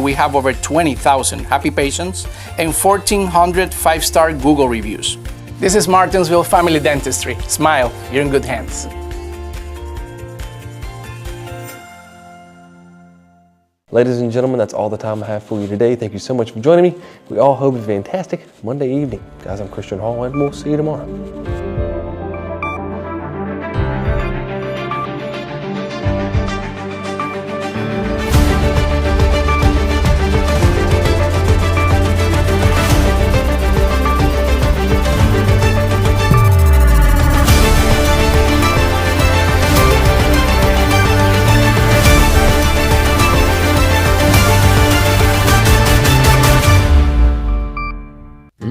we have over 20,000 happy patients and 1,400 five-star Google reviews. This is Martinsville Family Dentistry. Smile, you're in good hands. Ladies and gentlemen, that's all the time I have for you today. Thank you so much for joining me. We all hope it's a fantastic Monday evening. Guys, I'm Christian Hall, and we'll see you tomorrow.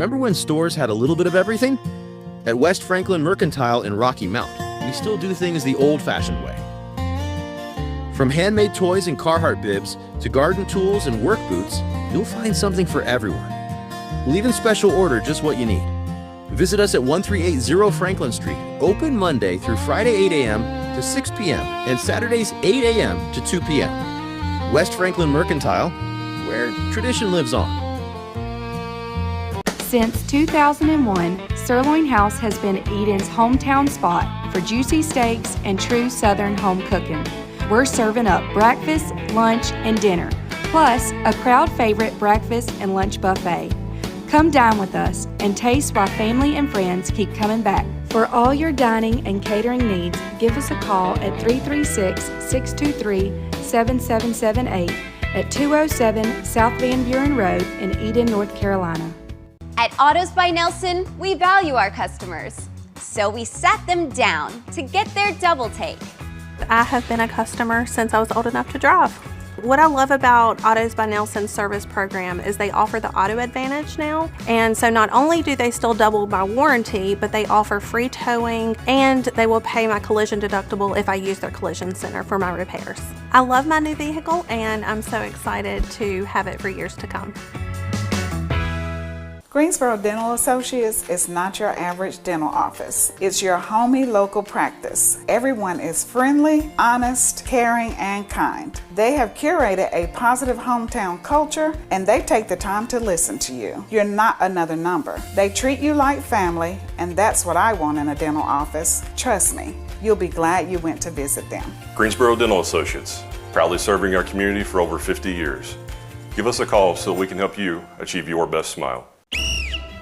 Remember when stores had a little bit of everything? At West Franklin Mercantile in Rocky Mount, we still do things the old-fashioned way. From handmade toys and Carhartt bibs to garden tools and work boots, you'll find something for everyone. We'll even special order just what you need. Visit us at 1380 Franklin Street, open Monday through Friday 8 a.m. to 6 p.m. and Saturdays 8 a.m. to 2 p.m. West Franklin Mercantile, where tradition lives on. Since 2001, Sirloin House has been Eden's hometown spot for juicy steaks and true Southern home cooking. We're serving up breakfast, lunch, and dinner, plus a crowd favorite breakfast and lunch buffet. Come dine with us and taste why family and friends keep coming back. For all your dining and catering needs, give us a call at 336-623-7778 at 207 South Van Buren Road in Eden, North Carolina. At Autos by Nelson, we value our customers, so we sat them down to get their double take. I have been a customer since I was old enough to drive. What I love about Autos by Nelson service program is they offer the Auto Advantage now, and so not only do they still double my warranty, but they offer free towing and they will pay my collision deductible if I use their collision center for my repairs. I love my new vehicle and I'm so excited to have it for years to come. Greensboro Dental Associates is not your average dental office. It's your homey local practice. Everyone is friendly, honest, caring, and kind. They have curated a positive hometown culture, and they take the time to listen to you. You're not another number. They treat you like family, and that's what I want in a dental office. Trust me, you'll be glad you went to visit them. Greensboro Dental Associates, proudly serving our community for over 50 years. Give us a call so we can help you achieve your best smile.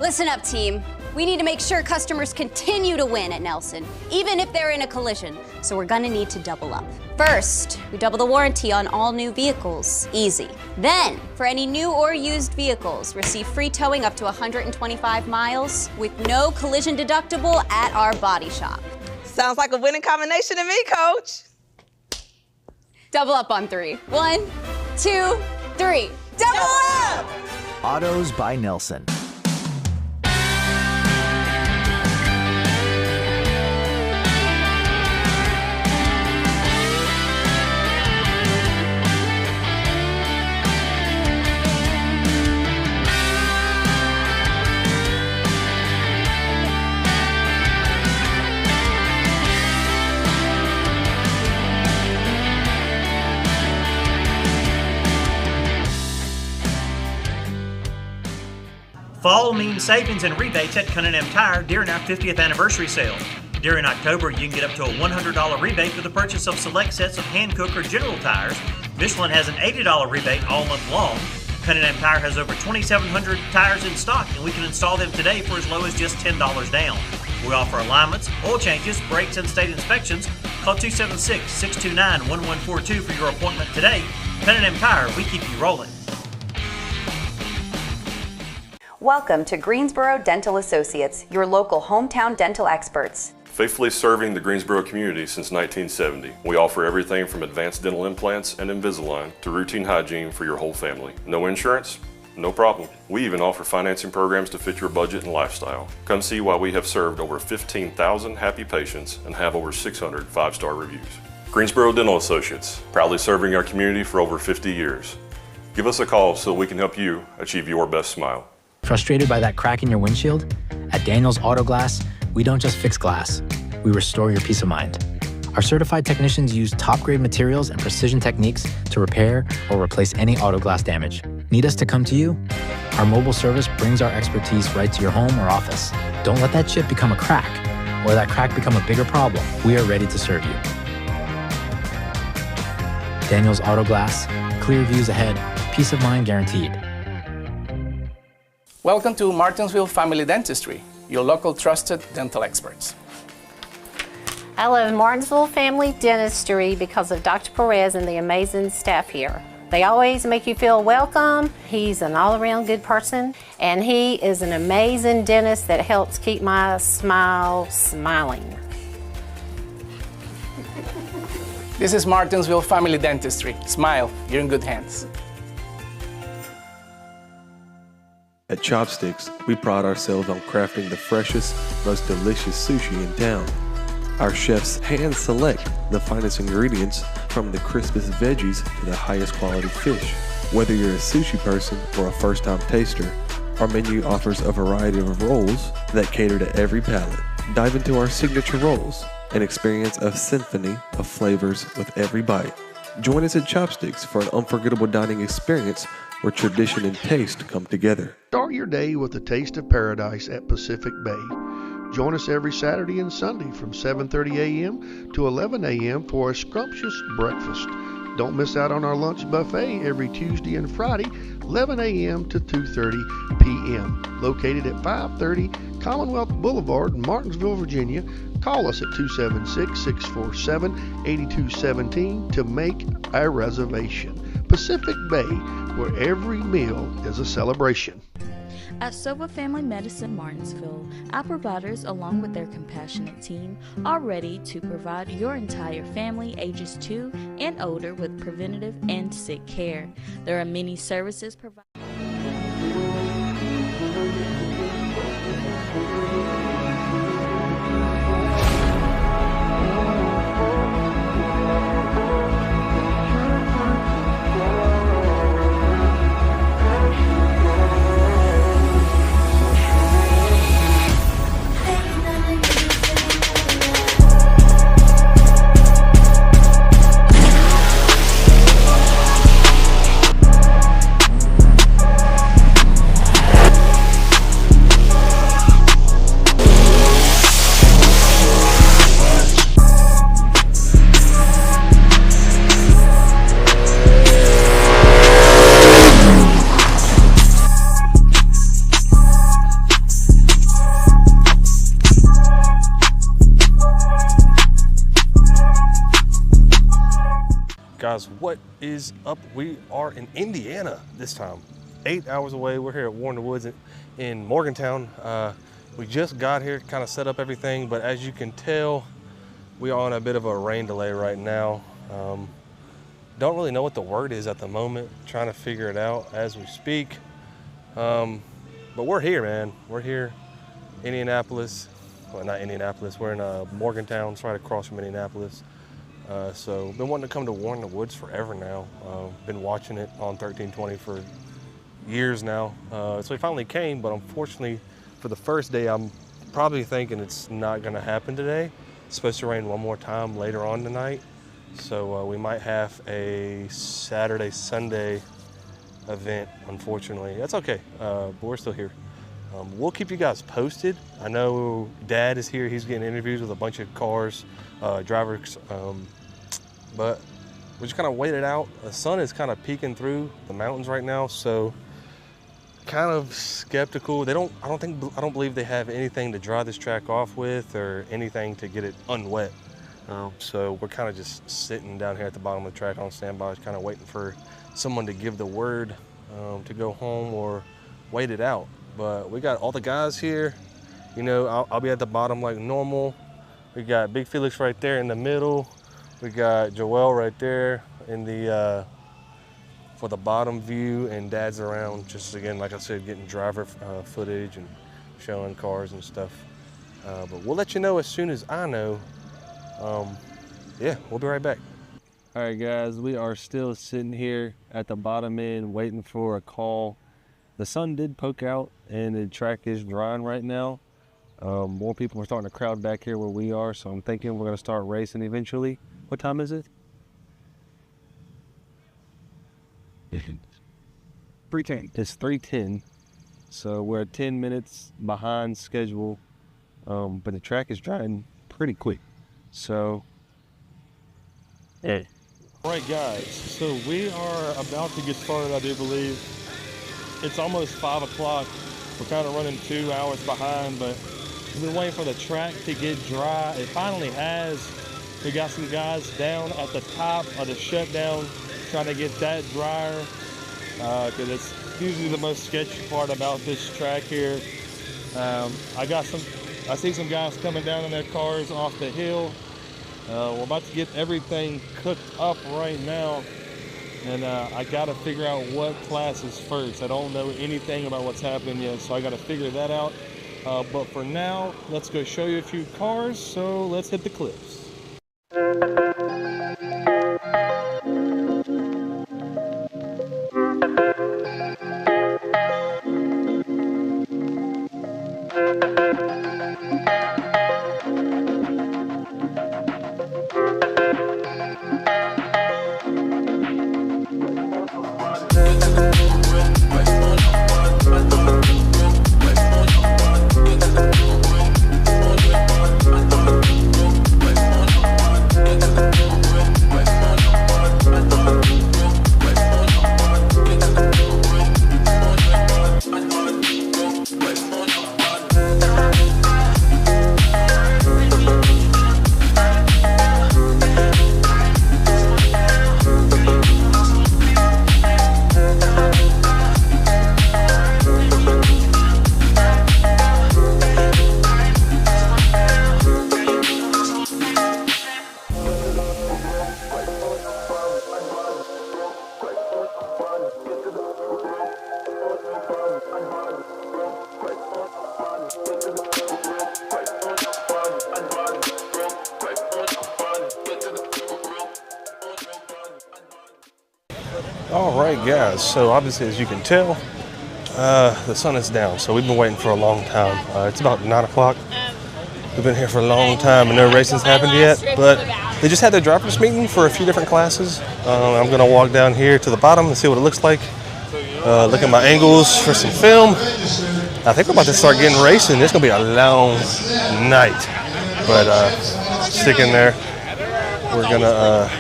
Listen up, team. We need to make sure customers continue to win at Nelson, even if they're in a collision, so we're gonna need to double up. First, we double the warranty on all new vehicles. Easy. Then, for any new or used vehicles, receive free towing up to 125 miles with no collision deductible at our body shop. Sounds like a winning combination to me, Coach. Double up on 3. 1, 2, 3. Double up! Autos by Nelson. Fall means savings and rebates at Cunningham Tire during our 50th anniversary sale. During October, you can get up to a $100 rebate for the purchase of select sets of Hankook or General tires. Michelin has an $80 rebate all month long. Cunningham Tire has over 2,700 tires in stock, and we can install them today for as low as just $10 down. We offer alignments, oil changes, brakes, and state inspections. Call 276-629-1142 for your appointment today. Cunningham Tire, we keep you rolling. Welcome to Greensboro Dental Associates, your local hometown dental experts. Faithfully serving the Greensboro community since 1970, we offer everything from advanced dental implants and Invisalign to routine hygiene for your whole family. No insurance? No problem. We even offer financing programs to fit your budget and lifestyle. Come see why we have served over 15,000 happy patients and have over 600 five-star reviews. Greensboro Dental Associates, proudly serving our community for over 50 years. Give us a call so we can help you achieve your best smile. Frustrated by that crack in your windshield? At Daniels Auto Glass, we don't just fix glass, we restore your peace of mind. Our certified technicians use top-grade materials and precision techniques to repair or replace any auto glass damage. Need us to come to you? Our mobile service brings our expertise right to your home or office. Don't let that chip become a crack or that crack become a bigger problem. We are ready to serve you. Daniels Auto Glass, clear views ahead, peace of mind guaranteed. Welcome to Martinsville Family Dentistry, your local trusted dental experts. I love Martinsville Family Dentistry because of Dr. Perez and the amazing staff here. They always make you feel welcome. He's an all-around good person, and he is an amazing dentist that helps keep my smile smiling. This is Martinsville Family Dentistry. Smile, you're in good hands. At Chopsticks, we pride ourselves on crafting the freshest, most delicious sushi in town. Our chefs hand select the finest ingredients, from the crispest veggies to the highest quality fish. Whether you're a sushi person or a first-time taster, our menu offers a variety of rolls that cater to every palate. Dive into our signature rolls and experience a symphony of flavors with every bite. Join us at Chopsticks for an unforgettable dining experience where tradition and taste come together. Start your day with a taste of paradise at Pacific Bay. Join us every Saturday and Sunday from 7:30 a.m. to 11 a.m. for a scrumptious breakfast. Don't miss out on our lunch buffet every Tuesday and Friday, 11 a.m. to 2:30 p.m. Located at 530 Commonwealth Boulevard in Martinsville, Virginia. Call us at 276-647-8217 to make a reservation. Pacific Bay, where every meal is a celebration. At Sova Family Medicine Martinsville, our providers, along with their compassionate team, are ready to provide your entire family ages 2 and older with preventative and sick care. There are many services provided. Guys, what is up? We are in Indiana this time. 8 hours away. We're here at Warren Woods in Morgantown. We just got here, kind of set up everything, but as you can tell, we are on a bit of a rain delay right now. Don't really know what the word is at the moment. Trying to figure it out as we speak. But we're here, man. We're here, Indianapolis. Well, not Indianapolis. We're in Morgantown. It's right across from Indianapolis. So been wanting to come to Warren Woods forever now. Been watching it on 1320 for years now. So we finally came, but unfortunately for the first day, I'm probably thinking it's not gonna happen today. It's supposed to rain one more time later on tonight. So we might have a Saturday, Sunday event, unfortunately. That's okay, but we're still here. We'll keep you guys posted. I know Dad is here. He's getting interviews with a bunch of cars, drivers, but we just kind of waited out. The sun is kind of peeking through the mountains right now, so kind of skeptical. I don't believe they have anything to dry this track off with or anything to get it unwet. So we're kind of just sitting down here at the bottom of the track on standby, kind of waiting for someone to give the word to go home or wait it out. But we got all the guys here. You know, I'll be at the bottom like normal. We got Big Felix right there in the middle. We got Joel right there in the for the bottom view, and Dad's around just, again, like I said, getting driver footage and showing cars and stuff. But we'll let you know as soon as I know. Yeah, we'll be right back. All right, guys, we are still sitting here at the bottom end waiting for a call. The sun did poke out and the track is drying right now. More people are starting to crowd back here where we are, so I'm thinking we're going to start racing eventually. What time is it? 3:10. It's 3:10, so we're 10 minutes behind schedule, but the track is drying pretty quick, so yeah. All right, guys, so we are about to get started, I do believe. It's almost 5 o'clock. We're kind of running 2 hours behind, but we've been waiting for the track to get dry. It finally has. We got some guys down at the top of the shutdown trying to get that drier, because it's usually the most sketchy part about this track here. I see some guys coming down in their cars off the hill. We're about to get everything cooked up right now, and I got to figure out what class is first. I don't know anything about what's happening yet, so I got to figure that out. But for now, let's go show you a few cars, so let's hit the cliffs. All right, guys, so obviously, as you can tell, the sun is down, so we've been waiting for a long time. It's about 9 o'clock. We've been here for a long time and no racing's happened yet, but they just had their drivers meeting for a few different classes. I'm gonna walk down here to the bottom and see what it looks like. Look at my angles for some film. I think we're about to start getting racing. It's gonna be a long night, but stick in there. We're gonna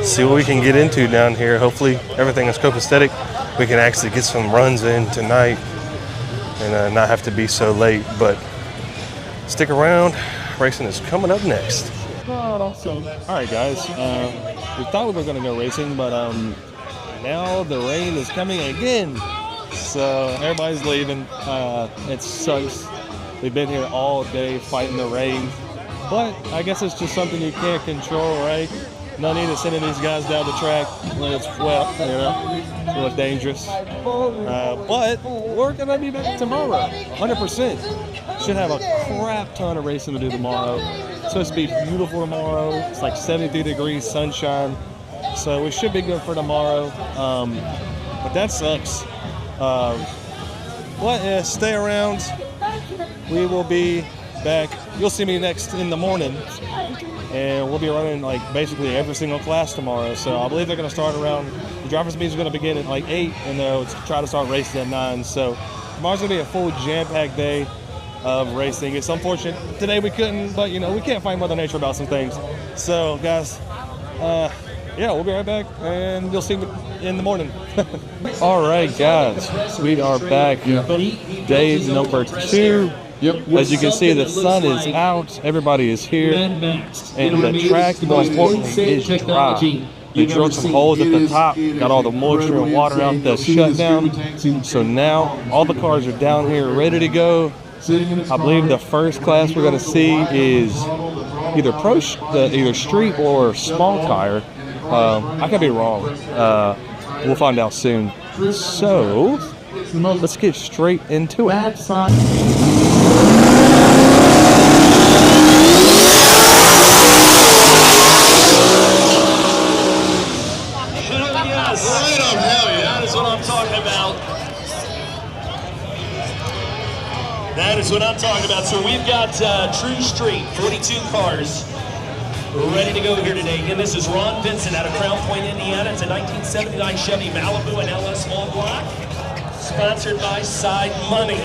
see what we can get into down here. Hopefully everything is copacetic. We can actually get some runs in tonight and not have to be so late, but stick around. Racing is coming up next. Awesome. All right, guys. We thought we were going to go racing, but now the rain is coming again. So everybody's leaving. It sucks. We've been here all day fighting the rain, but I guess it's just something you can't control, right? No need to sending these guys down the track when it's wet, you know, it's a little dangerous. But we're gonna be back tomorrow, 100%. Should have a crap ton of racing to do tomorrow. It's supposed to be beautiful tomorrow. It's like 73 degrees, sunshine. So we should be good for tomorrow. But that sucks. But yeah, stay around. We will be back. You'll see me next in the morning. And we'll be running like basically every single class tomorrow. So I believe they're going to start around, the driver's meeting is going to begin at like 8 and they'll try to start racing at 9. So tomorrow's going to be a full jam-packed day of racing. It's unfortunate today we couldn't, but you know, we can't fight Mother Nature about some things. So guys, yeah, we'll be right back and you'll see me in the morning. All right, guys, we are back. Day number 2. As you can see, the sun is out, everybody is here, and the track, more importantly, is dry. They drilled some holes at the top, got all the moisture and water out the shutdown. So now all the cars are down here ready to go. I believe the first class we're going to see is either street or small tire. I could be wrong. We'll find out soon. So let's get straight into it. That is what I'm talking about. So we've got True Street, 42 cars ready to go here today. Again, this is Ron Vincent out of Crown Point, Indiana. It's a 1979 Chevy Malibu and LS Long Block, sponsored by Side Money.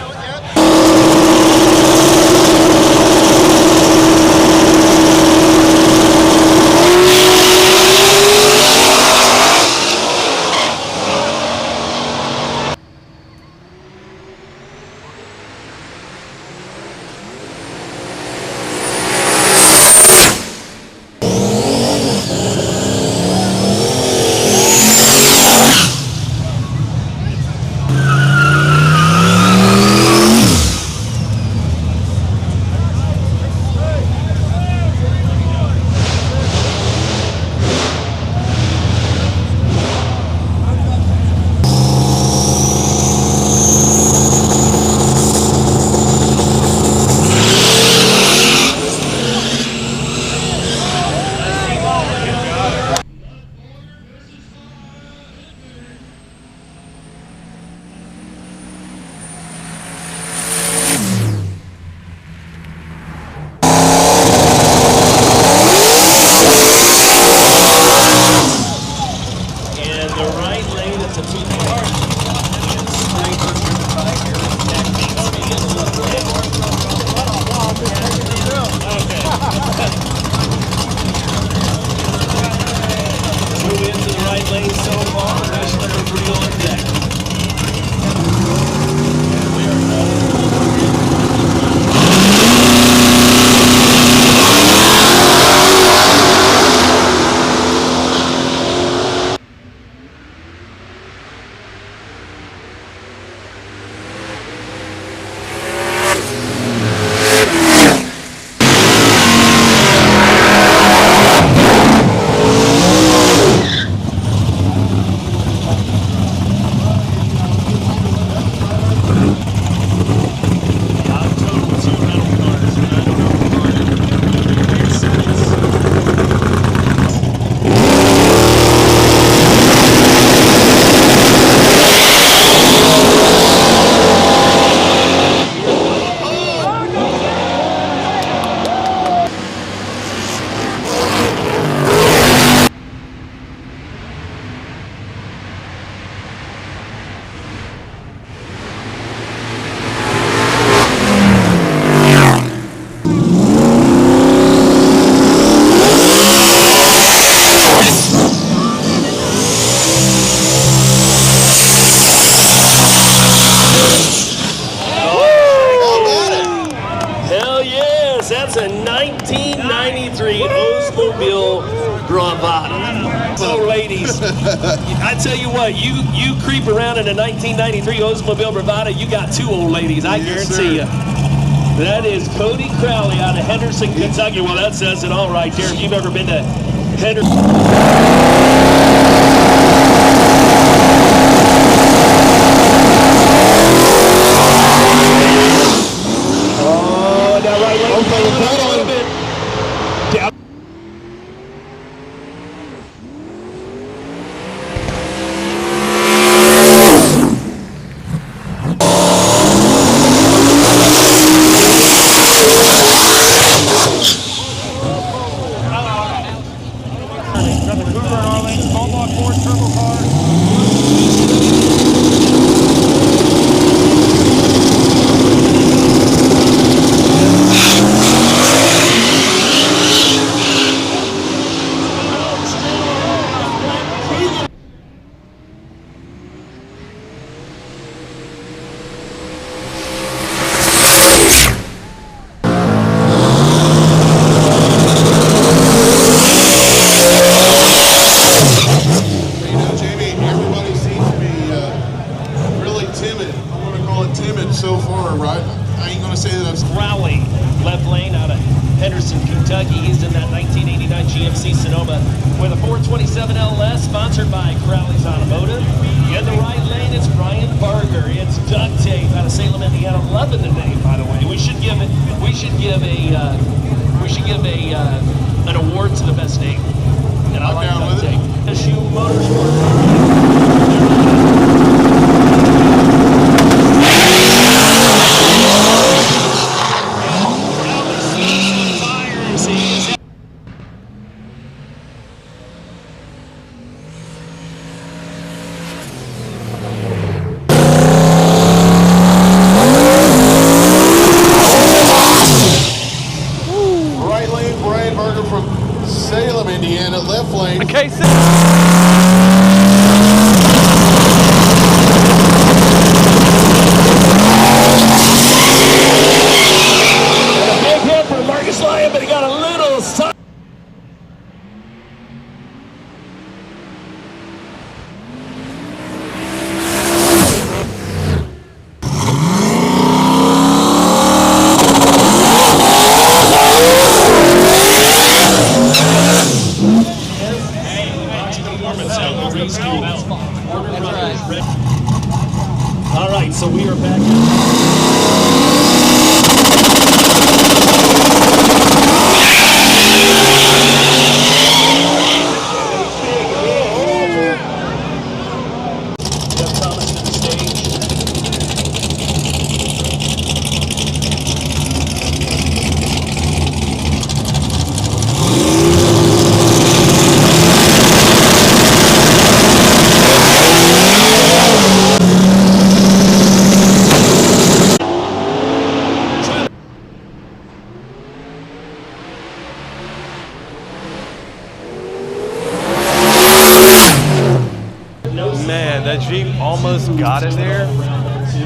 That's a 1993 Oldsmobile Bravada. So ladies, I tell you what, you creep around in a 1993 Oldsmobile Bravada, you got two old ladies, I guarantee you. That is Cody Crowley out of Henderson, Kentucky. Well, that says it all right there. If you've ever been to Oh, now right leg. Okay, a little bit. Down. Crowley, left lane out of Henderson, Kentucky. He's in that 1989 GMC Sonoma with a 427 LS, sponsored by Crowley's Automotive. In the right lane, it's Brian Barger. It's Duct Tape out of Salem, Indiana. Loving the name, by the way. We should give an award to the best name. And I like Duct Tape. SU Motorsports. right, so we are back. Man, that Jeep almost got in there.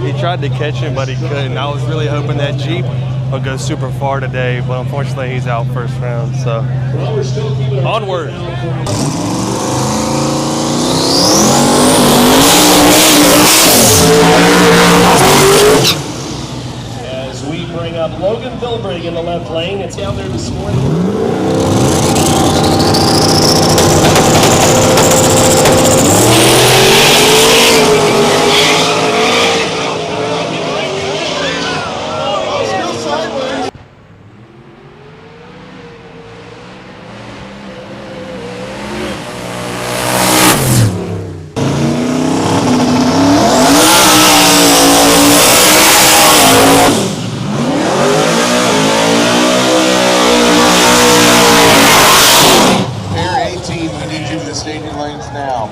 He tried to catch him, but he couldn't. I was really hoping that Jeep would go super far today, but unfortunately he's out first round, so onward. As we bring up Logan Bilbrig in the left lane, it's down there this morning.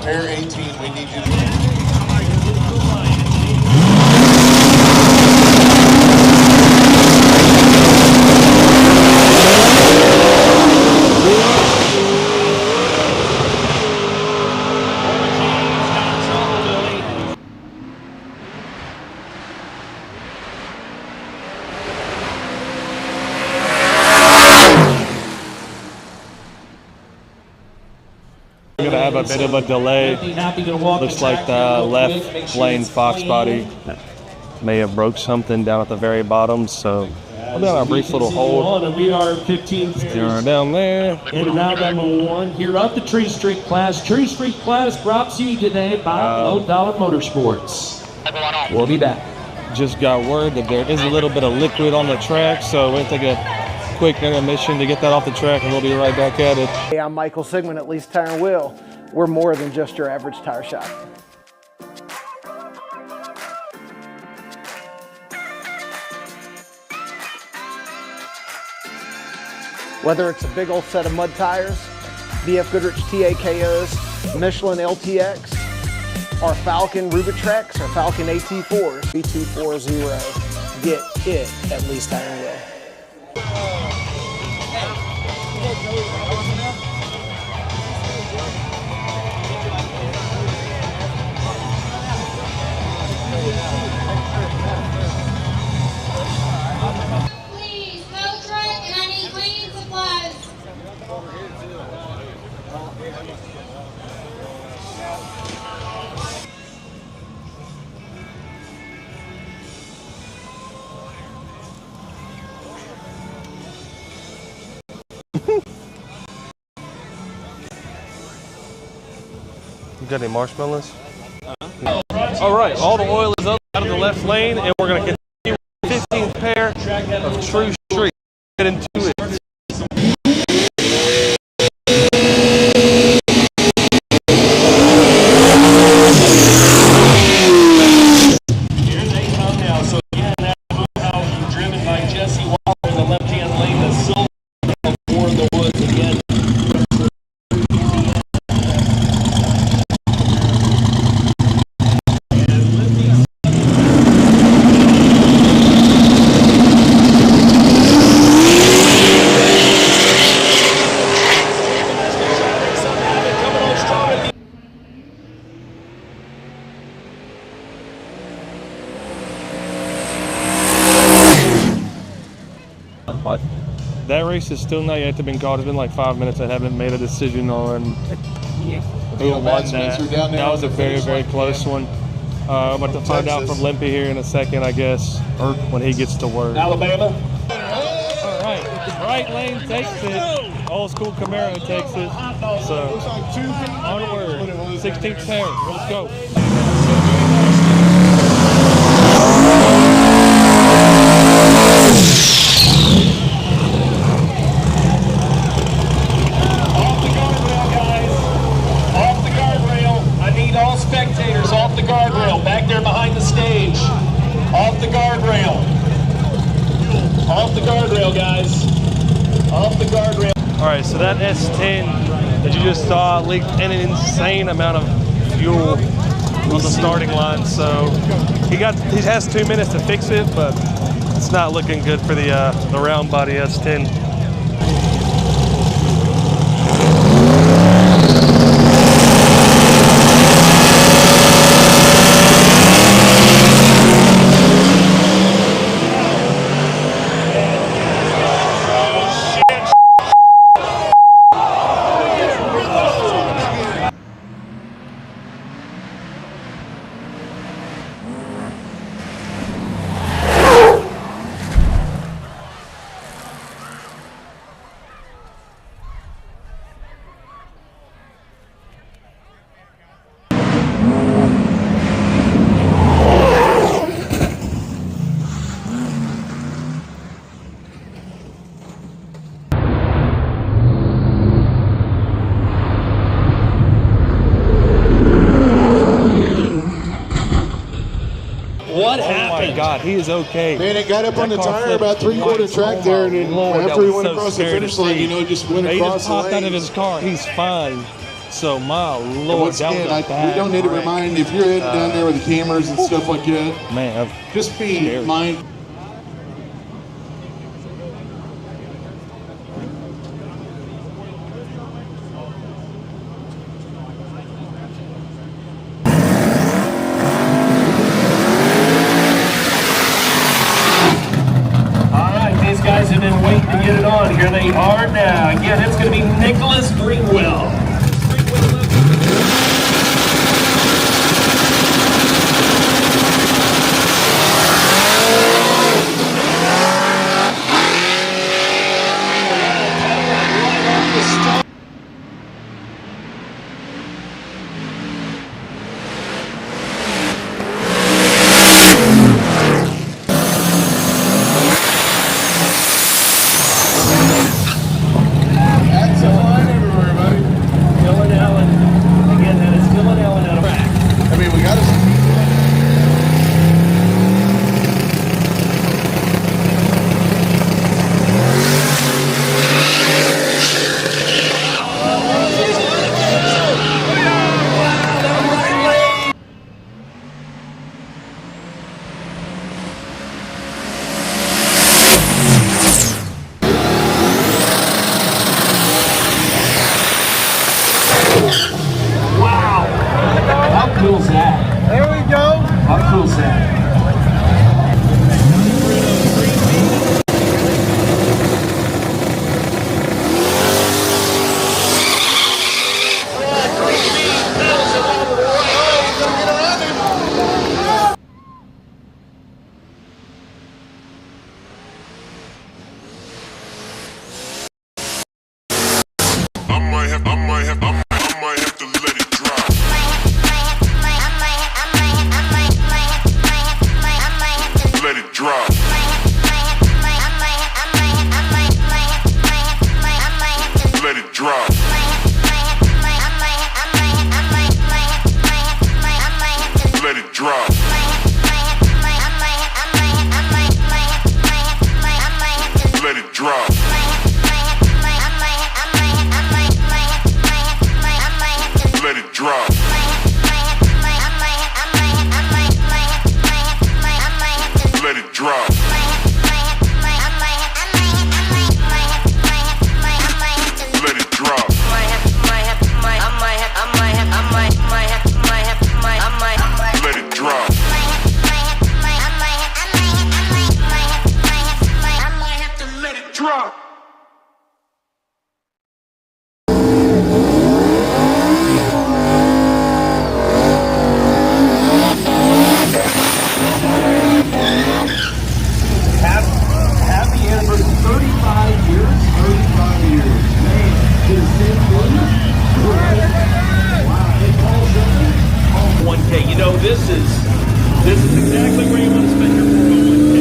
Pair 18, we need you to... We're going to have a bit of a delay. Looks like the left lane Fox body may have broke something down at the very bottom, so we'll be on a brief little hold. And we are 15th. Steering down there. And now number one here up the Tree Street class. Tree Street class brought to you today by Low Dollar Motorsports. We'll be back. Just got word that there is a little bit of liquid on the track, so we'll take a quick intermission to get that off the track, and we'll be right back at it. Hey, I'm Michael Sigmund at Lease Tire and Wheel. We're more than just your average tire shop. Whether it's a big old set of mud tires, BF Goodrich TAKOs, Michelin LTX, our Falcon Rubitrex, or Falcon AT4s, B240, get it at Lease Tire and Wheel. Please, no truck and I need cleaning supplies. You got any marshmallows? All right, all the oil is up out of the left lane, and we're going to continue with the 15th pair of True Street. Get into it. Here they come now. So again, that move driven by Jesse Waller in the left-hand lane. The silver for the woods again. That race is still not yet to been called. It's been like 5 minutes. I haven't made a decision on who won that. That was a very, very close one. I'm about to find out from Limpy here in a second, I guess, or when he gets to work. Alabama. All right, right lane takes it. Old school Camaro takes it. So onward, 16th pair. Let's go. Off the guardrail, guys. Off the guardrail. All right, so that S10 that you just saw leaked an insane amount of fuel on the starting line. So he has 2 minutes to fix it, but it's not looking good for the round body S10. What happened? Oh my God, he is okay. Man, it got up on the tire about 3/4 track there, and then after he went across the finish line, just went he across just the popped out of lane. his car. He's fine. So my And Lord, once that again, was a bad we don't need to wreck. remind, if you're heading down there with the cameras and stuff like that, Man, just be mindful. All right, these guys have been waiting to get it on. Here they are now. Again, it's going to be Nicholas Greenwell. That's a line everywhere, buddy. Dylan Allen. Again, that is Dylan Allen out of track. I mean, we got to. Wow. How cool is that? There we go. How cool is that? Happy anniversary, 35 years, 35 years. Man, is it wow, 1K. You know, this is exactly where you want to spend your 401K.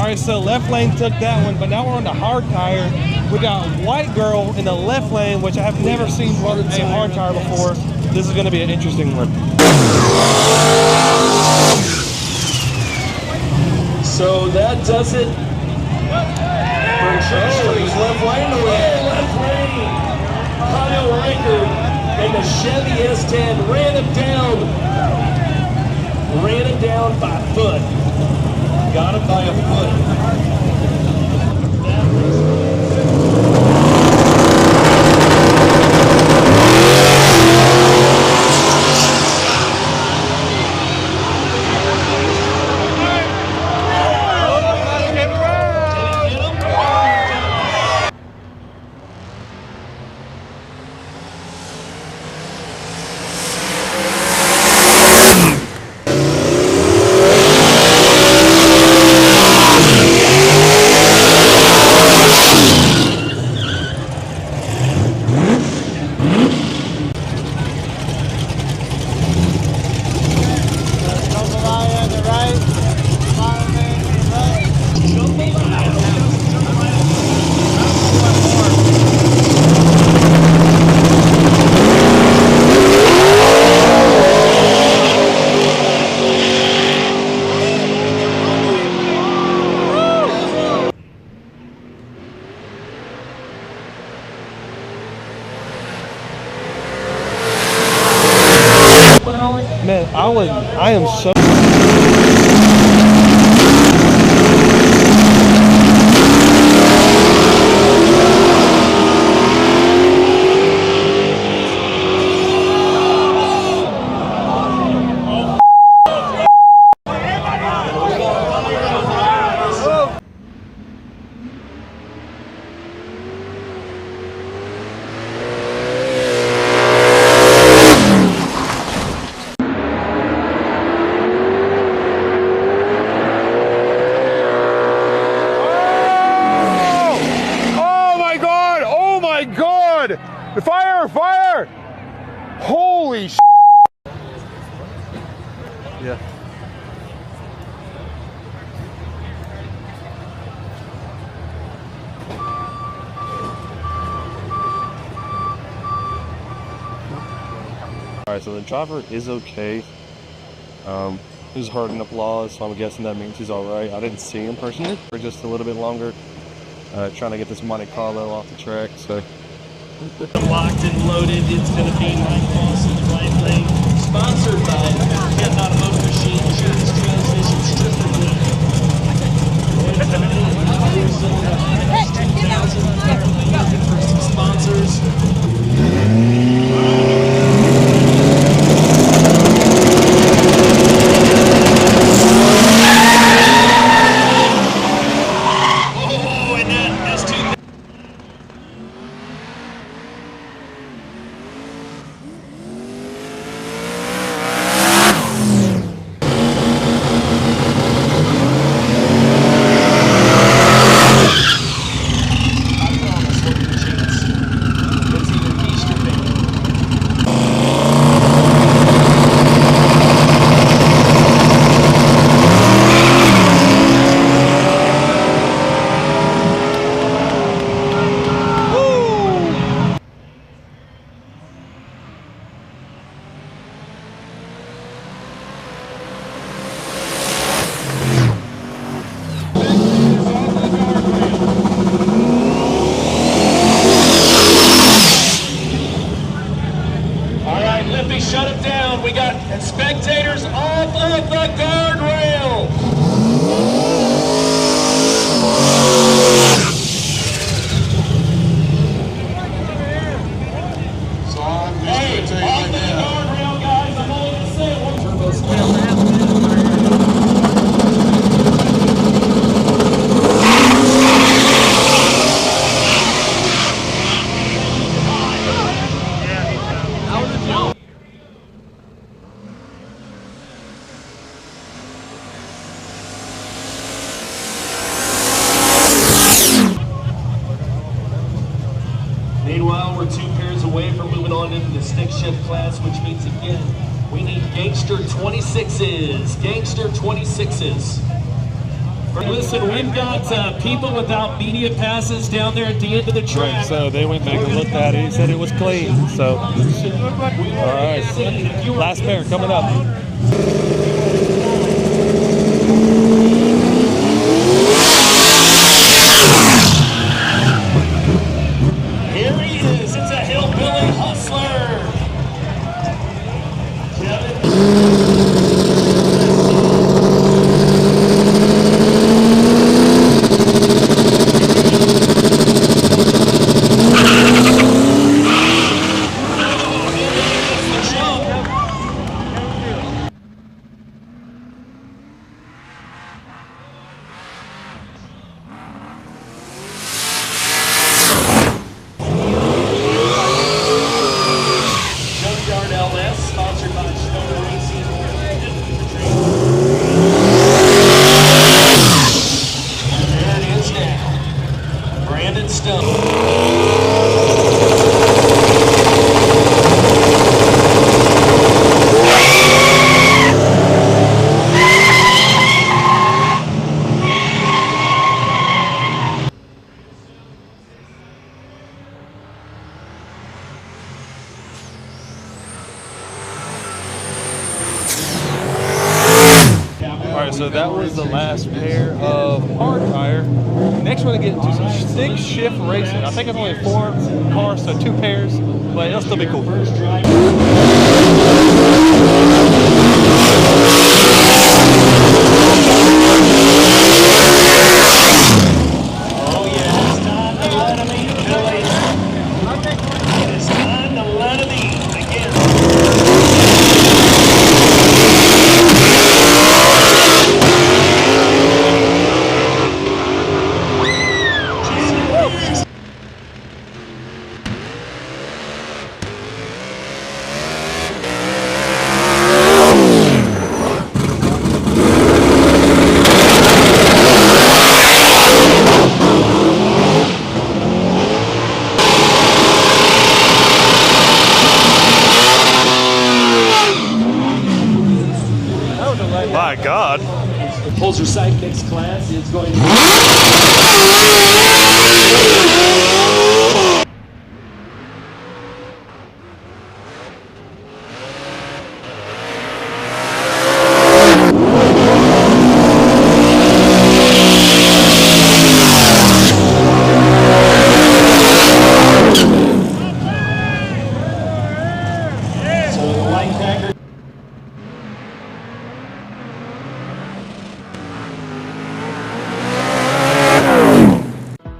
right, so left lane took that one, but now we're on the hard tire. We got white girl in the left lane, which I have never seen run a hard tire before. This is going to be an interesting one. So that does it for Chester's left lane to win. Left lane. Kyle Riker and the Chevy S10 ran him down by foot. Got him by a foot. Man, I am so... Fire! Holy sh**. Yeah. Alright, so the driver is okay. He's harding up laws, so I'm guessing that means he's alright. I didn't see him personally for just a little bit longer. Trying to get this Monte Carlo off the track, so... Locked and loaded, it's going to be Mike Lawson's right lane, sponsored by Cat Automotive Machine, Insurance, Transmissions, Stripper League. 2000, looking for some sponsors. Shut it down. We got spectators off of the guardrail. So I'm just going to tell you right now. Guardrail, guys. I'm only going to say one. Meanwhile, we're 2 pairs away from moving on into the stick shift class, which means again, we need Gangster 26s. Gangster 26s. Listen, we've got people without media passes down there at the end of the track. Right, so they went back and looked at it. He said it was clean. So, all right, last pair coming up. Here he is. It's a hillbilly hustler. Junkyard LS, sponsored by Stone Racing. There it is now. Brandon Stone. All right, so that was the last pair of hard tire. Next, we're gonna get into some stick shift racing. I think it's only 4 cars, so 2 pairs, but it'll still be cool. It's time to let him eat again. My God. Pulls her side mix class. It's going to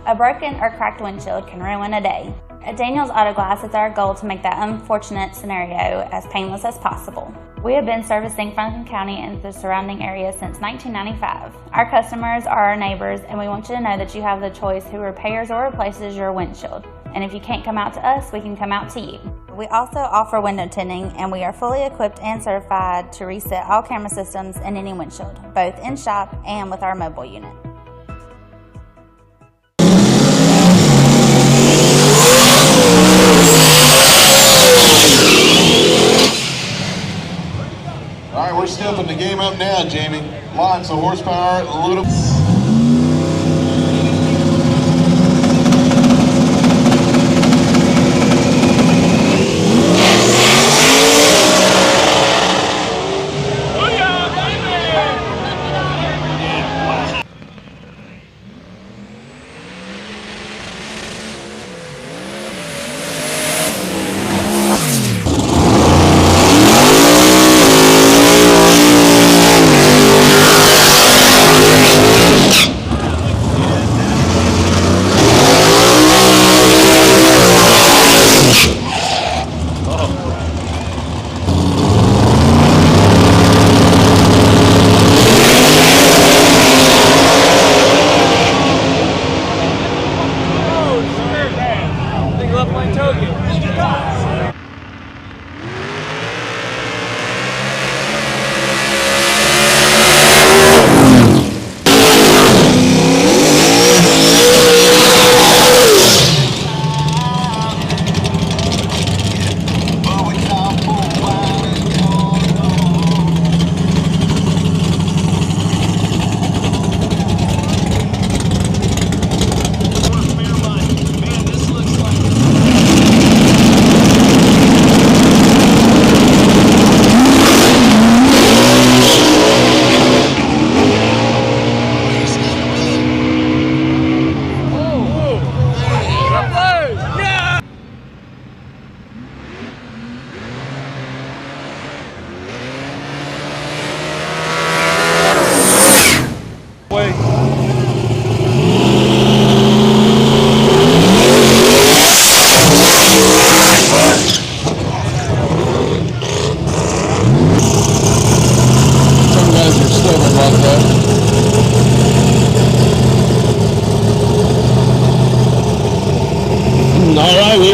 A broken or cracked windshield can ruin a day. At Daniels Auto Glass, it's our goal to make that unfortunate scenario as painless as possible. We have been servicing Franklin County and the surrounding area since 1995. Our customers are our neighbors, and we want you to know that you have the choice who repairs or replaces your windshield. And if you can't come out to us, we can come out to you. We also offer window tinting, and we are fully equipped and certified to reset all camera systems in any windshield, both in shop and with our mobile unit. All right, we're stepping the game up now, Jamie. Lots of horsepower, a little.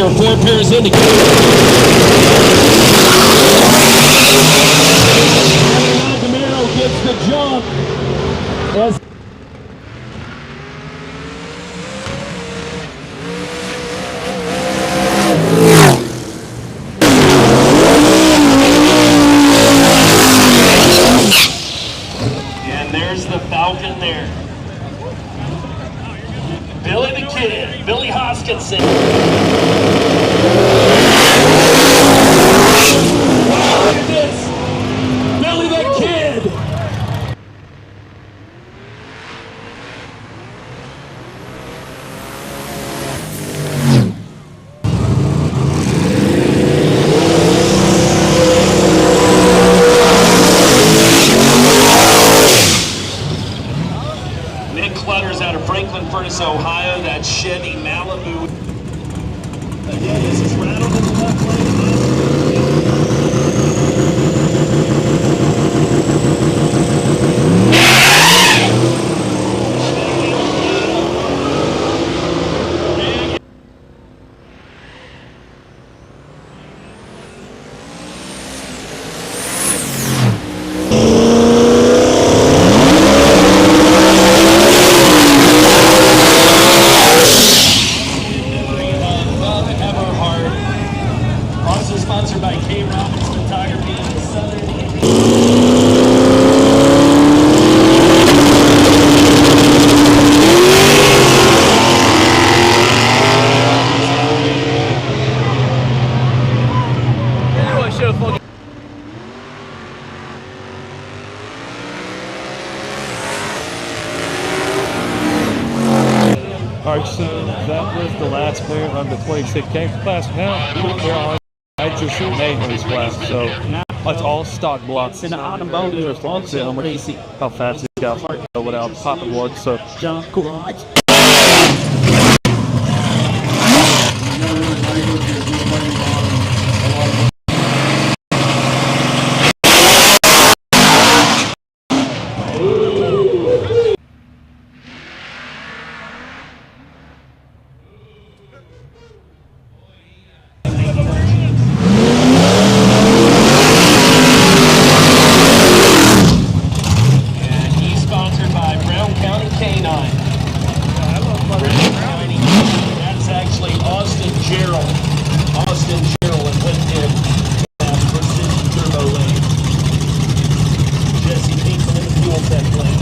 there, 4 pairs in together. Camaro gets the jump. As and there's the Falcon there. Billy the Kid, Billy Hoskinson. Look at this, Billy the Kid. Out of Franklin Furnace, Ohio, that Chevy Malibu. Again, this is rattled in the left sponsored by K. Robbins Photography and the Southern All right, so that was the last player of the 26K class. Now we're on just maintenance class, so it's all stock blocks. In the automotive response, how fast it got without popping blood. So cool. That's actually Austin Gerald and LinkedIn Precision Turbo Lane. Jesse Pinkham in the Fuel Tech Lane.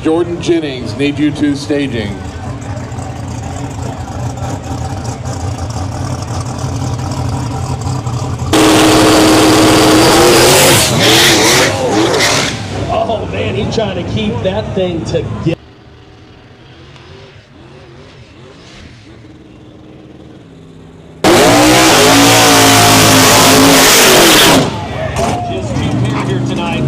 Jordan Jennings, need you to staging. Oh man, he's trying to keep that thing together. Just two pair here tonight.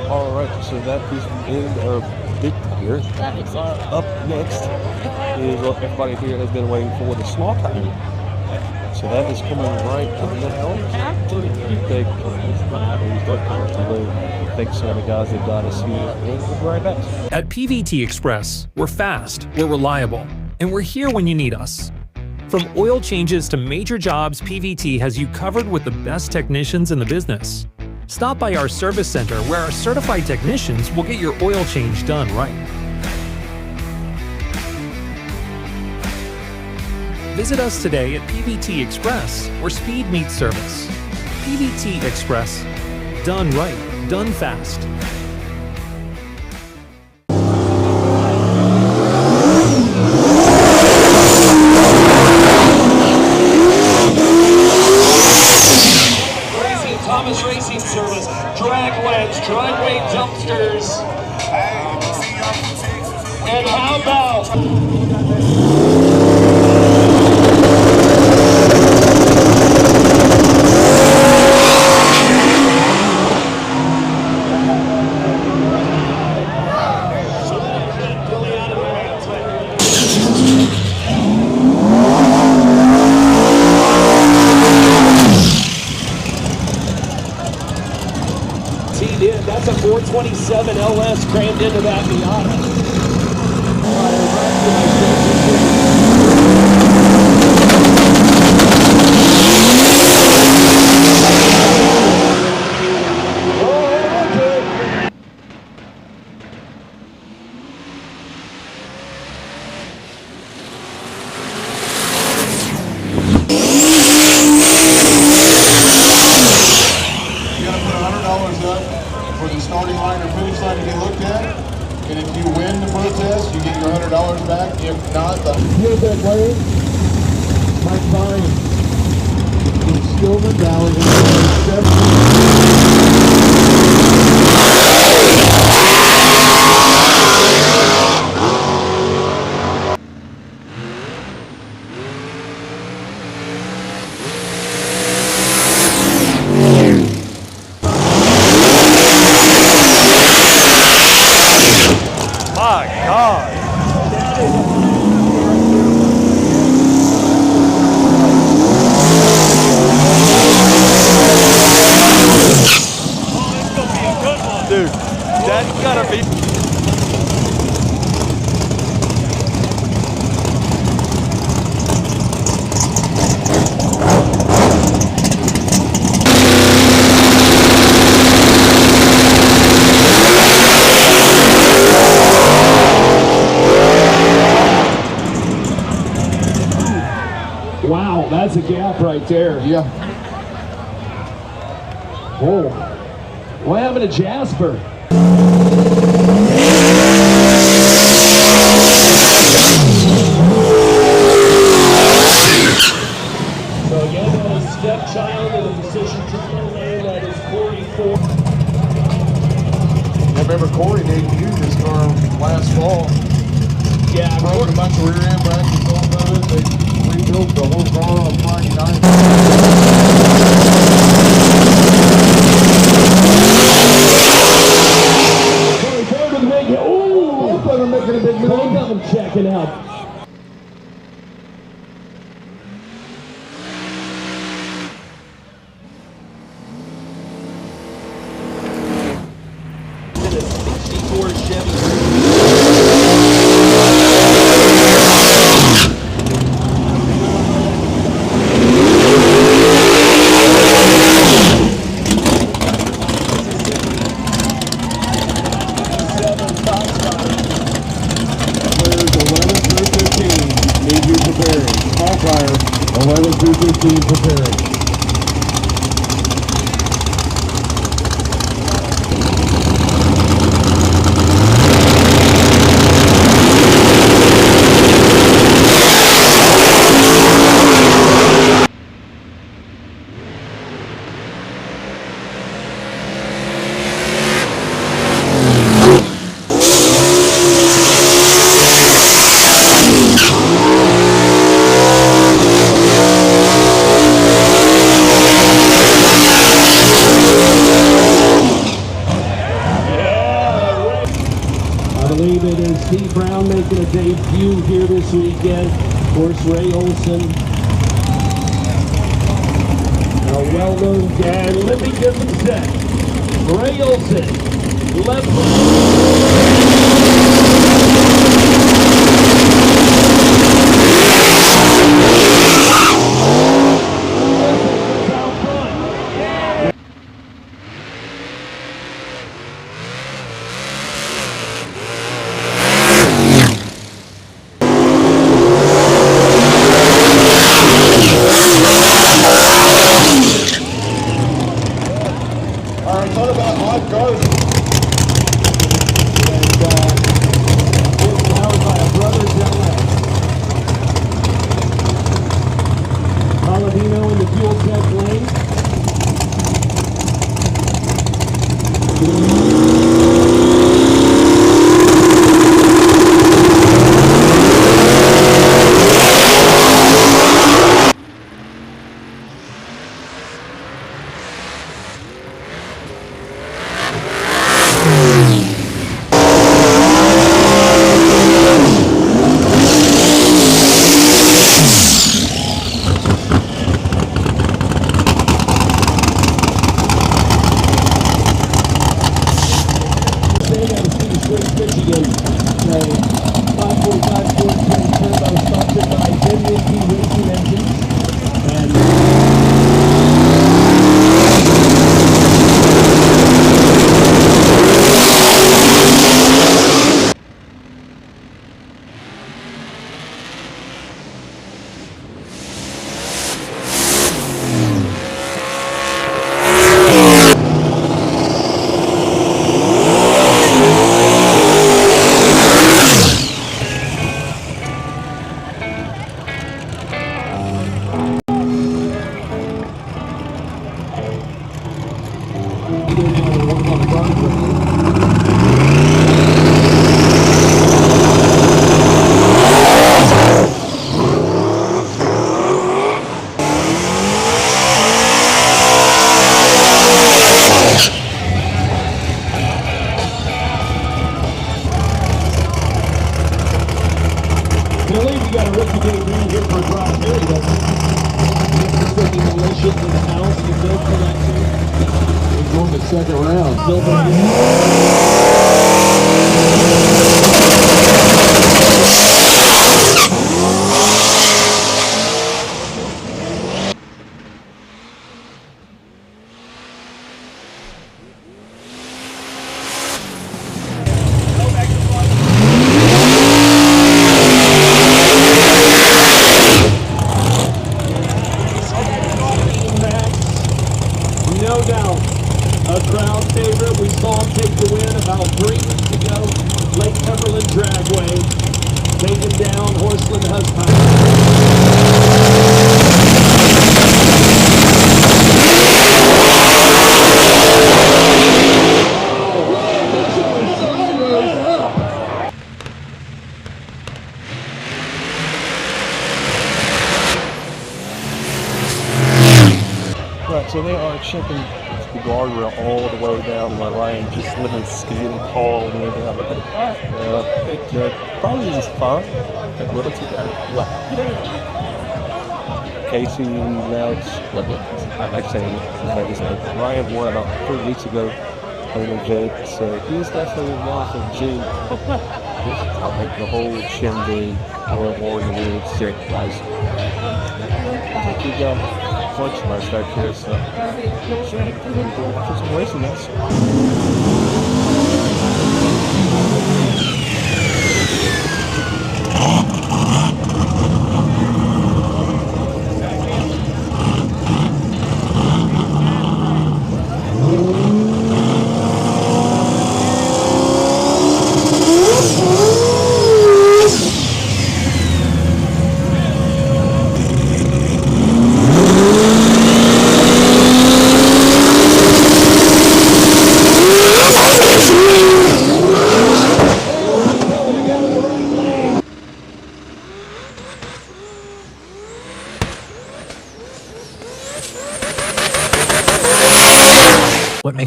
All right, so that is the end of big tire. Up next is what everybody here has been waiting for, the small tire. So that is coming right up now. Thanks to the guys that got us here, and we'll be right back. At PVT Express, we're fast, we're reliable, and we're here when you need us. From oil changes to major jobs, PVT has you covered with the best technicians in the business. Stop by our service center where our certified technicians will get your oil change done right. Visit us today at PVT Express, where speed meets service. PVT Express. Done right, done fast. Thomas Racing Service, drag wedge, drag weight dumpsters. And how about that's a 427 LS crammed into that Miata. For the starting line or finish line to get looked at, and if you win the protest, you get your $100 back. If not, the that way, my client in Silver Valley. My God. Dude, that's gotta be. Wow, that's a gap right there. Yeah. Oh, what happened to Jasper? So again, that is stepchild in the position triple lane. That is Corey Ford. I remember Corey debuted this car last fall. Yeah, broke a bunch of rear end brackets off of it. They rebuilt the whole car on Friday night. Corey Ford with a big hit. Ooh! Both of them making a big move. Both of them checking out. Chevy. All fire. 11-2-15 preparing. Steve Brown making a debut here this weekend. Of course, Ray Olson. A well-known dad. Let me get them set. Ray Olson, left. Second round. No doubt, a crowd favorite. We saw him take the win about 3 weeks ago. Lake Cumberland Dragway, taking down Horseland Huskisson. Right, so they are checking the guardrail all the way down my lane, just letting skidding all the way down. Probably just fine. Casey, now it's, like I say, Ryan won about 3 weeks ago in the vet, so he's definitely one for G. Like the whole shindig, or the weird shit, guys. I think we got bunch of us back here, so just racing us.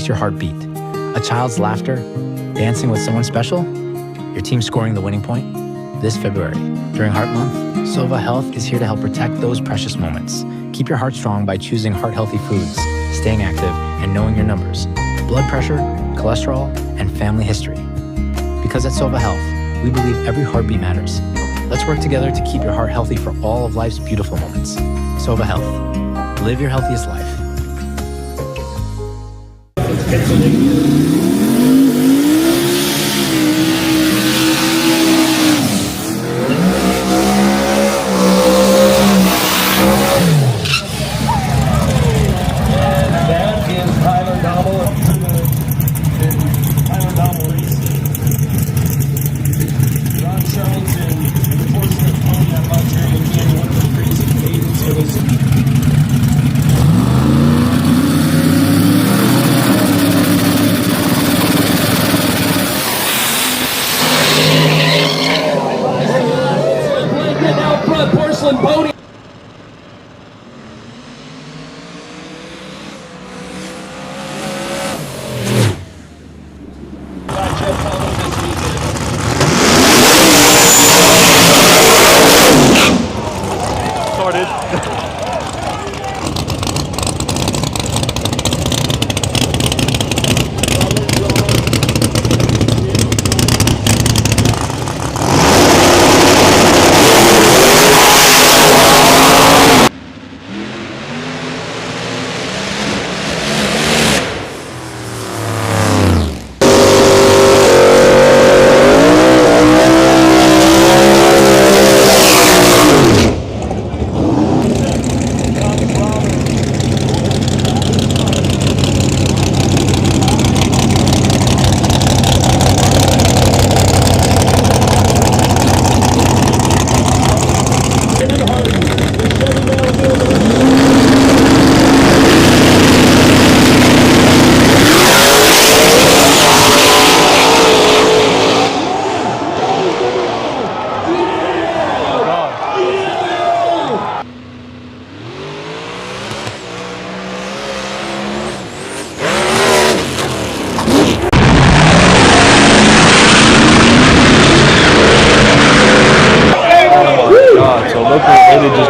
makes your heart beat? A child's laughter? Dancing with someone special? Your team scoring the winning point? This February, during Heart Month, Sova Health is here to help protect those precious moments. Keep your heart strong by choosing heart-healthy foods, staying active, and knowing your numbers, blood pressure, cholesterol, and family history. Because at Sova Health, we believe every heartbeat matters. Let's work together to keep your heart healthy for all of life's beautiful moments. Sova Health. Live your healthiest life.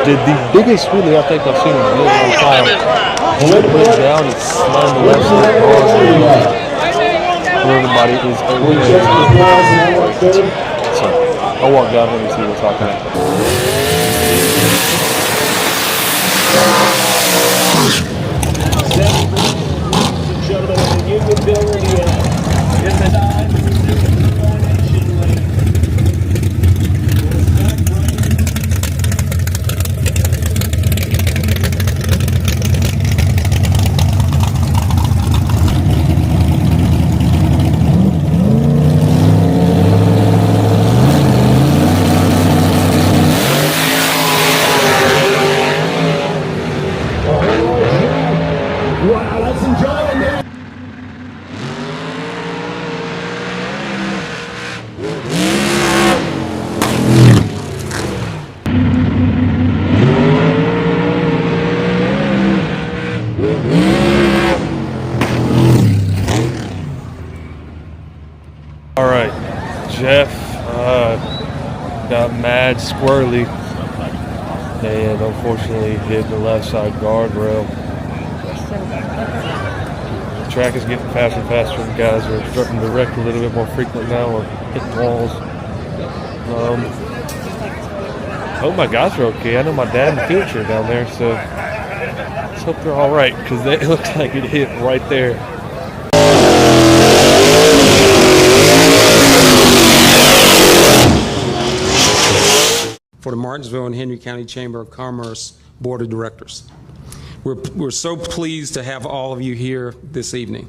Did the biggest wheelie I think I've seen in a really long time. Went down and slammed the left side of everybody is so I'll walk down here and see what's happening. Gentlemen of the Union Building in the 9 All right, Jeff got mad squirrely and unfortunately hit the left side guardrail. The track is getting faster and faster. The guys are starting to wreck a little bit more frequent now or hitting walls. I hope my guys are okay. I know my dad and field chair down there, so let's hope they're all right because it looks like it hit right there. For the Martinsville and Henry County Chamber of Commerce Board of Directors. We're so pleased to have all of you here this evening.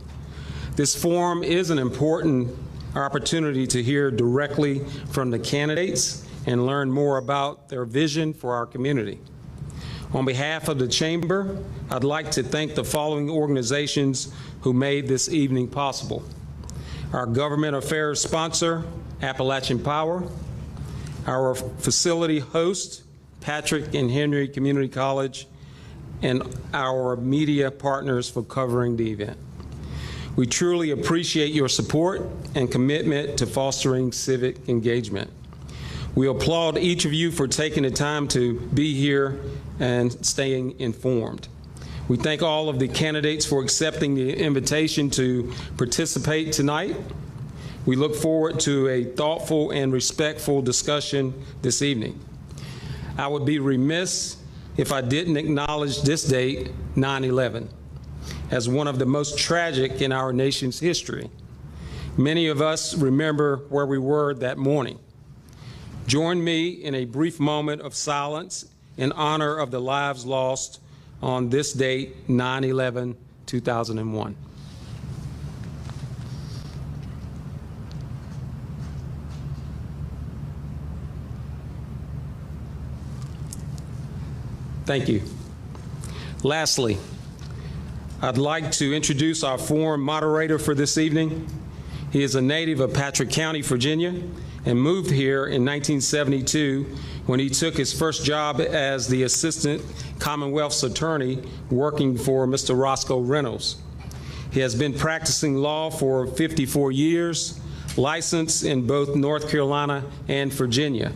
This forum is an important opportunity to hear directly from the candidates and learn more about their vision for our community. On behalf of the Chamber, I'd like to thank the following organizations who made this evening possible. Our government affairs sponsor, Appalachian Power, our facility host, Patrick and Henry Community College, and our media partners for covering the event. We truly appreciate your support and commitment to fostering civic engagement. We applaud each of you for taking the time to be here and staying informed. We thank all of the candidates for accepting the invitation to participate tonight. We look forward to a thoughtful and respectful discussion this evening. I would be remiss if I didn't acknowledge this date, 9/11, as one of the most tragic in our nation's history. Many of us remember where we were that morning. Join me in a brief moment of silence in honor of the lives lost on this date, 9/11/2001. Thank you. Lastly, I'd like to introduce our forum moderator for this evening. He is a native of Patrick County, Virginia, and moved here in 1972 when he took his first job as the Assistant Commonwealth's Attorney working for Mr. Roscoe Reynolds. He has been practicing law for 54 years, licensed in both North Carolina and Virginia.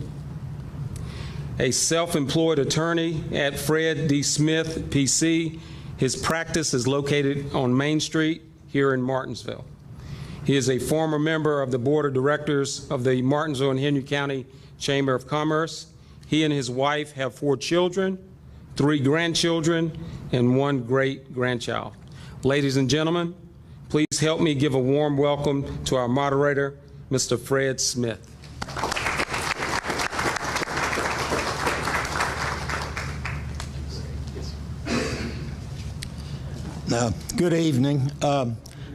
A self-employed attorney at Fred D. Smith, PC. His practice is located on Main Street here in Martinsville. He is a former member of the Board of Directors of the Martinsville and Henry County Chamber of Commerce. He and his wife have 4 children, 3 grandchildren, and 1 great-grandchild. Ladies and gentlemen, please help me give a warm welcome to our moderator, Mr. Fred Smith. Good evening.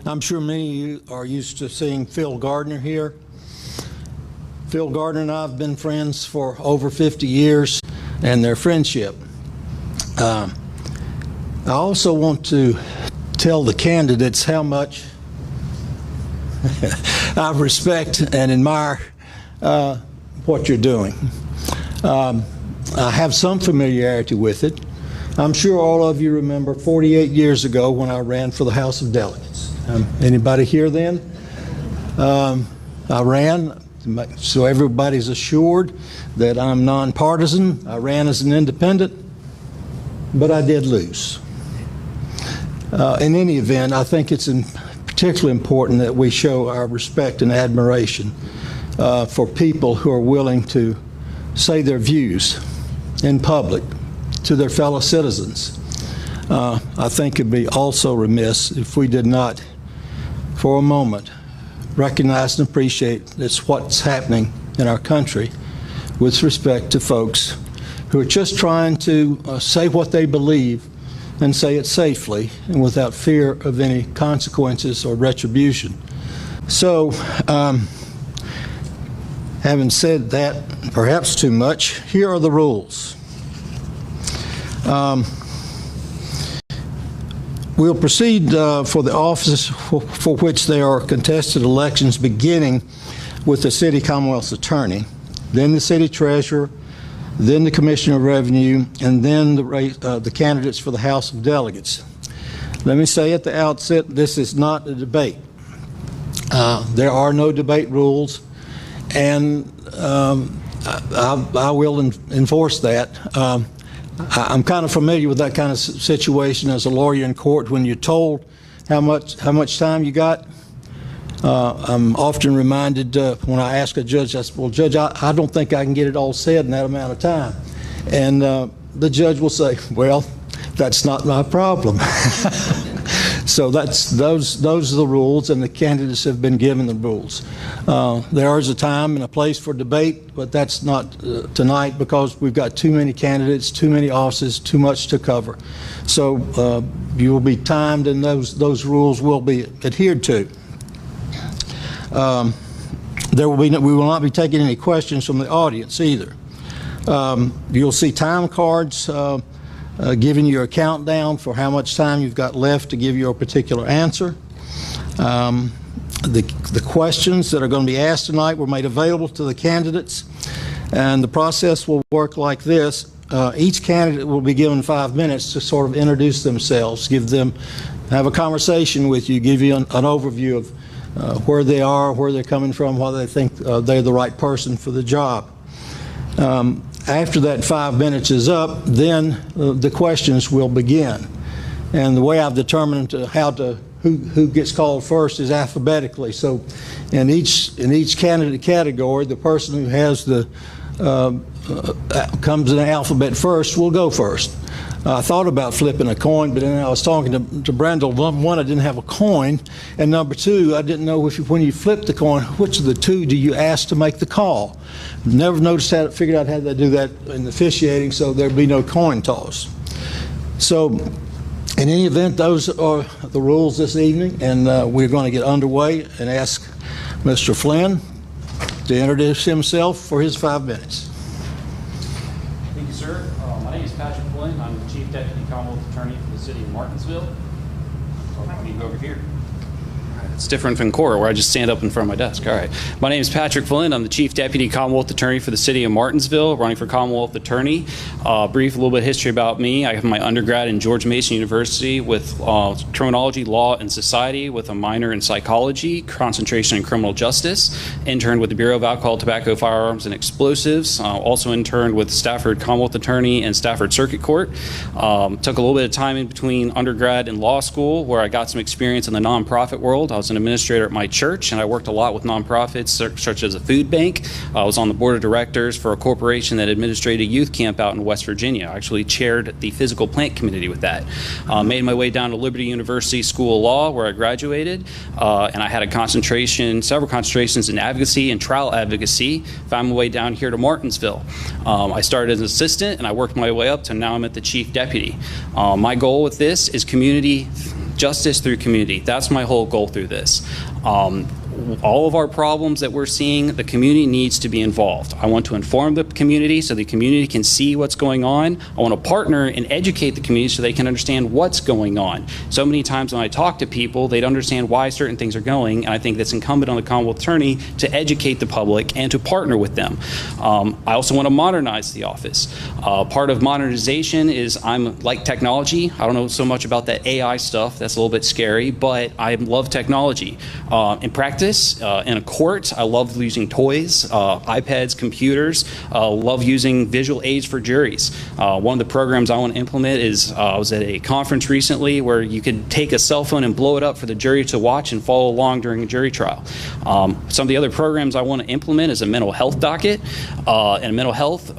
I'm sure many of you are used to seeing Phil Gardner here. Phil Gardner and I have been friends for over 50 years, and their friendship. I also want to tell the candidates how much I respect and admire what you're doing. I have some familiarity with it. I'm sure all of you remember 48 years ago when I ran for the House of Delegates. Anybody here then? I ran, so everybody's assured that I'm nonpartisan. I ran as an independent, but I did lose. In any event, I think it's particularly important that we show our respect and admiration for people who are willing to say their views in public to their fellow citizens. I think it'd be also remiss if we did not, for a moment, recognize and appreciate that's what's happening in our country with respect to folks who are just trying to say what they believe and say it safely and without fear of any consequences or retribution. So, having said that, perhaps too much, here are the rules. We'll proceed for the offices for which there are contested elections, beginning with the City Commonwealth's Attorney, then the City Treasurer, then the Commissioner of Revenue, and then the candidates for the House of Delegates. Let me say at the outset, this is not a debate. There are no debate rules, and I will enforce that. I'm kind of familiar with that kind of situation as a lawyer in court. When you're told how much time you got, I'm often reminded when I ask a judge, I say, well, Judge, I don't think I can get it all said in that amount of time. And the judge will say, well, that's not my problem. So those are the rules, and the candidates have been given the rules. There is a time and a place for debate, but that's not tonight because we've got too many candidates, too many offices, too much to cover. So you will be timed, and those rules will be adhered to. We will not be taking any questions from the audience either. You'll see time cards giving you a countdown for how much time you've got left to give your particular answer. The questions that are going to be asked tonight were made available to the candidates, and the process will work like this. each candidate will be given 5 minutes to sort of introduce themselves, have a conversation with you, give you an overview of where they are, where they're coming from, why they think they're the right person for the job. After that 5 minutes is up, then the questions will begin. And the way I've determined who gets called first is alphabetically. So in each candidate category, the person who has the comes in the alphabet first will go first. I thought about flipping a coin, but then I was talking to Brandel. Number one, I didn't have a coin, and number two, I didn't know when you flip the coin, which of the two do you ask to make the call. Never noticed how, figured out how to do that in the officiating, so there'd be no coin toss. So in any event, those are the rules this evening, and we're going to get underway and ask Mr. Flynn to introduce himself for his 5 minutes. Thank you, sir. My name is Patrick Flynn. I'm the Chief Deputy Commonwealth Attorney for the City of Martinsville. I need to go over here. It's different from court where I just stand up in front of my desk. All right. My name is Patrick Flynn. I'm the Chief Deputy Commonwealth Attorney for the City of Martinsville, running for Commonwealth Attorney. Brief little bit of history about me. I have my undergrad in George Mason University with criminology, law, and society with a minor in psychology, concentration in criminal justice. Interned with the Bureau of Alcohol, Tobacco, Firearms, and Explosives. Also interned with Stafford Commonwealth Attorney and Stafford Circuit Court. Took a little bit of time in between undergrad and law school where I got some experience in the nonprofit world. I was an administrator at my church, and I worked a lot with nonprofits such as a food bank. I was on the board of directors for a corporation that administrated a youth camp out in West Virginia. I actually chaired the physical plant committee with that. Made my way down to Liberty University School of Law where I graduated, and I had several concentrations in advocacy and trial advocacy. Found my way down here to Martinsville. I started as an assistant, and I worked my way up to now I'm at the chief deputy. My goal with this is community justice through community. That's my whole goal through this. All of our problems that we're seeing, the community needs to be involved. I want to inform the community so the community can see what's going on. I want to partner and educate the community so they can understand what's going on. So many times when I talk to people, they don't understand why certain things are going, and I think that's incumbent on the Commonwealth Attorney to educate the public and to partner with them. I also want to modernize the office. Part of modernization is I'm like technology. I don't know so much about that AI stuff. That's a little bit scary, but I love technology. In practice, in a court, I love using toys, iPads, computers, love using visual aids for juries. One of the programs I want to implement is, I was at a conference recently where you could take a cell phone and blow it up for the jury to watch and follow along during a jury trial. Some of the other programs I want to implement is a mental health docket, and mental health.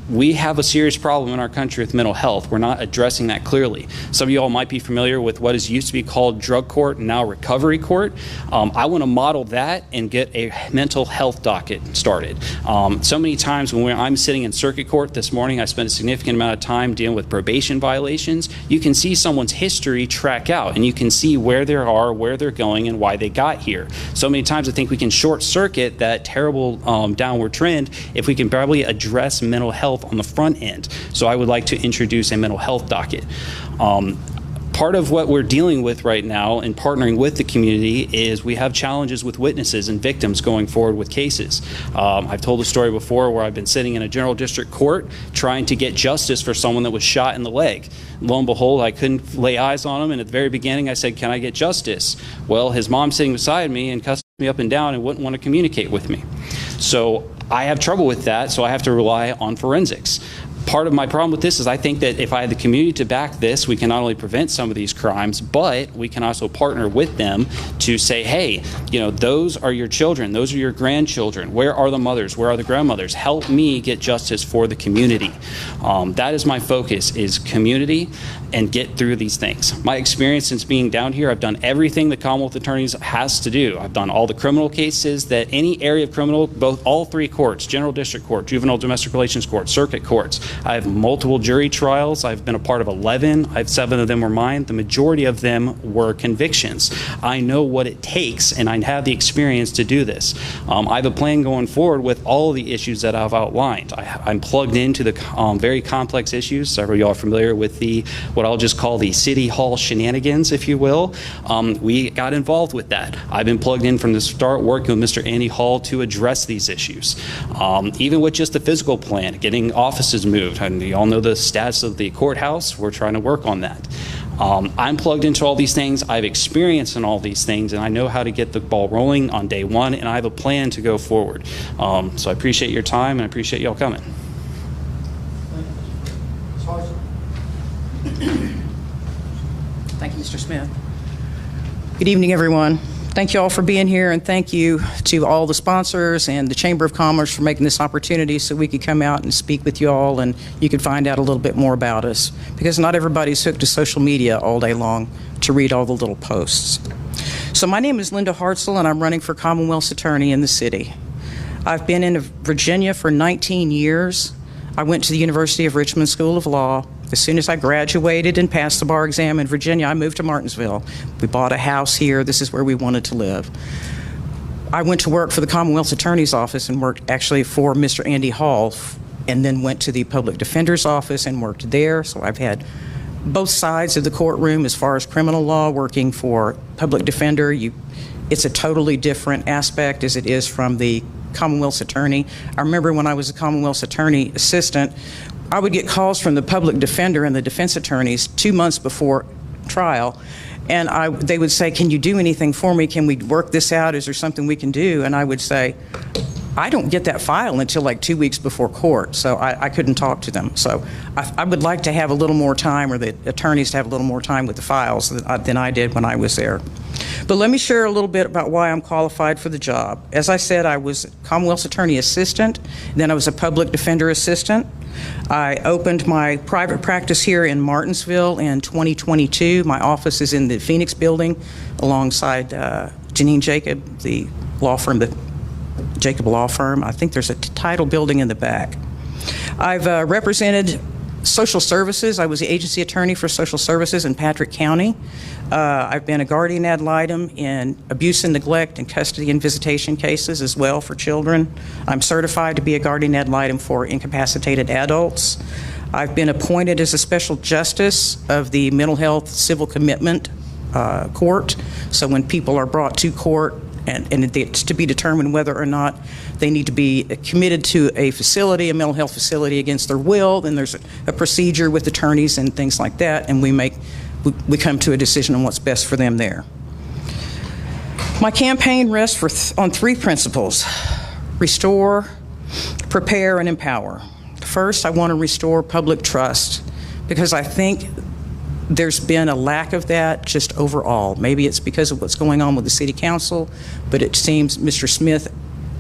We have a serious problem in our country with mental health. We're not addressing that clearly. Some of you all might be familiar with what is used to be called drug court and now recovery court. I want to model that and get a mental health docket started. So many times when I'm sitting in circuit court this morning, I spent a significant amount of time dealing with probation violations. You can see someone's history track out, and you can see where they are, where they're going, and why they got here. So many times I think we can short circuit that terrible downward trend if we can probably address mental health on the front end. So I would like to introduce a mental health docket. Part of what we're dealing with right now and partnering with the community is we have challenges with witnesses and victims going forward with cases. I've told a story before where I've been sitting in a general district court trying to get justice for someone that was shot in the leg. Lo and behold, I couldn't lay eyes on him, and at the very beginning I said, "Can I get justice?" Well, his mom sitting beside me and cussed me up and down and wouldn't want to communicate with me. So I have trouble with that, so I have to rely on forensics. Part of my problem with this is I think that if I had the community to back this, we can not only prevent some of these crimes, but we can also partner with them to say, hey, you know, those are your children, those are your grandchildren. Where are the mothers? Where are the grandmothers? Help me get justice for the community. That is my focus, is community and get through these things. My experience since being down here, I've done everything the Commonwealth Attorneys has to do. I've done all the criminal cases that any area of criminal, all three courts, General District Court, Juvenile Domestic Relations Court, Circuit Courts. I have multiple jury trials. I've been a part of 11. 7 of them were mine. The majority of them were convictions. I know what it takes, and I have the experience to do this. I have a plan going forward with all the issues that I've outlined. I'm plugged into the very complex issues. Several of y'all are familiar with what I'll just call the City Hall shenanigans, if you will. We got involved with that. I've been plugged in from the start, working with Mr. Andy Hall to address these issues. Even with just the physical plan, getting offices moved, And you all know the status of the courthouse. We're trying to work on that. I'm plugged into all these things. I've experienced in all these things, and I know how to get the ball rolling on day one, and I have a plan to go forward. So I appreciate your time, and I appreciate y'all coming. Thank you, Mr. Smith. Good evening, everyone. Thank you all for being here, and thank you to all the sponsors and the Chamber of Commerce for making this opportunity so we could come out and speak with you all and you could find out a little bit more about us, because not everybody's hooked to social media all day long to read all the little posts. So my name is Linda Hartzell, and I'm running for Commonwealth's Attorney in the city. I've been in Virginia for 19 years. I went to the University of Richmond School of Law. As soon as I graduated and passed the bar exam in Virginia, I moved to Martinsville. We bought a house here. This is where we wanted to live. I went to work for the Commonwealth's Attorney's Office and worked actually for Mr. Andy Hall, and then went to the Public Defender's Office and worked there. So I've had both sides of the courtroom as far as criminal law. Working for public defender, it's a totally different aspect as it is from the Commonwealth's attorney. I remember when I was a Commonwealth's attorney assistant, I would get calls from the public defender and the defense attorneys 2 months before trial, and they would say, "Can you do anything for me? Can we work this out? Is there something we can do?" And I would say, "I don't get that file until like 2 weeks before court," so I couldn't talk to them. So I would like to have a little more time, or the attorneys to have a little more time with the files than I did when I was there. But let me share a little bit about why I'm qualified for the job. As I said, I was Commonwealth's Attorney Assistant, then I was a Public Defender Assistant. I opened my private practice here in Martinsville in 2022. My office is in the Phoenix building alongside Janine Jacob, the law firm, the Jacob Law Firm. I think there's a title building in the back. I've represented social services. I was the agency attorney for social services in Patrick County. I've been a guardian ad litem in abuse and neglect and custody and visitation cases as well for children. I'm certified to be a guardian ad litem for incapacitated adults. I've been appointed as a special justice of the mental health civil commitment court. So when people are brought to court and it's to be determined whether or not they need to be committed to a facility, a mental health facility against their will, then there's a procedure with attorneys and things like that, and we come to a decision on what's best for them there. My campaign rests on three principles: restore, prepare, and empower. First, I want to restore public trust, because I think there's been a lack of that just overall. Maybe it's because of what's going on with the city council, but it seems Mr. Smith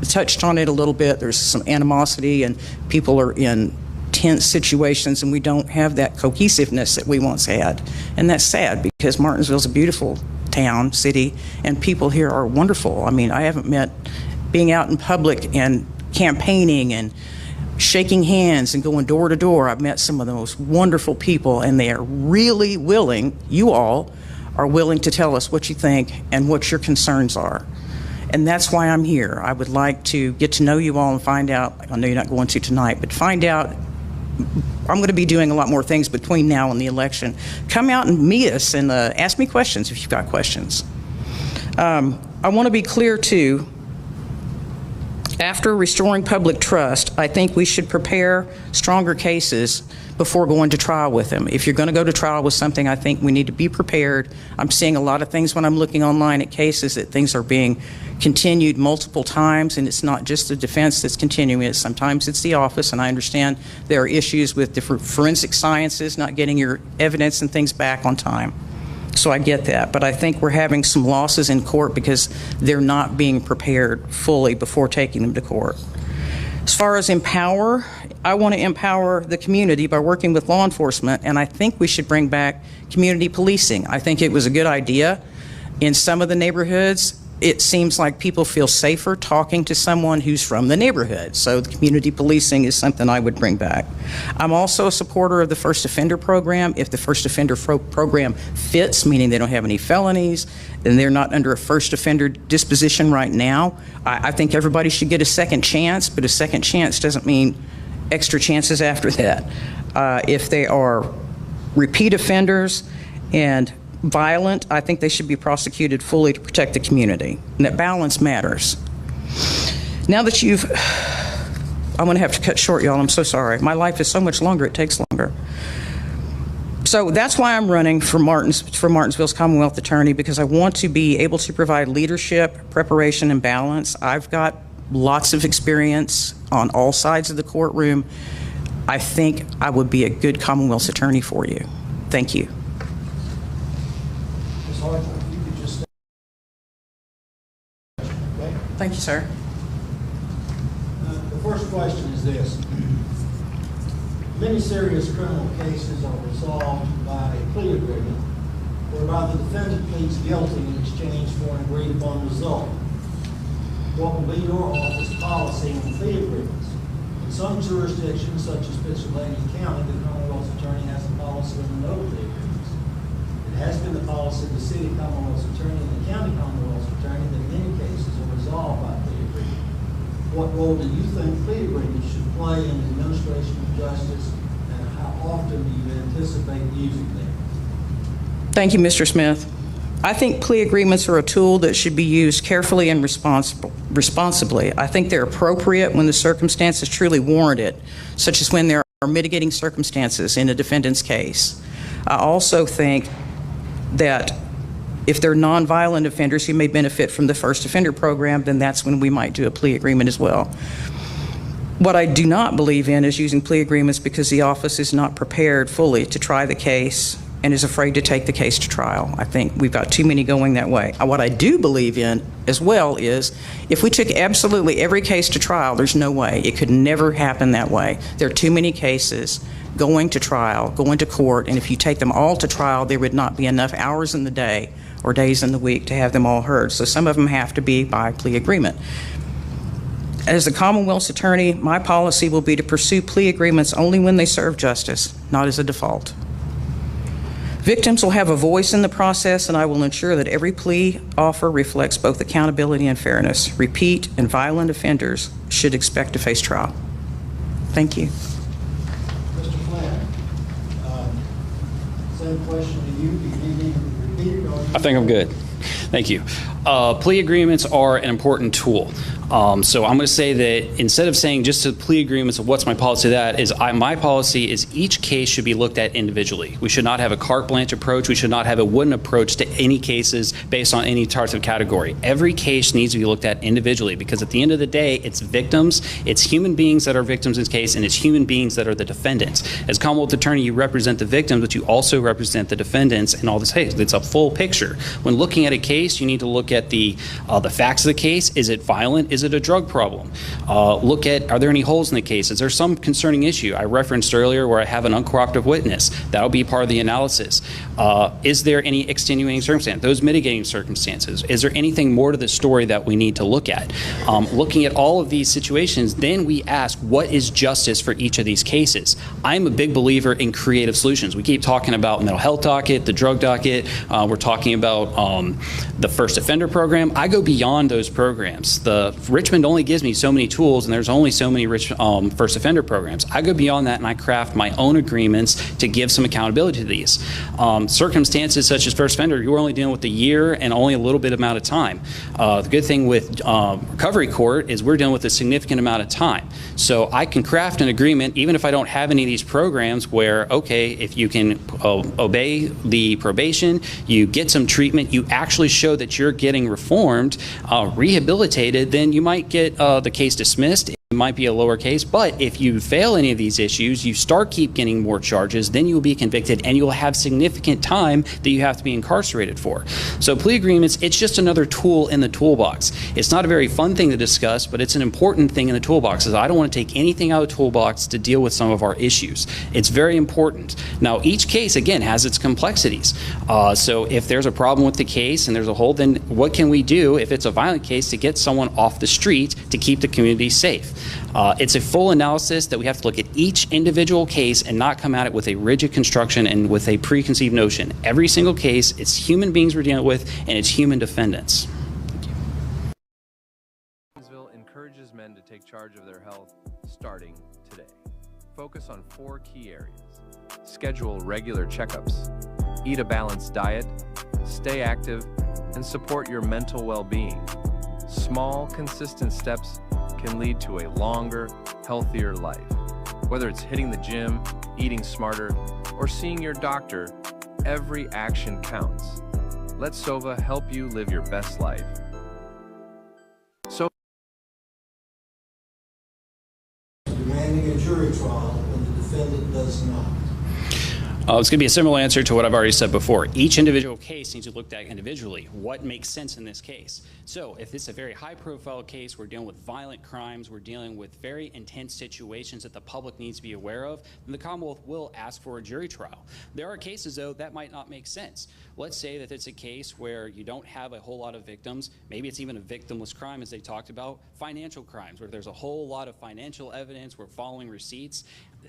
touched on it a little bit. There's some animosity and people are in tense situations, and we don't have that cohesiveness that we once had. And that's sad, because Martinsville's a beautiful town, city, and people here are wonderful. I mean, I haven't met, being out in public and campaigning and shaking hands and going door to door, I've met some of the most wonderful people, and they are really willing, you all are willing to tell us what you think and what your concerns are. And that's why I'm here. I would like to get to know you all and find out, I know you're not going to tonight, but find out. I'm going to be doing a lot more things between now and the election. Come out and meet us and ask me questions if you've got questions. I want to be clear too, after restoring public trust, I think we should prepare stronger cases before going to trial with them. If you're going to go to trial with something, I think we need to be prepared. I'm seeing a lot of things when I'm looking online at cases that things are being continued multiple times, and it's not just the defense that's continuing it. Sometimes it's the office, and I understand there are issues with different forensic sciences not getting your evidence and things back on time. So I get that, but I think we're having some losses in court because they're not being prepared fully before taking them to court. As far as empower, I want to empower the community by working with law enforcement, and I think we should bring back community policing. I think it was a good idea. In some of the neighborhoods, it seems like people feel safer talking to someone who's from the neighborhood. So the community policing is something I would bring back. I'm also a supporter of the first offender program. If the first offender program fits, meaning they don't have any felonies, and they're not under a first offender disposition right now, I think everybody should get a second chance, but a second chance doesn't mean extra chances after that. If they are repeat offenders and violent, I think they should be prosecuted fully to protect the community. And that balance matters. Now that I'm going to have to cut short, y'all. I'm so sorry. My life is so much longer, it takes longer. So that's why I'm running for Martinsville's Commonwealth Attorney, because I want to be able to provide leadership, preparation, and balance. I've got lots of experience on all sides of the courtroom. I think I would be a good Commonwealth's attorney for you. Thank you. Ms. Hartford, if you could just okay? Thank you, sir. The first question is this. Many serious criminal cases are resolved by a plea agreement whereby the defendant pleads guilty in exchange for an agreed upon result. What will be your office policy on plea agreements? In some jurisdictions, such as Pennsylvania County, the Commonwealth's Attorney has a policy on no plea agreements. It has been the policy of the City Commonwealth's Attorney and the County Commonwealth's Attorney that many cases are resolved by plea agreement. What role do you think plea agreements should play in the administration of justice, and how often do you anticipate using them? Thank you, Mr. Smith. I think plea agreements are a tool that should be used carefully and responsibly. I think they're appropriate when the circumstances truly warrant it, such as when there are mitigating circumstances in a defendant's case. I also think that if they're nonviolent offenders who may benefit from the first offender program, then that's when we might do a plea agreement as well. What I do not believe in is using plea agreements because the office is not prepared fully to try the case and is afraid to take the case to trial. I think we've got too many going that way. What I do believe in as well is if we took absolutely every case to trial, there's no way. It could never happen that way. There are too many cases going to trial, going to court, and if you take them all to trial, there would not be enough hours in the day or days in the week to have them all heard. So some of them have to be by plea agreement. As the Commonwealth's attorney, my policy will be to pursue plea agreements only when they serve justice, not as a default. Victims will have a voice in the process, and I will ensure that every plea offer reflects both accountability and fairness. Repeat and violent offenders should expect to face trial. Thank you. Mr. Flynn, same question to you. Do you need me to repeat it? I think I'm good. Thank you. Plea agreements are an important tool. So I'm going to say that instead of saying just to plea agreements of what's my policy, that is my policy is each case should be looked at individually. We should not have a carte blanche approach. We should not have a wooden approach to any cases based on any type of category. Every case needs to be looked at individually because at the end of the day, it's victims, it's human beings that are victims in this case, and it's human beings that are the defendants. As Commonwealth Attorney, you represent the victims, but you also represent the defendants in all this case. It's a full picture. When looking at a case, you need to look at the facts of the case. Is it violent? Is it a drug problem? Look at, are there any holes in the case? Is there some concerning issue? I referenced earlier where I have an uncooperative witness. That'll be part of the analysis. Is there any extenuating circumstance? Those mitigating circumstances. Is there anything more to the story that we need to look at? Looking at all of these situations, then we ask, what is justice for each of these cases? I'm a big believer in creative solutions. We keep talking about mental health docket, the drug docket. We're talking about the first offender program. I go beyond those programs. The Richmond only gives me so many tools, and there's only so many first offender programs. I go beyond that, and I craft my own agreements to give some accountability to these. Circumstances such as first offender, you're only dealing with a year and only a little bit amount of time. The good thing with recovery court is we're dealing with a significant amount of time. So I can craft an agreement, even if I don't have any of these programs, where, okay, if you can obey the probation, you get some treatment, you actually show that you're getting reformed, rehabilitated, then you might get the case dismissed. It might be a lower case, but if you fail any of these issues, you keep getting more charges, then you will be convicted and you'll have significant time that you have to be incarcerated for. So plea agreements, it's just another tool in the toolbox. It's not a very fun thing to discuss, but it's an important thing in the toolbox. I don't want to take anything out of the toolbox to deal with some of our issues. It's very important. Now, each case, again, has its complexities. So if there's a problem with the case and there's a hole, then what can we do if it's a violent case to get someone off the street to keep the community safe? It's a full analysis that we have to look at each individual case and not come at it with a rigid construction and with a preconceived notion. Every single case, it's human beings we're dealing with, and it's human defendants. Martinsville encourages men to take charge of their health starting today. Focus on 4 key areas. Schedule regular checkups, eat a balanced diet, stay active, and support your mental well-being. Small, consistent steps can lead to a longer, healthier life. Whether it's hitting the gym, eating smarter, or seeing your doctor, every action counts. Let SOVA help you live your best life. Demanding a jury trial when the defendant does not. It's going to be a similar answer to what I've already said before. Each individual case needs to be looked at individually. What makes sense in this case? So if it's a very high-profile case, we're dealing with violent crimes, we're dealing with very intense situations that the public needs to be aware of, then the Commonwealth will ask for a jury trial. There are cases, though, that might not make sense. Let's say that it's a case where you don't have a whole lot of victims. Maybe it's even a victimless crime, as they talked about, financial crimes, where there's a whole lot of financial evidence, we're following receipts.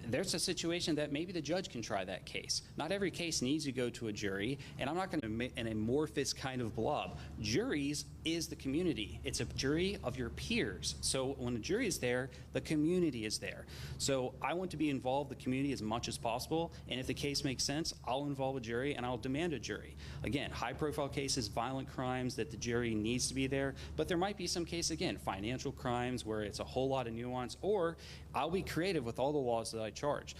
There's a situation that maybe the judge can try that case. Not every case needs to go to a jury, and I'm not going to make an amorphous kind of blob. Juries is the community. It's a jury of your peers. So when a jury is there, the community is there. So I want to be involved the community as much as possible, and if the case makes sense, I'll involve a jury and I'll demand a jury. Again, high-profile cases, violent crimes that the jury needs to be there, but there might be some case, again, financial crimes where it's a whole lot of nuance, or I'll be creative with all the laws that I charge.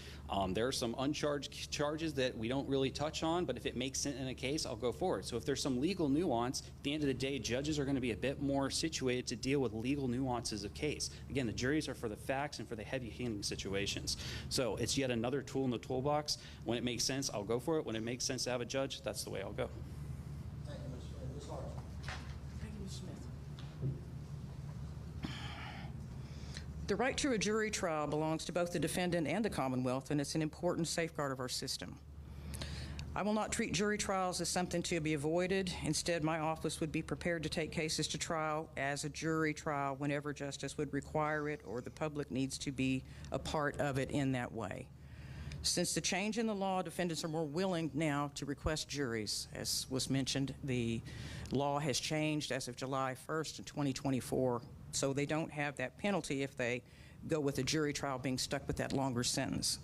There are some uncharged charges that we don't really touch on, but if it makes sense in a case, I'll go forward. So if there's some legal nuance, at the end of the day, judges are going to be a bit more situated to deal with legal nuances of case. Again, the juries are for the facts and for the heavy-handing situations. So it's yet another tool in the toolbox. When it makes sense, I'll go for it. When it makes sense to have a judge, that's the way I'll go. Thank you, Ms. Hart. Thank you, Ms. Smith. The right to a jury trial belongs to both the defendant and the Commonwealth, and it's an important safeguard of our system. I will not treat jury trials as something to be avoided. Instead, my office would be prepared to take cases to trial as a jury trial whenever justice would require it or the public needs to be a part of it in that way. Since the change in the law, defendants are more willing now to request juries. As was mentioned, the law has changed as of July 1st in 2024, so they don't have that penalty if they go with a jury trial being stuck with that longer sentence.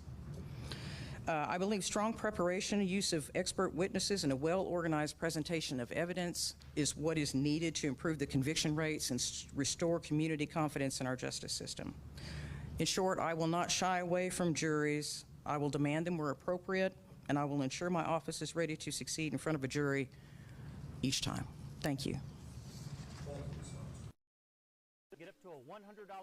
I believe strong preparation, use of expert witnesses, and a well-organized presentation of evidence is what is needed to improve the conviction rates and restore community confidence in our justice system. In short, I will not shy away from juries. I will demand them where appropriate, and I will ensure my office is ready to succeed in front of a jury each time. Thank you. Get up to a $100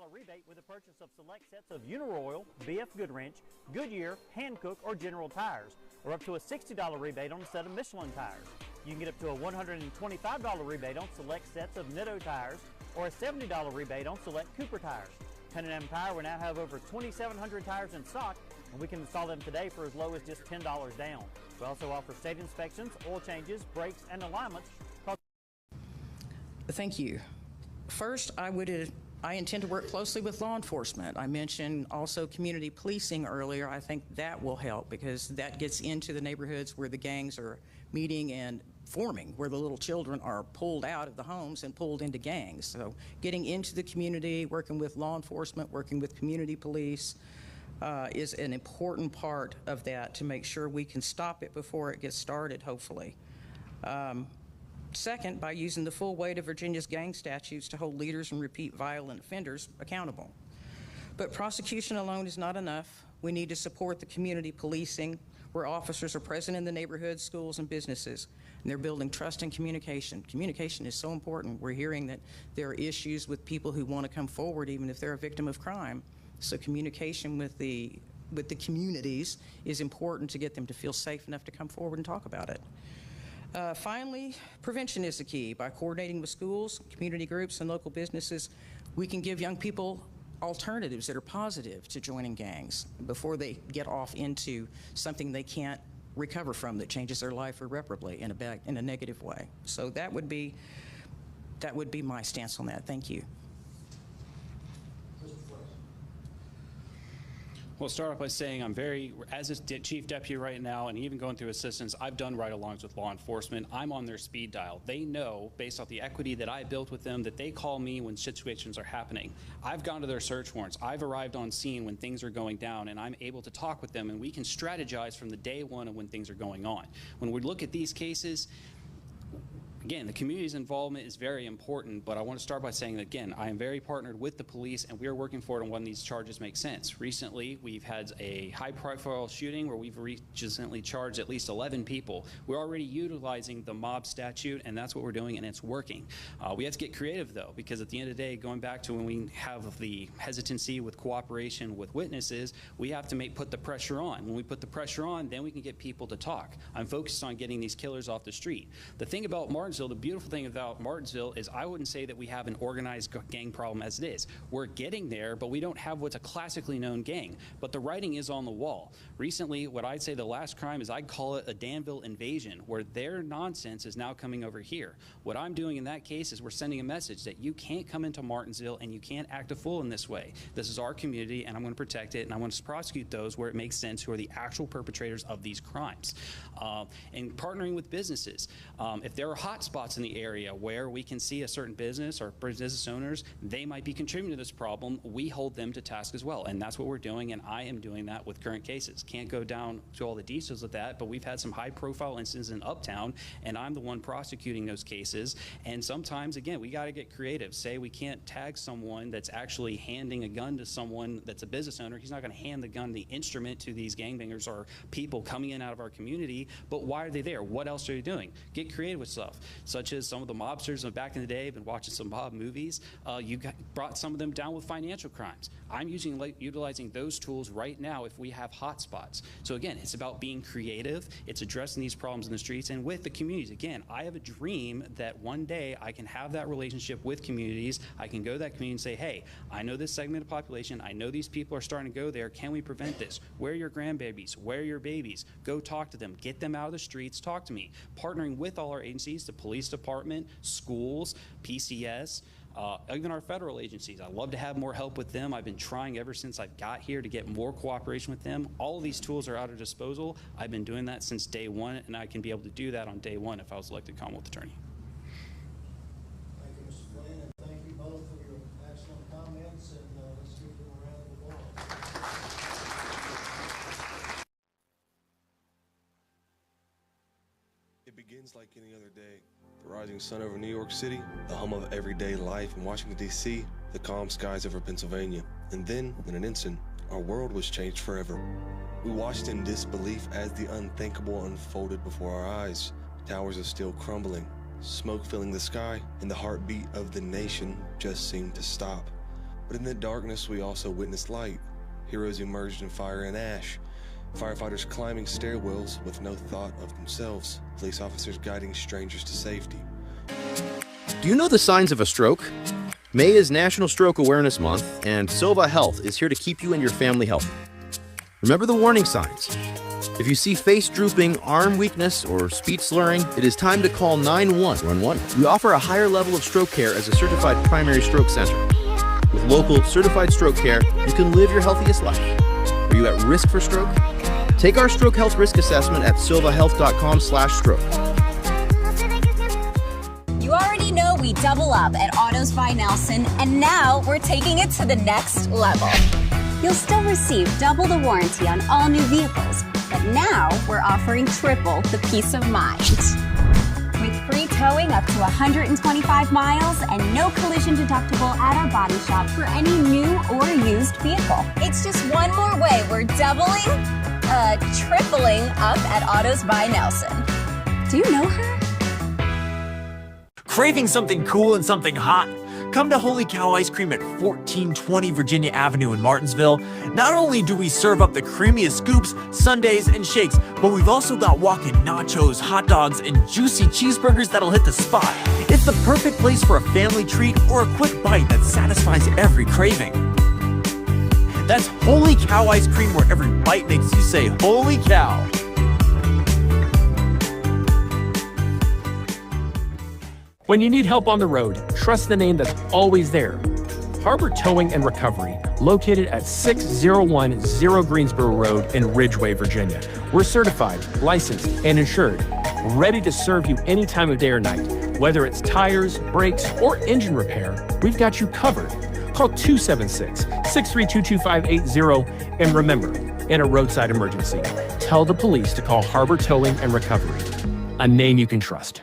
rebate with the purchase of select sets of Uniroyal, BF Goodwrench, Goodyear, Hankook, or General tires, or up to a $60 rebate on a set of Michelin tires. You can get up to a $125 rebate on select sets of Nitto tires, or a $70 rebate on select Cooper tires. Penn & Tire will now have over 2,700 tires in stock, and we can install them today for as low as just $10 down. We also offer state inspections, oil changes, brakes, and alignments. Thank you. First, I intend to work closely with law enforcement. I mentioned also community policing earlier. I think that will help because that gets into the neighborhoods where the gangs are meeting and forming, where the little children are pulled out of the homes and pulled into gangs. So getting into the community, working with law enforcement, working with community police is an important part of that to make sure we can stop it before it gets started, hopefully. Second, by using the full weight of Virginia's gang statutes to hold leaders and repeat violent offenders accountable. But prosecution alone is not enough. We need to support the community policing where officers are present in the neighborhoods, schools, and businesses, and they're building trust and communication. Communication is so important. We're hearing that there are issues with people who want to come forward even if they're a victim of crime. So communication with the communities is important to get them to feel safe enough to come forward and talk about it. Finally, prevention is the key. By coordinating with schools, community groups, and local businesses, we can give young people alternatives that are positive to joining gangs before they get off into something they can't recover from that changes their life irreparably in a negative way. So that would be my stance on that. Thank you. Well, start off by saying I'm as a chief deputy right now, and even going through assistance, I've done ride-alongs with law enforcement. I'm on their speed dial. They know, based off the equity that I built with them, that they call me when situations are happening. I've gone to their search warrants. I've arrived on scene when things are going down, and I'm able to talk with them, and we can strategize from the day one of when things are going on. When we look at these cases, Again, the community's involvement is very important, but I want to start by saying that, again, I am very partnered with the police, and we are working forward on when these charges make sense. Recently, we've had a high-profile shooting where we've recently charged at least 11 people. We're already utilizing the mob statute, and that's what we're doing, and it's working. We have to get creative, though, because at the end of the day, going back to when we have the hesitancy with cooperation with witnesses, we have to put the pressure on. When we put the pressure on, then we can get people to talk. I'm focused on getting these killers off the street. The thing about Martinsville, the beautiful thing about Martinsville is I wouldn't say that we have an organized gang problem as it is. We're getting there, but we don't have what's a classically known gang. But the writing is on the wall. Recently, what I'd say the last crime is I'd call it a Danville invasion, where their nonsense is now coming over here. What I'm doing in that case is we're sending a message that you can't come into Martinsville and you can't act a fool in this way. This is our community, and I'm going to protect it, and I want to prosecute those where it makes sense who are the actual perpetrators of these crimes. And partnering with businesses. If there are hot spots in the area where we can see a certain business or business owners, they might be contributing to this problem, we hold them to task as well. And that's what we're doing, and I am doing that with current cases. Can't go down to all the details of that, but we've had some high-profile incidents in Uptown, and I'm the one prosecuting those cases. And sometimes, again, we got to get creative. Say we can't tag someone that's actually handing a gun to someone that's a business owner. He's not going to hand the gun, the instrument, to these gangbangers or people coming in out of our community. But why are they there? What else are they doing? Get creative with stuff, such as some of the mobsters back in the day. I've been watching some mob movies. Brought some of them down with financial crimes. I'm utilizing those tools right now if we have hot spots. So again, it's about being creative. It's addressing these problems in the streets and with the communities. Again, I have a dream that one day I can have that relationship with communities. I can go to that community and say, hey, I know this segment of population. I know these people are starting to go there. Can we prevent this? Where are your grandbabies? Where are your babies? Go talk to them. Get them out of the streets. Talk to me. Partnering with all our agencies, the police department, schools, PCS, even our federal agencies. I'd love to have more help with them. I've been trying ever since I've got here to get more cooperation with them. All of these tools are at our disposal. I've been doing that since day one, and I can be able to do that on day one if I was elected Commonwealth Attorney. Thank you, Mr. Flynn, and thank you both for your excellent comments, and let's give them a round of applause. It begins like any other day. The rising sun over New York City, the hum of everyday life in Washington, D.C., the calm skies over Pennsylvania. And then, in an instant, our world was changed forever. We watched in disbelief as the unthinkable unfolded before our eyes. Towers of steel crumbling, smoke filling the sky, and the heartbeat of the nation just seemed to stop. But in the darkness, we also witnessed light. Heroes emerged in fire and ash. Firefighters climbing stairwells with no thought of themselves. Police officers guiding strangers to safety. Do you know the signs of a stroke? May is National Stroke Awareness Month, and Silva Health is here to keep you and your family healthy. Remember the warning signs. If you see face drooping, arm weakness, or speech slurring, it is time to call 911. We offer a higher level of stroke care as a certified primary stroke center. With local certified stroke care, you can live your healthiest life. Are you at risk for stroke? Take our stroke health risk assessment at silvahealth.com/stroke. You already know we double up at Autos by Nelson, and now we're taking it to the next level. You'll still receive double the warranty on all new vehicles, but now we're offering triple the peace of mind. With free towing up to 125 miles and no collision deductible at our body shop for any new or used vehicle. It's just one more way we're tripling up at Autos by Nelson. Do you know her? Craving something cool and something hot? Come to Holy Cow Ice Cream at 1420 Virginia Avenue in Martinsville. Not only do we serve up the creamiest scoops, sundaes, and shakes, but we've also got walk-in nachos, hot dogs, and juicy cheeseburgers that'll hit the spot. It's the perfect place for a family treat or a quick bite that satisfies every craving. That's Holy Cow Ice Cream, where every bite makes you say, holy cow. When you need help on the road, trust the name that's always there. Harbor Towing and Recovery, located at 6010 Greensboro Road in Ridgeway, Virginia. We're certified, licensed, and insured, ready to serve you any time of day or night. Whether it's tires, brakes, or engine repair, we've got you covered. Call 276-632-2580, and remember, in a roadside emergency, tell the police to call Harbor Towing and Recovery, a name you can trust.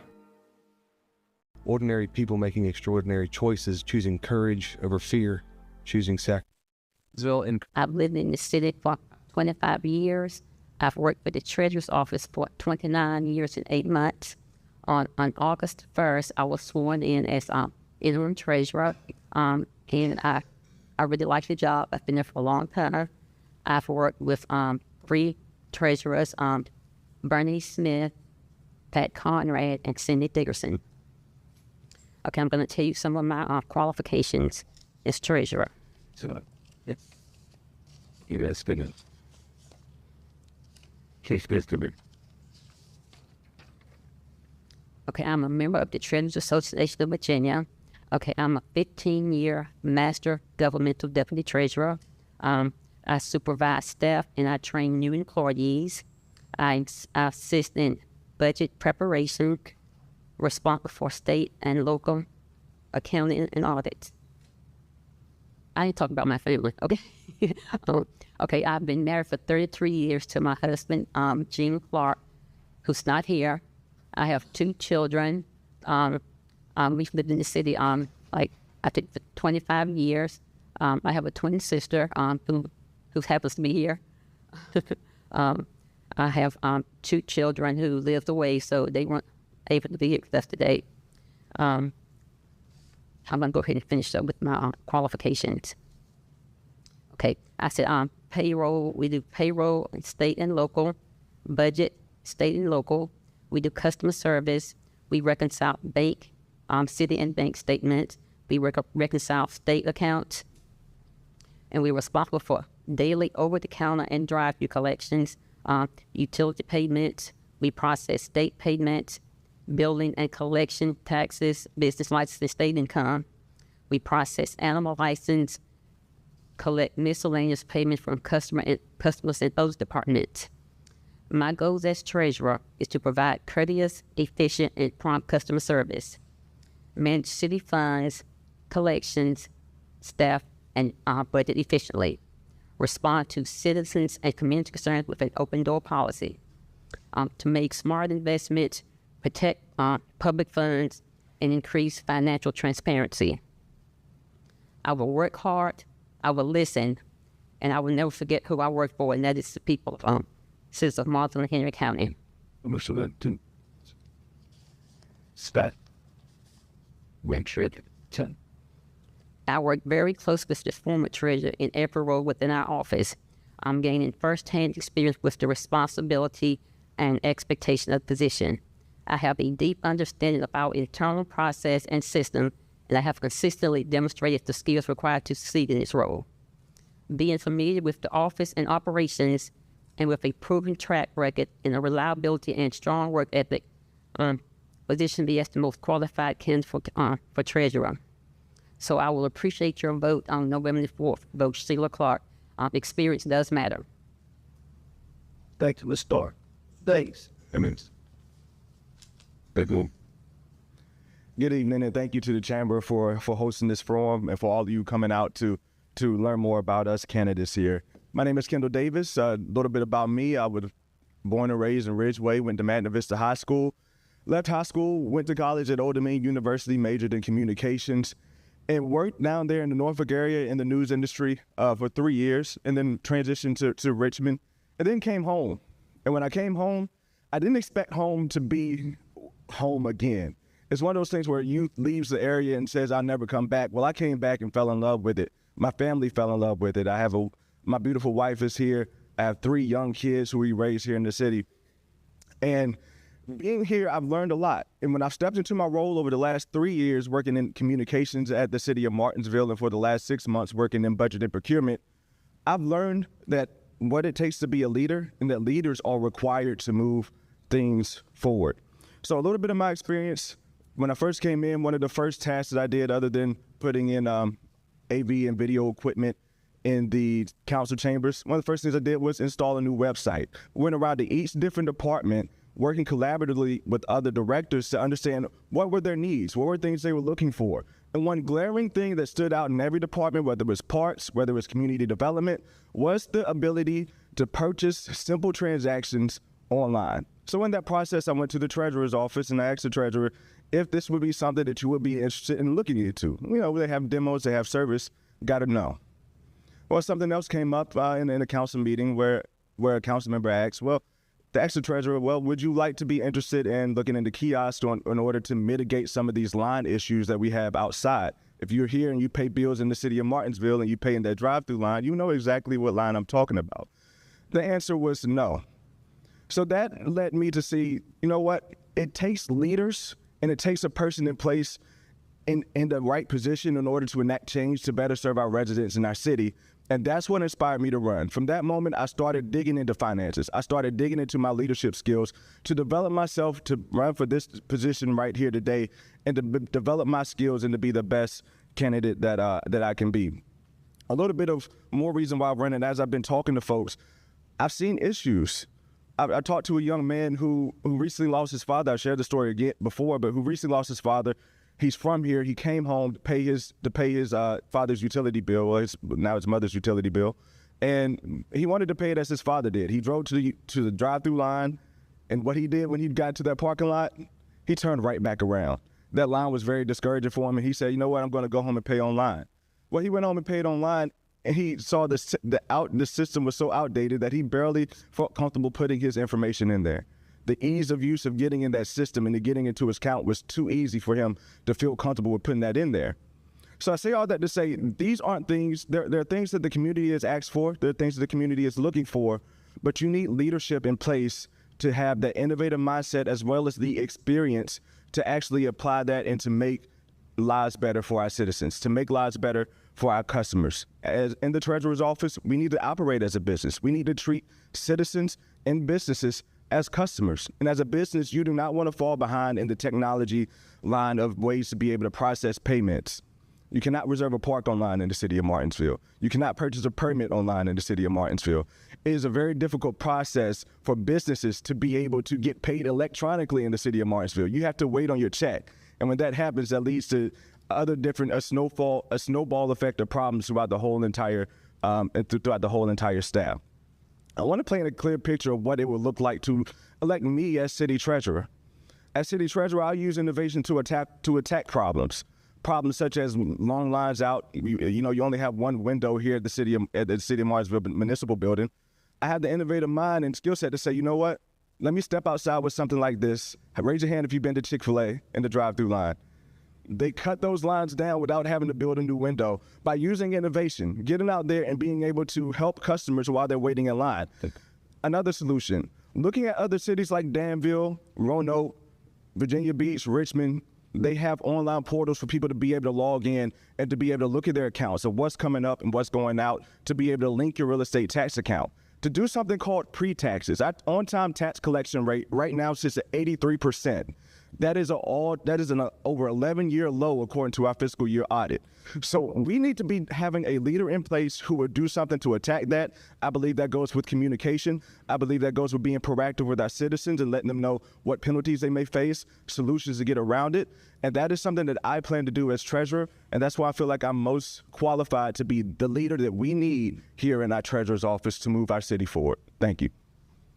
ordinary people making extraordinary choices, choosing courage over fear, choosing sacrifice. I've lived in the city for 25 years. I've worked for the Treasurer's Office for 29 years and 8 months. On August 1st, I was sworn in as interim treasurer, and I really like the job. I've been there for a long time. I've worked with 3 treasurers, Bernie Smith, Pat Conrad, and Cindy Dickerson. Okay, I'm going to tell you some of my qualifications as treasurer. Yes. U.S. figures. Case business. Okay, I'm a member of the Treasurers Association of Virginia. Okay, I'm a 15-year Master Governmental Deputy Treasurer. I supervise staff and I train new employees. I assist in budget preparation, responsible for state and local accounting and audits. I ain't talking about my family, okay? Okay, I've been married for 33 years to my husband, Gene Clark, who's not here. I have 2 children. We've lived in the city, I think for 25 years. I have a twin sister who happens to be here. I have 2 children who lived away, so they weren't able to be here with us today. I'm going to go ahead and finish up with my qualifications. Okay, I said payroll. We do payroll, state and local, budget, state and local. We do customer service. We reconcile bank, city and bank statements. We reconcile state accounts. And we're responsible for daily over-the-counter and drive-through collections, utility payments. We process state payments, building and collection taxes, business license and state income. We process animal license, collect miscellaneous payments from customers in those departments. My goals as treasurer is to provide courteous, efficient, and prompt customer service, manage city funds, collections, staff, and budget efficiently, respond to citizens and community concerns with an open door policy, to make smart investments, protect public funds, and increase financial transparency. I will work hard, I will listen, and I will never forget who I work for, and that is the people of citizens of Martinsville and Henry County. I work very close with the former treasurer in every role within our office. I'm gaining first-hand experience with the responsibility and expectation of the position. I have a deep understanding of our internal process and system, and I have consistently demonstrated the skills required to succeed in this role. Being familiar with the office and operations, and with a proven track record in a reliability and strong work ethic, position me as the most qualified candidate for treasurer. So I will appreciate your vote on November the 4th. Vote Sheila Clark. Experience does matter. Thanks, Ms. Starr. Thanks. Good evening, and thank you to the Chamber for hosting this forum and for all of you coming out to learn more about us candidates here. My name is Kendall Davis. A little bit about me. I was born and raised in Ridgeway, went to Magna Vista High School, left high school, went to college at Old Dominion University, majored in communications, and worked down there in the Norfolk area in the news industry for 3 years, and then transitioned to Richmond, and then came home. And when I came home, I didn't expect home to be home again. It's one of those things where youth leaves the area and says, I'll never come back. Well, I came back and fell in love with it. My family fell in love with it. My beautiful wife is here. I have 3 young kids who we raised here in the city. And being here, I've learned a lot. And when I've stepped into my role over the last 3 years working in communications at the city of Martinsville, and for the last 6 months working in budget and procurement, I've learned that what it takes to be a leader, and that leaders are required to move things forward. So a little bit of my experience. When I first came in, one of the first tasks that I did, other than putting in AV and video equipment in the council chambers, one of the first things I did was install a new website. Went around to each different department, working collaboratively with other directors to understand what were their needs, what were things they were looking for. And one glaring thing that stood out in every department, whether it was parks, whether it was community development, was the ability to purchase simple transactions online. So in that process, I went to the treasurer's office and I asked the treasurer, if this would be something that you would be interested in looking into. You know, they have demos, they have service, got to know. Well, something else came up in a council meeting where a council member asked, well, the extra treasurer, well, would you like to be interested in looking into kiosks in order to mitigate some of these line issues that we have outside? If you're here and you pay bills in the city of Martinsville and you pay in that drive-through line, you know exactly what line I'm talking about. The answer was no. So that led me to see, you know what? It takes leaders and it takes a person in place in the right position in order to enact change to better serve our residents in our city. And that's what inspired me to run. From that moment, I started digging into finances. I started digging into my leadership skills to develop myself to run for this position right here today and to develop my skills and to be the best candidate that I can be. A little bit of more reason why I'm running, as I've been talking to folks, I've seen issues. I talked to a young man who recently lost his father. I shared the story again before, but who recently lost his father. He's from here. He came home to pay his father's utility bill, well, now his mother's utility bill, and he wanted to pay it as his father did. He drove to the drive-through line, and what he did when he got to that parking lot, he turned right back around. That line was very discouraging for him, and he said, you know what, I'm going to go home and pay online. Well, he went home and paid online, and he saw the system was so outdated that he barely felt comfortable putting his information in there. The ease of use of getting in that system and getting into his account was too easy for him to feel comfortable with putting that in there. So I say all that to say these aren't things, there are things that the community has asked for, there are things that the community is looking for, but you need leadership in place to have the innovative mindset as well as the experience to actually apply that and to make lives better for our citizens, to make lives better for our customers. As in the treasurer's office, we need to operate as a business. We need to treat citizens and businesses as customers. And as a business, you do not want to fall behind in the technology line of ways to be able to process payments. You cannot reserve a park online in the city of Martinsville. You cannot purchase a permit online in the city of Martinsville. It is a very difficult process for businesses to be able to get paid electronically in the city of Martinsville. You have to wait on your check. And when that happens, that leads to a snowball effect of problems throughout the whole entire staff. I want to paint a clear picture of what it would look like to elect me as city treasurer. As city treasurer, I'll use innovation to attack problems. Problems such as long lines out. You only have one window here at the city of Martinsville Municipal Building. I have the innovative mind and skill set to say, you know what? Let me step outside with something like this. Raise your hand if you've been to Chick-fil-A in the drive-through line. They cut those lines down without having to build a new window by using innovation, getting out there and being able to help customers while they're waiting in line. Another solution, looking at other cities like Danville, Roanoke, Virginia Beach, Richmond, they have online portals for people to be able to log in and to be able to look at their accounts of what's coming up and what's going out, to be able to link your real estate tax account. To do something called pre-taxes. Our on-time tax collection rate right now sits at 83%. That is an over 11-year low according to our fiscal year audit. So we need to be having a leader in place who would do something to attack that. I believe that goes with communication. I believe that goes with being proactive with our citizens and letting them know what penalties they may face, solutions to get around it. And that is something that I plan to do as treasurer. And that's why I feel like I'm most qualified to be the leader that we need here in our treasurer's office to move our city forward. Thank you.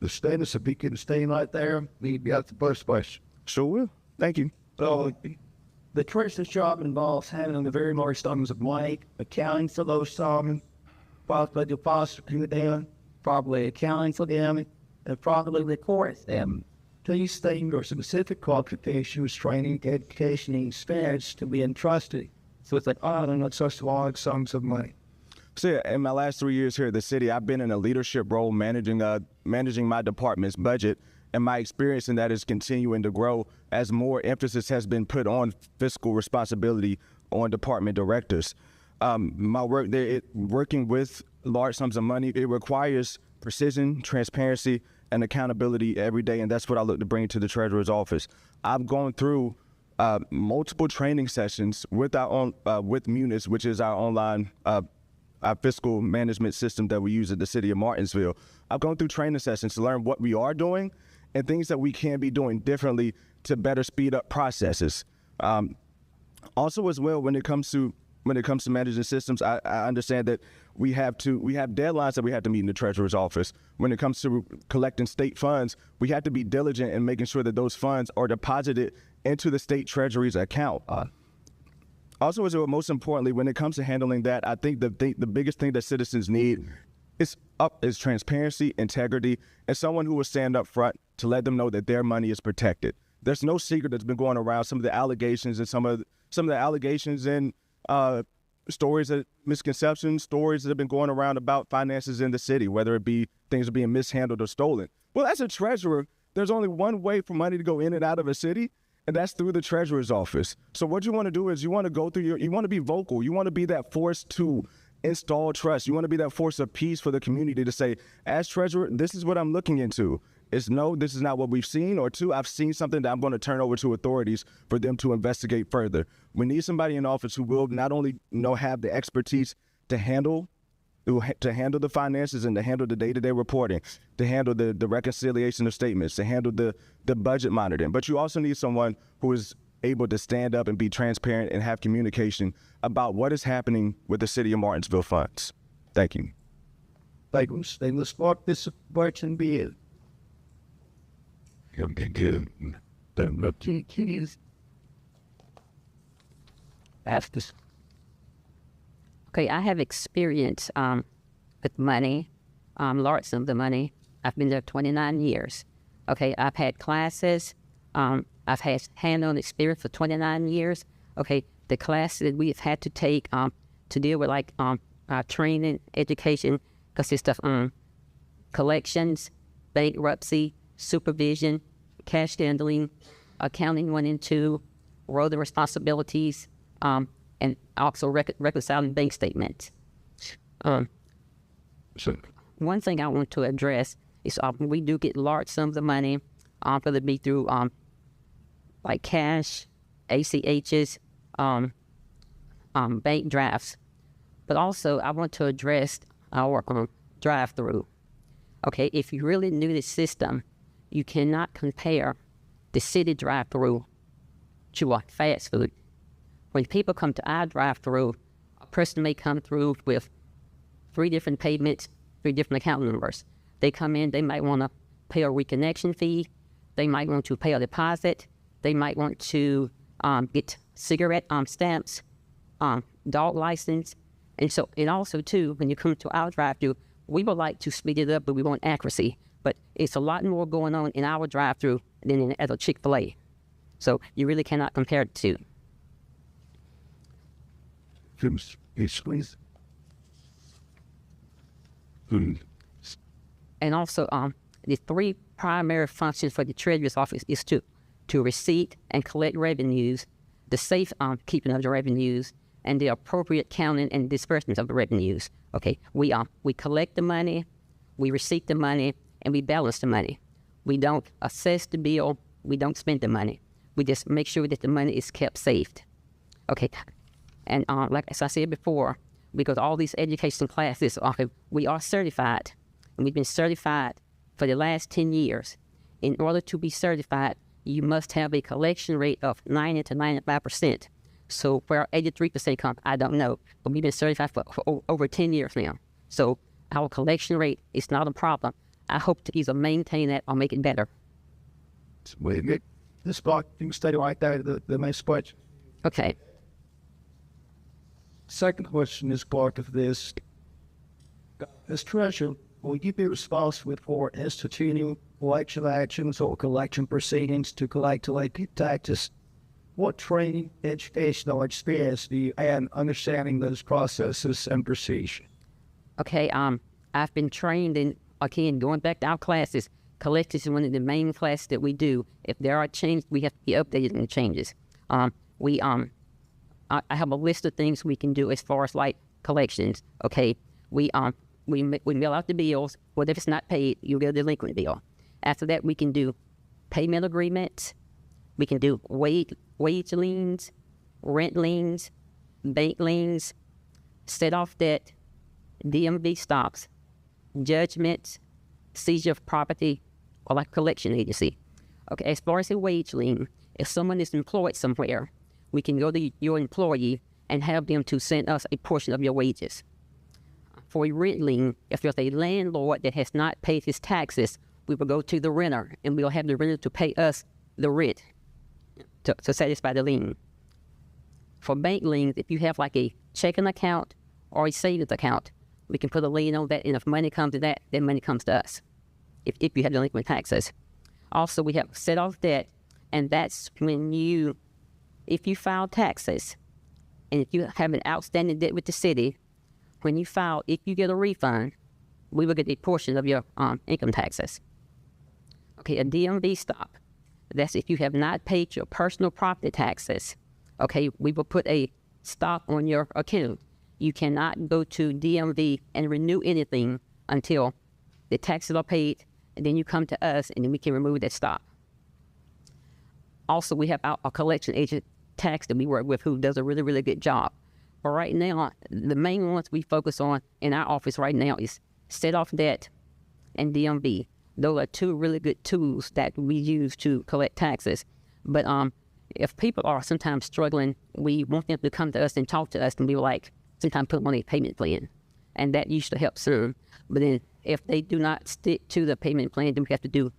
The status, if you can stay right there, we got the first question. Sure will. Thank you. So the treasurer's job involves handling the very large sums of money, accounting for those sums, probably depositing them, probably accounting for them, and probably recording them. These things are specific qualifications, training, education, and experience to be entrusted with an island of such large sums of money. So yeah, in my last 3 years here at the city, I've been in a leadership role managing my department's budget. And my experience in that is continuing to grow as more emphasis has been put on fiscal responsibility on department directors. My work there, working with large sums of money, it requires precision, transparency, and accountability every day, and that's what I look to bring to the treasurer's office. I've gone through multiple training sessions with with Munis, which is our online our fiscal management system that we use at the city of Martinsville. I've gone through training sessions to learn what we are doing and things that we can be doing differently to better speed up processes. Also, as well, when it comes to managing systems, I understand that we have deadlines that we have to meet in the treasurer's office. When it comes to collecting state funds, we have to be diligent in making sure that those funds are deposited into the state treasury's account. Also, most importantly, when it comes to handling that, I think the biggest thing that citizens need is transparency, integrity, and someone who will stand up front to let them know that their money is protected. There's no secret that's been going around. Some of the allegations and some of the allegations and stories of misconceptions, stories that have been going around about finances in the city, whether it be things are being mishandled or stolen. Well, as a treasurer, there's only one way for money to go in and out of a city, and that's through the treasurer's office. So what you want to do is you want to go through you want to be vocal. You want to be that force to install trust. You want to be that force of peace for the community to say, as treasurer, this is what I'm looking into. It's no, this is not what we've seen, or two, I've seen something that I'm going to turn over to authorities for them to investigate further. We need somebody in office who will not only have the expertise to handle the finances and to handle the day-to-day reporting, to handle the reconciliation of statements, to handle the budget monitoring, but you also need someone who is able to stand up and be transparent and have communication about what is happening with the city of Martinsville funds. Thank you. Thank you. Let's start this question be Ask this. Okay, I have experience with money, large sum of money. I've been there 29 years. Okay, I've had classes. I've had hand-on experience for 29 years. Okay, the classes that we've had to take to deal with training, education, consist of collections, bankruptcy, supervision, cash handling, accounting 1 and 2, role and responsibilities, and also reconciling bank statements. One thing I want to address is we do get large sums of money, whether it be through like cash, ACHs, bank drafts. But also I want to address our drive-through. Okay, if you really knew the system, you cannot compare the city drive-through to a fast food. When people come to our drive-through, a person may come through with 3 different payments, 3 different account numbers. They come in, they might want to pay a reconnection fee. They might want to pay a deposit. They might want to get cigarette stamps, dog license. And also too, when you come to our drive-through, we would like to speed it up, but we want accuracy. But it's a lot more going on in our drive-through than at a Chick-fil-A. So you really cannot compare the two. And also, the 3 primary functions for the Treasurer's Office is to receipt and collect revenues, the safe keeping of the revenues, and the appropriate counting and disbursements of the revenues. Okay, we collect the money, we receipt the money, and we balance the money. We don't assess the bill, we don't spend the money. We just make sure that the money is kept safe. Okay, and like as I said before, because all these education classes, we are certified, and we've been certified for the last 10 years. In order to be certified, you must have a collection rate of 90 to 95%. So where 83% comes, I don't know, but we've been certified for over 10 years now. So our collection rate is not a problem. I hope to either maintain that or make it better. This block, you can stay right there, the next question. Okay. Second question is part of this. As treasurer, will you be responsible for instituting election actions or collection proceedings to collect elected taxes? What training, educational experience do you have in understanding those processes and procedures? Okay, I've been trained in, again, going back to our classes, collections is one of the main classes that we do. If there are changes, we have to be updated in the changes. I have a list of things we can do as far as like collections. Okay, we mail out the bills. Well, if it's not paid, you'll get a delinquent bill. After that, we can do payment agreements. We can do wage liens, rent liens, bank liens, set-off debt, DMV stops, judgments, seizure of property, or like collection agency. Okay, as far as a wage lien, if someone is employed somewhere, we can go to your employee and have them to send us a portion of your wages. For a rent lien, if there's a landlord that has not paid his taxes, we will go to the renter and we'll have the renter to pay us the rent. to satisfy the lien. For bank liens, if you have like a checking account or a savings account, we can put a lien on that, and if money comes to that, then money comes to us, if you have delinquent taxes. Also, we have set off debt, and that's when if you file taxes, and if you have an outstanding debt with the city, when you file, if you get a refund, we will get a portion of your income taxes. Okay, a DMV stop. That's if you have not paid your personal property taxes. Okay, we will put a stop on your account. You cannot go to DMV and renew anything until the taxes are paid, and then you come to us, and then we can remove that stop. Also, we have a collection agent tax that we work with who does a really, really good job. But right now, the main ones we focus on in our office right now is set off debt and DMV. Those are two really good tools that we use to collect taxes. But if people are sometimes struggling, we want them to come to us and talk to us, and we like sometimes put them on a payment plan, and that usually helps them. But then if they do not stick to the payment plan, then we have to do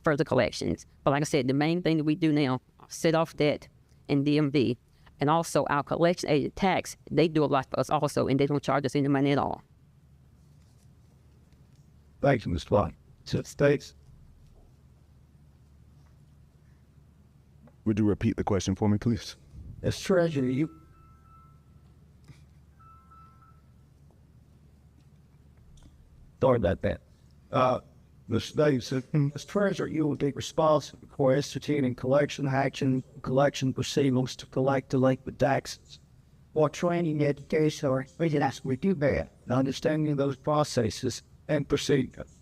further collections. But like I said, the main thing that we do now, set off debt and DMV, and also our collection agent tax, they do a lot for us also, and they don't charge us any money at all. Thank you, Mr. White. States. Would you repeat the question for me, please? As treasurer, you... Sorry about that. Mr. Davis, as treasurer, you will be responsible for instituting collection action, collection proceedings to collect delinquent taxes. What training, education, or readiness we do that, understanding those processes and procedures?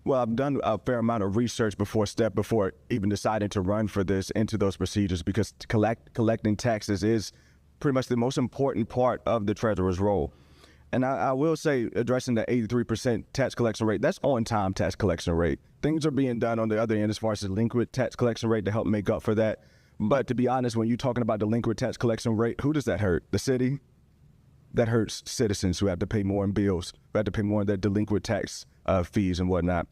Well, I've done a fair amount of research before even deciding to run for this into those procedures, because collecting taxes is pretty much the most important part of the treasurer's role. And I will say, addressing the 83% tax collection rate, that's on-time tax collection rate. Things are being done on the other end as far as delinquent tax collection rate to help make up for that. But to be honest, when you're talking about delinquent tax collection rate, who does that hurt? The city? That hurts citizens who have to pay more in bills, who have to pay more in their delinquent tax fees and whatnot.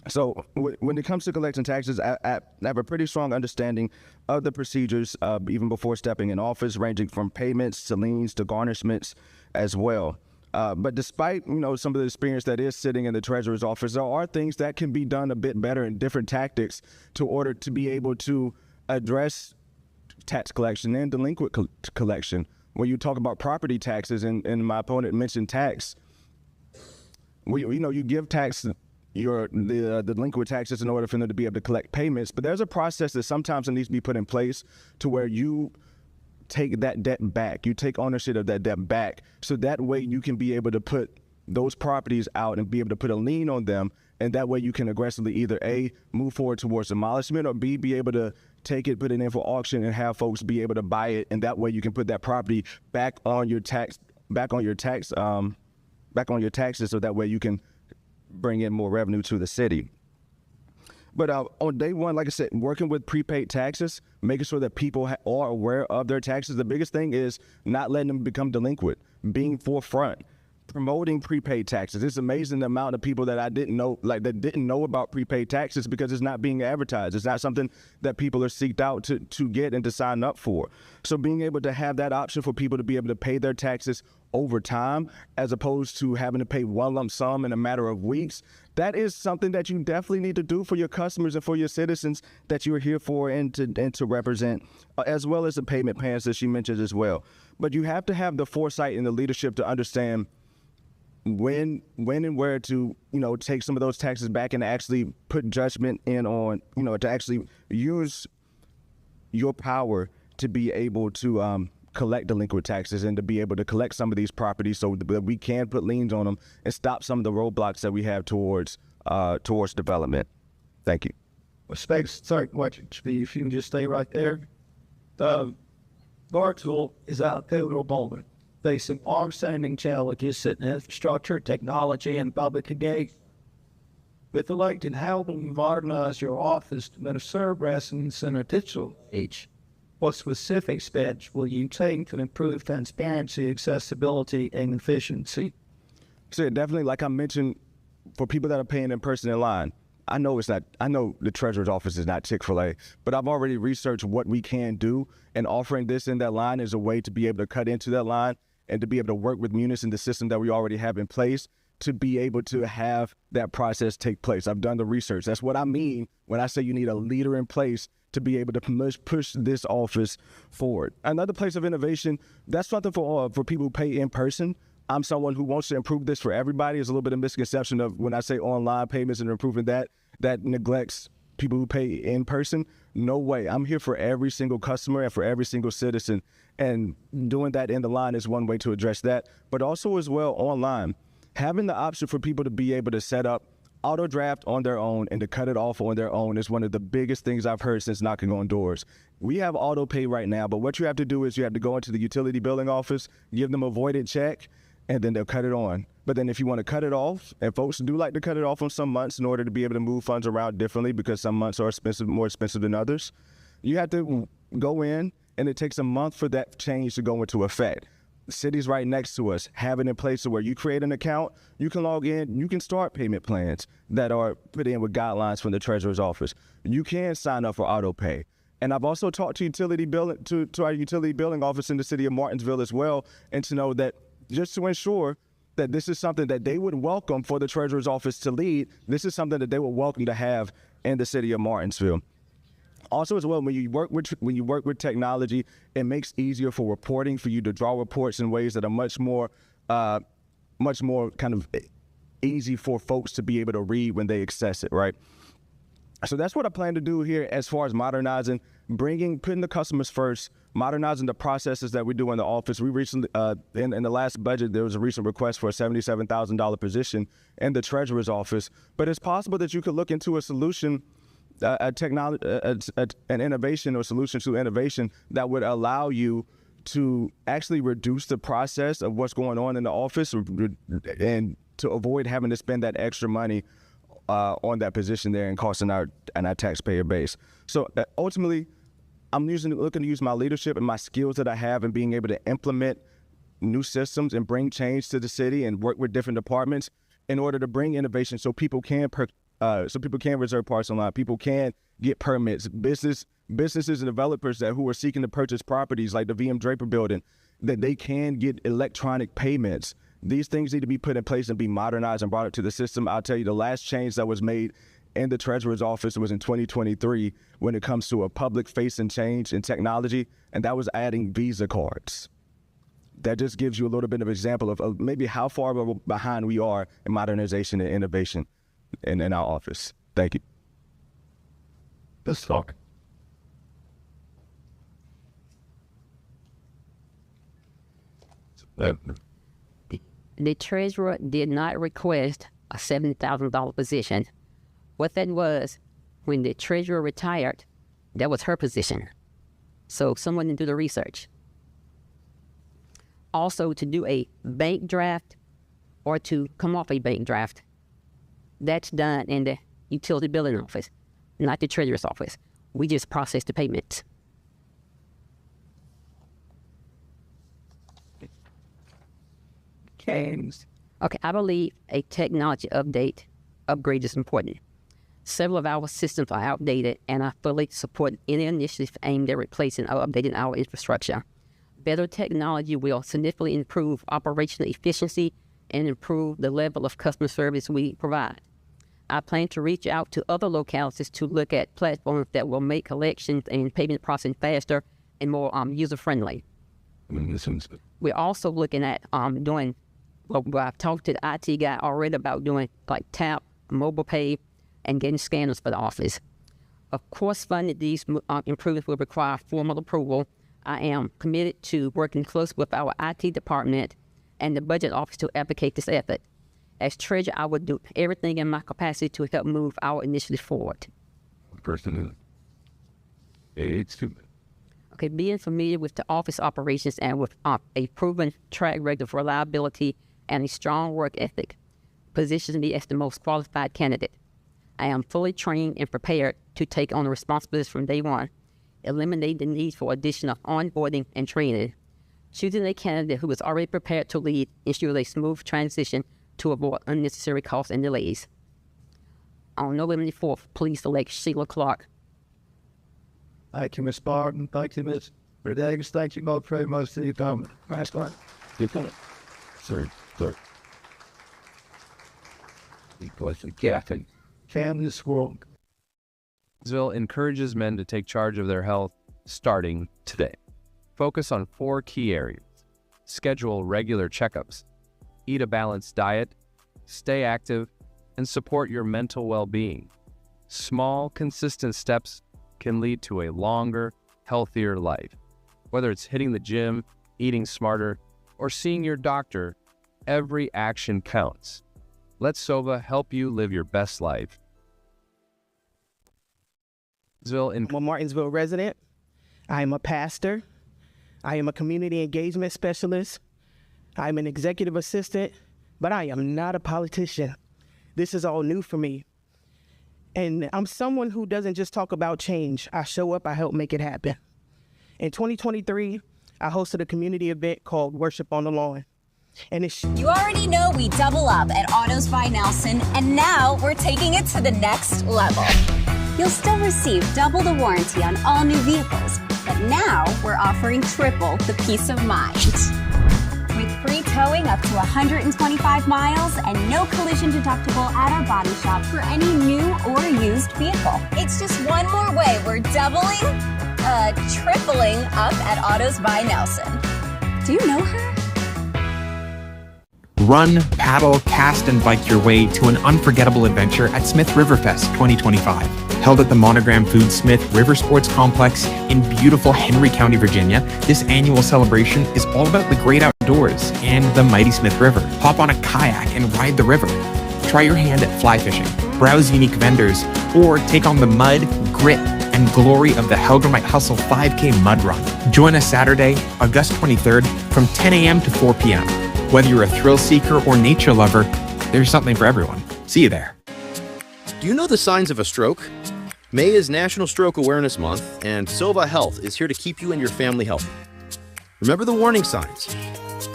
So when it comes to collecting taxes, I have a pretty strong understanding of the procedures even before stepping in office, ranging from payments to liens to garnishments as well. But despite some of the experience that is sitting in the treasurer's office, there are things that can be done a bit better in different tactics to order to be able to address tax collection and delinquent collection. When you talk about property taxes, and my opponent mentioned tax, you give tax the delinquent taxes in order for them to be able to collect payments, but there's a process that sometimes needs to be put in place to where you take that debt back, you take ownership of that debt back, so that way you can be able to put those properties out and be able to put a lien on them, and that way you can aggressively either A, move forward towards demolishment, or B, be able to take it, put it in for auction, and have folks be able to buy it, and that way you can put that property back on your taxes, so that way you can bring in more revenue to the city. But on day one, like I said, working with prepaid taxes, making sure that people are aware of their taxes. The biggest thing is not letting them become delinquent, being forefront, promoting prepaid taxes. It's amazing the amount of people that I didn't know, that didn't know about prepaid taxes because it's not being advertised. It's not something that people are seeked out to get and to sign up for. So being able to have that option for people to be able to pay their taxes over time, as opposed to having to pay one lump sum in a matter of weeks, that is something that you definitely need to do for your customers and for your citizens that you're here for and to represent, as well as the payment plans that she mentioned as well. But you have to have the foresight and the leadership to understand when and where to, take some of those taxes back and actually put judgment in on, to actually use your power to be able to collect delinquent taxes and to be able to collect some of these properties so that we can put liens on them and stop some of the roadblocks that we have towards development. Thank you. Well, sorry, if you can just stay right there. Martinsville is at a pivotal moment, facing long-standing challenges in infrastructure, technology, and public engagement. With elected, how will you modernize your office to better serve residents in a digital age? What specific steps will you take to improve transparency, accessibility, and efficiency? So definitely, like I mentioned, for people that are paying in person in line, I know the treasurer's office is not Chick-fil-A, but I've already researched what we can do, and offering this in that line is a way to be able to cut into that line and to be able to work with Munis and the system that we already have in place to be able to have that process take place. I've done the research. That's what I mean when I say you need a leader in place to be able to push this office forward. Another place of innovation, that's something for people who pay in person. I'm someone who wants to improve this for everybody. There's a little bit of misconception of when I say online payments and improving that neglects people who pay in person. No way. I'm here for every single customer and for every single citizen. And doing that in the line is one way to address that. But also as well online, having the option for people to be able to set up auto draft on their own and to cut it off on their own is one of the biggest things I've heard since knocking on doors. We have auto pay right now, but what you have to do is you have to go into the utility billing office, give them a voided check, and then they'll cut it on. But then if you want to cut it off, and folks do like to cut it off on some months in order to be able to move funds around differently because some months are more expensive than others, you have to go in, and it takes a month for that change to go into effect. The city's right next to us, have it in place so where you create an account, you can log in, you can start payment plans that are put in with guidelines from the treasurer's office. You can sign up for auto pay. And I've also talked to our utility billing office in the city of Martinsville as well, and to know that just to ensure that this is something that they would welcome for the treasurer's office to lead, this is something that they would welcome to have in the city of Martinsville. Also as well, when you work with technology, it makes it easier for reporting, for you to draw reports in ways that are much more kind of easy for folks to be able to read when they access it, right? So that's what I plan to do here as far as modernizing, putting the customers first, modernizing the processes that we do in the office. We recently, in the last budget, there was a recent request for a $77,000 position in the treasurer's office. But it's possible that you could look into a solution, an innovation or solution to innovation that would allow you to actually reduce the process of what's going on in the office and to avoid having to spend that extra money on that position there and costing our taxpayer base. So ultimately, I'm looking to use my leadership and my skills that I have in being able to implement new systems and bring change to the city and work with different departments in order to bring innovation so people can reserve parts online, people can get permits, businesses and developers who are seeking to purchase properties like the VM Draper building, that they can get electronic payments. These things need to be put in place and be modernized and brought up to the system. I'll tell you, the last change that was made in the treasurer's office was in 2023 when it comes to a public-facing change in technology, and that was adding Visa cards. That just gives you a little bit of example of maybe how far behind we are in modernization and innovation in our office. Thank you. Let's talk. The treasurer did not request a $70,000 position. What that was, when the treasurer retired, that was her position. So someone didn't do the research. Also, to do a bank draft or to come off a bank draft, that's done in the utility billing office, not the treasurer's office. We just process the payments. Okay, I believe a technology upgrade is important. Several of our systems are outdated, and I fully support any initiative aimed at replacing or updating our infrastructure. Better technology will significantly improve operational efficiency and improve the level of customer service we provide. I plan to reach out to other localities to look at platforms that will make collections and payment processing faster and more user-friendly. We're also looking at doing, well, I've talked to the IT guy already about doing like tap, mobile pay, and getting scanners for the office. Of course, funding these improvements will require formal approval. I am committed to working closely with our IT department and the budget office to advocate this effort. As treasurer, I will do everything in my capacity to help move our initiative forward. Okay, being familiar with the office operations and with a proven track record of reliability and a strong work ethic positions me as the most qualified candidate. I am fully trained and prepared to take on the responsibilities from day one, eliminate the need for additional onboarding and training. Choosing a candidate who is already prepared to lead ensures a smooth transition to avoid unnecessary costs and delays. on November 4th, please elect Sheila Clark. Thank you, Ms. Barton. Thank you, Ms. Rodriguez. Thank you both very much for your comment. Right, sir. Because Captain Candace World. Martinsville encourages men to take charge of their health starting today. Focus on 4 key areas. Schedule regular checkups. Eat a balanced diet. Stay active. And support your mental well-being. Small, consistent steps can lead to a longer, healthier life. Whether it's hitting the gym, eating smarter, or seeing your doctor, every action counts. Let SOVA help you live your best life. I'm a Martinsville resident. I am a pastor. I am a community engagement specialist. I'm an executive assistant, but I am not a politician. This is all new for me. And I'm someone who doesn't just talk about change. I show up, I help make it happen. In 2023, I hosted a community event called Worship on the Lawn. And You already know we double up at Autos by Nelson, and now we're taking it to the next level. You'll still receive double the warranty on all new vehicles, but now we're offering triple the peace of mind. With free towing up to 125 miles and no collision deductible at our body shop for any new or used vehicle. It's just one more way we're tripling up at Autos by Nelson. Do you know her? Run, paddle, cast, and bike your way to an unforgettable adventure at Smith Riverfest 2025. Held at the Monogram Food Smith River Sports Complex in beautiful Henry County, Virginia, this annual celebration is all about the great outdoors and the mighty Smith River. Hop on a kayak and ride the river. Try your hand at fly fishing, browse unique vendors, or take on the mud, grit, and glory of the Helgramite Hustle 5K Mud Run. Join us Saturday, August 23rd from 10 a.m. to 4 p.m. Whether you're a thrill seeker or nature lover, there's something for everyone. See you there. Do you know the signs of a stroke? May is National Stroke Awareness Month, and SOVA Health is here to keep you and your family healthy. Remember the warning signs.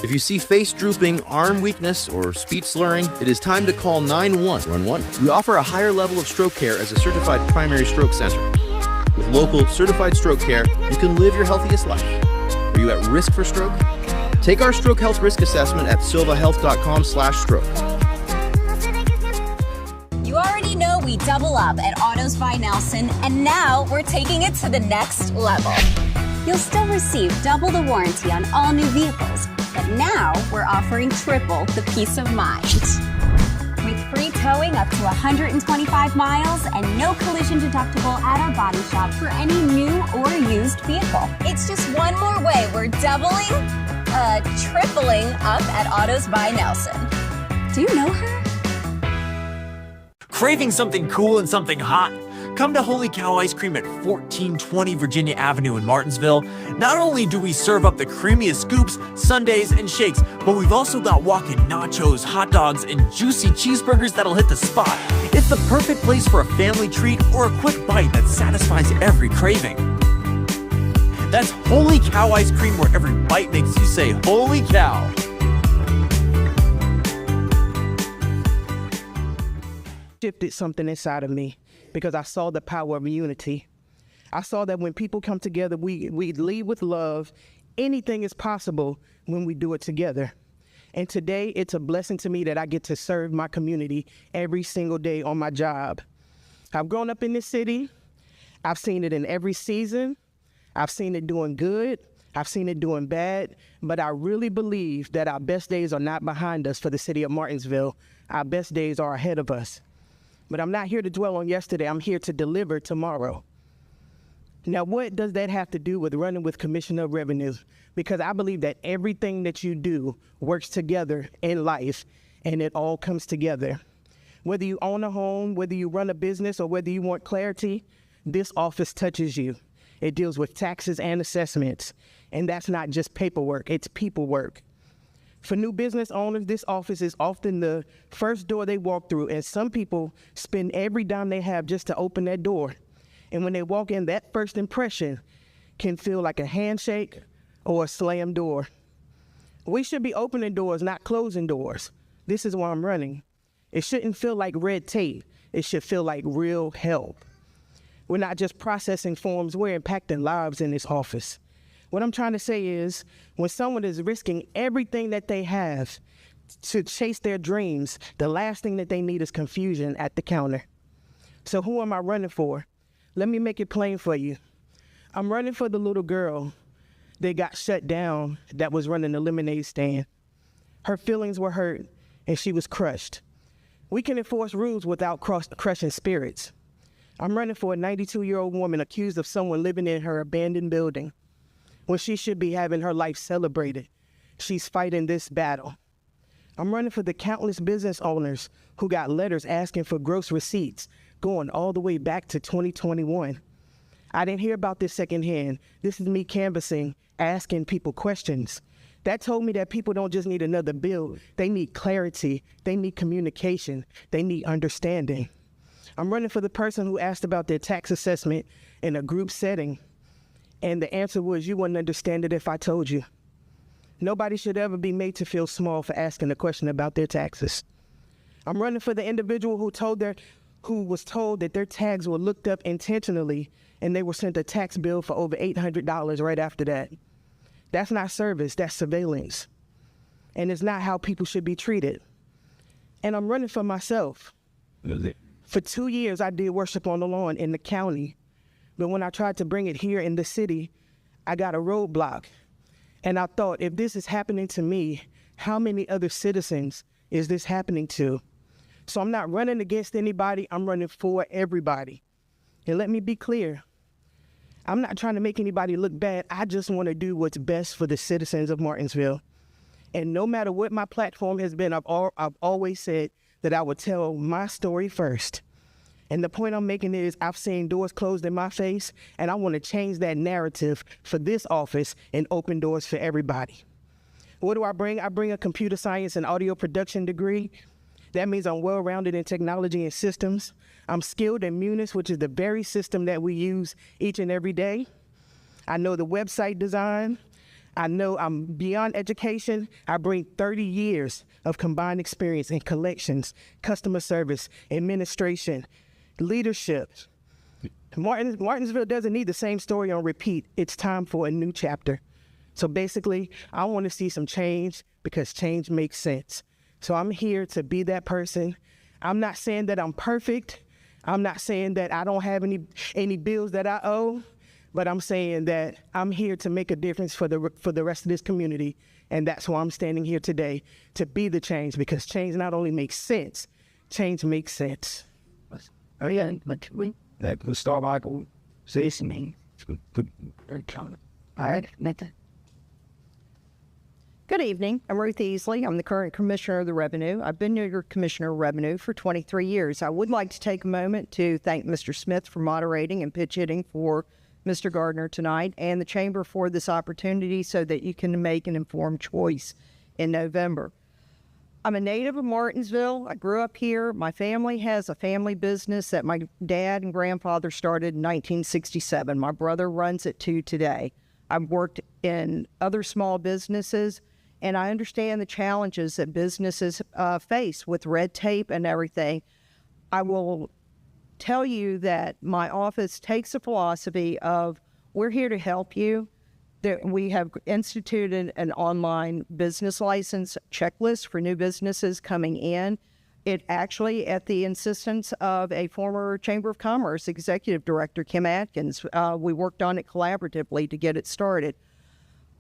If you see face drooping, arm weakness, or speech slurring, it is time to call 911. We offer a higher level of stroke care as a certified primary stroke center. With local certified stroke care, you can live your healthiest life. Are you at risk for stroke? Take our stroke health risk assessment at sovahealth.com/stroke. You already know we double up at Autos by Nelson, and now we're taking it to the next level. You'll still receive double the warranty on all new vehicles, but now we're offering triple the peace of mind. With free towing up to 125 miles and no collision deductible at our body shop for any new or used vehicle. It's just one more way we're tripling up at Autos by Nelson. Do you know her? Craving something cool and something hot? Come to Holy Cow Ice Cream at 1420 Virginia Avenue in Martinsville. Not only do we serve up the creamiest scoops, sundaes, and shakes, but we've also got walking nachos, hot dogs, and juicy cheeseburgers that'll hit the spot. It's the perfect place for a family treat or a quick bite that satisfies every craving. That's Holy Cow Ice Cream, where every bite makes you say, holy cow. Shifted something inside of me because I saw the power of unity. I saw that when people come together, we lead with love. Anything is possible when we do it together. And today, it's a blessing to me that I get to serve my community every single day on my job. I've grown up in this city. I've seen it in every season. I've seen it doing good. I've seen it doing bad. But I really believe that our best days are not behind us for the city of Martinsville. Our best days are ahead of us. But I'm not here to dwell on yesterday. I'm here to deliver tomorrow. Now, what does that have to do with running with Commissioner of Revenue? Because I believe that everything that you do works together in life, and it all comes together. Whether you own a home, whether you run a business, or whether you want clarity, this office touches you. It deals with taxes and assessments. And that's not just paperwork, it's people work. For new business owners, this office is often the first door they walk through, and some people spend every dime they have just to open that door. And when they walk in, that first impression can feel like a handshake or a slam door. We should be opening doors, not closing doors. This is why I'm running. It shouldn't feel like red tape. It should feel like real help. We're not just processing forms, we're impacting lives in this office. What I'm trying to say is, when someone is risking everything that they have to chase their dreams, the last thing that they need is confusion at the counter. So who am I running for? Let me make it plain for you. I'm running for the little girl that got shut down that was running the lemonade stand. Her feelings were hurt and she was crushed. We can enforce rules without crushing spirits. I'm running for a 92-year-old woman accused of someone living in her abandoned building when she should be having her life celebrated. She's fighting this battle. I'm running for the countless business owners who got letters asking for gross receipts going all the way back to 2021. I didn't hear about this secondhand. This is me canvassing, asking people questions. That told me that people don't just need another bill. They need clarity. They need communication. They need understanding. I'm running for the person who asked about their tax assessment in a group setting, and the answer was, you wouldn't understand it if I told you. Nobody should ever be made to feel small for asking a question about their taxes. I'm running for the individual who was told that their tags were looked up intentionally and they were sent a tax bill for over $800 right after that. That's not service, that's surveillance. And it's not how people should be treated. And I'm running for myself. For 2 years, I did worship on the lawn in the county. But when I tried to bring it here in the city, I got a roadblock. And I thought, if this is happening to me, how many other citizens is this happening to? So I'm not running against anybody, I'm running for everybody. And let me be clear, I'm not trying to make anybody look bad. I just want to do what's best for the citizens of Martinsville. And no matter what my platform has been, I've always said that I would tell my story first. And the point I'm making is, I've seen doors closed in my face, and I want to change that narrative for this office and open doors for everybody. What do I bring? I bring a computer science and audio production degree. That means I'm well-rounded in technology and systems. I'm skilled in Munis, which is the very system that we use each and every day. I know the website design. I know I'm beyond education. I bring 30 years of combined experience in collections, customer service, administration, leadership. Martinsville doesn't need the same story on repeat. It's time for a new chapter. So basically, I want to see some change because change makes sense. So I'm here to be that person. I'm not saying that I'm perfect. I'm not saying that I don't have any bills that I owe, but I'm saying that I'm here to make a difference for the rest of this community. And that's why I'm standing here today, to be the change, because change not only makes sense, change makes sense. Good evening. I'm Ruth Easley. I'm the current Commissioner of the Revenue. I've been your Commissioner of Revenue for 23 years. I would like to take a moment to thank Mr. Smith for moderating and pitch hitting for Mr. Gardner tonight, and the Chamber for this opportunity so that you can make an informed choice in November. I'm a native of Martinsville. I grew up here. My family has a family business that my dad and grandfather started in 1967. My brother runs it too today. I've worked in other small businesses, and I understand the challenges that businesses face with red tape and everything. I will tell you that my office takes a philosophy of, we're here to help you. That we have instituted an online business license checklist for new businesses coming in. It actually, at the insistence of a former Chamber of Commerce Executive Director, Kim Atkins, we worked on it collaboratively to get it started.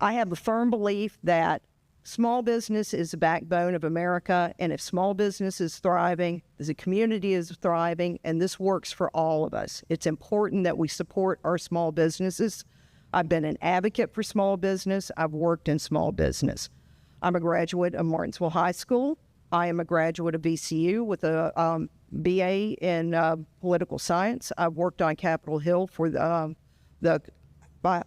I have a firm belief that small business is the backbone of America, and if small business is thriving, the community is thriving, and this works for all of us. It's important that we support our small businesses. I've been an advocate for small business. I've worked in small business. I'm a graduate of Martinsville High School. I am a graduate of VCU with a BA in political science. I've worked on Capitol Hill for the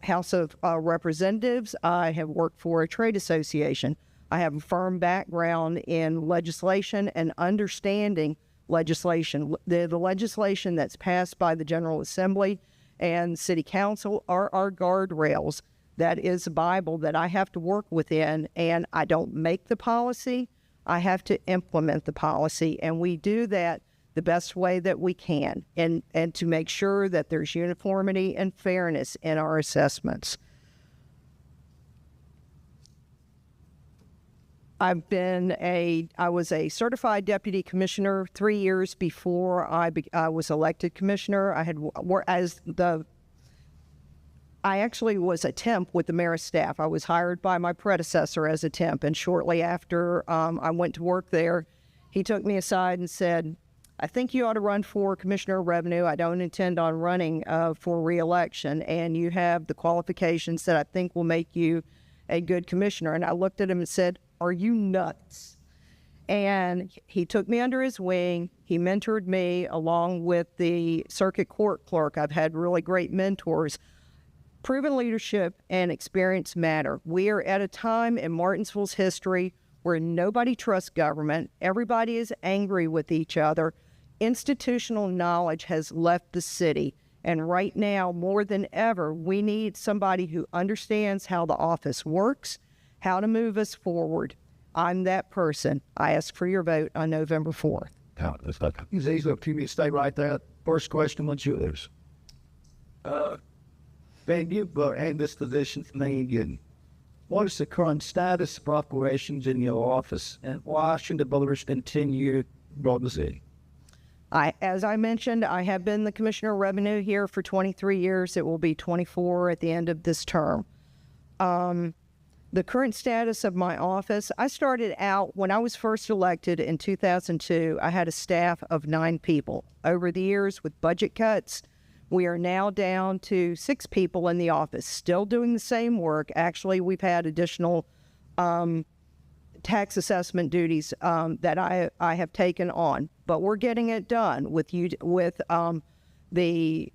House of Representatives. I have worked for a trade association. I have a firm background in legislation and understanding legislation. The legislation that's passed by the General Assembly and City Council are our guardrails. That is a Bible that I have to work within, and I don't make the policy. I have to implement the policy, and we do that the best way that we can, and to make sure that there's uniformity and fairness in our assessments. I was a certified deputy commissioner 3 years before I was elected commissioner. I actually was a temp with the mayor's staff. I was hired by my predecessor as a temp, and shortly after I went to work there, he took me aside and said, I think you ought to run for Commissioner of Revenue. I don't intend on running for re-election, and you have the qualifications that I think will make you a good commissioner. And I looked at him and said, are you nuts? And he took me under his wing. He mentored me along with the circuit court clerk. I've had really great mentors. Proven leadership and experience matter. We are at a time in Martinsville's history where nobody trusts government. Everybody is angry with each other. Institutional knowledge has left the city. And right now, more than ever, we need somebody who understands how the office works, how to move us forward. I'm that person. I ask for your vote on November 4th. It's easy for me to stay right there. First question was yours. Ben, you've had this position for 9 years. What is the current status of operations in your office, and why should the voters continue to grow the city? As I mentioned, I have been the Commissioner of Revenue here for 23 years. It will be 24 at the end of this term. The current status of my office, I started out when I was first elected in 2002, I had a staff of 9 people. Over the years, with budget cuts, we are now down to 6 people in the office, still doing the same work. Actually, we've had additional tax assessment duties that I have taken on, but we're getting it done with the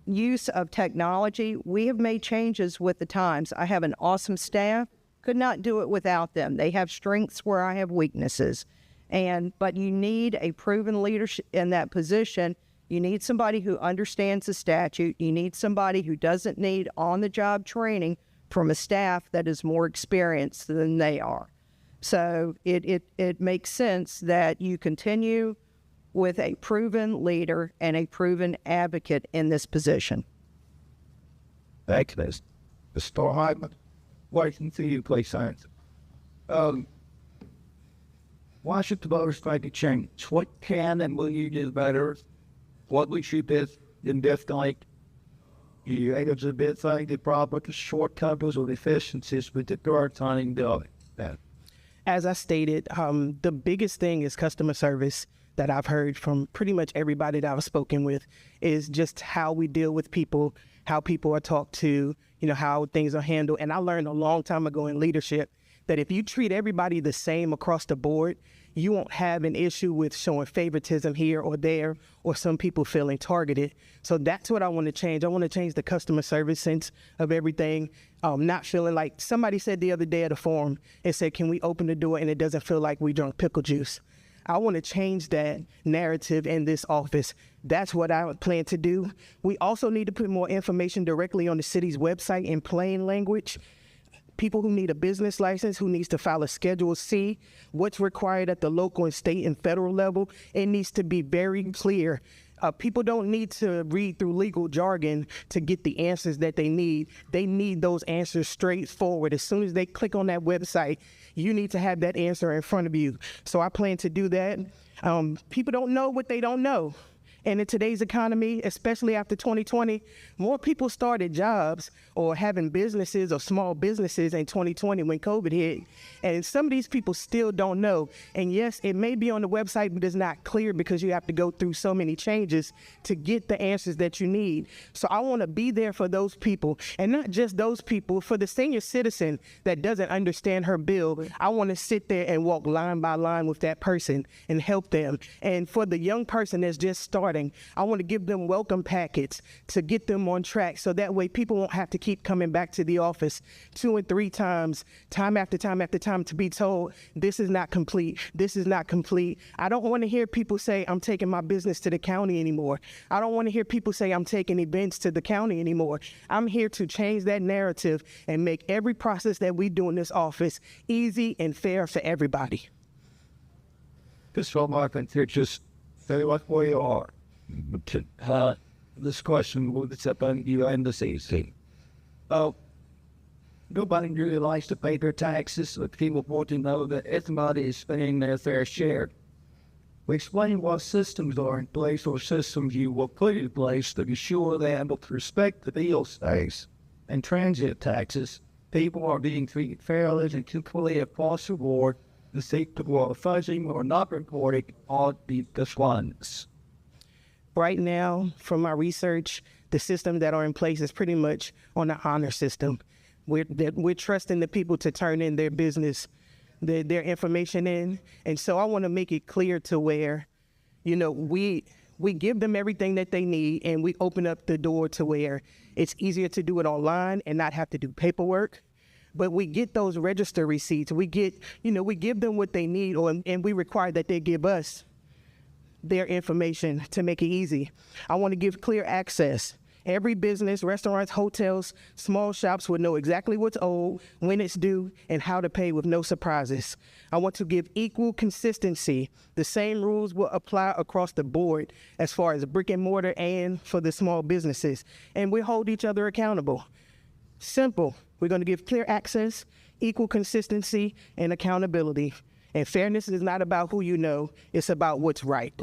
use of technology. We have made changes with the times. I have an awesome staff. Could not do it without them. They have strengths where I have weaknesses, but you need a proven leadership in that position. You need somebody who understands the statute. You need somebody who doesn't need on-the-job training from a staff that is more experienced than they are. So it makes sense that you continue with a proven leader and a proven advocate in this position. Thank you, Mr. Hyman. Waiting to you, please, science. Why should the voters try to change? What can and will you do better? What we should do in definitely you able to be find the problem, the shortcomings or deficiencies with the current time doing that. As I stated, the biggest thing is customer service that I've heard from pretty much everybody that I've spoken with is just how we deal with people, how people are talked to, how things are handled. And I learned a long time ago in leadership that if you treat everybody the same across the board, you won't have an issue with showing favoritism here or there or some people feeling targeted. So that's what I want to change. I want to change the customer service sense of everything, not feeling like somebody said the other day at a forum, it said, can we open the door and it doesn't feel like we drunk pickle juice? I want to change that narrative in this office. That's what I plan to do. We also need to put more information directly on the city's website in plain language. People who need a business license, who needs to file a Schedule C, what's required at the local and state and federal level, it needs to be very clear. People don't need to read through legal jargon to get the answers that they need. They need those answers straightforward. As soon as they click on that website, you need to have that answer in front of you. So I plan to do that. People don't know what they don't know. And in today's economy, especially after 2020, more people started jobs or having businesses or small businesses in 2020 when COVID hit. And some of these people still don't know. And yes, it may be on the website, but it's not clear because you have to go through so many changes to get the answers that you need. So I want to be there for those people, and not just those people, for the senior citizen that doesn't understand her bill. I want to sit there and walk line by line with that person and help them. And for the young person that's just starting, I want to give them welcome packets to get them on track, so that way people won't have to keep coming back to the office 2 and 3 times, time after time after time, to be told this is not complete, this is not complete. I don't want to hear people say I'm taking my business to the county anymore. I don't want to hear people say I'm taking events to the county anymore. I'm here to change that narrative and make every process that we do in this office easy and fair for everybody. This whole market, they're just very much where you are. This question will accept on you and the CC. Nobody really likes to pay their taxes, but people want to know that everybody is paying their fair share. We explain what systems are in place or systems you will put in place to be sure that with respect to meals tax and transit taxes, people are being treated fairly and equally across the board. The state of fudging or not reporting all the funds. Right now, from my research, the systems that are in place is pretty much on the honor system. We're trusting the people to turn in their business, their information in. And so I want to make it clear to where, you know, we give them everything that they need, and we open up the door to where it's easier to do it online and not have to do paperwork. But we get those register receipts. We give them what they need, and we require that they give us their information to make it easy. I want to give clear access. Every business, restaurants, hotels, small shops will know exactly what's owed, when it's due, and how to pay with no surprises. I want to give equal consistency. The same rules will apply across the board as far as brick and mortar and for the small businesses. And we hold each other accountable. Simple. We're going to give clear access, equal consistency, and accountability. And fairness is not about who you know, it's about what's right.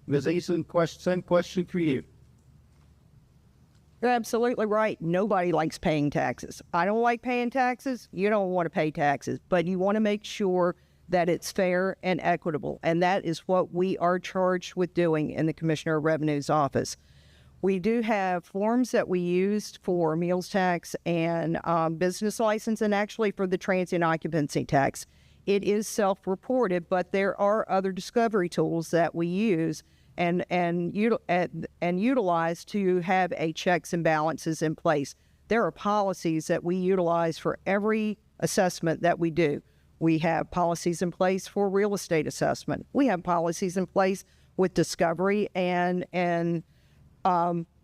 Ms. Eason, same question for you. You're absolutely right. Nobody likes paying taxes. I don't like paying taxes. You don't want to pay taxes, but you want to make sure that it's fair and equitable. And that is what we are charged with doing in the Commissioner of Revenue's office. We do have forms that we used for meals tax and business license, and actually for the transient occupancy tax. It is self-reported, but there are other discovery tools that we use and utilize to have a checks and balances in place. There are policies that we utilize for every assessment that we do. We have policies in place for real estate assessment. We have policies in place with discovery and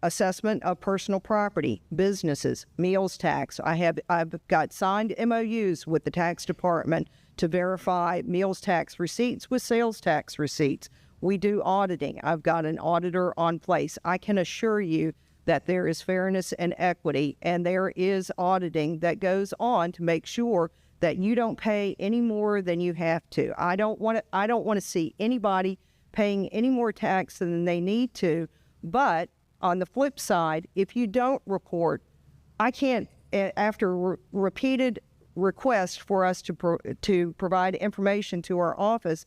assessment of personal property, businesses, meals tax. I've got signed MOUs with the tax department to verify meals tax receipts with sales tax receipts. We do auditing. I've got an auditor on place. I can assure you that there is fairness and equity, and there is auditing that goes on to make sure that you don't pay any more than you have to. I don't want to see anybody paying any more tax than they need to. But on the flip side, if you don't report, I can't, after repeated requests for us to provide information to our office,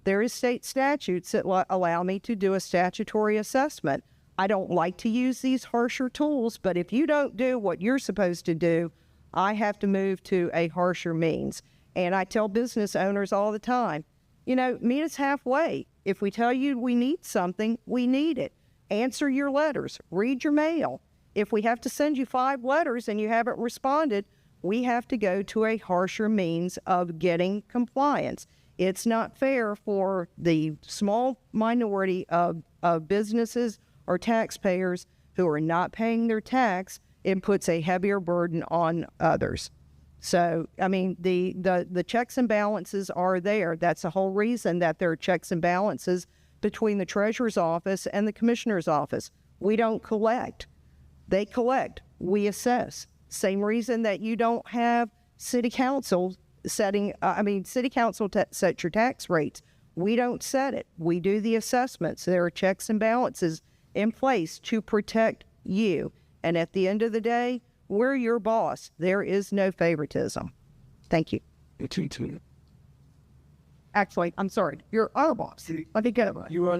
there is state statutes that allow me to do a statutory assessment. I don't like to use these harsher tools, but if you don't do what you're supposed to do, I have to move to a harsher means. And I tell business owners all the time, you know, meet us halfway. If we tell you we need something, we need it. Answer your letters, read your mail. If we have to send you 5 letters and you haven't responded, we have to go to a harsher means of getting compliance. It's not fair for the small minority of businesses or taxpayers who are not paying their tax. It puts a heavier burden on others. So, I mean, the checks and balances are there. That's the whole reason that there are checks and balances between the treasurer's office and the commissioner's office. We don't collect. They collect. We assess. Same reason that you don't have city council setting, city council set your tax rates. We don't set it. We do the assessments. There are checks and balances in place to protect you. And at the end of the day, we're your boss. There is no favoritism. Thank you. Actually, I'm sorry. You're our boss. Let me get it right. You're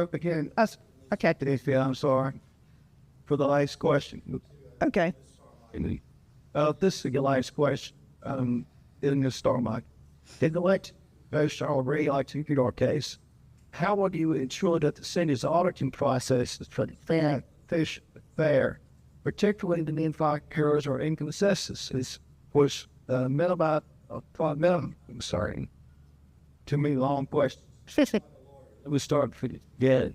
up again. Okay. I'm sorry. For the last question. Okay. This is the last question. In the star market. In the election, most already election in your case, how would you ensure that the city's auditing process is fair, efficient, fair, particularly the main factors or inconsistencies, which minimum. I'm sorry. Too many long questions. Let me start for you again.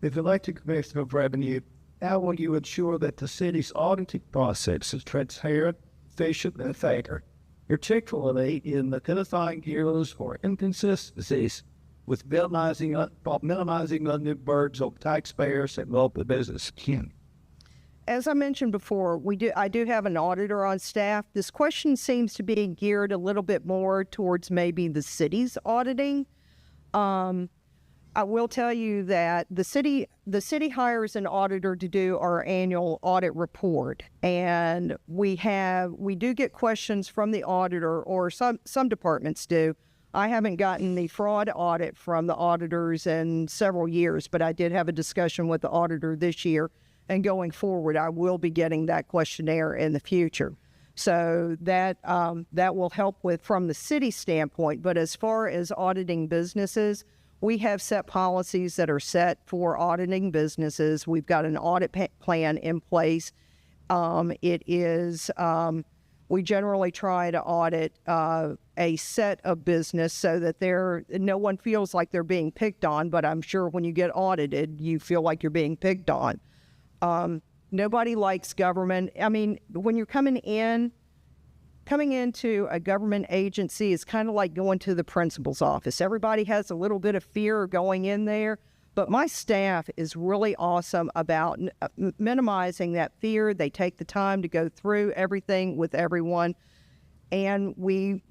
If elected Commissioner of Revenue, how will you ensure that the city's auditing process is transparent, efficient, and fair, particularly in identifying errors or inconsistencies with minimizing undue burdens on taxpayers and local business. As I mentioned before, I do have an auditor on staff. This question seems to be geared a little bit more towards maybe the city's auditing. I will tell you that the city hires an auditor to do our annual audit report, and we do get questions from the auditor, or some departments do. I haven't gotten the fraud audit from the auditors in several years, but I did have a discussion with the auditor this year. And going forward, I will be getting that questionnaire in the future. So that will help with from the city standpoint. But as far as auditing businesses, we have set policies that are set for auditing businesses. We've got an audit plan in place. We generally try to audit a set of business so that no one feels like they're being picked on. But I'm sure when you get audited, you feel like you're being picked on. Nobody likes government. I mean, when you're coming into a government agency is kind of like going to the principal's office. Everybody has a little bit of fear going in there, but my staff is really awesome about minimizing that fear. They take the time to go through everything with everyone, and we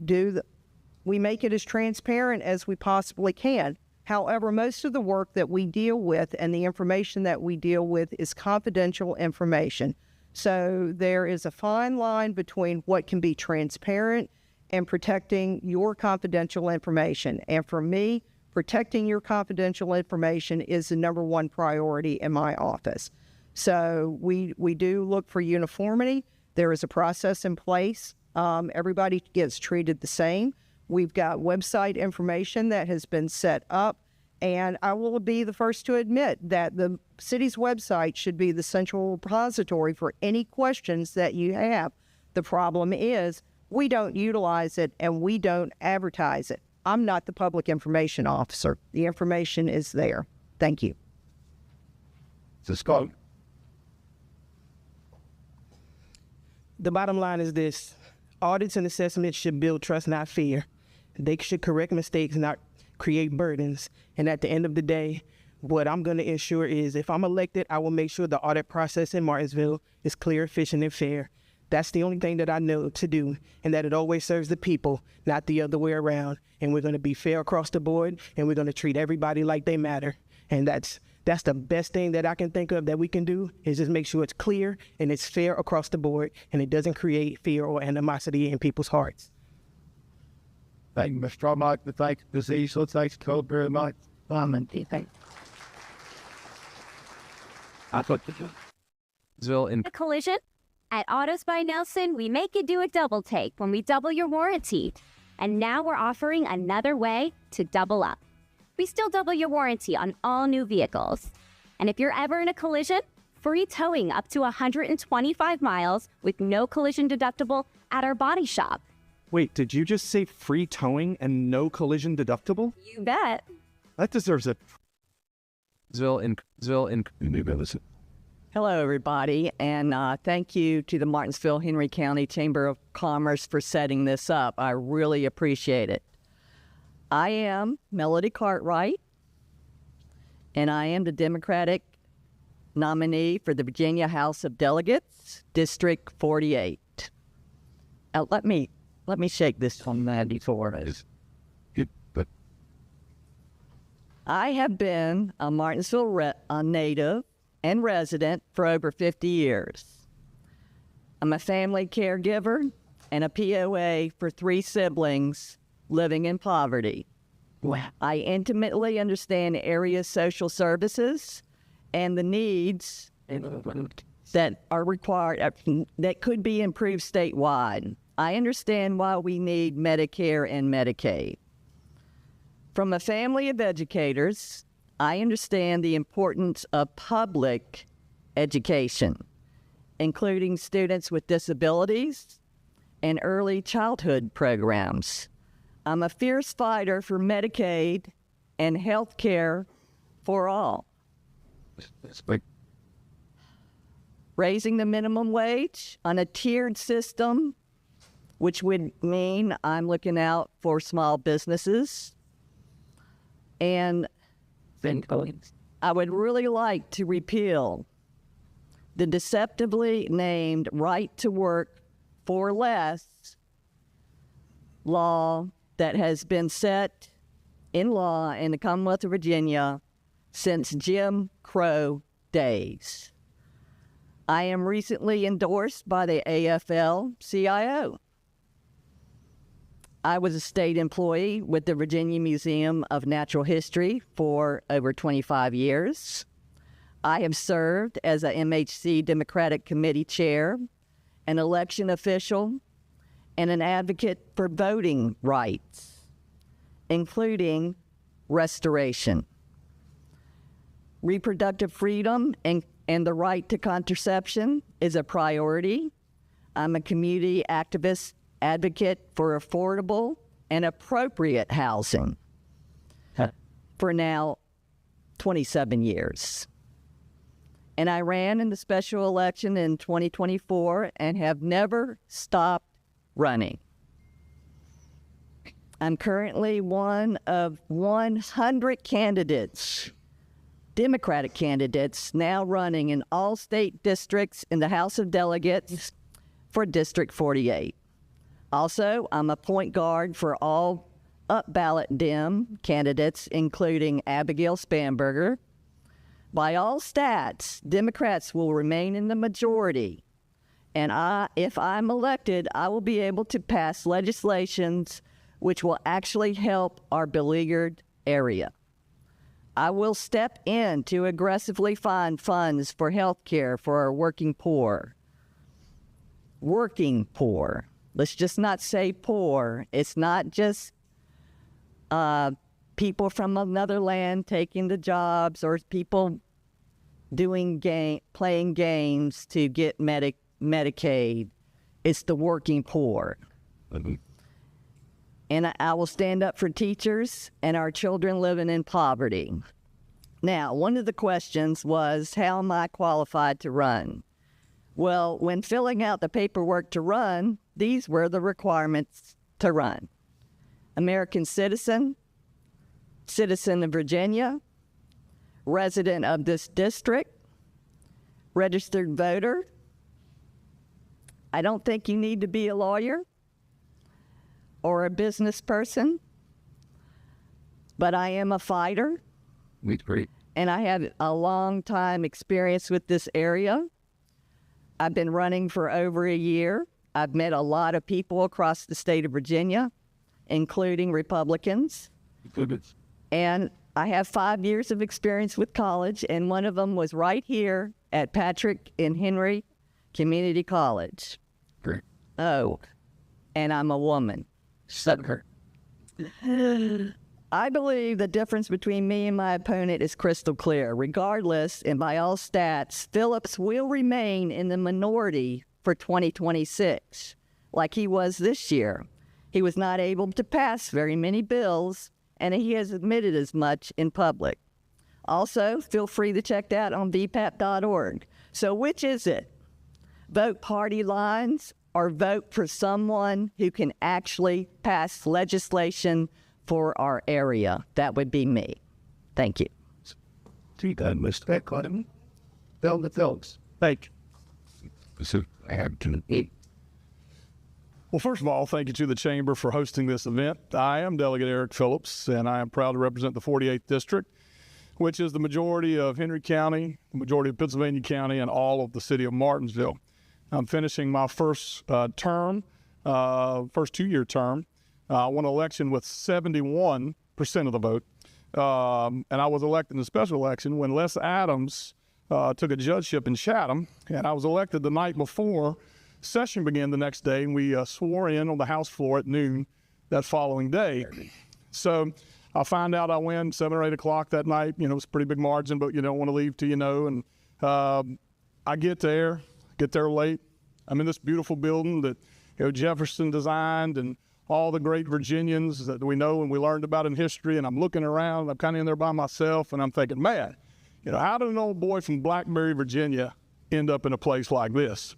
make it as transparent as we possibly can. However, most of the work that we deal with and the information that we deal with is confidential information. So there is a fine line between what can be transparent and protecting your confidential information. And for me, protecting your confidential information is the number one priority in my office. So we do look for uniformity. There is a process in place. Everybody gets treated the same. We've got website information that has been set up, and I will be the first to admit that the city's website should be the central repository for any questions that you have. The problem is we don't utilize it and we don't advertise it. I'm not the public information officer. The information is there. Thank you. Scott. The bottom line is this. Audits and assessments should build trust, not fear. They should correct mistakes, not create burdens. And at the end of the day, what I'm going to ensure is if I'm elected, I will make sure the audit process in Martinsville is clear, efficient, and fair. That's the only thing that I know to do, and that it always serves the people, not the other way around. And we're going to be fair across the board, and we're going to treat everybody like they matter. And that's the best thing that I can think of that we can do, is just make sure it's clear and it's fair across the board, and it doesn't create fear or animosity in people's hearts. Thank you, Mr. Traumatic. Thank you, Disease. So thanks, Code, very much. Thank In A collision? At Autos by Nelson, we make you do a double take when we double your warranty. And now we're offering another way to double up. We still double your warranty on all new vehicles. And if you're ever in a collision, free towing up to 125 miles with no collision deductible at our body shop. Wait, did you just say free towing and no collision deductible? You bet. That deserves a... Hello, everybody, and thank you to the Martinsville-Henry County Chamber of Commerce for setting this up. I really appreciate it. I am Melody Cartwright, and I am the Democratic nominee for the Virginia House of Delegates, District 48. Let me shake this one before. I have been a Martinsville native and resident for over 50 years. I'm a family caregiver and a POA for 3 siblings living in poverty. I intimately understand area social services and the needs that are required, that could be improved statewide. I understand why we need Medicare and Medicaid. From a family of educators, I understand the importance of public education, including students with disabilities and early childhood programs. I'm a fierce fighter for Medicaid and health care for all. Raising the minimum wage on a tiered system which would mean I'm looking out for small businesses. And I would really like to repeal the deceptively named right to work for less law that has been set in law in the Commonwealth of Virginia since Jim Crow days. I am recently endorsed by the AFL-CIO. I was a state employee with the Virginia Museum of Natural History for over 25 years. I have served as a MHC Democratic Committee chair, an election official, and an advocate for voting rights, including restoration. Reproductive freedom and the right to contraception is a priority. I'm a community activist advocate for affordable and appropriate housing for now 27 years. And I ran in the special election in 2024 and have never stopped running. I'm currently one of 100 candidates, Democratic candidates, now running in all state districts in the House of Delegates for District 48. Also, I'm a point guard for all up-ballot Dem candidates, including Abigail Spanberger. By all stats, Democrats will remain in the majority. And if I'm elected, I will be able to pass legislations which will actually help our beleaguered area. I will step in to aggressively find funds for health care for our working poor. Working poor. Let's just not say poor. It's not just people from another land taking the jobs or people playing games to get Medicaid. It's the working poor. And I will stand up for teachers and our children living in poverty. Now, one of the questions was, how am I qualified to run? Well, when filling out the paperwork to run, these were the requirements to run. American citizen, citizen of Virginia, resident of this district, registered voter. I don't think you need to be a lawyer or a business person, but I am a fighter. And I have a long time experience with this area. I've been running for over a year. I've met a lot of people across the state of Virginia, including Republicans. And I have 5 years of experience with college, and one of them was right here at Patrick and Henry Community College. Great. Oh, and I'm a woman. Sucker. I believe the difference between me and my opponent is crystal clear. Regardless, and by all stats, Phillips will remain in the minority for 2026, like he was this year. He was not able to pass very many bills, and he has admitted as much in public. Also, feel free to check that on vpap.org. So which is it? Vote party lines or vote for someone who can actually pass legislation for our area? That would be me. Thank you. Mr. Clinton. Bill Phillips. Thank you. Well, first of all, thank you to the Chamber for hosting this event. I am Delegate Eric Phillips, and I am proud to represent the 48th District, which is the majority of Henry County, the majority of Pennsylvania County, and all of the city of Martinsville. I'm finishing my first first two-year term. I won an election with 71% of the vote, and I was elected in the special election when Les Adams took a judgeship in Chatham, and I was elected the night before session began the next day, and we swore in on the House floor at noon that following day. So I find out I win 7 or 8 o'clock that night. You know, it's a pretty big margin, but you don't want to leave till you know. And I get there late. I'm in this beautiful building that Jefferson designed and all the great Virginians that we know and we learned about in history. And I'm looking around, I'm kind of in there by myself, and I'm thinking, man, how did an old boy from Blackberry, Virginia end up in a place like this?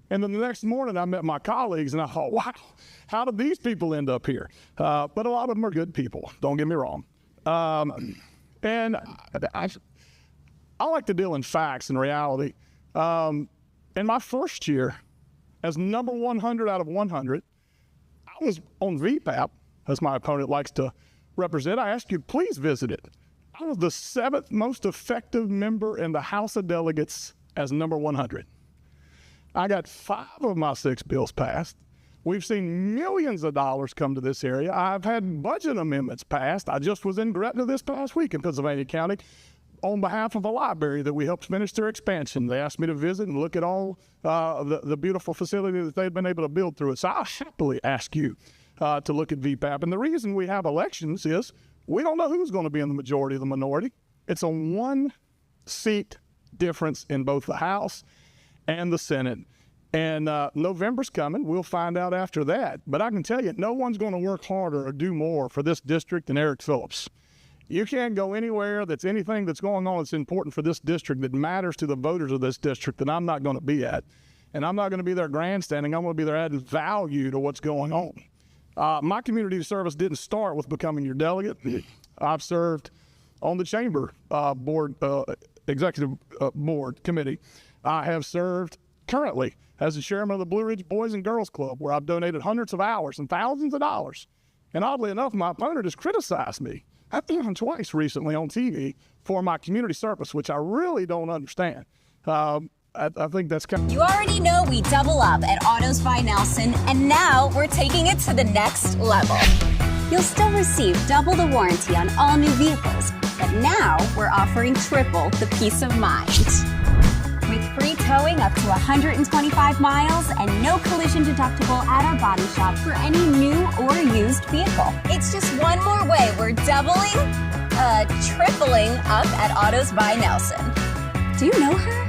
And then the next morning I met my colleagues and I thought, wow, how did these people end up here? But a lot of them are good people, don't get me wrong. And I like to deal in facts and reality. In my first year, as number 100 out of 100, I was on VPAP, as my opponent likes to represent. I asked you, please visit it. I was the 7th most effective member in the House of Delegates as number 100. I got 5 of my 6 bills passed. We've seen millions of dollars come to this area. I've had budget amendments passed. I just was in Gretna this past week in Pennsylvania County on behalf of a library that we helped finish their expansion. They asked me to visit and look at all the beautiful facility that they've been able to build through it. So I'll happily ask you to look at VPAP. And the reason we have elections is we don't know who's going to be in the majority or the minority. It's a 1-seat difference in both the House and the Senate. And November's coming. We'll find out after that. But I can tell you, no one's going to work harder or do more for this district than Eric Phillips. You can't go anywhere that's anything that's going on that's important for this district that matters to the voters of this district that I'm not going to be at. And I'm not going to be there grandstanding. I'm going to be there adding value to what's going on. My community service didn't start with becoming your delegate. I've served on the chamber board, executive board committee. I have served currently as the chairman of the Blue Ridge Boys and Girls Club, where I've donated hundreds of hours and thousands of dollars. And oddly enough, my opponent has criticized me twice recently on TV for my community service, which I really don't understand. I think that's kind of... You already know we double up at Autos by Nelson, and now we're taking it to the next level. You'll still receive double the warranty on all new vehicles, but now we're offering triple the peace of mind. With free towing up to 125 miles and no collision deductible at our body shop for any new or used vehicle. It's just one more way we're tripling up at Autos by Nelson. Do you know her?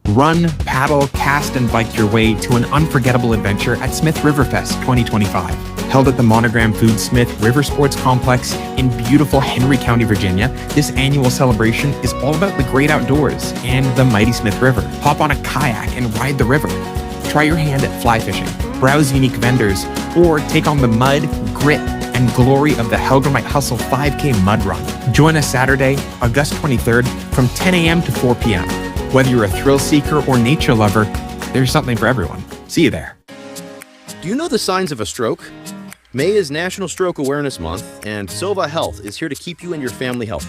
Run, paddle, cast, and bike your way to an unforgettable adventure at Smith Riverfest 2025. Held at the Monogram Food Smith River Sports Complex in beautiful Henry County, Virginia, this annual celebration is all about the great outdoors and the mighty Smith River. Hop on a kayak and ride the river. Try your hand at fly fishing, browse unique vendors, or take on the mud, grit, and glory of the Helgramite Hustle 5K Mud Run. Join us Saturday, August 23rd from 10 a.m. to 4 p.m. Whether you're a thrill seeker or nature lover, there's something for everyone. See you there. Do you know the signs of a stroke? May is National Stroke Awareness Month, and Silva Health is here to keep you and your family healthy.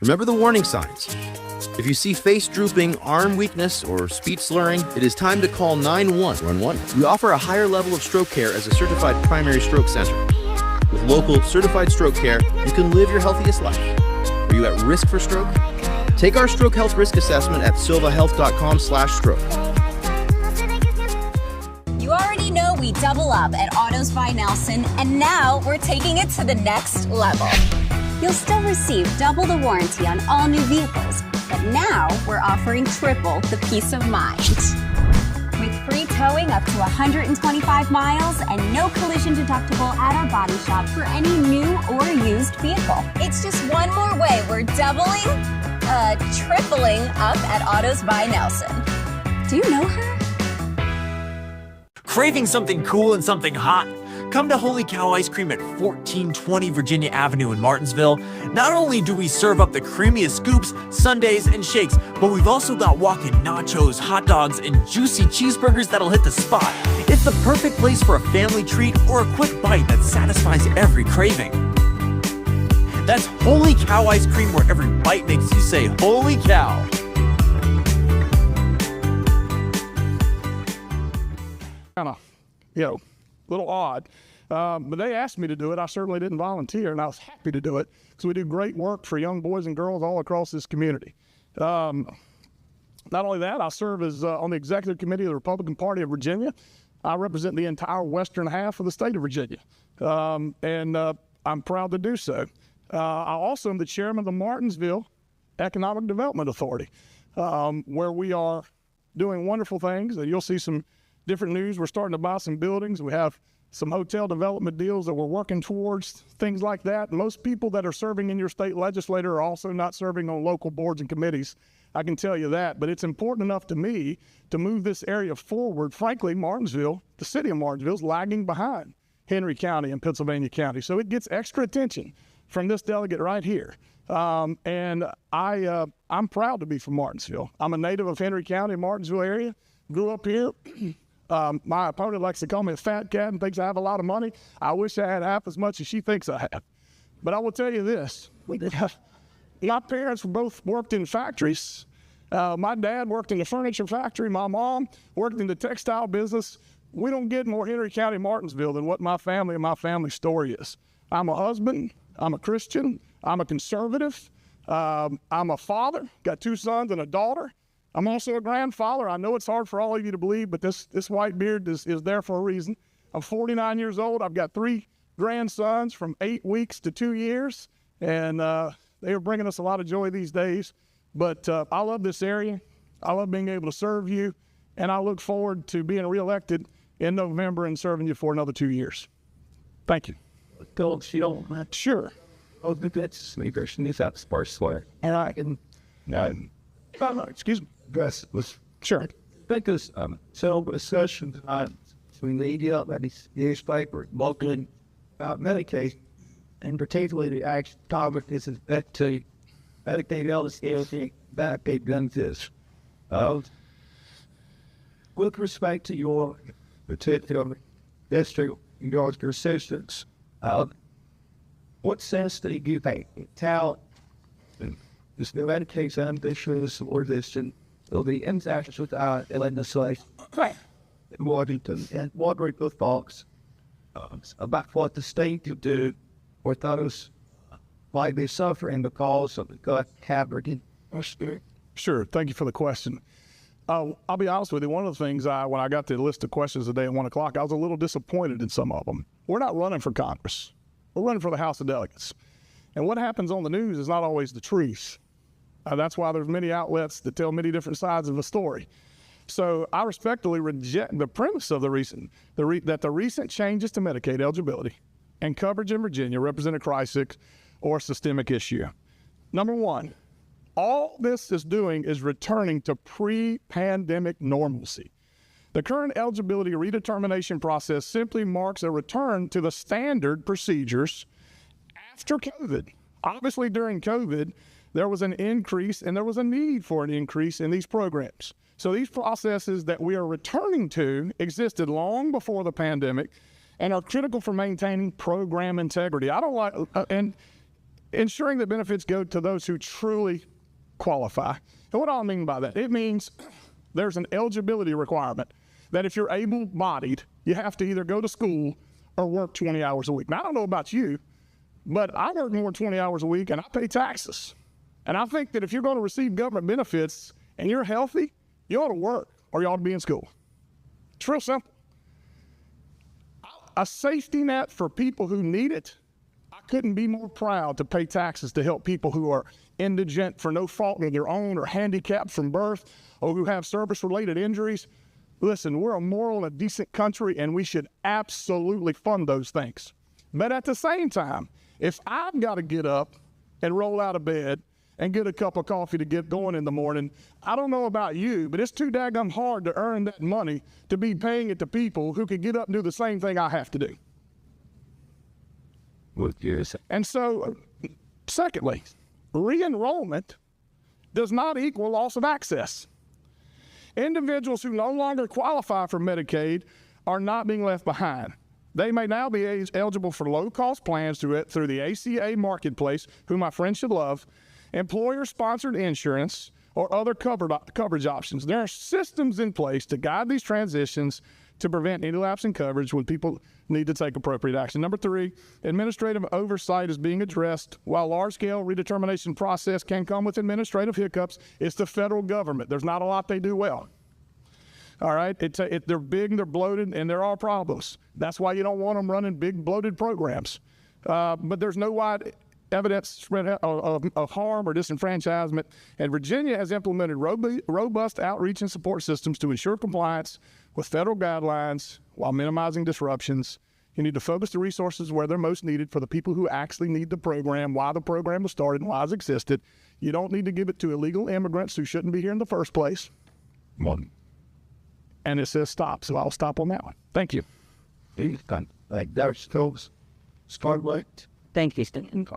Remember the warning signs. If you see face drooping, arm weakness, or speech slurring, it is time to call 911. We offer a higher level of stroke care as a certified primary stroke center. With local certified stroke care, you can live your healthiest life. Are you at risk for stroke? Take our stroke health risk assessment at silvahealth.com/stroke. You already know we double up at Autos by Nelson, and now we're taking it to the next level. You'll still receive double the warranty on all new vehicles, but now we're offering triple the peace of mind. With free towing up to 125 miles and no collision deductible at our body shop for any new or used vehicle. It's just one more way we're tripling up at Autos by Nelson. Do you know her? Craving something cool and something hot? Come to Holy Cow Ice Cream at 1420 Virginia Avenue in Martinsville. Not only do we serve up the creamiest scoops, sundaes, and shakes, but we've also got walk-in nachos, hot dogs, and juicy cheeseburgers that'll hit the spot. It's the perfect place for a family treat or a quick bite that satisfies every craving. That's Holy Cow Ice Cream, where every bite makes you say, holy cow. Kind of, a little odd. But they asked me to do it. I certainly didn't volunteer, and I was happy to do it because we do great work for young boys and girls all across this community. Not only that, I serve as on the executive committee of the Republican Party of Virginia. I represent the entire western half of the state of Virginia, and I'm proud to do so. I also am the chairman of the Martinsville Economic Development Authority, where we are doing wonderful things. You'll see some different news. We're starting to buy some buildings. We have some hotel development deals that we're working towards, things like that. Most people that are serving in your state legislature are also not serving on local boards and committees I can tell you that. But it's important enough to me to move this area forward. Frankly, Martinsville, the city of Martinsville, is lagging behind Henry County and Pennsylvania County. So it gets extra attention from this delegate right here. And I'm proud to be from Martinsville. I'm a native of Henry County, Martinsville area. Grew up here. My opponent likes to call me a fat cat and thinks I have a lot of money. I wish I had half as much as she thinks I have. But I will tell you this. My parents both worked in factories. My dad worked in the furniture factory. My mom worked in the textile business. We don't get more Henry County, Martinsville than what my family and my family story is. I'm a husband. I'm a Christian. I'm a conservative. I'm a father. Got 2 sons and a daughter. I'm also a grandfather. I know it's hard for all of you to believe, but this white beard is there for a reason. I'm 49 years old. I've got 3 grandsons from 8 weeks to 2 years, and they are bringing us a lot of joy these days. But I love this area. I love being able to serve you, and I look forward to being reelected in November and serving you for another 2 years. Thank you. Sure. Oh, that's me, Christian. It's out sparse way. And I can, excuse me. Address was sure. Because so a session tonight between the media and the newspaper, locally about Medicaid, and particularly the action topic is that to Medicaid eligibility Medicaid benefits. With respect to your particular district, your assistance, what sense do you think talent is the Medicaid ambitious or this will be impacted with legislation in Washington and what were your thoughts about what the state could do or those might be suffering because of the gut happening? Sure. Thank you for the question. I'll be honest with you. One of the things when I got the list of questions today at 1 o'clock, I was a little disappointed in some of them. We're not running for Congress. We're running for the House of Delegates. And what happens on the news is not always the truth. That's why there's many outlets that tell many different sides of the story. So I respectfully reject the premise of the recent changes to Medicaid eligibility and coverage in Virginia represent a crisis or a systemic issue. Number one, all this is doing is returning to pre-pandemic normalcy. The current eligibility redetermination process simply marks a return to the standard procedures after COVID. Obviously, during COVID, there was an increase and there was a need for an increase in these programs. So these processes that we are returning to existed long before the pandemic and are critical for maintaining program integrity. I don't like, and ensuring that benefits go to those who truly qualify. And what do I mean by that? It means there's an eligibility requirement that if you're able-bodied, you have to either go to school or work 20 hours a week. Now, I don't know about you, but I work more than 20 hours a week and I pay taxes. And I think that if you're going to receive government benefits and you're healthy, you ought to work or you ought to be in school. It's real simple. A safety net for people who need it. I couldn't be more proud to pay taxes to help people who are indigent for no fault of their own or handicapped from birth or who have service-related injuries. Listen, we're a moral and decent country and we should absolutely fund those things. But at the same time, if I've got to get up and roll out of bed and get a cup of coffee to get going in the morning, I don't know about you, but it's too daggum hard to earn that money to be paying it to people who can get up and do the same thing I have to do. And so, secondly, re-enrollment does not equal loss of access. Individuals who no longer qualify for Medicaid are not being left behind. They may now be eligible for low-cost plans through the ACA marketplace, who my friends should love, employer-sponsored insurance, or other coverage options. There are systems in place to guide these transitions to prevent any lapse in coverage when people need to take appropriate action. Number three, administrative oversight is being addressed. While large-scale redetermination process can come with administrative hiccups, it's the federal government. There's not a lot they do well. All right, they're big, they're bloated, and there are problems. That's why you don't want them running big, bloated programs. But there's no wide evidence spread of harm or disenfranchisement, and Virginia has implemented robust outreach and support systems to ensure compliance with federal guidelines while minimizing disruptions You need to focus the resources where they're most needed for the people who actually need the program, why the program was started, and why it's existed. You don't need to give it to illegal immigrants who shouldn't be here in the first place. And it says stop, so I'll stop on that one. Thank you. Like there's still start late. Thank you, Stephen.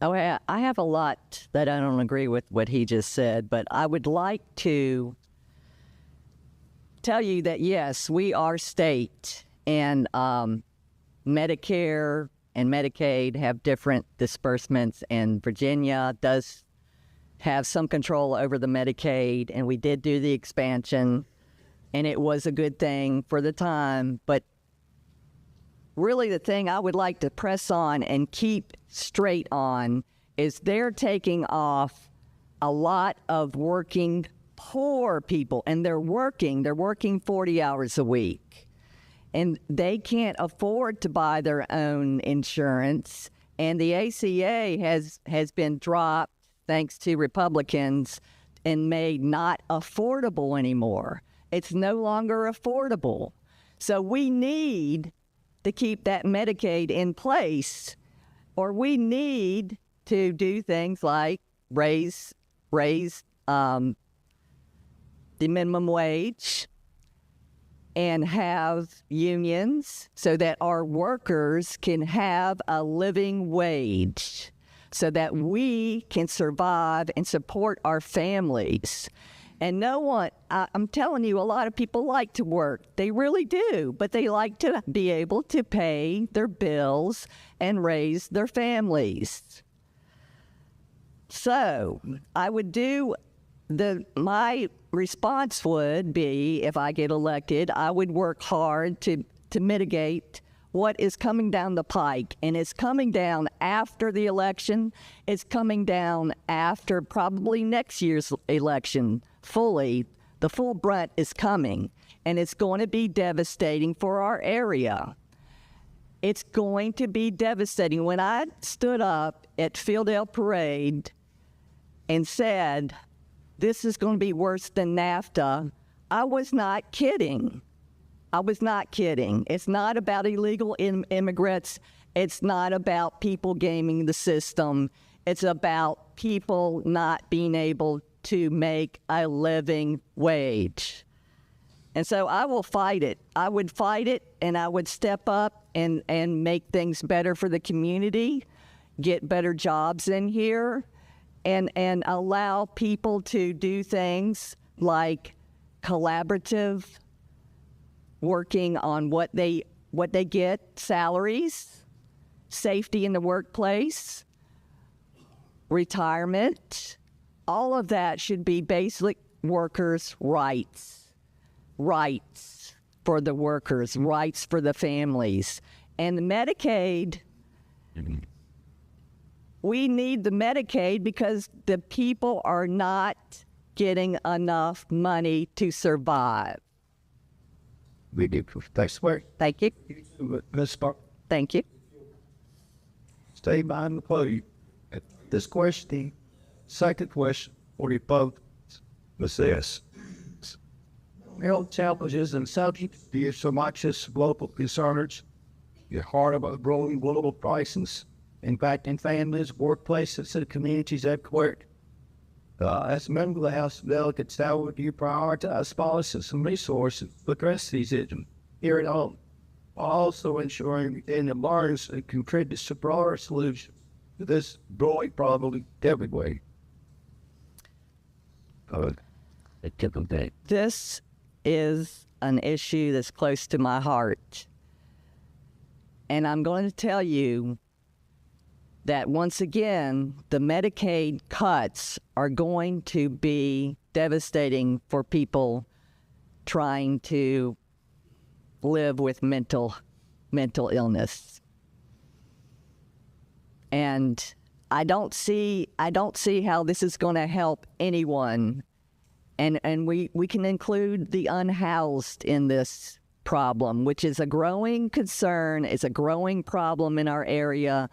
Oh, I have a lot that I don't agree with what he just said, but I would like to tell you that, yes, we are state, and Medicare and Medicaid have different disbursements, and Virginia does have some control over the Medicaid, and we did do the expansion, and it was a good thing for the time, but really the thing I would like to press on and keep straight on is they're taking off a lot of working poor people, and they're working 40 hours a week, and they can't afford to buy their own insurance, and the ACA has been dropped thanks to Republicans and made not affordable anymore. It's no longer affordable. So we need to keep that Medicaid in place, or we need to do things like raise the minimum wage and have unions so that our workers can have a living wage, so that we can survive and support our families. And no one, I'm telling you, a lot of people like to work. They really do, but they like to be able to pay their bills and raise their families. So I would do my response would be, if I get elected, I would work hard to mitigate what is coming down the pike, and it's coming down after the election. It's coming down after probably next year's election fully. The full brunt is coming, and it's going to be devastating for our area. It's going to be devastating. When I stood up at Fieldale Parade and said, this is going to be worse than NAFTA, I was not kidding. I was not kidding. It's not about illegal immigrants. It's not about people gaming the system. It's about people not being able to make a living wage. And so I will fight it. I would fight it, and I would step up and make things better for the community, get better jobs in here, and allow people to do things like collaborative working on what they get, salaries, safety in the workplace, retirement. All of that should be basic workers' rights. Rights for the workers, rights for the families. And the Medicaid, we need the Medicaid because the people are not getting enough money to survive. We do. I swear. Thank you. Ms. Spark. Thank you. Stay behind the podium. This question, second question, for you both, was this. Real challenges and subjects be so much as global concerns, the heart of a growing global crisis, impacting families, workplaces, and communities at work. As a member of the House of Delegates, how would you prioritize policies and resources to address these issues here at home, while also ensuring within the borders and contribute to broader solutions to this growing problem everywhere? This is an issue that's close to my heart. And I'm going to tell you that once again, the Medicaid cuts are going to be devastating for people trying to live with mental illness. And I don't see how this is going to help anyone. And we can include the unhoused in this problem, which is a growing concern. It's a growing problem in our area.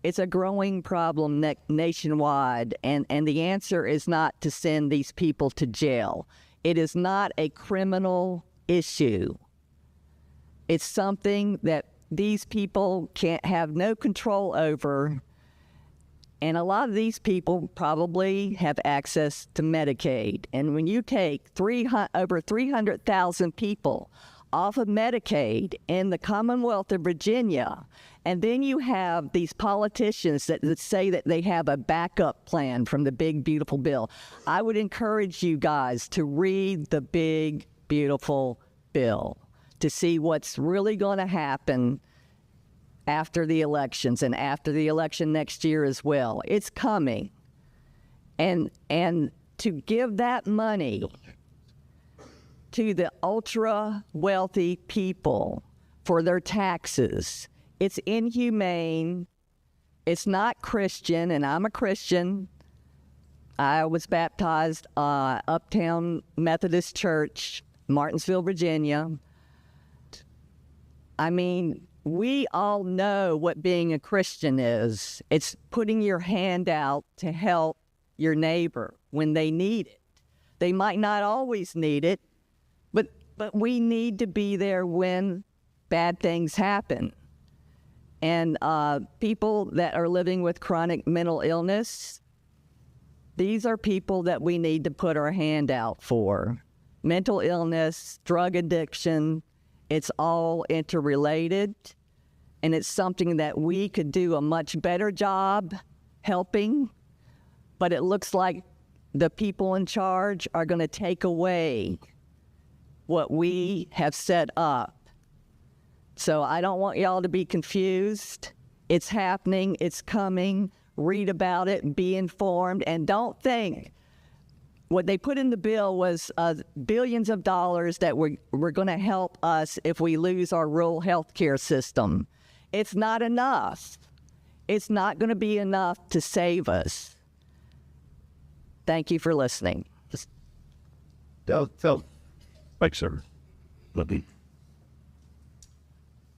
It's a growing problem nationwide, and the answer is not to send these people to jail. It is not a criminal issue. It's something that these people can't have no control over. And a lot of these people probably have access to Medicaid. And when you take over 300,000 people off of Medicaid in the Commonwealth of Virginia, and then you have these politicians that say that they have a backup plan from the big, beautiful bill, I would encourage you guys to read the big, beautiful bill to see what's really going to happen after the elections and after the election next year as well. It's coming. And to give that money to the ultra wealthy people for their taxes, it's inhumane. It's not Christian, and I'm a Christian. I was baptized Uptown Methodist Church, Martinsville, Virginia. I mean, we all know what being a Christian is. It's putting your hand out to help your neighbor when they need it. They might not always need it, but we need to be there when bad things happen. And people that are living with chronic mental illness, these are people that we need to put our hand out for. Mental illness, drug addiction, it's all interrelated, and it's something that we could do a much better job helping, but it looks like the people in charge are going to take away what we have set up. So I don't want y'all to be confused. It's happening, it's coming. Read about it, be informed, and don't think what they put in the bill was billions of dollars that were going to help us if we lose our rural health care system. It's not enough. It's not going to be enough to save us. Thank you for listening. Thanks, sir.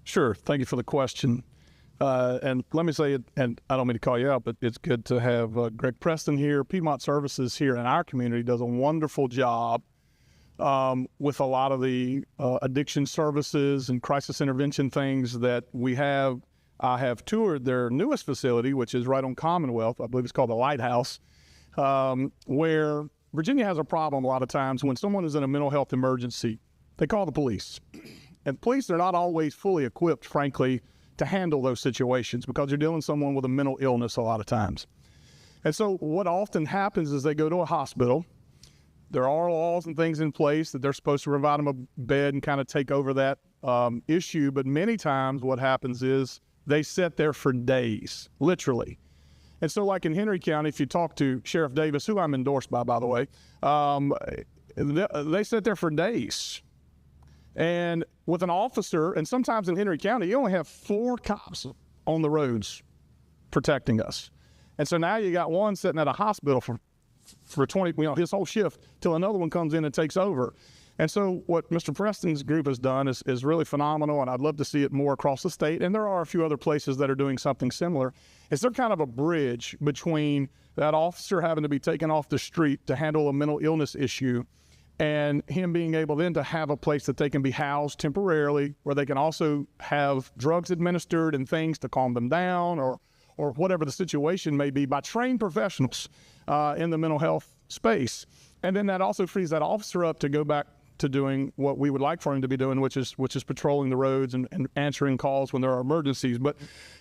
Sure. Thank you for the question. And let me say, and I don't mean to call you out, but it's good to have Greg Preston here. Piedmont Services here in our community does a wonderful job with a lot of the addiction services and crisis intervention things that we have. I have toured their newest facility, which is right on Commonwealth. I believe it's called the Lighthouse, where Virginia has a problem a lot of times when someone is in a mental health emergency. They call the police. And police are not always fully equipped, frankly, to handle those situations because you're dealing with someone with a mental illness a lot of times. And so what often happens is they go to a hospital. There are laws and things in place that they're supposed to provide them a bed and kind of take over that issue. But many times what happens is they sit there for days, literally. And so like in Henry County, if you talk to Sheriff Davis, who I'm endorsed by the way, they sit there for days. And with an officer, and sometimes in Henry County, you only have 4 cops on the roads protecting us. And so now you got one sitting at a hospital for 20, his whole shift till another one comes in and takes over. And so what Mr. Preston's group has done is really phenomenal, and I'd love to see it more across the state. And there are a few other places that are doing something similar. Is they're kind of a bridge between that officer having to be taken off the street to handle a mental illness issue and him being able then to have a place that they can be housed temporarily, where they can also have drugs administered and things to calm them down or whatever the situation may be by trained professionals in the mental health space. And then that also frees that officer up to go back to doing what we would like for him to be doing, which is patrolling the roads and answering calls when there are emergencies. But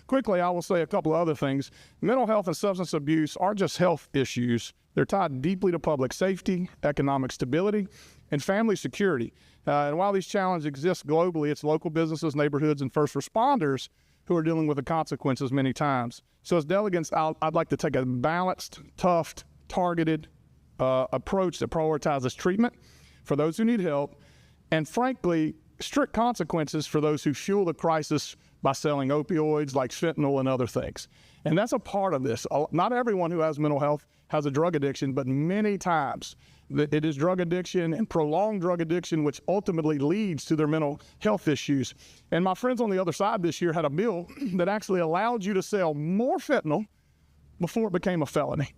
quickly, I will say a couple of other things. Mental health and substance abuse aren't just health issues. They're tied deeply to public safety, economic stability, and family security. And while these challenges exist globally, it's local businesses, neighborhoods, and first responders who are dealing with the consequences many times. So as delegates, I'd like to take a balanced, tough, targeted approach that prioritizes treatment for those who need help, and frankly, strict consequences for those who fuel the crisis by selling opioids like fentanyl and other things. And that's a part of this. Not everyone who has mental health has a drug addiction, but many times it is drug addiction and prolonged drug addiction which ultimately leads to their mental health issues. And my friends on the other side this year had a bill that actually allowed you to sell more fentanyl before it became a felony.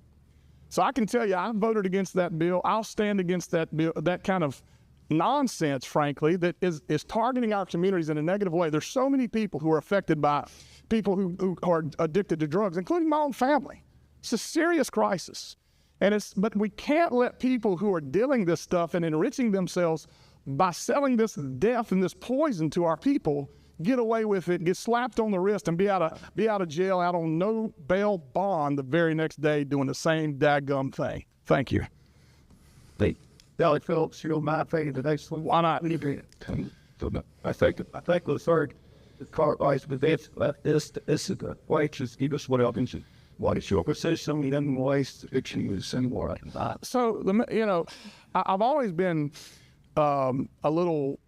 So I can tell you, I voted against that bill. I'll stand against that bill, that kind of nonsense, frankly, that is targeting our communities in a negative way. There's so many people who are affected by people who are addicted to drugs, including my own family. It's a serious crisis. But we can't let people who are dealing this stuff and enriching themselves by selling this death and this poison to our people get away with it, get slapped on the wrist, and be out of jail, out on no bail bond the very next day doing the same dadgum thing. Thank you. Dally Phillips, you're my favorite. The next one. Why not? I think the third card wise with this is a wages give us what else. What is your position? We don't waste fiction with similar like that. So I've always been a little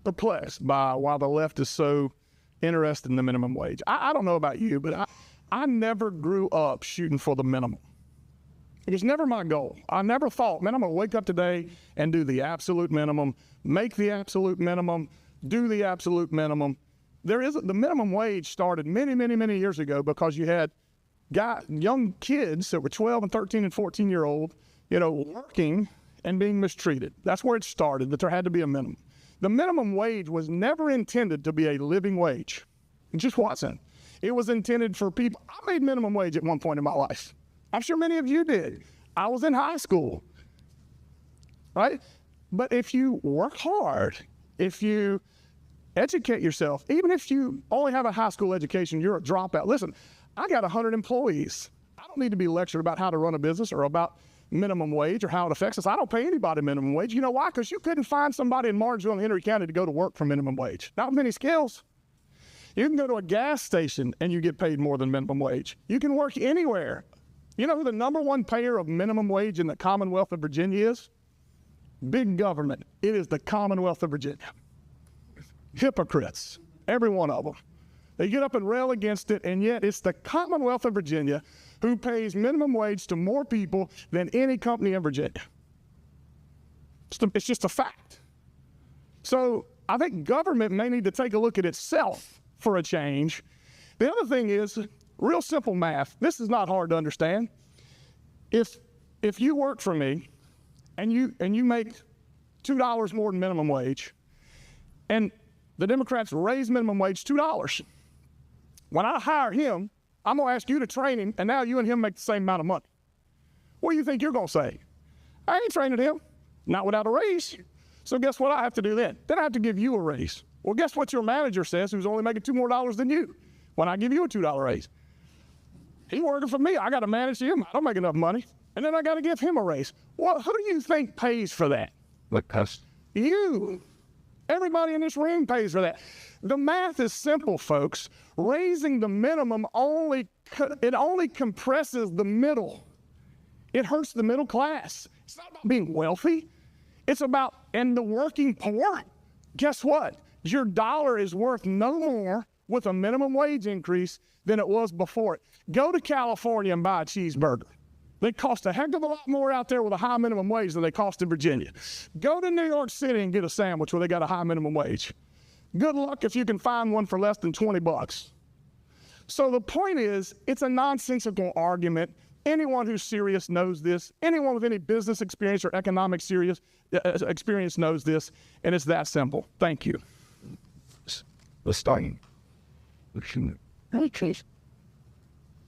perplexed by why the left is so interested in the minimum wage. I don't know about you, but I never grew up shooting for the minimum. It was never my goal. I never thought, man, I'm going to wake up today and do the absolute minimum, make the absolute minimum, do the absolute minimum. The minimum wage started many, many, many years ago because you had young kids that were 12 and 13 and 14-year-old, working and being mistreated. That's where it started, that there had to be a minimum. The minimum wage was never intended to be a living wage. It just wasn't. It was intended for people. I made minimum wage at one point in my life. I'm sure many of you did. I was in high school, right? But if you work hard, if you educate yourself, even if you only have a high school education, you're a dropout. Listen, I got 100 employees. I don't need to be lectured about how to run a business or about minimum wage or how it affects us. I don't pay anybody minimum wage. You know why? Because you couldn't find somebody in Martinsville and Henry County to go to work for minimum wage. Not many skills. You can go to a gas station and you get paid more than minimum wage. You can work anywhere. You know who the number one payer of minimum wage in the Commonwealth of Virginia is? Big government. It is the Commonwealth of Virginia. Hypocrites, every one of them. They get up and rail against it, and yet it's the Commonwealth of Virginia who pays minimum wage to more people than any company in Virginia. It's just a fact. So I think government may need to take a look at itself for a change. The other thing is, real simple math. This is not hard to understand. If you work for me and you make $2 more than minimum wage, and the Democrats raise minimum wage $2, when I hire him, I'm going to ask you to train him, and now you and him make the same amount of money. What do you think you're going to say? I ain't training him, not without a raise. So guess what I have to do then? Then I have to give you a raise. Well, guess what your manager says, who's only making $2 more than you, when I give you a $2 raise? He's working for me. I got to manage him. I don't make enough money. And then I got to give him a raise. Well, who do you think pays for that? You. Everybody in this room pays for that. The math is simple, folks. Raising the minimum only compresses the middle. It hurts the middle class. It's not about being wealthy. It's about, and the working poor. Guess what? Your dollar is worth no more with a minimum wage increase than it was before it. Go to California and buy a cheeseburger. They cost a heck of a lot more out there with a high minimum wage than they cost in Virginia. Go to New York City and get a sandwich where they got a high minimum wage. Good luck if you can find one for less than 20 bucks. So the point is, it's a nonsensical argument. Anyone who's serious knows this. Anyone with any business experience or economic experience knows this, and it's that simple. Thank you. Let's start.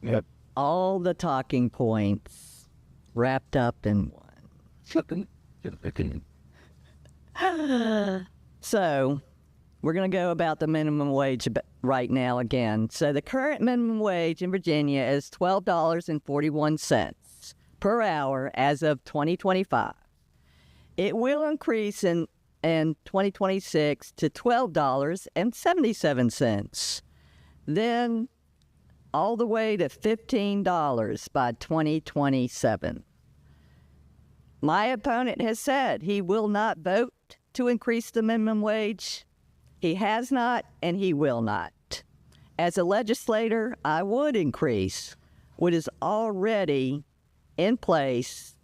Yep. All the talking points wrapped up in one. So, we're going to go about the minimum wage right now again. So, the current minimum wage in Virginia is $12.41 per hour as of 2025. It will increase in 2026 to $12.77. Then all the way to $15 by 2027. My opponent has said he will not vote to increase the minimum wage. He has not, and he will not. As a legislator, I would increase what is already in place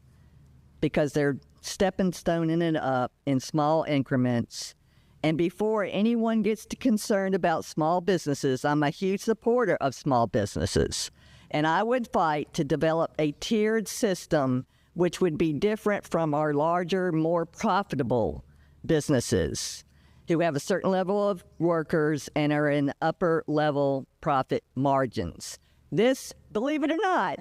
because they're stepping stoning it up in small increments. And before anyone gets concerned about small businesses, I'm a huge supporter of small businesses. And I would fight to develop a tiered system which would be different from our larger, more profitable businesses who have a certain level of workers and are in upper level profit margins. This, believe it or not,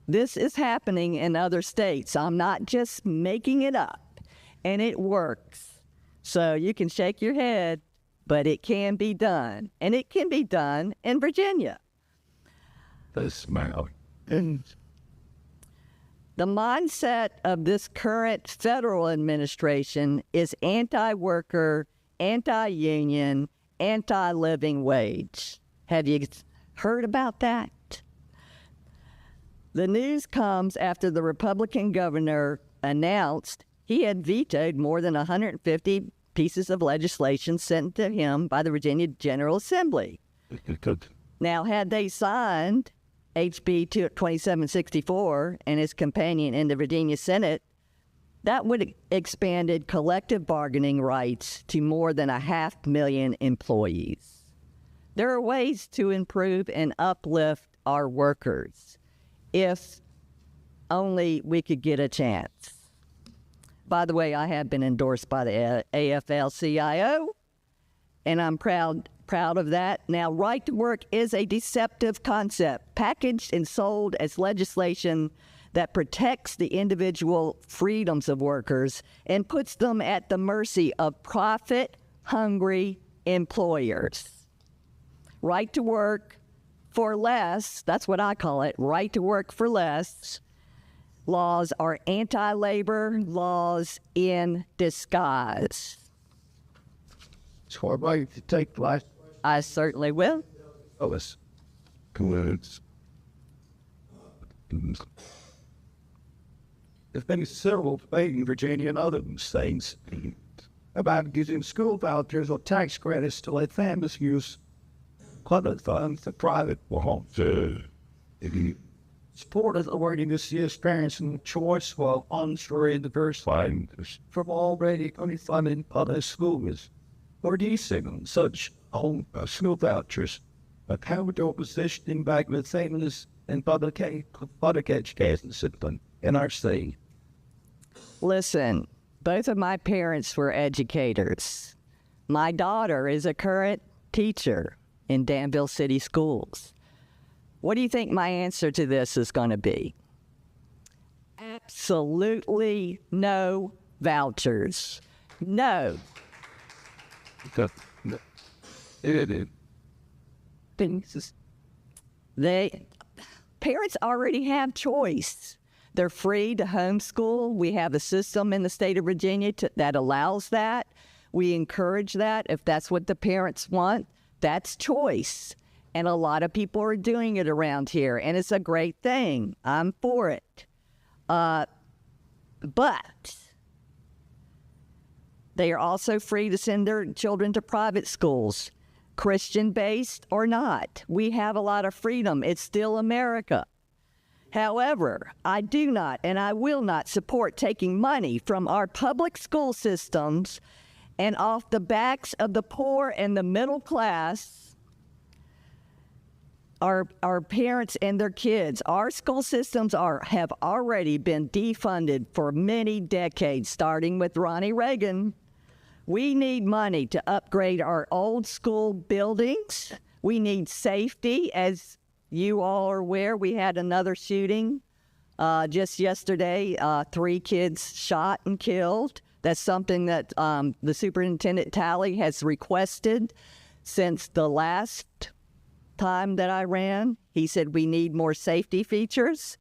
this is happening in other states. I'm not just making it up, and it works. So you can shake your head, but it can be done, and it can be done in Virginia. The mindset of this current federal administration is anti-worker, anti-union, anti-living wage. Have you heard about that? The news comes after the Republican governor announced he had vetoed more than 150 pieces of legislation sent to him by the Virginia General Assembly. Now, had they signed HB 2764 and its companion in the Virginia Senate, that would have expanded collective bargaining rights to more than 500,000 employees. There are ways to improve and uplift our workers if only we could get a chance. By the way, I have been endorsed by the AFL-CIO, and I'm proud of that. Now, right to work is a deceptive concept packaged and sold as legislation that protects the individual freedoms of workers and puts them at the mercy of profit-hungry employers. Right to work for less, that's what I call it, right to work for less. Laws are anti-labor laws in disguise. So I'd like to take the last. I certainly will. There's been several debate in Virginia and other states about using school vouchers or tax credits to let families use public funds to private homes. Support of the wording this year's parents and choice while unsure diversified from already unfunded public schools. Or do you signal such home school vouchers a counter positioning back with families and public education system in our state? Listen, both of my parents were educators. My daughter is a current teacher in Danville City Schools. What do you think my answer to this is going to be? Absolutely no vouchers. No. Parents already have choice. They're free to homeschool. We have a system in the state of Virginia that allows that. We encourage that. If that's what the parents want, that's choice. And a lot of people are doing it around here, and it's a great thing. I'm for it. But they are also free to send their children to private schools, Christian-based or not. We have a lot of freedom. It's still America. However, I do not and I will not support taking money from our public school systems and off the backs of the poor and the middle class, our parents and their kids. Our school systems have already been defunded for many decades, starting with Ronnie Reagan. We need money to upgrade our old school buildings. We need safety. As you all are aware, we had another shooting just yesterday, 3 kids shot and killed. That's something that the Superintendent Talley has requested since the last time that I ran. He said we need more safety features.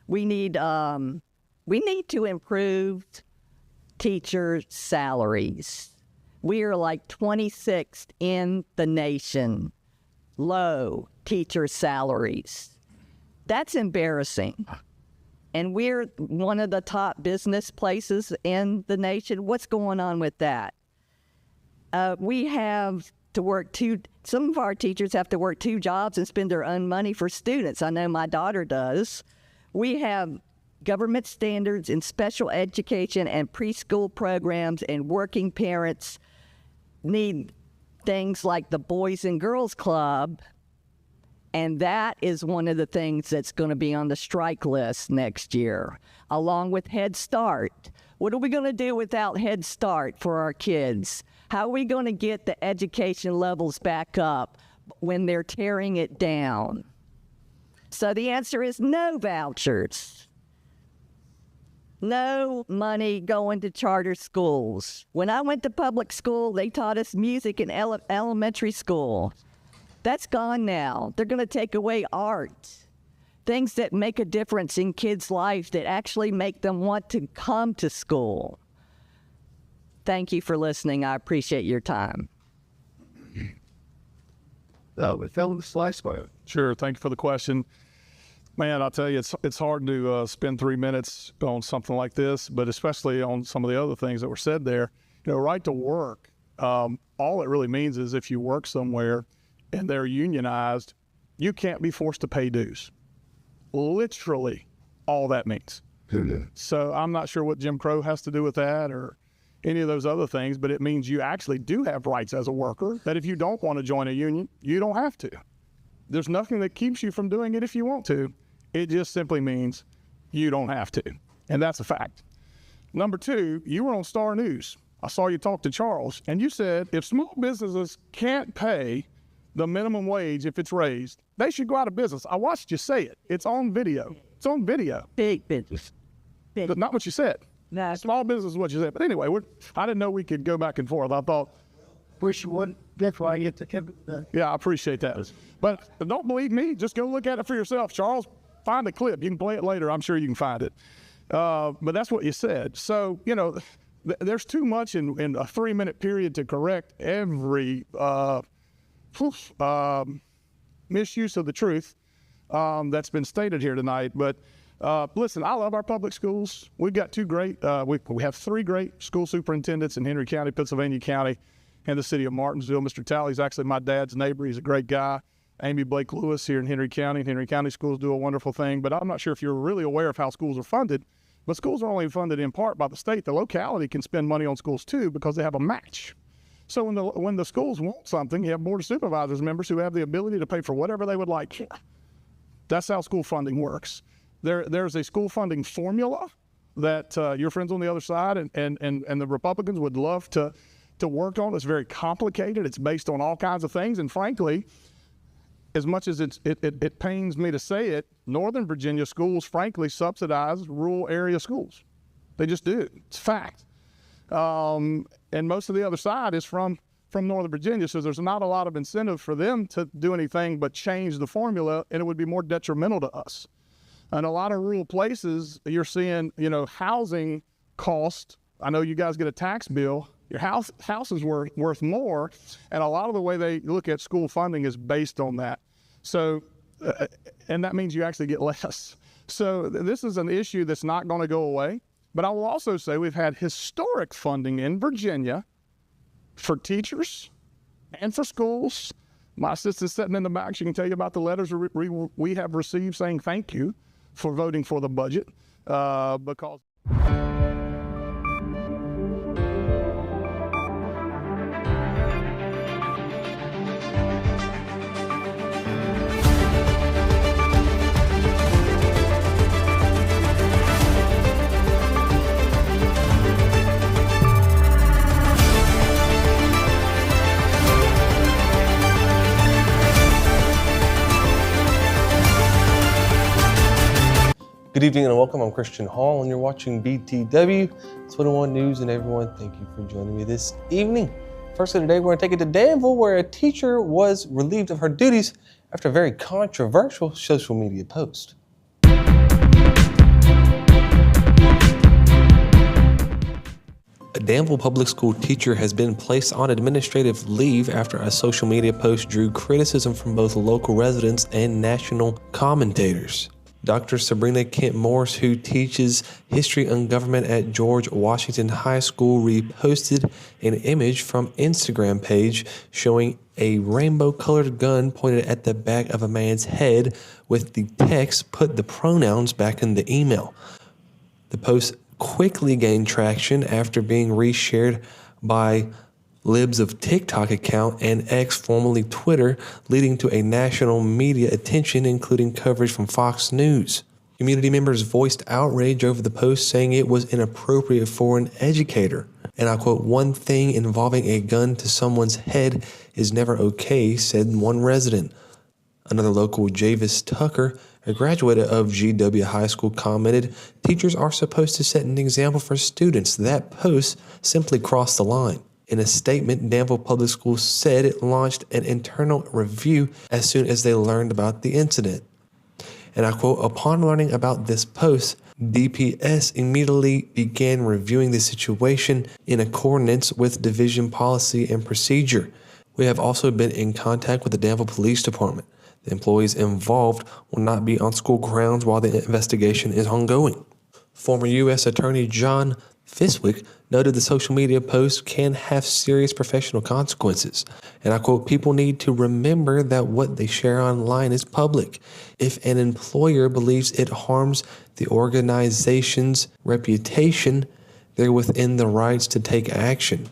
We need to improve teacher salaries. We are like 26th in the nation. Low teacher salaries. That's embarrassing. And we're one of the top business places in the nation. What's going on with that? We have to work some of our teachers have to work 2 jobs and spend their own money for students. I know my daughter does. We have government standards in special education and preschool programs, and working parents need things like the Boys and Girls Club And that is one of the things that's going to be on the strike list next year, along with Head Start. What are we going to do without Head Start for our kids? How are we going to get the education levels back up when they're tearing it down? So the answer is no vouchers. No money going to charter schools. When I went to public school, they taught us music in elementary school. That's gone now. They're going to take away art. Things that make a difference in kids' life that actually make them want to come to school. Thank you for listening. I appreciate your time. Sure. Thank you for the question. Man, I'll tell you, it's hard to spend 3 minutes on something like this, but especially on some of the other things that were said there. You know, right to work, all it really means is if you work somewhere and they're unionized, you can't be forced to pay dues. Literally all that means. So I'm not sure what Jim Crow has to do with that or any of those other things, but it means you actually do have rights as a worker, that if you don't want to join a union, you don't have to. There's nothing that keeps you from doing it if you want to. It just simply means you don't have to. And that's a fact. Number two, you were on Star News. I saw you talk to Charles, and you said if small businesses can't pay the minimum wage if it's raised, they should go out of business. I watched you say it. It's on video. It's on video. Big business. But not what you said. No. Small business is what you said. But anyway, I didn't know we could go back and forth. I thought, wish you wouldn't. That's why you have to. Yeah, I appreciate that. But don't believe me. Just go look at it for yourself. Charles, find the clip. You can play it later. I'm sure you can find it. But that's what you said. So, you know, there's too much in a 3-minute period to correct every misuse of the truth that's been stated here tonight. But listen, I love our public schools. We've got we have 3 great school superintendents in Henry County, Pennsylvania County, and the city of Martinsville. Mr. Talley's actually my dad's neighbor. He's a great guy. Amy Blake Lewis here in Henry County. Henry County schools do a wonderful thing, but I'm not sure if you're really aware of how schools are funded. But schools are only funded in part by the state. The locality can spend money on schools too because they have a match. So when the schools want something, you have board of supervisors members who have the ability to pay for whatever they would like. That's how school funding works. There's a school funding formula that your friends on the other side and the Republicans would love to work on. It's very complicated. It's based on all kinds of things. And frankly, as much as it pains me to say it, Northern Virginia schools, frankly, subsidize rural area schools. They just do. It's fact. And most of the other side is from Northern Virginia, so there's not a lot of incentive for them to do anything but change the formula, and it would be more detrimental to us. In a lot of rural places, you're seeing, you know, housing cost. I know you guys get a tax bill. Your house is worth more, and a lot of the way they look at school funding is based on that. So, and that means you actually get less. So this is an issue that's not going to go away. But I will also say we've had historic funding in Virginia for teachers and for schools. My assistant's sitting in the back. She can tell you about the letters we have received saying thank you for voting for the budget because... Good evening and welcome. I'm Christian Hall and you're watching BTW21 News. And everyone, thank you for joining me this evening. First of today, we're going to take it to Danville, where a teacher was relieved of her duties after a very controversial social media post. A Danville public school teacher has been placed on administrative leave after a social media post drew criticism from both local residents and national commentators. Dr. Sabrina Kent Morse, who teaches history and government at George Washington High School, reposted an image from Instagram page showing a rainbow-colored gun pointed at the back of a man's head with the text, "Put the pronouns back in the email." The post quickly gained traction after being reshared by libs of TikTok account and X, formerly Twitter, leading to a national media attention, including coverage from Fox News. Community members voiced outrage over the post, saying it was inappropriate for an educator. And I quote, "One thing involving a gun to someone's head is never okay," said one resident. Another local, Javis Tucker, a graduate of GW High School, commented, "Teachers are supposed to set an example for students. That post simply crossed the line." In a statement, Danville Public Schools said it launched an internal review as soon as they learned about the incident. And I quote, "Upon learning about this post, DPS immediately began reviewing the situation in accordance with division policy and procedure. We have also been in contact with the Danville Police Department. The employees involved will not be on school grounds while the investigation is ongoing." Former U.S. Attorney John Fiswick noted the social media post can have serious professional consequences. And I quote, "People need to remember that what they share online is public. If an employer believes it harms the organization's reputation, they're within the rights to take action."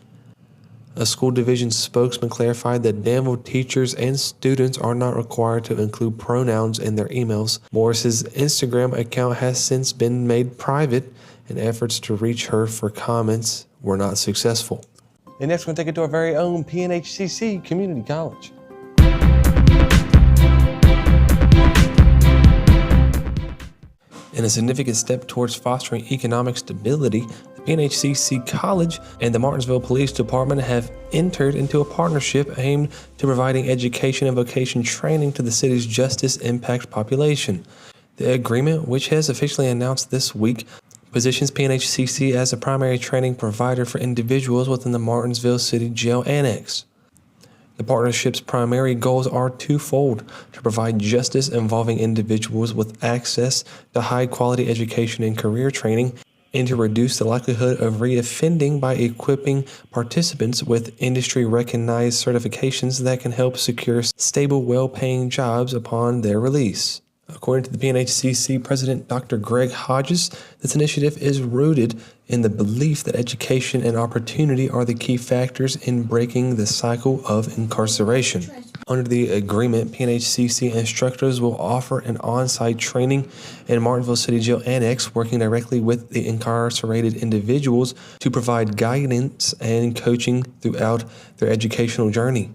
A school division spokesman clarified that Danville teachers and students are not required to include pronouns in their emails. Morris's Instagram account has since been made private, and efforts to reach her for comments were not successful. And next, we're going to take it to our very own PNHCC Community College. In a significant step towards fostering economic stability, the PNHCC College and the Martinsville Police Department have entered into a partnership aimed to providing education and vocation training to the city's justice impact population. The agreement, which has officially announced this week, positions PNHCC as a primary training provider for individuals within the Martinsville City Jail Annex. The partnership's primary goals are twofold: to provide justice involving individuals with access to high-quality education and career training, and to reduce the likelihood of reoffending by equipping participants with industry-recognized certifications that can help secure stable, well-paying jobs upon their release. According to the PNHCC President Dr. Greg Hodges, this initiative is rooted in the belief that education and opportunity are the key factors in breaking the cycle of incarceration. Under the agreement, PNHCC instructors will offer an on-site training in Martinsville City Jail Annex, working directly with the incarcerated individuals to provide guidance and coaching throughout their educational journey.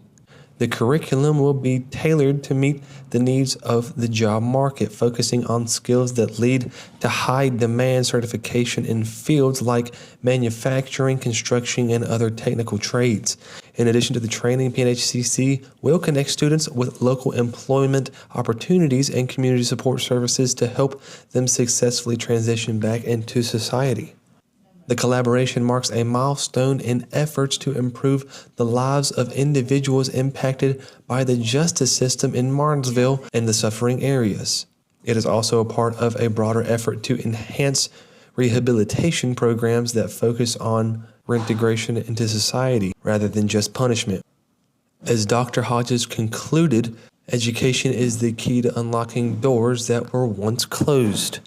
The curriculum will be tailored to meet the needs of the job market, focusing on skills that lead to high-demand certification in fields like manufacturing, construction, and other technical trades. In addition to the training, PNHCC will connect students with local employment opportunities and community support services to help them successfully transition back into society. The collaboration marks a milestone in efforts to improve the lives of individuals impacted by the justice system in Martinsville and the suffering areas. It is also a part of a broader effort to enhance rehabilitation programs that focus on reintegration into society rather than just punishment. As Dr. Hodges concluded, education is the key to unlocking doors that were once closed.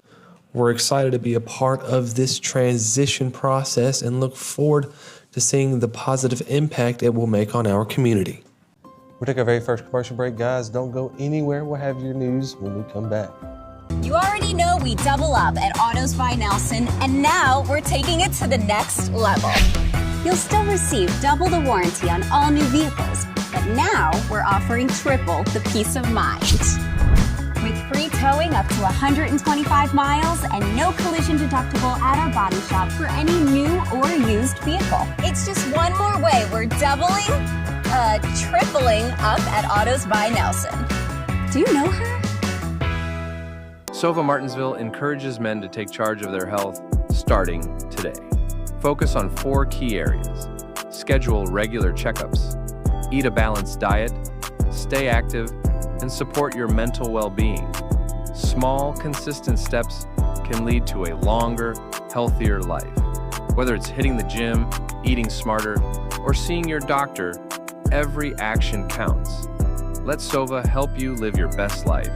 We're excited to be a part of this transition process and look forward to seeing the positive impact it will make on our community. We'll take our very first commercial break, guys. Don't go anywhere. We'll have your news when we come back. You already know we double up at Autos by Nelson, and now we're taking it to the next level. You'll still receive double the warranty on all new vehicles, but now we're offering triple the peace of mind. With free towing up to 125 miles and no collision deductible at our body shop for any new or used vehicle. It's just one more way we're tripling up at Autos by Nelson. Do you know her? SOVA Martinsville encourages men to take charge of their health starting today. Focus on 4 key areas. Schedule regular checkups. Eat a balanced diet. Stay active. And support your mental well-being. Small, consistent steps can lead to a longer, healthier life. Whether it's hitting the gym, eating smarter, or seeing your doctor, every action counts. Let SOVA help you live your best life.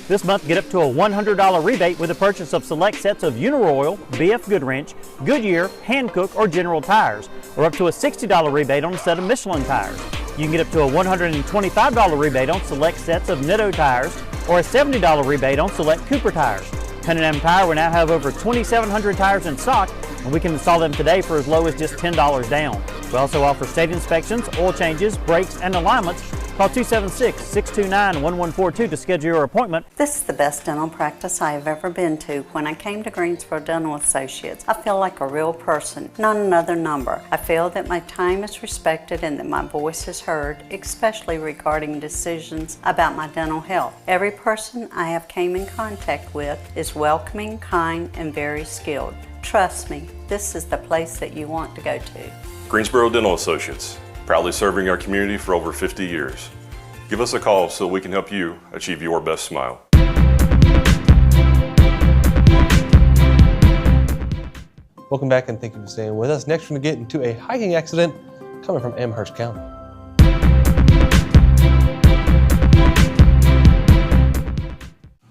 This month, get up to a $100 rebate with the purchase of select sets of Uniroyal, BF Goodwrench, Goodyear, Hankook, or General tires, or up to a $60 rebate on a set of Michelin tires. You can get up to a $125 rebate on select sets of Nitto tires, or a $70 rebate on select Cooper tires. Cunningham Tire will now have over 2,700 tires in stock, and we can install them today for as low as just $10 down. We also offer state inspections, oil changes, brakes, and alignments. Call 276-629-1142 to schedule your appointment. This is the best dental practice I have ever been to. When I came to Greensboro Dental Associates, I feel like a real person, not another number. I feel that my time is respected and that my voice is heard, especially regarding decisions about my dental health. Every person I have came in contact with is welcoming, kind, and very skilled. Trust me, this is the place that you want to go to. Greensboro Dental Associates, proudly serving our community for over 50 years. Give us a call so we can help you achieve your best smile. Welcome back and thank you for staying with us. Next, we're going to get into a hiking accident coming from Amherst County.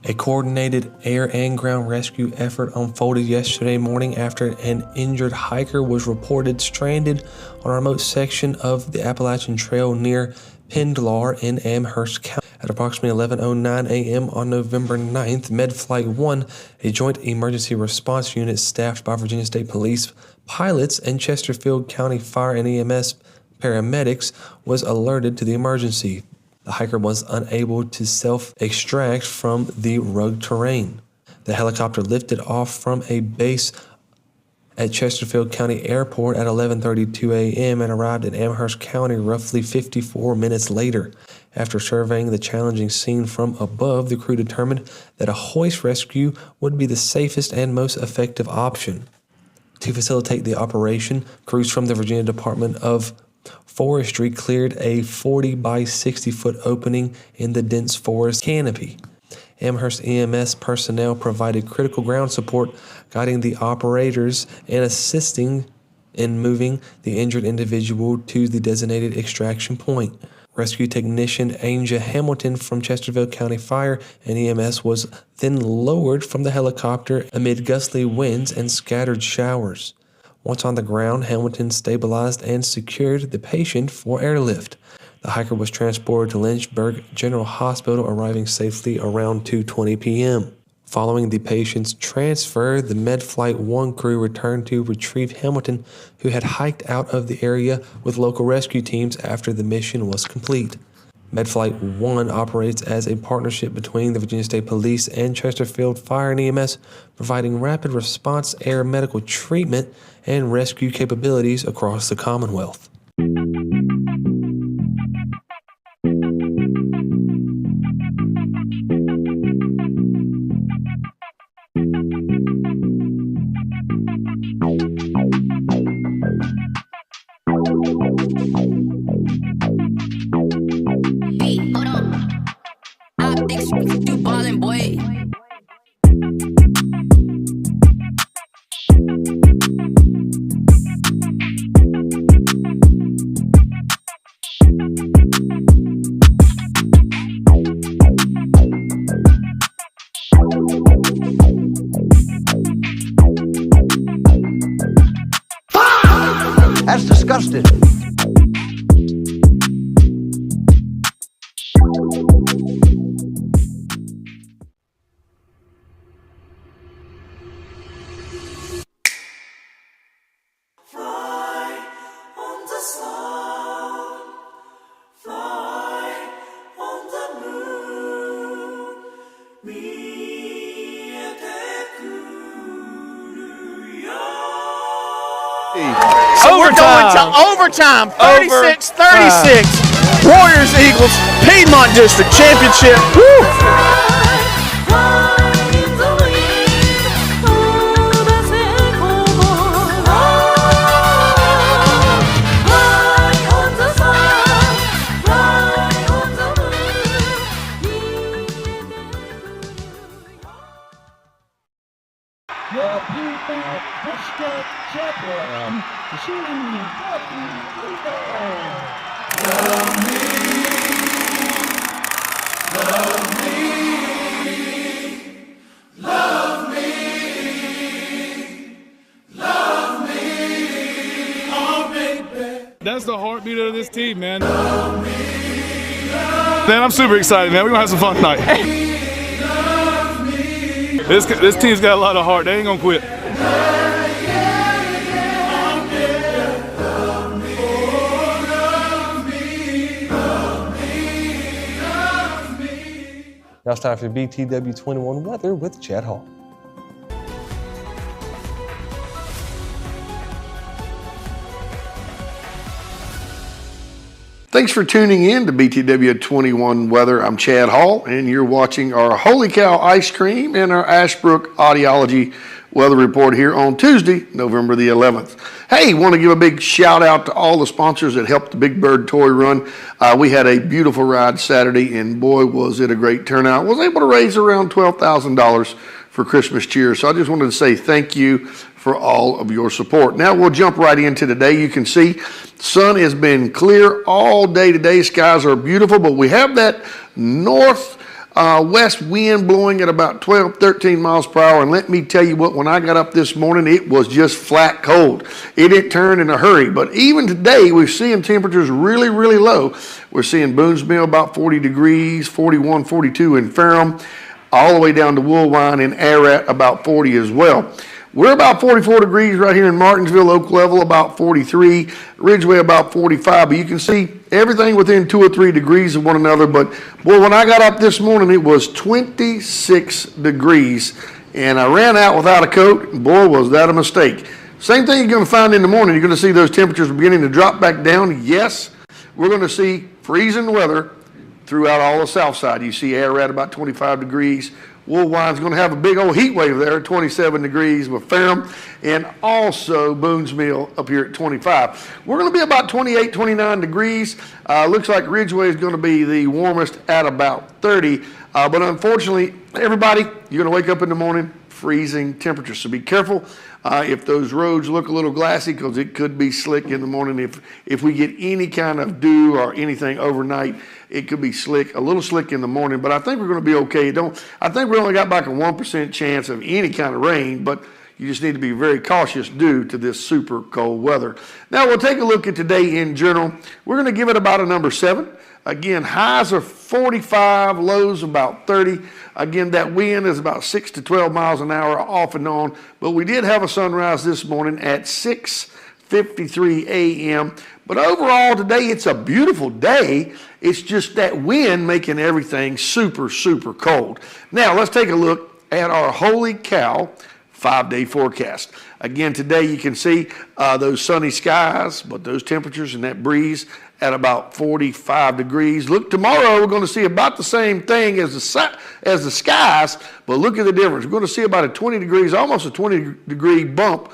A coordinated air and ground rescue effort unfolded yesterday morning after an injured hiker was reported stranded on a remote section of the Appalachian Trail near Pendlar in Amherst County. At approximately 11:09 a.m. on November 9th, MedFlight 1, a joint emergency response unit staffed by Virginia State Police pilots and Chesterfield County Fire and EMS paramedics, was alerted to the emergency. The hiker was unable to self-extract from the rugged terrain. The helicopter lifted off from a base at Chesterfield County Airport at 11:32 a.m. and arrived in Amherst County roughly 54 minutes later. After surveying the challenging scene from above, the crew determined that a hoist rescue would be the safest and most effective option. To facilitate the operation, crews from the Virginia Department of Forestry cleared a 40 by 60 foot opening in the dense forest canopy. Amherst EMS personnel provided critical ground support, guiding the operators and assisting in moving the injured individual to the designated extraction point. Rescue technician Anja Hamilton from Chesterfield County Fire and EMS was then lowered from the helicopter amid gustly winds and scattered showers. Once on the ground, Hamilton stabilized and secured the patient for airlift. The hiker was transported to Lynchburg General Hospital, arriving safely around 2:20 p.m. Following the patient's transfer, the MedFlight 1 crew returned to retrieve Hamilton, who had hiked out of the area with local rescue teams after the mission was complete. MedFlight 1 operates as a partnership between the Virginia State Police and Chesterfield Fire and EMS, providing rapid response air medical treatment and rescue capabilities across the Commonwealth. Hey, hold on. I think you ballin', boy. That's disgusting. So we're going to overtime, 36-36. Warriors Eagles, Piedmont District Championship. Woo! That's the heartbeat of this team, man. Man, I'm super excited, man. We're going to have some fun tonight. This team's got a lot of heart. They ain't going to quit. Now it's time for BTW21 weather with Chad Hall. Thanks for tuning in to BTW21 Weather. I'm Chad Hall, and you're watching our Holy Cow Ice Cream and our Ashbrook Audiology weather report here on Tuesday, November the 11th. Hey, want to give a big shout out to all the sponsors that helped the Big Bird Toy Run. We had a beautiful ride Saturday, and boy, was it a great turnout. Was able to raise around $12,000 for Christmas cheer. So I just wanted to say thank you for all of your support. Now we'll jump right into today. You can see sun has been clear all day today. Skies are beautiful, but we have that northwest wind blowing at about 12, 13 miles per hour. And let me tell you what, when I got up this morning, it was just flat cold. It didn't turn in a hurry. But even today, we're seeing temperatures really, really low. We're seeing Boonsville about 40 degrees, 41, 42 in Ferrum, all the way down to Woolwine and Ararat about 40 as well. We're about 44 degrees right here in Martinsville, Oak Level about 43, Ridgeway about 45, but you can see everything within 2 or 3 degrees of one another. But boy, when I got up this morning, it was 26 degrees, and I ran out without a coat, and boy, was that a mistake. Same thing you're going to find in the morning. You're going to see those temperatures beginning to drop back down. Yes, we're going to see freezing weather throughout all the south side. You see Ararat about 25 degrees. Woolwine's going to have a big old heat wave there, 27 degrees with Ferrum, and also Boonsville up here at 25. We're going to be about 28, 29 degrees. Looks like Ridgeway is going to be the warmest at about 30. But unfortunately, everybody, you're going to wake up in the morning, freezing temperatures. So be careful if those roads look a little glassy, because it could be slick in the morning. If we get any kind of dew or anything overnight, it could be slick, a little slick in the morning, but I think we're going to be okay. I think we only got like a 1% chance of any kind of rain, but you just need to be very cautious due to this super cold weather. Now we'll take a look at today in general. We're going to give it about a number 7. Again, highs are 45, lows about 30. Again, that wind is about 6 to 12 miles an hour off and on, but we did have a sunrise this morning at 6:53 a.m. But overall today, it's a beautiful day. It's just that wind making everything super, super cold. Now, let's take a look at our Holy Cow 5-day forecast. Again, today you can see those sunny skies, but those temperatures and that breeze at about 45 degrees. Look, tomorrow we're going to see about the same thing as the skies, but look at the difference. We're going to see about a 20 degrees, almost a 20 degree bump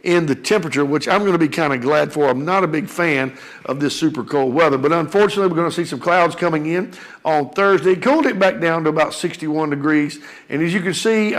in the temperature, which I'm going to be kind of glad for. I'm not a big fan of this super cold weather, but unfortunately we're going to see some clouds coming in on Thursday. Cooled it back down to about 61 degrees, and as you can see,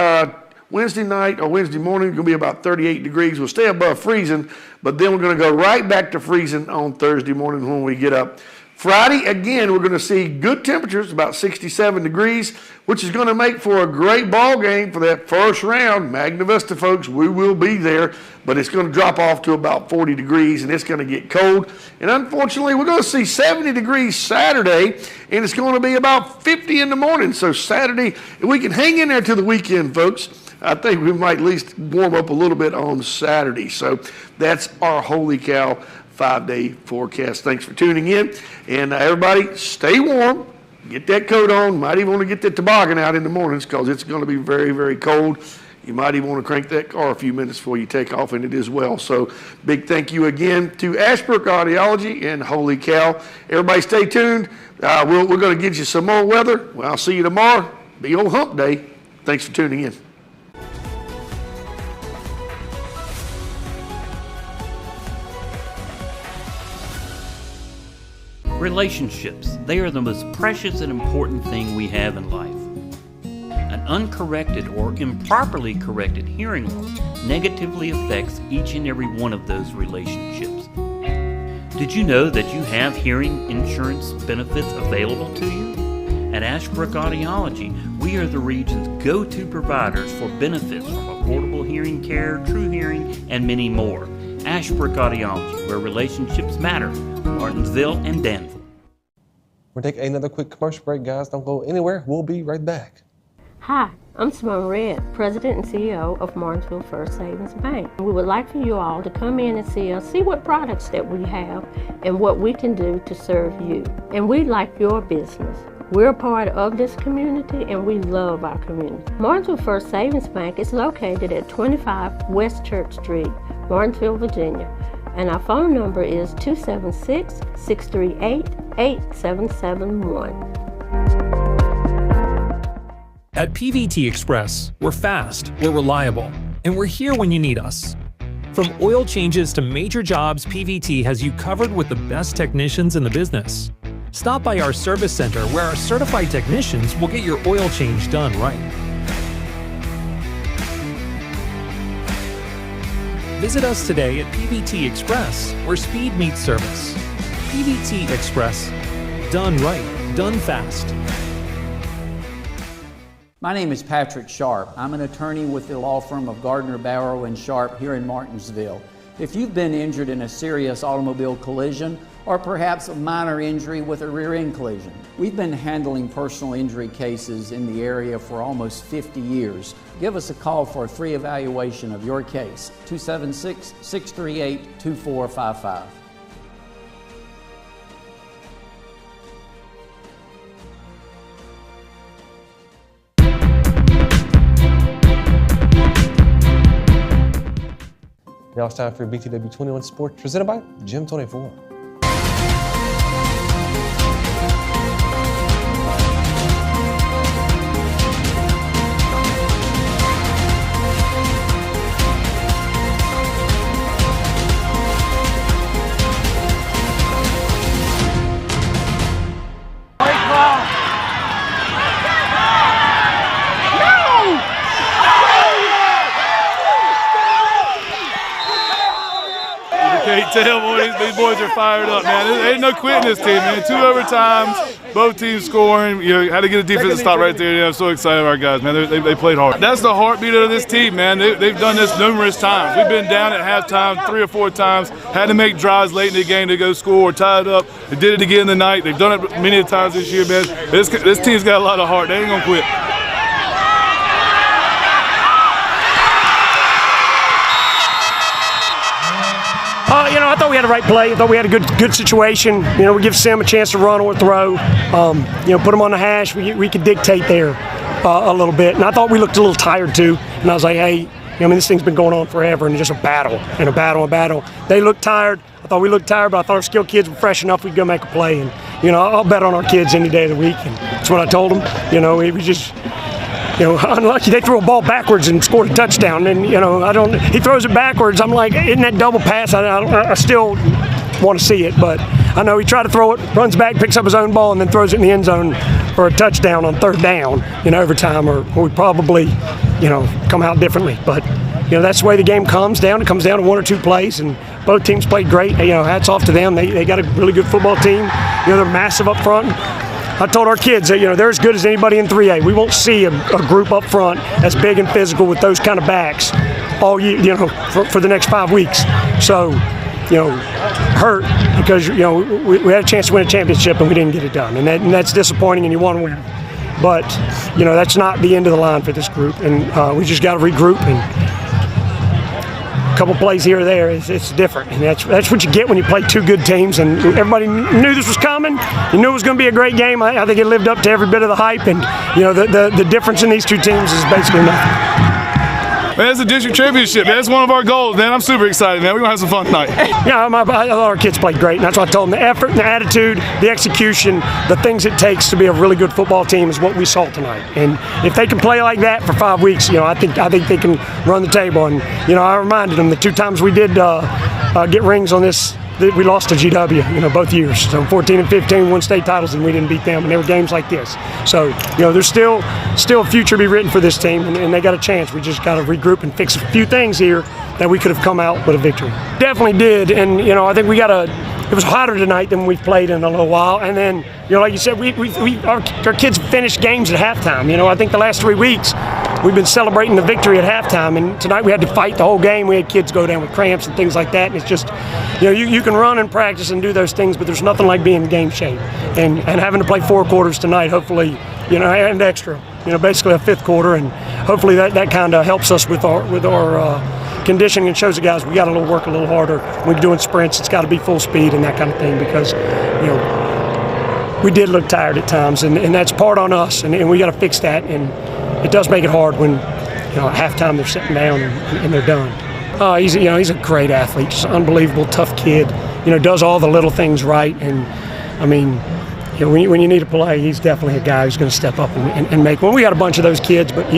Wednesday night or Wednesday morning is going to be about 38 degrees. We'll stay above freezing, but then we're going to go right back to freezing on Thursday morning when we get up. Friday, again, we're going to see good temperatures, about 67 degrees, which is going to make for a great ball game for that first round. Magna Vista, folks, we will be there, but it's going to drop off to about 40 degrees, and it's going to get cold. And unfortunately, we're going to see 70 degrees Saturday, and it's going to be about 50 in the morning. So Saturday, if we can hang in there to the weekend, folks, I think we might at least warm up a little bit on Saturday. So that's our Holy Cow 5-day forecast. Thanks for tuning in. And everybody, stay warm. Get that coat on. Might even want to get that toboggan out in the mornings, because it's going to be very, very cold. You might even want to crank that car a few minutes before you take off in it as well. So big thank you again to Ashbrook Audiology and Holy Cow. Everybody stay tuned. We're going to get you some more weather. Well, I'll see you tomorrow. Big old hump day. Thanks for tuning in. Relationships, they are the most precious and important thing we have in life. An uncorrected or improperly corrected hearing loss negatively affects each and every one of those relationships. Did you know that you have hearing insurance benefits available to you? At Ashbrook Audiology, we are the region's go-to providers for benefits from affordable hearing care, true hearing, and many more. Ashbrook Audiology, where relationships matter. Martinsville and Danville. We're taking another quick commercial break, guys. Don't go anywhere. We'll be right back. Hi, I'm Simone Red, President and CEO of Martinsville First Savings Bank. We would like for you all to come in and see us, see what products that we have and what we can do to serve you. And we like your business. We're a part of this community and we love our community. Martinsville First Savings Bank is located at 25 West Church Street, Martinsville, Virginia. And our phone number is 276-638-8771. At PVT Express, we're fast, we're reliable, and we're here when you need us. From oil changes to major jobs, PVT has you covered with the best technicians in the business. Stop by our service center where our certified technicians will get your oil change done right. Visit us today at PVT Express, where speed meets service. PVT Express. Done right, done fast. My name is Patrick Sharp. I'm an attorney with the law firm of Gardner, Barrow & Sharp here in Martinsville. If you've been injured in a serious automobile collision or perhaps a minor injury with a rear end collision, we've been handling personal injury cases in the area for almost 50 years. Give us a call for a free evaluation of your case, 276-638-2455. Now it's time for BTW21 Sports, presented by Gym 24. Can't tell, boy, these boys are fired up, man. There ain't no quitting this team, man. 2 overtimes, both teams scoring. You know, had to get a defensive stop right there. Yeah, I'm so excited about our guys, man. They played hard. That's the heartbeat of this team, man. They've done this numerous times. We've been down at halftime 3 or 4 times, had to make drives late in the game to go score or tie it up. They did it again tonight. They've done it many times this year, man. This team's got a lot of heart. They ain't gonna quit. I thought we had the right play. I thought we had a good situation. We give Sam a chance to run or throw. Put him on the hash. We could dictate there a little bit. And I thought we looked a little tired too. And I was like, hey, this thing's been going on forever and just a battle and a battle and a battle. They looked tired. I thought we looked tired, but I thought our skilled kids were fresh enough we'd go make a play. And, I'll bet on our kids any day of the week. And that's what I told them. We just... unlucky they threw a ball backwards and scored a touchdown. And, he throws it backwards. I'm like, isn't that double pass? I still want to see it, but I know he tried to throw it, runs back, picks up his own ball, and then throws it in the end zone for a touchdown on 3rd down in overtime, or we probably, come out differently. But, that's the way the game comes down. It comes down to 1 or 2 plays, and both teams played great. Hats off to them. They got a really good football team. They're massive up front. I told our kids that, they're as good as anybody in 3A. We won't see a group up front as big and physical with those kind of backs all year, for the next 5 weeks. So, hurt because, we had a chance to win a championship and we didn't get it done. And that's disappointing, and you want to win. But, that's not the end of the line for this group. And we just got to regroup, and a couple plays here or there, it's different. And that's what you get when you play 2 good teams. And everybody knew this was coming. You knew it was going to be a great game. I think it lived up to every bit of the hype. And, the difference in these 2 teams is basically nothing. Man, it's a district championship, man. That's one of our goals, man. I'm super excited, man. We're going to have some fun tonight. Yeah, I thought our kids played great, and that's what I told them. The effort and the attitude, the execution, the things it takes to be a really good football team is what we saw tonight. And if they can play like that for 5 weeks, I think they can run the table. And, I reminded them the 2 times we did get rings on this, we lost to GW, both years. So 14 and 15 won state titles, and we didn't beat them, and they were games like this. So, there's still a future to be written for this team, and they got a chance. We just got to regroup and fix a few things here that we could have come out with a victory. Definitely did, and, I think it was hotter tonight than we've played in a little while. And then, like you said, our kids finished games at halftime. I think the last 3 weeks, we've been celebrating the victory at halftime, and tonight we had to fight the whole game. We had kids go down with cramps and things like that, and it's just, you can run and practice and do those things, but there's nothing like being in game shape. And having to play 4 quarters tonight, hopefully, and extra, basically a 5th quarter, and hopefully that kind of helps us with our conditioning and shows the guys we got to work a little harder. When you're doing sprints, it's got to be full speed and that kind of thing, because we did look tired at times, and that's part on us, and we got to fix that. And it does make it hard when at halftime they're sitting down and they're done. He's a great athlete, just an unbelievable tough kid. Does all the little things right, and I mean, when you need to play, he's definitely a guy who's going to step up and make one. We got a bunch of those kids, but he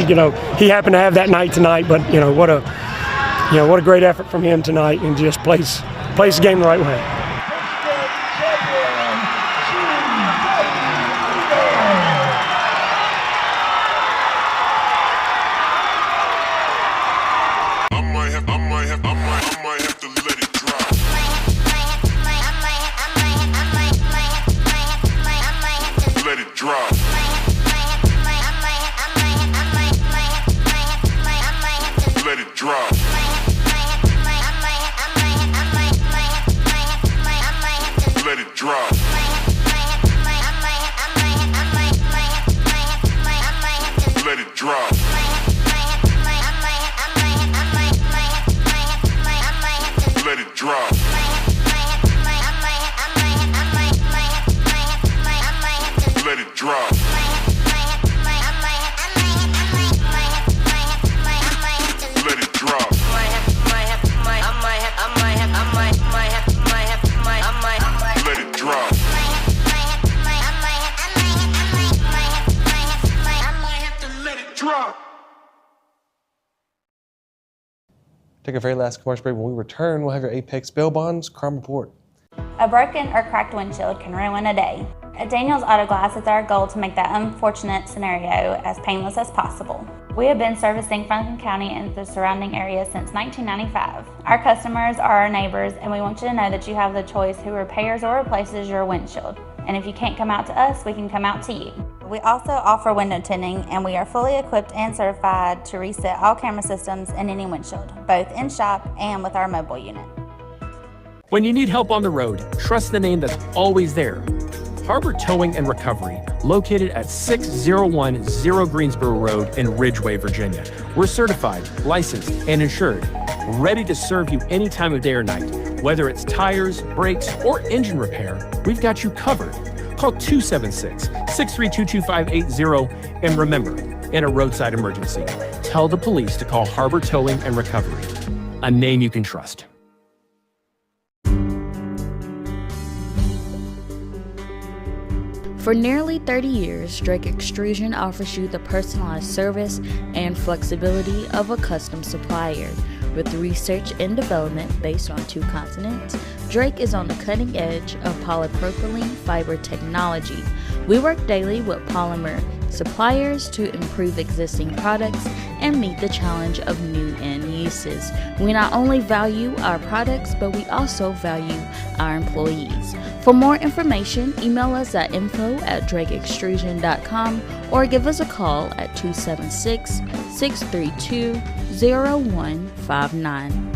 happened to have that night tonight. But what a great effort from him tonight, and just plays the game the right way. Take a very last commercial break. When we return, we'll have your Apex Bail Bonds Crime Report. A broken or cracked windshield can ruin a day. At Daniels Auto Glass, it's our goal to make that unfortunate scenario as painless as possible. We have been servicing Franklin County and the surrounding area since 1995. Our customers are our neighbors, and we want you to know that you have the choice who repairs or replaces your windshield. And if you can't come out to us, we can come out to you. We also offer window tinting, and we are fully equipped and certified to reset all camera systems in any windshield, both in shop and with our mobile unit. When you need help on the road, trust the name that's always there. Harbor Towing and Recovery, located at 6010 Greensboro Road in Ridgeway, Virginia. We're certified, licensed, and insured, ready to serve you any time of day or night. Whether it's tires, brakes, or engine repair, we've got you covered. Call 276-632-2580, and remember, in a roadside emergency, tell the police to call Harbor Towing and Recovery, a name you can trust. For nearly 30 years, Drake Extrusion offers you the personalized service and flexibility of a custom supplier. With research and development based on 2 continents, Drake is on the cutting edge of polypropylene fiber technology. We work daily with polymer suppliers to improve existing products and meet the challenge of new end uses. We not only value our products, but we also value our employees. For more information, email us at info@drakeextrusion.com or give us a call at 276-632-0159.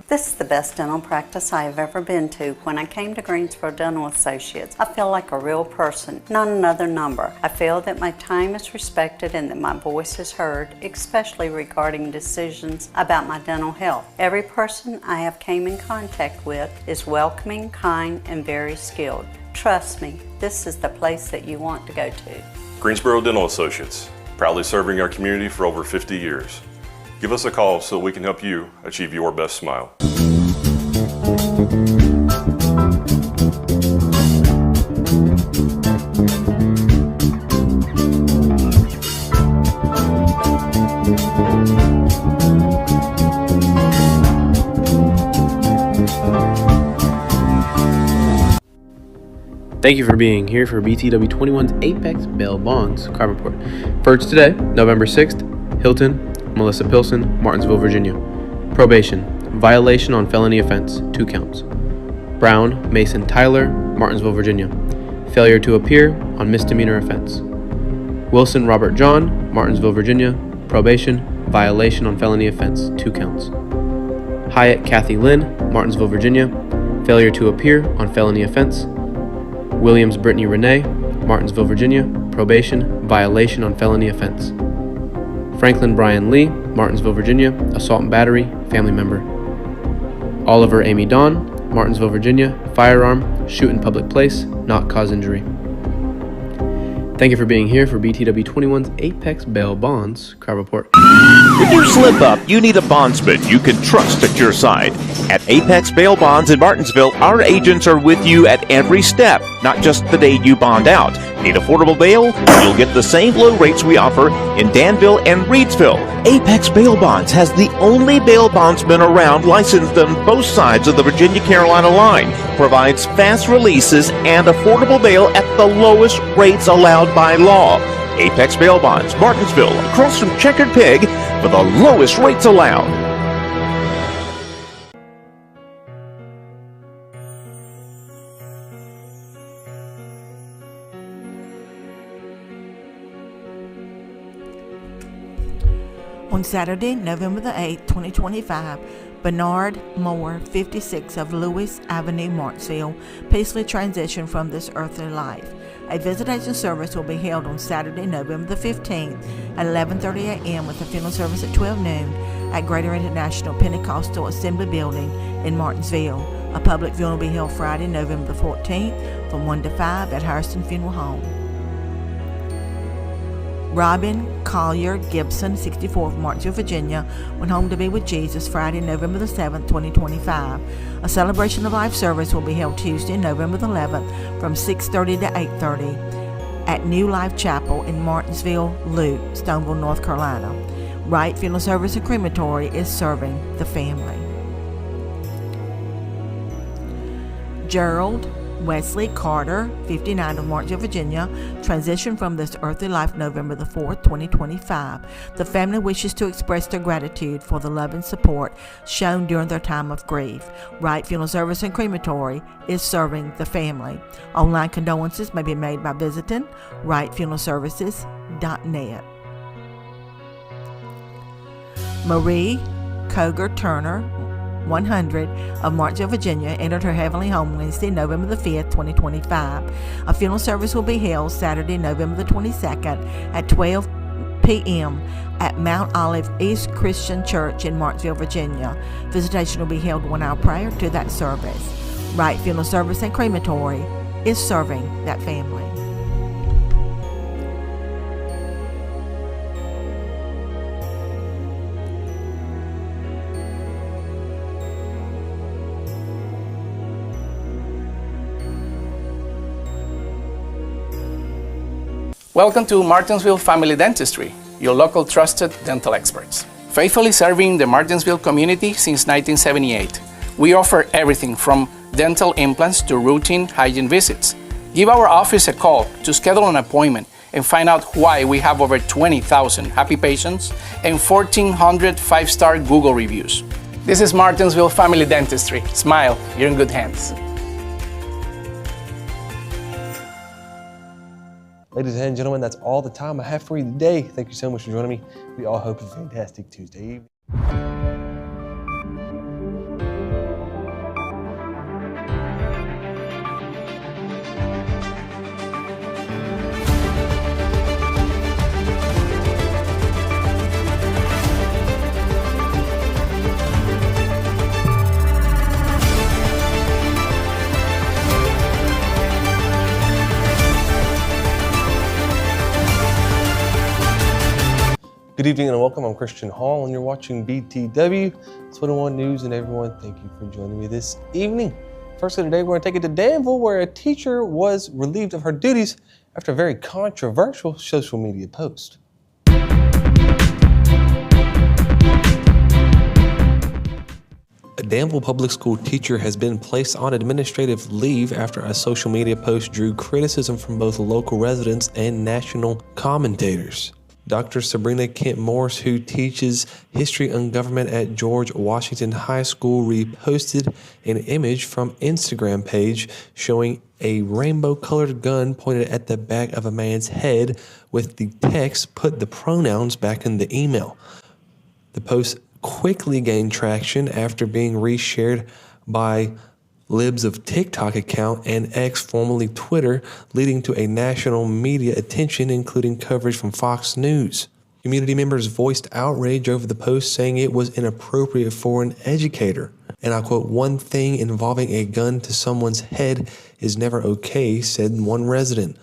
This is the best dental practice I have ever been to. When I came to Greensboro Dental Associates, I feel like a real person, not another number. I feel that my time is respected and that my voice is heard, especially regarding decisions about my dental health. Every person I have came in contact with is welcoming, kind, and very skilled. Trust me, this is the place that you want to go to. Greensboro Dental Associates, proudly serving our community for over 50 years. Give us a call so we can help you achieve your best smile. Thank you for being here for BTW21's Apex Bail Bonds Crime Report. First today, November 6th, Hilton, Melissa Pilson, Martinsville, Virginia. Probation, violation on felony offense, 2 counts. Brown, Mason Tyler, Martinsville, Virginia. Failure to appear on misdemeanor offense. Wilson Robert John, Martinsville, Virginia, probation, violation on felony offense, 2 counts. Hyatt Kathy Lynn, Martinsville, Virginia, failure to appear on felony offense. Williams Brittany Renee, Martinsville, Virginia, probation, violation on felony offense. Franklin Brian Lee, Martinsville, Virginia, assault and battery, family member. Oliver Amy Dawn, Martinsville, Virginia, firearm, shoot in public place, not cause injury. Thank you for being here for BTW21's Apex Bail Bonds Crime Report. When you slip up, you need a bondsman you can trust at your side. At Apex Bail Bonds in Martinsville, our agents are with you at every step, not just the day you bond out. Need affordable bail? You'll get the same low rates we offer in Danville and Reedsville. Apex Bail Bonds has the only bail bondsman around licensed on both sides of the Virginia-Carolina line. Provides fast releases and affordable bail at the lowest rates allowed by law. Apex Bail Bonds, Martinsville, across from Checkered Pig, for the lowest rates allowed. On Saturday, November the 8th, 2025, Bernard Moore, 56 of Lewis Avenue, Martinsville, peacefully transitioned from this earthly life. A visitation service will be held on Saturday, November the 15th at 11:30 a.m. with a funeral service at 12 noon at Greater International Pentecostal Assembly Building in Martinsville. A public viewing will be held Friday, November the 14th from 1 to 5 at Harrison Funeral Home. Robin Collier Gibson, 64 of Martinsville, Virginia, went home to be with Jesus Friday, November the 7th, 2025. A celebration of life service will be held Tuesday, November the 11th from 6:30 to 8:30 at New Life Chapel in Martinsville Loop, Stoneville, North Carolina. Wright Funeral Service and Crematory is serving the family. Gerald Wesley Carter, 59 of Martinsville, Virginia, transitioned from this earthly life November the 4th, 2025. The family wishes to express their gratitude for the love and support shown during their time of grief. Wright Funeral Service and Crematory is serving the family. Online condolences may be made by visiting wrightfuneralservices.net. Marie Coger Turner, 100 of Martinsville, Virginia, entered her heavenly home Wednesday, November the 5th, 2025. A funeral service will be held Saturday, November the 22nd at 12 p.m. at Mount Olive East Christian Church in Martinsville, Virginia. Visitation will be held 1 hour prior to that service. Wright Funeral Service and Crematory is serving that family. Welcome to Martinsville Family Dentistry, your local trusted dental experts. Faithfully serving the Martinsville community since 1978, we offer everything from dental implants to routine hygiene visits. Give our office a call to schedule an appointment and find out why we have over 20,000 happy patients and 1,400 5-star Google reviews. This is Martinsville Family Dentistry. Smile, you're in good hands. Ladies and gentlemen, that's all the time I have for you today. Thank you so much for joining me. We all hope it's a fantastic Tuesday evening. Good evening and welcome. I'm Christian Hall and you're watching BTW21 News. And everyone, thank you for joining me this evening. Firstly today, we're going to take it to Danville, where a teacher was relieved of her duties after a very controversial social media post. A Danville public school teacher has been placed on administrative leave after a social media post drew criticism from both local residents and national commentators. Dr. Sabrina Kent Morse, who teaches history and government at George Washington High School, reposted an image from Instagram page showing a rainbow-colored gun pointed at the back of a man's head with the text, "Put the pronouns back in the email." The post quickly gained traction after being reshared by Libs of TikTok account and X, formerly Twitter, leading to a national media attention, including coverage from Fox News. Community members voiced outrage over the post, saying it was inappropriate for an educator. And I quote, "One thing involving a gun to someone's head is never okay," said one resident.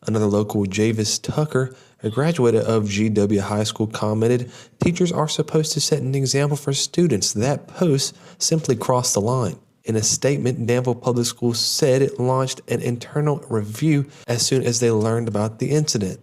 Another local, Javis Tucker, a graduate of GW High School, commented, "Teachers are supposed to set an example for students. That post simply crossed the line." In a statement, Danville Public Schools said it launched an internal review as soon as they learned about the incident.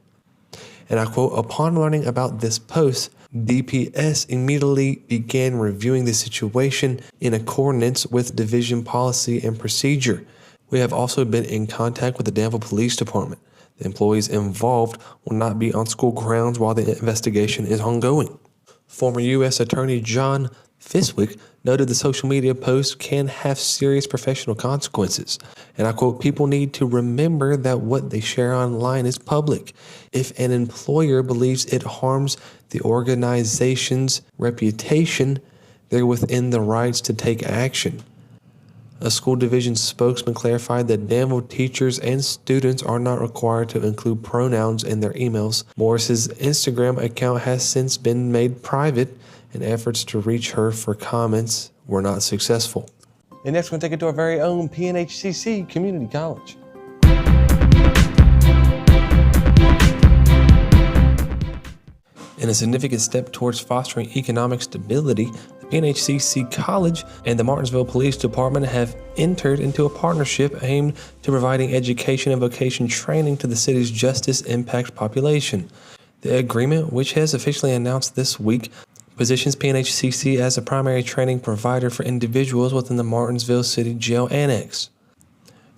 And I quote, "Upon learning about this post, DPS immediately began reviewing the situation in accordance with division policy and procedure. We have also been in contact with the Danville Police Department. The employees involved will not be on school grounds while the investigation is ongoing." Former U.S. Attorney John Fiswick noted the social media post can have serious professional consequences. And I quote, "People need to remember that what they share online is public. If an employer believes it harms the organization's reputation, they're within the rights to take action." A school division spokesman clarified that Danville teachers and students are not required to include pronouns in their emails. Morris's Instagram account has since been made private, and efforts to reach her for comments were not successful. And next, we're going to take it to our very own PNHCC Community College. In a significant step towards fostering economic stability, the PNHCC College and the Martinsville Police Department have entered into a partnership aimed to providing education and vocation training to the city's justice impact population. The agreement, which has officially announced this week, positions PNHCC as a primary training provider for individuals within the Martinsville City Jail Annex.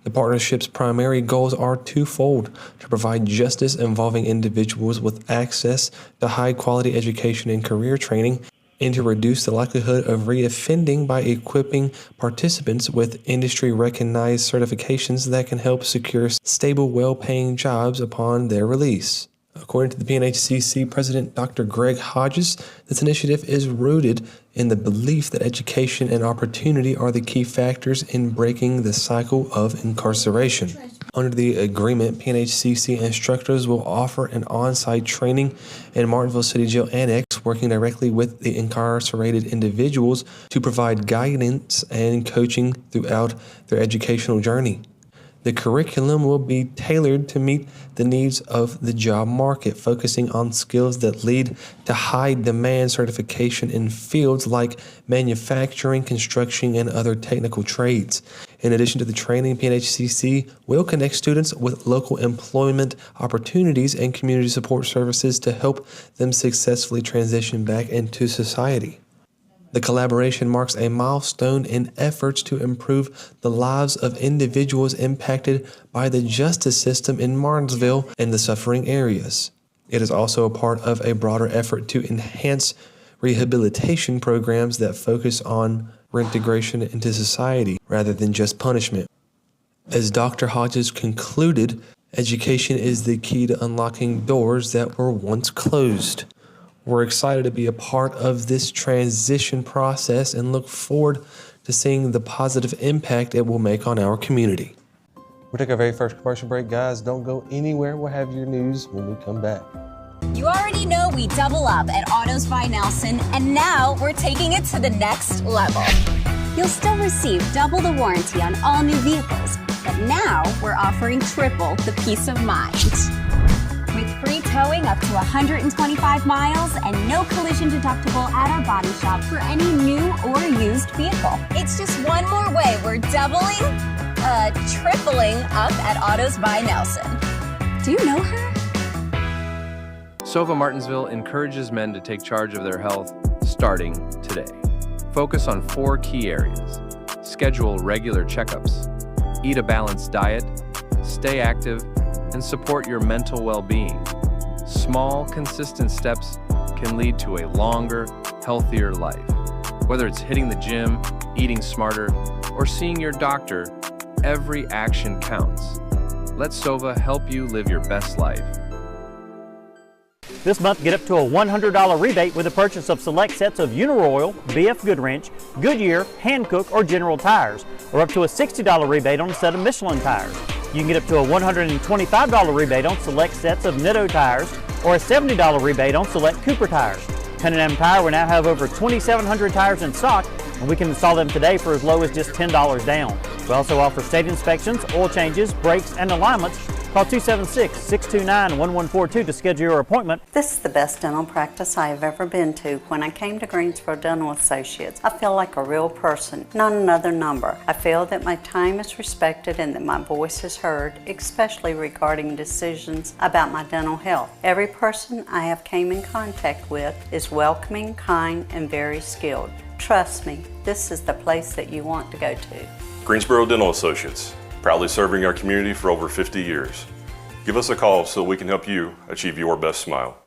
The partnership's primary goals are twofold: to provide justice involving individuals with access to high-quality education and career training, and to reduce the likelihood of reoffending by equipping participants with industry-recognized certifications that can help secure stable, well-paying jobs upon their release. According to the PNHCC President Dr. Greg Hodges, this initiative is rooted in the belief that education and opportunity are the key factors in breaking the cycle of incarceration. Under the agreement, PNHCC instructors will offer an on-site training in Martinsville City Jail Annex, working directly with the incarcerated individuals to provide guidance and coaching throughout their educational journey. The curriculum will be tailored to meet the needs of the job market, focusing on skills that lead to high-demand certification in fields like manufacturing, construction, and other technical trades. In addition to the training, PNHCC will connect students with local employment opportunities and community support services to help them successfully transition back into society. The collaboration marks a milestone in efforts to improve the lives of individuals impacted by the justice system in Martinsville and the suffering areas. It is also a part of a broader effort to enhance rehabilitation programs that focus on reintegration into society rather than just punishment. As Dr. Hodges concluded, education is the key to unlocking doors that were once closed. We're excited to be a part of this transition process and look forward to seeing the positive impact it will make on our community. We'll take our very first commercial break, guys. Don't go anywhere. We'll have your news when we come back. You already know we double up at Autos by Nelson, and now we're taking it to the next level. You'll still receive double the warranty on all new vehicles, but now we're offering triple the peace of mind. With free towing up to 125 miles and no collision deductible at our body shop for any new or used vehicle. It's just one more way we're tripling up at Autos by Nelson. Do you know her? Sova Martinsville encourages men to take charge of their health starting today. Focus on 4 key areas: schedule regular checkups, eat a balanced diet, stay active, and support your mental well-being. Small, consistent steps can lead to a longer, healthier life. Whether it's hitting the gym, eating smarter, or seeing your doctor, every action counts. Let Sova help you live your best life. This month, get up to a $100 rebate with the purchase of select sets of Uniroyal, BF Goodwrench, Goodyear, Hankook, or General tires, or up to a $60 rebate on a set of Michelin tires. You can get up to a $125 rebate on select sets of Nitto tires, or a $70 rebate on select Cooper tires. Cunningham Tire will now have over 2,700 tires in stock, and we can install them today for as low as just $10 down. We also offer state inspections, oil changes, brakes, and alignments. Call 276-629-1142 to schedule your appointment. This is the best dental practice I have ever been to. When I came to Greensboro Dental Associates, I feel like a real person, not another number. I feel that my time is respected and that my voice is heard, especially regarding decisions about my dental health. Every person I have came in contact with is welcoming, kind, and very skilled. Trust me, this is the place that you want to go to. Greensboro Dental Associates, proudly serving our community for over 50 years. Give us a call so we can help you achieve your best smile.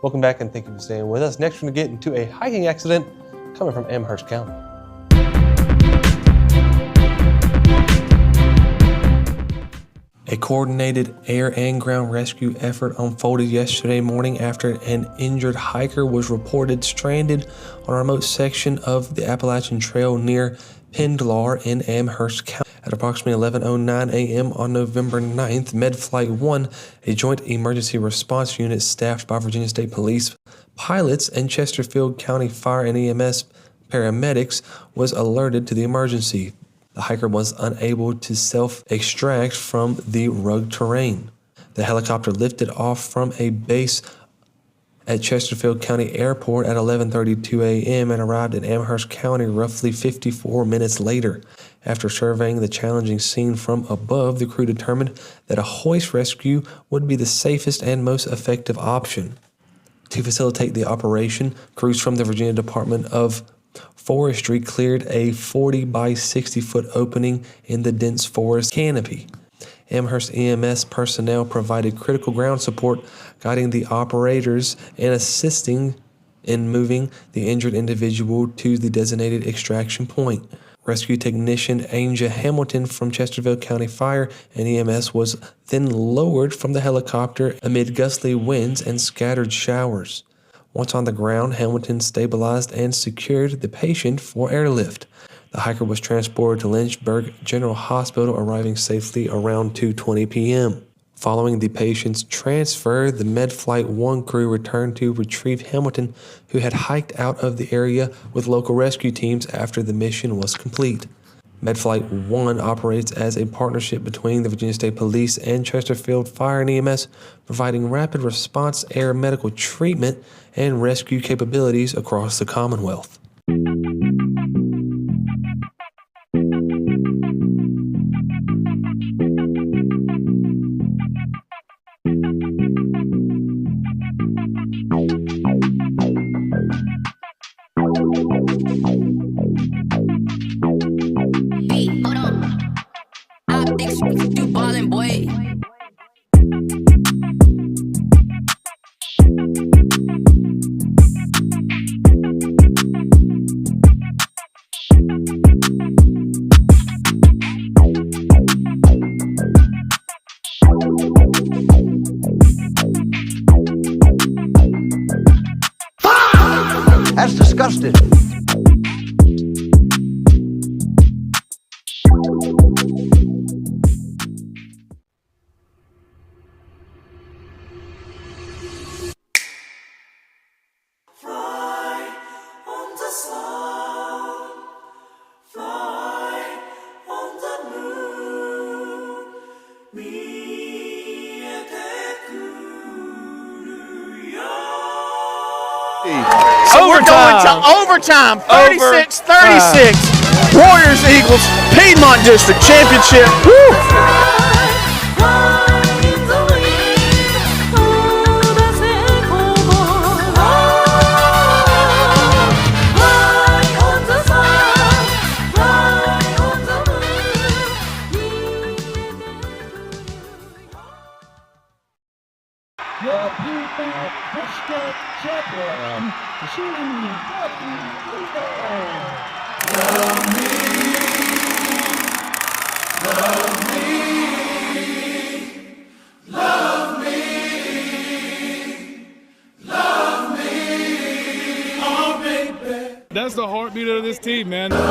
Welcome back and thank you for staying with us. Next, we're going to get into a hiking accident coming from Amherst County. A coordinated air and ground rescue effort unfolded yesterday morning after an injured hiker was reported stranded on a remote section of the Appalachian Trail near Pendlar in Amherst County. At approximately 11:09 a.m. on November 9th, MedFlight 1, a joint emergency response unit staffed by Virginia State Police pilots and Chesterfield County Fire and EMS paramedics, was alerted to the emergency. The hiker was unable to self-extract from the rugged terrain. The helicopter lifted off from a base at Chesterfield County Airport at 11:32 a.m. and arrived in Amherst County roughly 54 minutes later. After surveying the challenging scene from above, the crew determined that a hoist rescue would be the safest and most effective option. To facilitate the operation, crews from the Virginia Department of Forestry cleared a 40 by 60 foot opening in the dense forest canopy. Amherst EMS personnel provided critical ground support, guiding the operators and assisting in moving the injured individual to the designated extraction point. Rescue technician Anja Hamilton from Chesterfield County Fire and EMS was then lowered from the helicopter amid gustly winds and scattered showers. Once on the ground, Hamilton stabilized and secured the patient for airlift. The hiker was transported to Lynchburg General Hospital, arriving safely around 2:20 p.m. Following the patient's transfer, the MedFlight 1 crew returned to retrieve Hamilton, who had hiked out of the area with local rescue teams after the mission was complete. MedFlight 1 operates as a partnership between the Virginia State Police and Chesterfield Fire and EMS, providing rapid response air medical treatment and rescue capabilities across the Commonwealth. Hey, hold on. I'm extra, you ballin', boy. That's disgusting. So we're going to overtime, 36-36. Warriors Eagles, Piedmont District Championship. Woo! That's the heartbeat of this team, man. Man,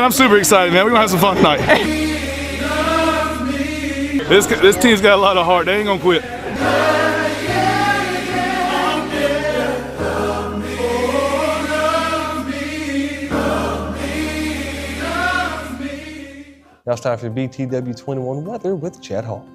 I'm super excited, man. We're gonna have some fun tonight. This team's got a lot of heart. They ain't gonna quit. Now it's time for BTW21 weather with Chad Hall.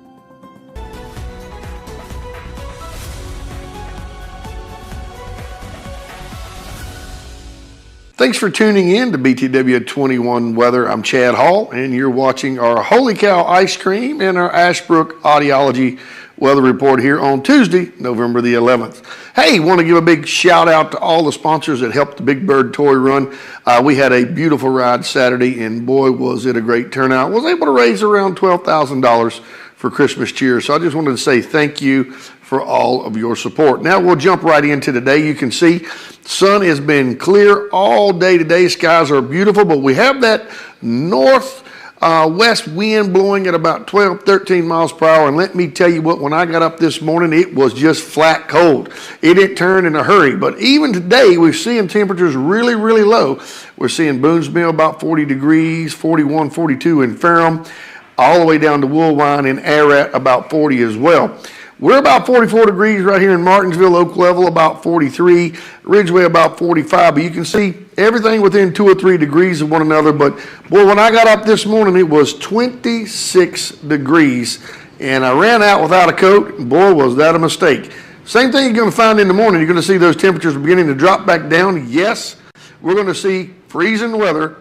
Thanks for tuning in to BTW21 Weather. I'm Chad Hall, and you're watching our Holy Cow Ice Cream and our Ashbrook Audiology Weather Report here on Tuesday, November the 11th. Hey, want to give a big shout out to all the sponsors that helped the Big Bird Toy Run. We had a beautiful ride Saturday, and boy, was it a great turnout. Was able to raise around $12,000 for Christmas cheer. So I just wanted to say thank you for all of your support. Now we'll jump right into today. You can see sun has been clear all day today. Skies are beautiful, but we have that northwest wind blowing at about 12, 13 miles per hour. And let me tell you what, when I got up this morning, it was just flat cold. It didn't turn in a hurry. But even today, we're seeing temperatures really, really low. We're seeing Boonsville about 40 degrees, 41, 42 in Ferrum, all the way down to Woolwine and Ararat about 40 as well. We're about 44 degrees right here in Martinsville, Oak Level about 43, Ridgeway about 45, but you can see everything within 2 or 3 degrees of one another. But boy, when I got up this morning, it was 26 degrees, and I ran out without a coat, and boy, was that a mistake. Same thing you're going to find in the morning. You're going to see those temperatures beginning to drop back down. Yes, we're going to see freezing weather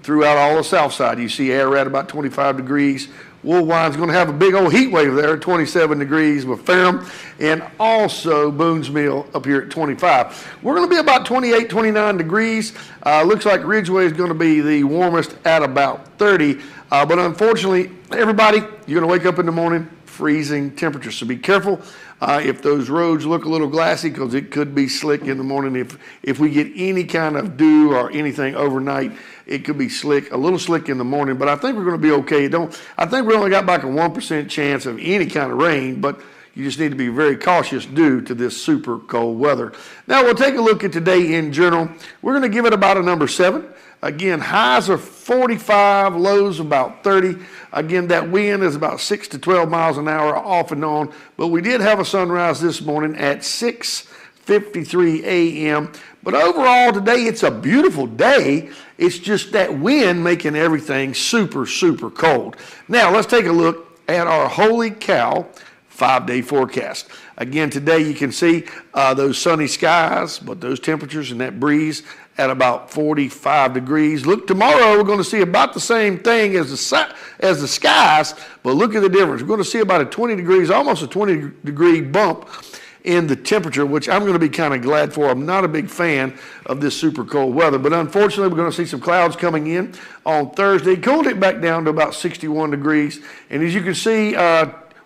throughout all the south side. You see Ararat about 25 degrees. Woolwine's going to have a big old heat wave there, 27 degrees with Ferrum, and also Boonsville up here at 25. We're going to be about 28, 29 degrees. Looks like Ridgeway is going to be the warmest at about 30. But unfortunately, everybody, you're going to wake up in the morning, freezing temperatures. So be careful if those roads look a little glassy, because it could be slick in the morning. If we get any kind of dew or anything overnight, it could be slick, a little slick in the morning, but I think we're going to be okay. I think we only got like a 1% chance of any kind of rain, but you just need to be very cautious due to this super cold weather. Now we'll take a look at today in general. We're going to give it about a number 7. Again, highs are 45, lows about 30. Again, that wind is about 6 to 12 miles an hour off and on, but we did have a sunrise this morning at 6:53 a.m. But overall today, it's a beautiful day. It's just that wind making everything super, super cold. Now let's take a look at our Holy Cow 5-day forecast. Again, today you can see those sunny skies, but those temperatures and that breeze at about 45 degrees. Look, tomorrow we're going to see about the same thing as the skies, but look at the difference. We're going to see about a 20 degrees, almost a 20 degree bump in the temperature, which I'm going to be kind of glad for. I'm not a big fan of this super cold weather, but unfortunately we're going to see some clouds coming in on Thursday. Cooled it back down to about 61 degrees, and as you can see,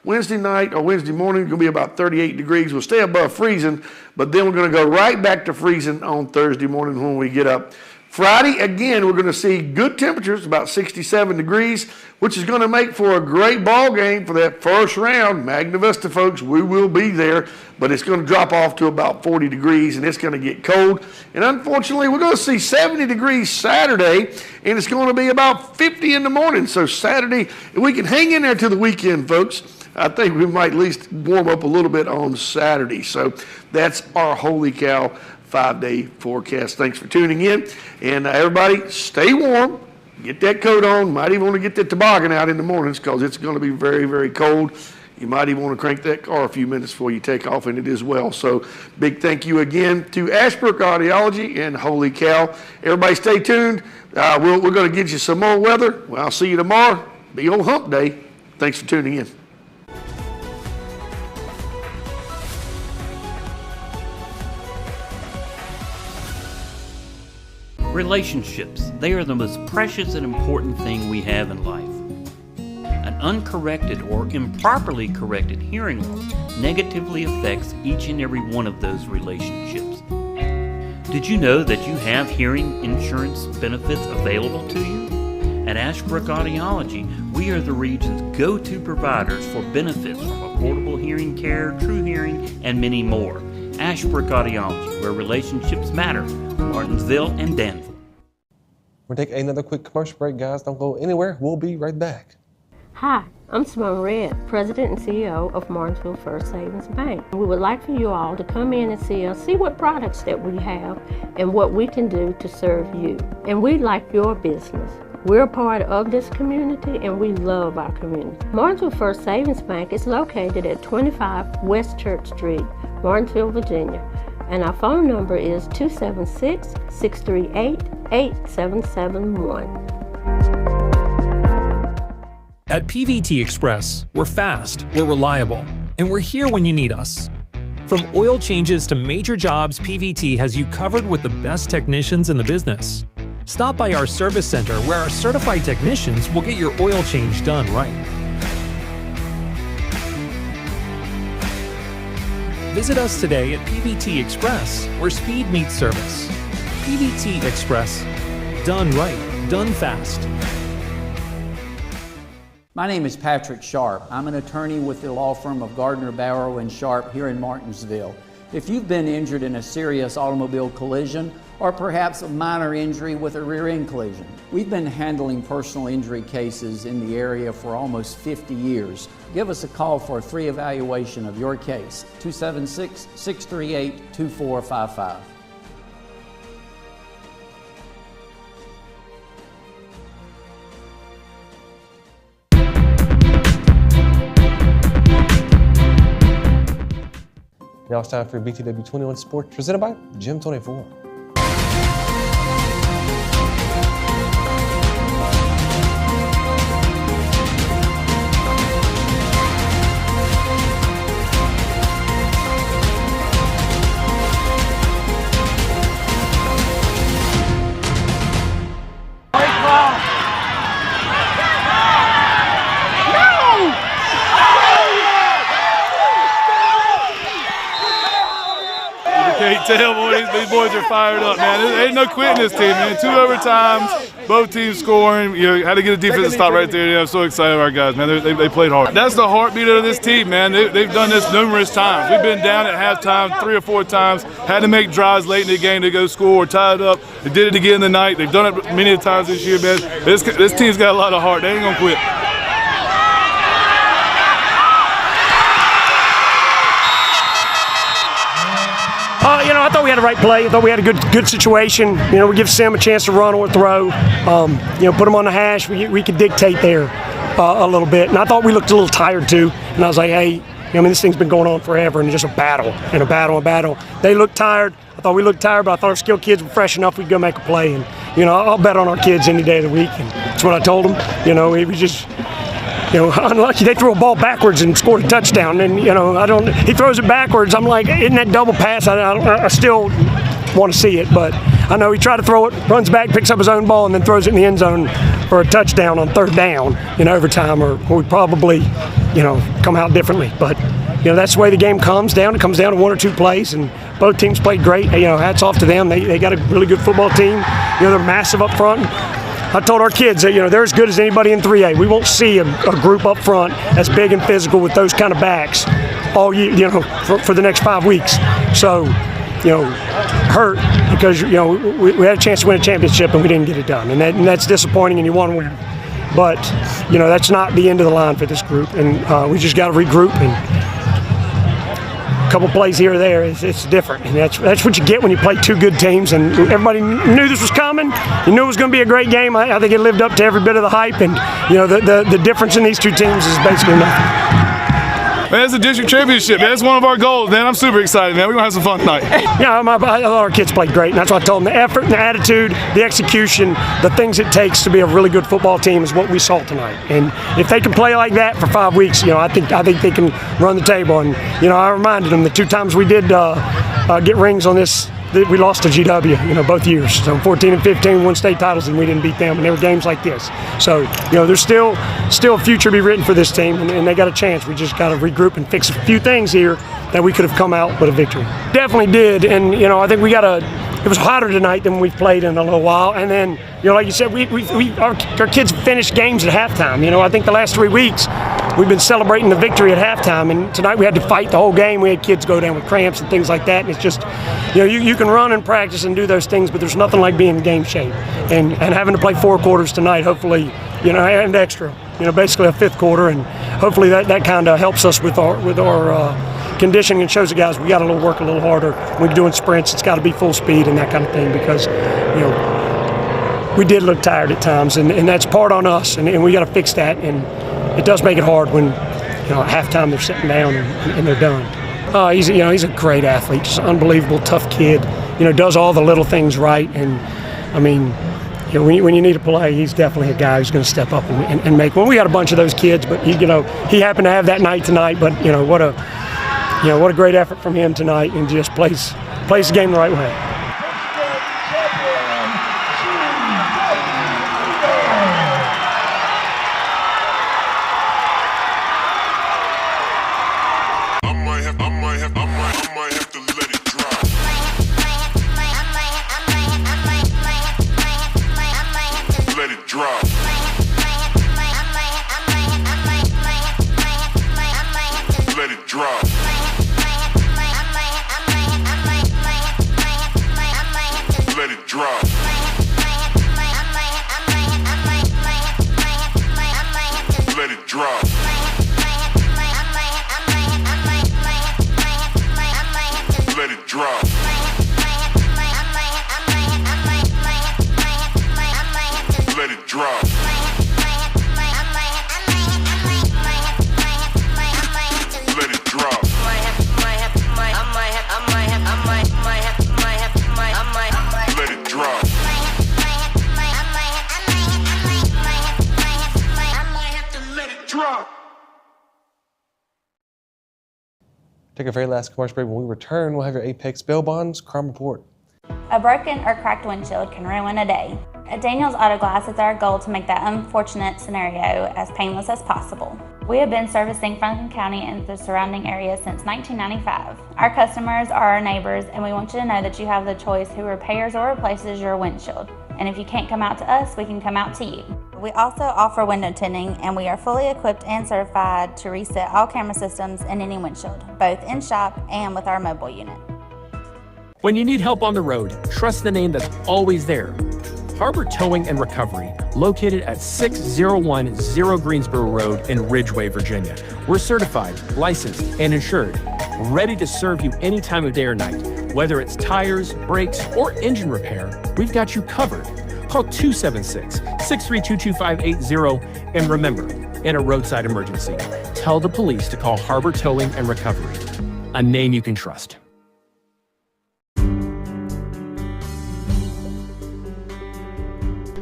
Wednesday night or Wednesday morning is going to be about 38 degrees. We'll stay above freezing, but then we're going to go right back to freezing on Thursday morning when we get up. Friday, again, we're going to see good temperatures, about 67 degrees, which is going to make for a great ball game for that first round. Magna Vista, folks, we will be there, but it's going to drop off to about 40 degrees, and it's going to get cold. And unfortunately, we're going to see 70 degrees Saturday, and it's going to be about 50 in the morning. So Saturday, if we can hang in there to the weekend, folks, I think we might at least warm up a little bit on Saturday. So that's our Holy Cow 5-day forecast. Thanks for tuning in. And everybody, stay warm. Get that coat on. Might even want to get that toboggan out in the mornings, because it's going to be very, very cold. You might even want to crank that car a few minutes before you take off in it as well. So big thank you again to Ashbrook Audiology and Holy Cow. Everybody stay tuned. We're going to get you some more weather. Well, I'll see you tomorrow. Big old hump day. Thanks for tuning in. Relationships, they are the most precious and important thing we have in life. An uncorrected or improperly corrected hearing loss negatively affects each and every one of those relationships. Did you know that you have hearing insurance benefits available to you? At Ashbrook Audiology, we are the region's go-to providers for benefits from affordable hearing care, true hearing, and many more. Ashbrook Audiology, where relationships matter, Martinsville and Danville. We'll take another quick commercial break, guys. Don't go anywhere. We'll be right back. Hi, I'm Simone Red, President and CEO of Martinsville First Savings Bank. We would like for you all to come in and see us, see what products that we have and what we can do to serve you. And we like your business. We're a part of this community and we love our community. Martinsville First Savings Bank is located at 25 West Church Street, Martinsville, Virginia. And our phone number is 276-638-8771. At PVT Express, we're fast, we're reliable, and we're here when you need us. From oil changes to major jobs, PVT has you covered with the best technicians in the business. Stop by our service center where our certified technicians will get your oil change done right. Visit us today at PVT Express, where speed meets service. PVT Express. Done right, done fast. My name is Patrick Sharp. I'm an attorney with the law firm of Gardner, Barrow & Sharp here in Martinsville. If you've been injured in a serious automobile collision or perhaps a minor injury with a rear end collision, we've been handling personal injury cases in the area for almost 50 years. Give us a call for a free evaluation of your case, 276-638-2455. Now it's time for BTW21 Sports, presented by Gym 24. Can't tell, boys. These boys are fired up, man. There ain't no quitting this team, man. 2 overtimes, both teams scoring. You know, had to get a defensive stop right there. Yeah, I'm so excited about our guys, man. They played hard. That's the heartbeat of this team, man. They've done this numerous times. We've been down at halftime 3 or 4 times. Had to make drives late in the game to go score or tie it up. They did it again tonight. They've done it many times this year, man. This team's got a lot of heart. They ain't gonna quit. I thought we had the right play. I thought we had a good situation. We give Sam a chance to run or throw. Put him on the hash. We could dictate there a little bit. And I thought we looked a little tired too. And I was like, hey, this thing's been going on forever and it's just a battle and a battle and a battle. They looked tired. I thought we looked tired, but I thought our skilled kids were fresh enough we'd go make a play. And, I'll bet on our kids any day of the week. And that's what I told them. We just... unlucky they threw a ball backwards and scored a touchdown. And, he throws it backwards. I'm like, isn't that double pass? I still want to see it, but I know he tried to throw it, runs back, picks up his own ball, and then throws it in the end zone for a touchdown on 3rd down in overtime, or we probably, come out differently. But, that's the way the game comes down. It comes down to 1 or 2 plays, and both teams played great. Hats off to them. They got a really good football team. They're massive up front. I told our kids that, they're as good as anybody in 3A. We won't see a group up front as big and physical with those kind of backs all year, for the next 5 weeks. So, hurt because, we had a chance to win a championship and we didn't get it done. And that's disappointing, and you want to win. But, that's not the end of the line for this group. And we just got to regroup, and a couple plays here or there, it's different. And that's what you get when you play 2 good teams. And everybody knew this was coming. You knew it was going to be a great game. I think it lived up to every bit of the hype. And, the difference in these 2 teams is basically nothing. Man, it's a district championship, man. It's one of our goals, man. I'm super excited, man. We're going to have some fun tonight. Yeah, I thought our kids played great, and that's what I told them. The effort, the attitude, the execution, the things it takes to be a really good football team is what we saw tonight. And if they can play like that for 5 weeks, I think they can run the table. And, I reminded them the 2 times we did get rings on this we lost to GW, both years. So 14 and 15 won state titles, and we didn't beat them. And there were games like this. So, there's still a future to be written for this team, and they got a chance. We just got to regroup and fix a few things here that we could have come out with a victory. Definitely did, and I think it was hotter tonight than we've played in a little while. And then, like you said, our kids finished games at halftime. I think the last 3 weeks we've been celebrating the victory at halftime, and tonight we had to fight the whole game. We had kids go down with cramps and things like that, and it's just, you can run and practice and do those things, but there's nothing like being in game shape. And having to play 4 quarters tonight, hopefully, and extra, basically a 5th quarter, and hopefully that kind of helps us with our conditioning and shows the guys we got to work a little harder. When we're doing sprints, it's got to be full speed and that kind of thing, because we did look tired at times, and that's part on us, and we got to fix that. And it does make it hard when at halftime they're sitting down and they're done. He's a great athlete, just an unbelievable tough kid. Does all the little things right, and I mean, when you need to play, he's definitely a guy who's going to step up and make one. We got a bunch of those kids, but he happened to have that night tonight. But what a great effort from him tonight, and just plays the game the right way. Take a very last commercial break. When we return, we'll have your Apex Bail Bonds Crime Report. A broken or cracked windshield can ruin a day. At Daniels Auto Glass, it's our goal to make that unfortunate scenario as painless as possible. We have been servicing Franklin County and the surrounding area since 1995. Our customers are our neighbors, and we want you to know that you have the choice who repairs or replaces your windshield. And if you can't come out to us, we can come out to you. We also offer window tinting, and we are fully equipped and certified to reset all camera systems in any windshield, both in shop and with our mobile unit. When you need help on the road, trust the name that's always there. Harbor Towing and Recovery, located at 6010 Greensboro Road in Ridgeway, Virginia. We're certified, licensed, and insured, ready to serve you any time of day or night. Whether it's tires, brakes, or engine repair, we've got you covered. Call 276-632-2580, and remember, in a roadside emergency, tell the police to call Harbor Towing and Recovery, a name you can trust.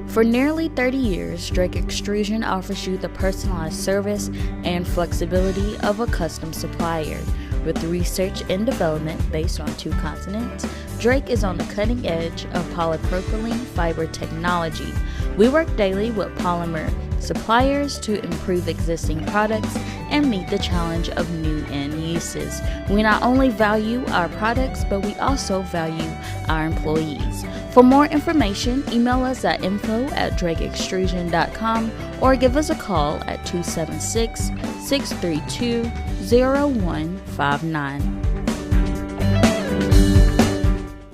For nearly 30 years, Drake Extrusion offers you the personalized service and flexibility of a custom supplier. With research and development based on 2 continents, Drake is on the cutting edge of polypropylene fiber technology. We work daily with polymer suppliers to improve existing products and meet the challenge of new end uses. We not only value our products, but we also value our employees. For more information, email us at info@drakeextrusion.com or give us a call at 276-632-0159.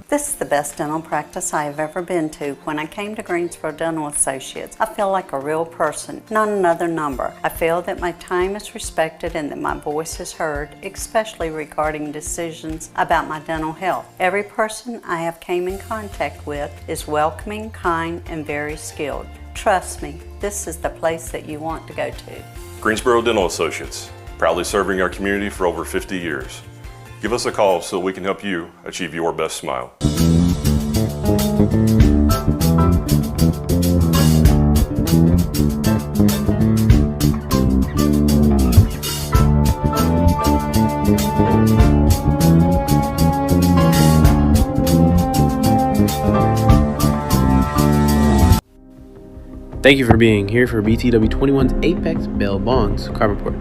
This is the best dental practice I have ever been to. When I came to Greensboro Dental Associates, I feel like a real person, not another number. I feel that my time is respected and that my voice is heard, especially regarding decisions about my dental health. Every person I have came in contact with is welcoming, kind, and very skilled. Trust me, this is the place that you want to go to. Greensboro Dental Associates, proudly serving our community for over 50 years. Give us a call so we can help you achieve your best smile. Thank you for being here for BTW21's Apex Bail Bonds crime report.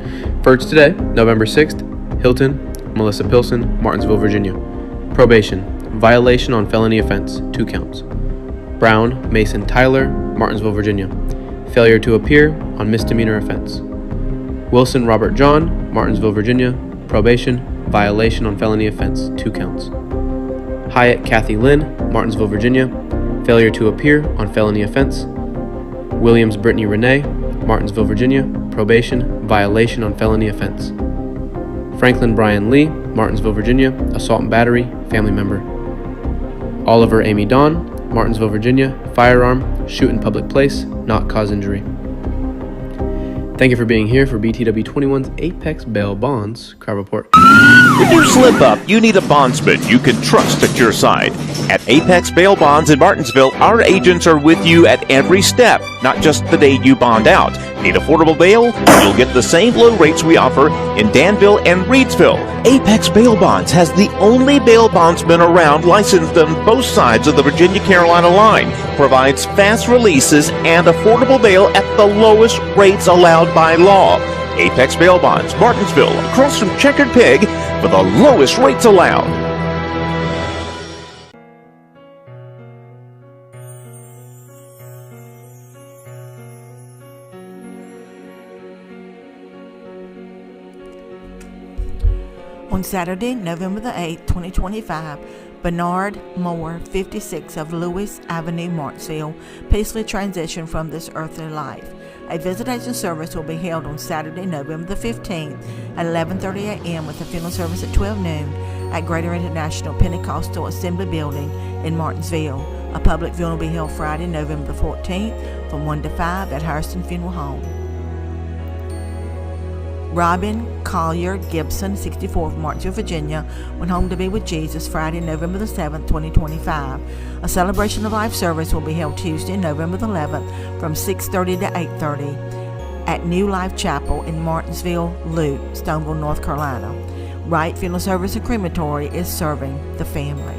First today, November 6th, Hilton, Melissa Pilson, Martinsville, Virginia. Probation, violation on felony offense, 2 counts. Brown, Mason Tyler, Martinsville, Virginia. Failure to appear on misdemeanor offense. Wilson Robert John, Martinsville, Virginia. Probation, violation on felony offense, 2 counts. Hyatt Kathy Lynn, Martinsville, Virginia. Failure to appear on felony offense. Williams Brittany Renee, Martinsville, Virginia. Probation, violation on felony offense. Franklin Brian Lee, Martinsville, Virginia. Assault and battery, family member. Oliver Amy Dawn, Martinsville, Virginia. Firearm, shoot in public place, not cause injury. Thank you for being here for BTW21's Apex Bail Bonds crime report. When you slip up, you need a bondsman you can trust at your side. At Apex Bail Bonds in Martinsville, our agents are with you at every step, not just the day you bond out. Need affordable bail? You'll get the same low rates we offer in Danville and Reedsville. Apex Bail Bonds has the only bail bondsman around licensed on both sides of the Virginia-Carolina line. Provides fast releases and affordable bail at the lowest rates allowed by law. Apex Bail Bonds, Martinsville, across from Checkered Pig, for the lowest rates allowed. On Saturday, November the 8th, 2025, Bernard Moore, 56 of Lewis Avenue, Martinsville, peacefully transitioned from this earthly life. A visitation service will be held on Saturday, November the 15th at 11:30 a.m. with a funeral service at 12 noon at Greater International Pentecostal Assembly Building in Martinsville. A public funeral will be held Friday, November the 14th from 1 to 5 at Hurston Funeral Home. Robin Collier Gibson, 64 of Martinsville, Virginia, went home to be with Jesus Friday, November the 7th, 2025. A celebration of life service will be held Tuesday, November the 11th from 6:30 to 8:30 at New Life Chapel in Martinsville Loop, Stoneville, North Carolina. Wright Funeral Service and Crematory is serving the family.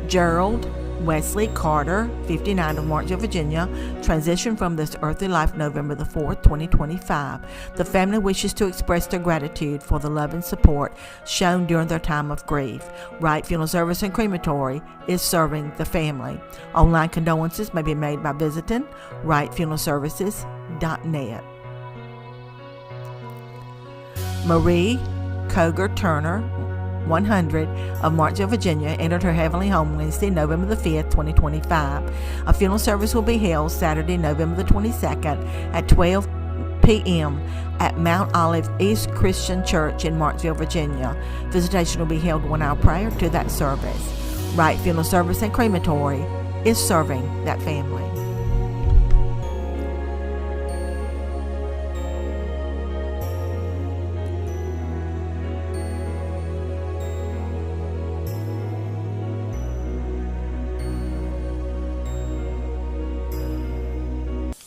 Gerald Wesley Carter, 59 of Martinsville, Virginia, transitioned from this earthly life November the 4th, 2025. The family wishes to express their gratitude for the love and support shown during their time of grief. Wright Funeral Service and Crematory is serving the family. Online condolences may be made by visiting wrightfuneralservices.net. Marie Coger Turner, 100 of Martinsville, Virginia, entered her heavenly home Wednesday, November the 5th, 2025. A funeral service will be held Saturday, November the 22nd at 12 p.m. at Mount Olive East Christian Church in Martinsville, Virginia. Visitation will be held 1 hour prior to that service. Wright Funeral Service and Crematory is serving that family.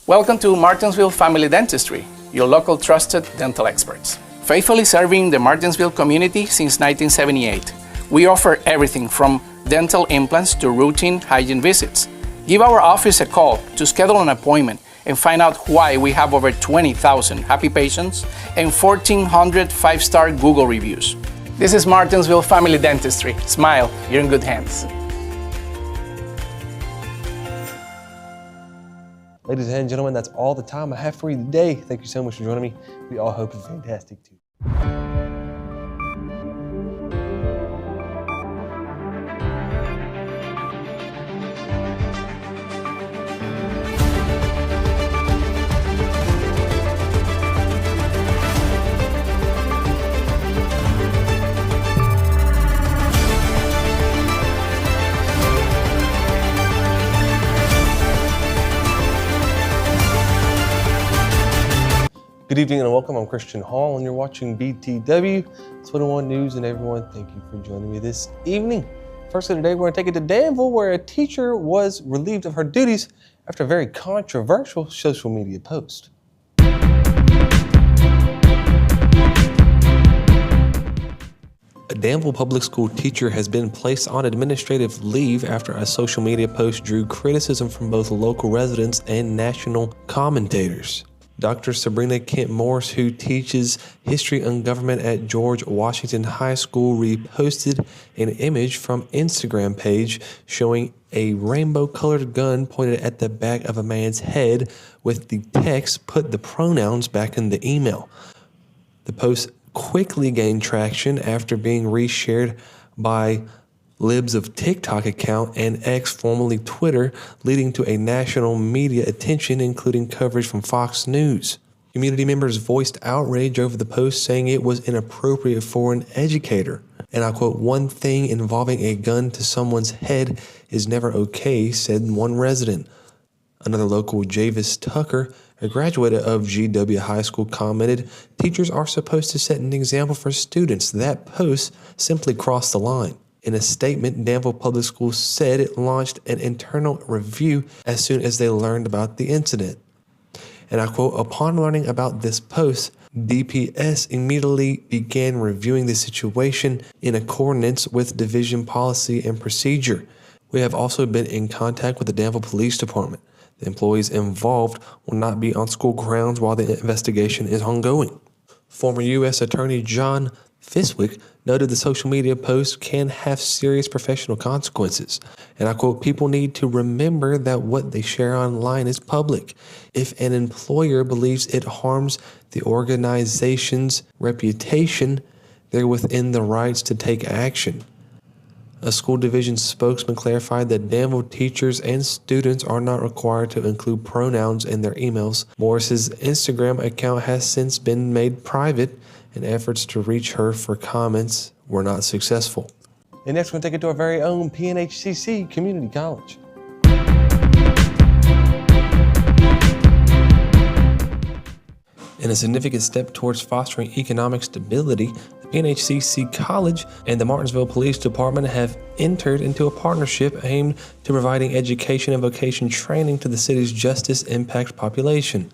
Welcome to Martinsville Family Dentistry, your local trusted dental experts. Faithfully serving the Martinsville community since 1978, we offer everything from dental implants to routine hygiene visits. Give our office a call to schedule an appointment and find out why we have over 20,000 happy patients and 1,400 5-star Google reviews. This is Martinsville Family Dentistry. Smile, you're in good hands. Ladies and gentlemen, that's all the time I have for you today. Thank you so much for joining me. We all hope it's fantastic too. Good evening and welcome. I'm Christian Hall and you're watching BTW21 News. And everyone, thank you for joining me this evening. Firstly today, we're going to take it to Danville, where a teacher was relieved of her duties after a very controversial social media post. A Danville Public School teacher has been placed on administrative leave after a social media post drew criticism from both local residents and national commentators. Dr. Sabrina Kent Morris, who teaches history and government at George Washington High School, reposted an image from Instagram page showing a rainbow-colored gun pointed at the back of a man's head with the text, "Put the pronouns back in the email." The post quickly gained traction after being reshared by Libs of TikTok account and X, formerly Twitter, leading to a national media attention, including coverage from Fox News. Community members voiced outrage over the post, saying it was inappropriate for an educator. And I quote, "One thing involving a gun to someone's head is never okay," said one resident. Another local, Javis Tucker, a graduate of GW High School, commented, "Teachers are supposed to set an example for students. That post simply crossed the line." In a statement, Danville Public Schools said it launched an internal review as soon as they learned about the incident. And I quote, "Upon learning about this post, DPS immediately began reviewing the situation in accordance with division policy and procedure. We have also been in contact with the Danville Police Department. The employees involved will not be on school grounds while the investigation is ongoing." Former U.S. Attorney John Fiswick noted the social media post can have serious professional consequences. And I quote, "People need to remember that what they share online is public. If an employer believes it harms the organization's reputation, they're within the rights to take action." A school division spokesman clarified that Danville teachers and students are not required to include pronouns in their emails. Morris's Instagram account has since been made private, and efforts to reach her for comments were not successful. And next, we're going to take it to our very own PNHCC Community College. In a significant step towards fostering economic stability, the PNHCC College and the Martinsville Police Department have entered into a partnership aimed to providing education and vocation training to the city's justice impact population.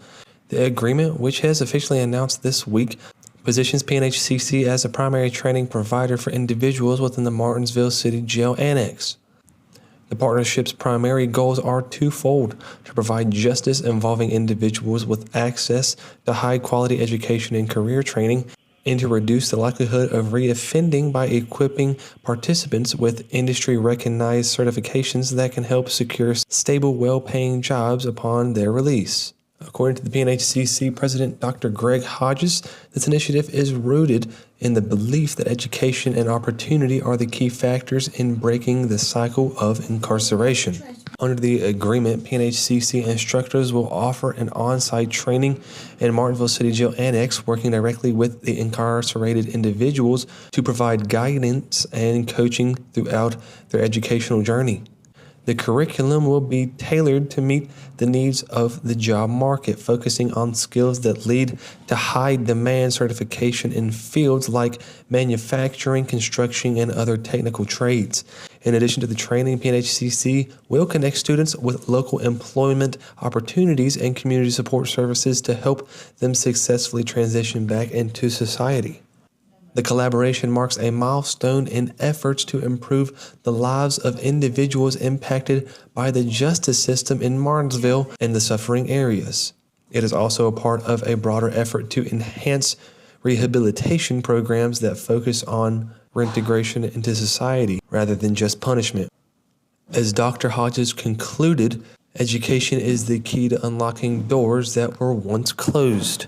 The agreement, which has officially announced this week, positions PNHCC as a primary training provider for individuals within the Martinsville City Jail Annex. The partnership's primary goals are twofold: to provide justice involving individuals with access to high-quality education and career training, and to reduce the likelihood of reoffending by equipping participants with industry-recognized certifications that can help secure stable, well-paying jobs upon their release. According to the PNHCC President Dr. Greg Hodges, this initiative is rooted in the belief that education and opportunity are the key factors in breaking the cycle of incarceration. Under the agreement, PNHCC instructors will offer an on-site training in Martinsville City Jail Annex, working directly with the incarcerated individuals to provide guidance and coaching throughout their educational journey. The curriculum will be tailored to meet the needs of the job market, focusing on skills that lead to high-demand certification in fields like manufacturing, construction, and other technical trades. In addition to the training, PNHCC will connect students with local employment opportunities and community support services to help them successfully transition back into society. The collaboration marks a milestone in efforts to improve the lives of individuals impacted by the justice system in Martinsville and the suffering areas. It is also a part of a broader effort to enhance rehabilitation programs that focus on reintegration into society rather than just punishment. As Dr. Hodges concluded, education is the key to unlocking doors that were once closed.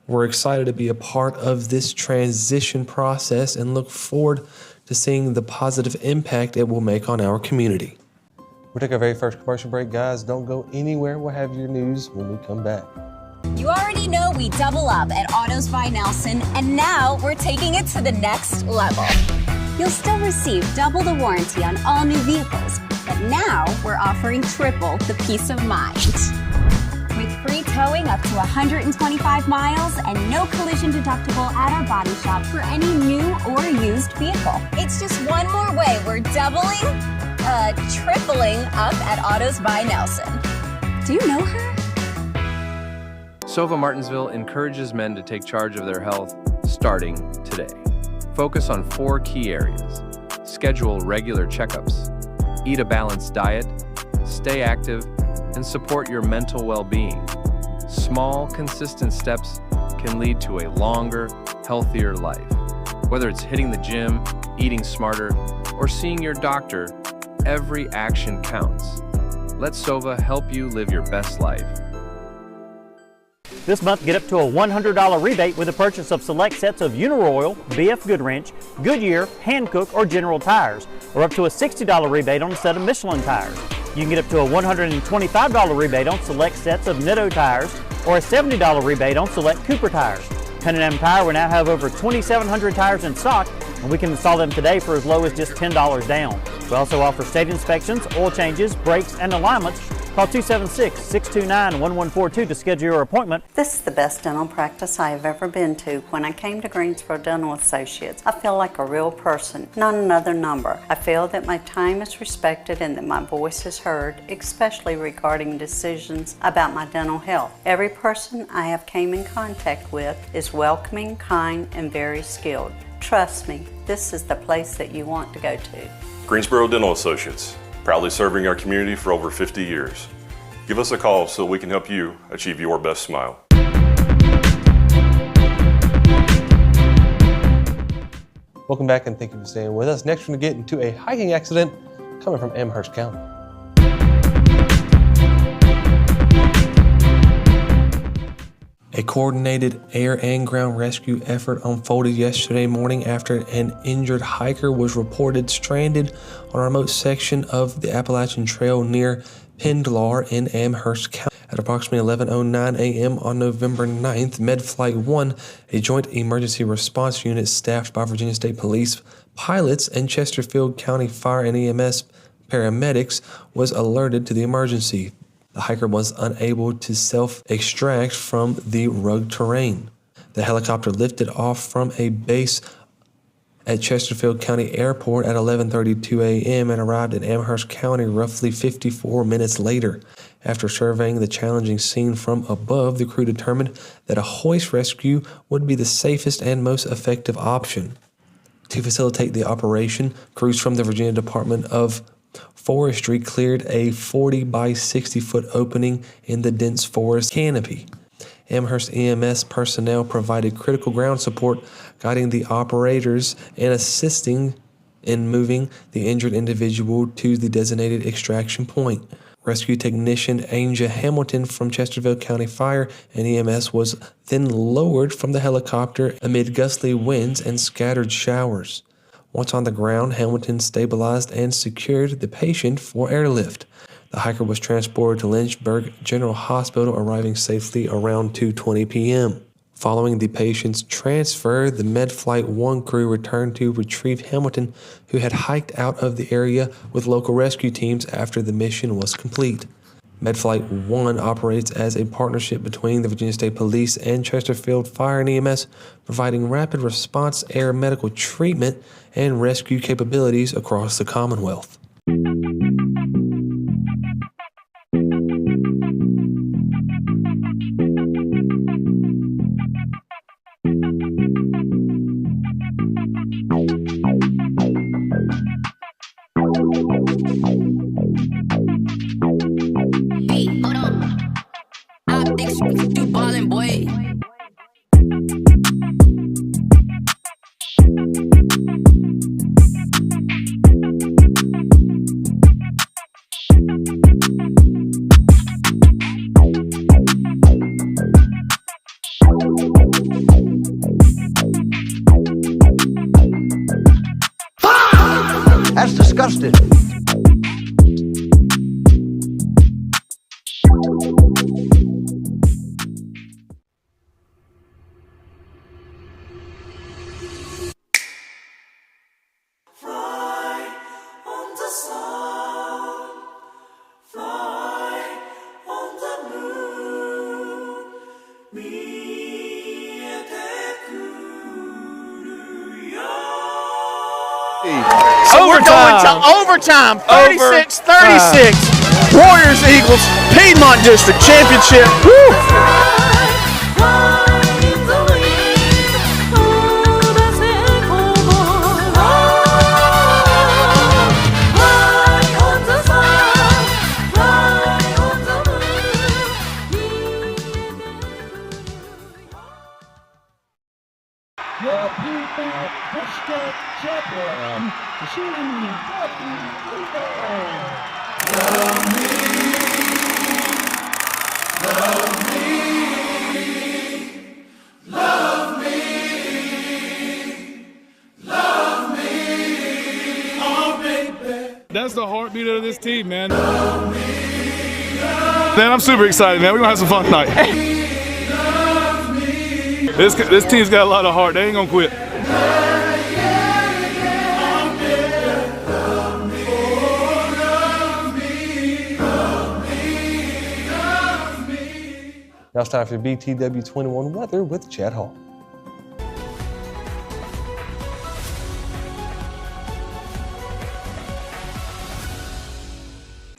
We're excited to be a part of this transition process and look forward to seeing the positive impact it will make on our community. We'll take our very first commercial break, guys. Don't go anywhere. We'll have your news when we come back. You already know we double up at Autos by Nelson, and now we're taking it to the next level. You'll still receive double the warranty on all new vehicles, but now we're offering triple the peace of mind. With free towing up to 125 miles and no collision deductible at our body shop for any new or used vehicle. It's just one more way we're tripling up at Autos by Nelson. Do you know her? Sova Martinsville encourages men to take charge of their health starting today. Focus on 4 key areas. Schedule regular checkups, eat a balanced diet, stay active, and support your mental well-being. Small, consistent steps can lead to a longer, healthier life. Whether it's hitting the gym, eating smarter, or seeing your doctor, every action counts. Let Sova help you live your best life. This month, get up to a $100 rebate with the purchase of select sets of Uniroyal, BF Goodwrench, Goodyear, Hankook, or General tires, or up to a $60 rebate on a set of Michelin tires. You can get up to a $125 rebate on select sets of Nitto tires, or a $70 rebate on select Cooper tires. Cunningham Tire will now have over 2,700 tires in stock, and we can install them today for as low as just $10 down. We also offer state inspections, oil changes, brakes, and alignments. Call 276-629-1142 to schedule your appointment. This is the best dental practice I have ever been to. When I came to Greensboro Dental Associates, I feel like a real person, not another number. I feel that my time is respected and that my voice is heard, especially regarding decisions about my dental health. Every person I have came in contact with is welcoming, kind, and very skilled. Trust me, this is the place that you want to go to. Greensboro Dental Associates, proudly serving our community for over 50 years. Give us a call so we can help you achieve your best smile. Welcome back and thank you for staying with us. Next, we're going to get into a hiking accident coming from Amherst County. A coordinated air and ground rescue effort unfolded yesterday morning after an injured hiker was reported stranded on a remote section of the Appalachian Trail near Pendlar in Amherst County. At approximately 11:09 a.m. on November 9th, MedFlight 1, a joint emergency response unit staffed by Virginia State Police, pilots, and Chesterfield County Fire and EMS paramedics, was alerted to the emergency. The hiker was unable to self-extract from the rugged terrain. The helicopter lifted off from a base at Chesterfield County Airport at 11:32 a.m. and arrived in Amherst County roughly 54 minutes later. After surveying the challenging scene from above, the crew determined that a hoist rescue would be the safest and most effective option. To facilitate the operation, crews from the Virginia Department of Forestry cleared a 40 by 60 foot opening in the dense forest canopy. Amherst EMS personnel provided critical ground support, guiding the operators and assisting in moving the injured individual to the designated extraction point. Rescue technician Anja Hamilton from Chesterfield County Fire and EMS was then lowered from the helicopter amid gustly winds and scattered showers. Once on the ground, Hamilton stabilized and secured the patient for airlift. The hiker was transported to Lynchburg General Hospital, arriving safely around 2:20 p.m. Following the patient's transfer, the MedFlight 1 crew returned to retrieve Hamilton, who had hiked out of the area with local rescue teams after the mission was complete. MedFlight 1 operates as a partnership between the Virginia State Police and Chesterfield Fire and EMS, providing rapid response air medical treatment and rescue capabilities across the Commonwealth. Hey, hold on. I think you ballin', boy. That's disgusting. So we're going to overtime, 36-36. Warriors Eagles, Piedmont District Championship. Woo! That's the heartbeat of this team, man. Man, I'm super excited, man. We're gonna have some fun tonight. This team's got a lot of heart. They ain't gonna quit. Now it's time for BTW21 weather with Chad Hall.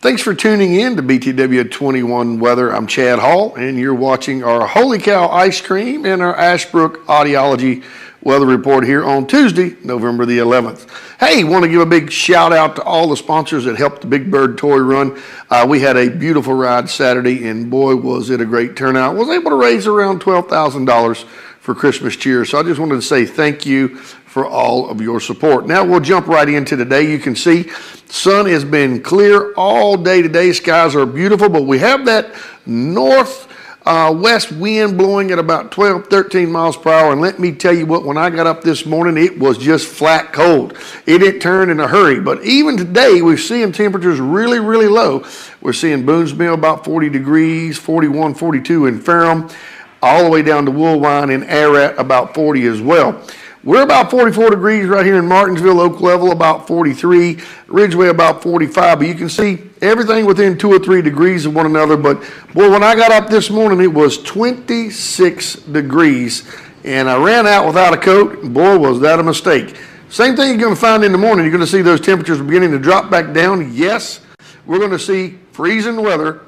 Thanks for tuning in to BTW21 Weather. I'm Chad Hall, and you're watching our Holy Cow Ice Cream and our Ashbrook Audiology weather report here on Tuesday, November the 11th. Hey, want to give a big shout out to all the sponsors that helped the Big Bird Toy Run. We had a beautiful ride Saturday, and boy, was it a great turnout. Was able to raise around $12,000 for Christmas cheer. So I just wanted to say thank you for all of your support. Now we'll jump right into today. You can see sun has been clear all day today. Skies are beautiful, but we have that northwest wind blowing at about 12, 13 miles per hour. And let me tell you what, when I got up this morning, it was just flat cold. It didn't turn in a hurry. But even today, we're seeing temperatures really, really low. We're seeing Boonesville about 40 degrees, 41, 42 in Ferrum, all the way down to Woolwine and Ararat about 40 as well. We're about 44 degrees right here in Martinsville, Oak Level about 43, Ridgeway about 45, but you can see everything within 2 or 3 degrees of one another. But boy, when I got up this morning, it was 26 degrees, and I ran out without a coat, and boy, was that a mistake. Same thing you're going to find in the morning. You're going to see those temperatures beginning to drop back down. Yes, we're going to see freezing weather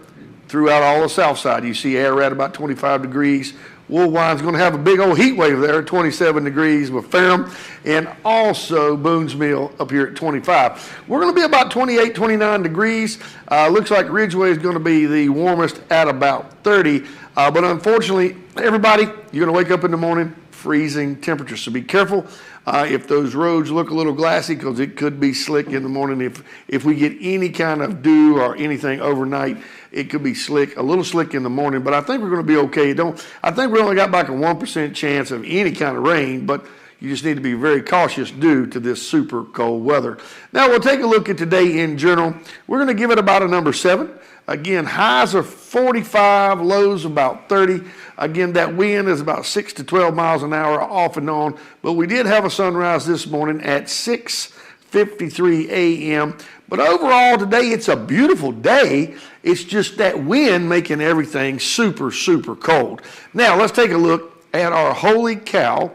throughout all the south side. You see Ararat about 25 degrees. Woolwine's going to have a big old heat wave there at 27 degrees with Ferrum, and also Boonesville up here at 25. We're going to be about 28, 29 degrees. Looks like Ridgeway is going to be the warmest at about 30. But unfortunately, everybody, you're going to wake up in the morning freezing temperatures. So be careful if those roads look a little glassy, because it could be slick in the morning. If we get any kind of dew or anything overnight, it could be slick, a little slick in the morning, but I think we're going to be okay. I think we only got like a 1% chance of any kind of rain, but you just need to be very cautious due to this super cold weather. Now we'll take a look at today in general. We're going to give it about a number 7. Again, highs are 45, lows about 30. Again, that wind is about 6 to 12 miles an hour off and on, but we did have a sunrise this morning at 6:53 a.m. But overall today, it's a beautiful day. It's just that wind making everything super, super cold. Now, let's take a look at our Holy Cow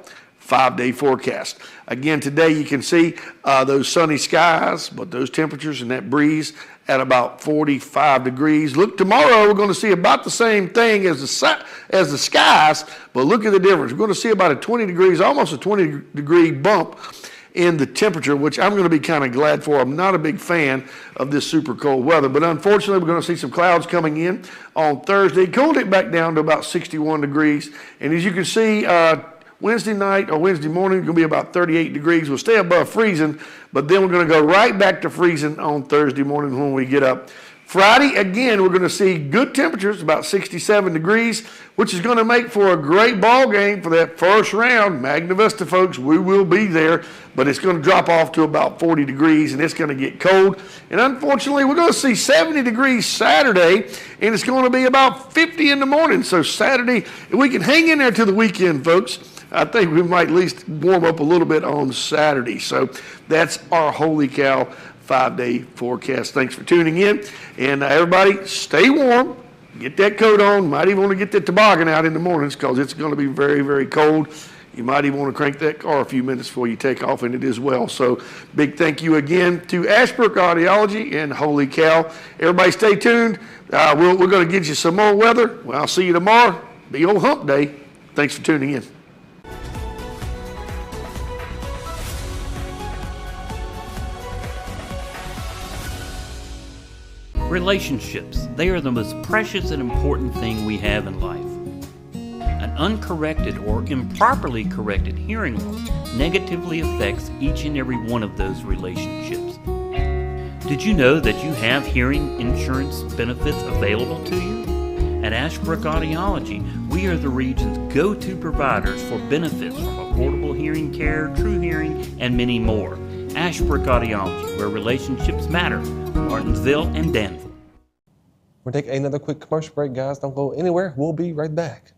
5-day forecast. Again, today you can see those sunny skies, but those temperatures and that breeze at about 45 degrees. Look, tomorrow we're going to see about the same thing as the skies, but look at the difference. We're going to see about a 20 degrees, almost a 20 degree bump in the temperature, which I'm going to be kind of glad for. I'm not a big fan of this super cold weather, but unfortunately we're going to see some clouds coming in on Thursday. Cooled it back down to about 61 degrees, and as you can see, Wednesday night or Wednesday morning is going to be about 38 degrees. We'll stay above freezing, but then we're going to go right back to freezing on Thursday morning when we get up. Friday, again, we're going to see good temperatures, about 67 degrees, which is going to make for a great ball game for that first round. Magna Vista, folks, we will be there, but it's going to drop off to about 40 degrees, and it's going to get cold. And unfortunately, we're going to see 70 degrees Saturday, and it's going to be about 50 in the morning. So Saturday, if we can hang in there to the weekend, folks, I think we might at least warm up a little bit on Saturday. So that's our Holy Cow 5-day forecast. Thanks for tuning in. And everybody, stay warm. Get that coat on. Might even want to get that toboggan out in the mornings, because it's going to be very, very cold. You might even want to crank that car a few minutes before you take off in it as well. So big thank you again to Ashbrook Audiology and Holy Cow. Everybody stay tuned. We're going to get you some more weather. Well, I'll see you tomorrow. Big old hump day. Thanks for tuning in. Relationships, they are the most precious and important thing we have in life. An uncorrected or improperly corrected hearing loss negatively affects each and every one of those relationships. Did you know that you have hearing insurance benefits available to you? At Ashbrook Audiology, we are the region's go-to providers for benefits from affordable hearing care, true hearing, and many more. Ashbrook Audiology, where relationships matter, Martinsville and Danville. We'll take another quick commercial break, guys. Don't go anywhere. We'll be right back.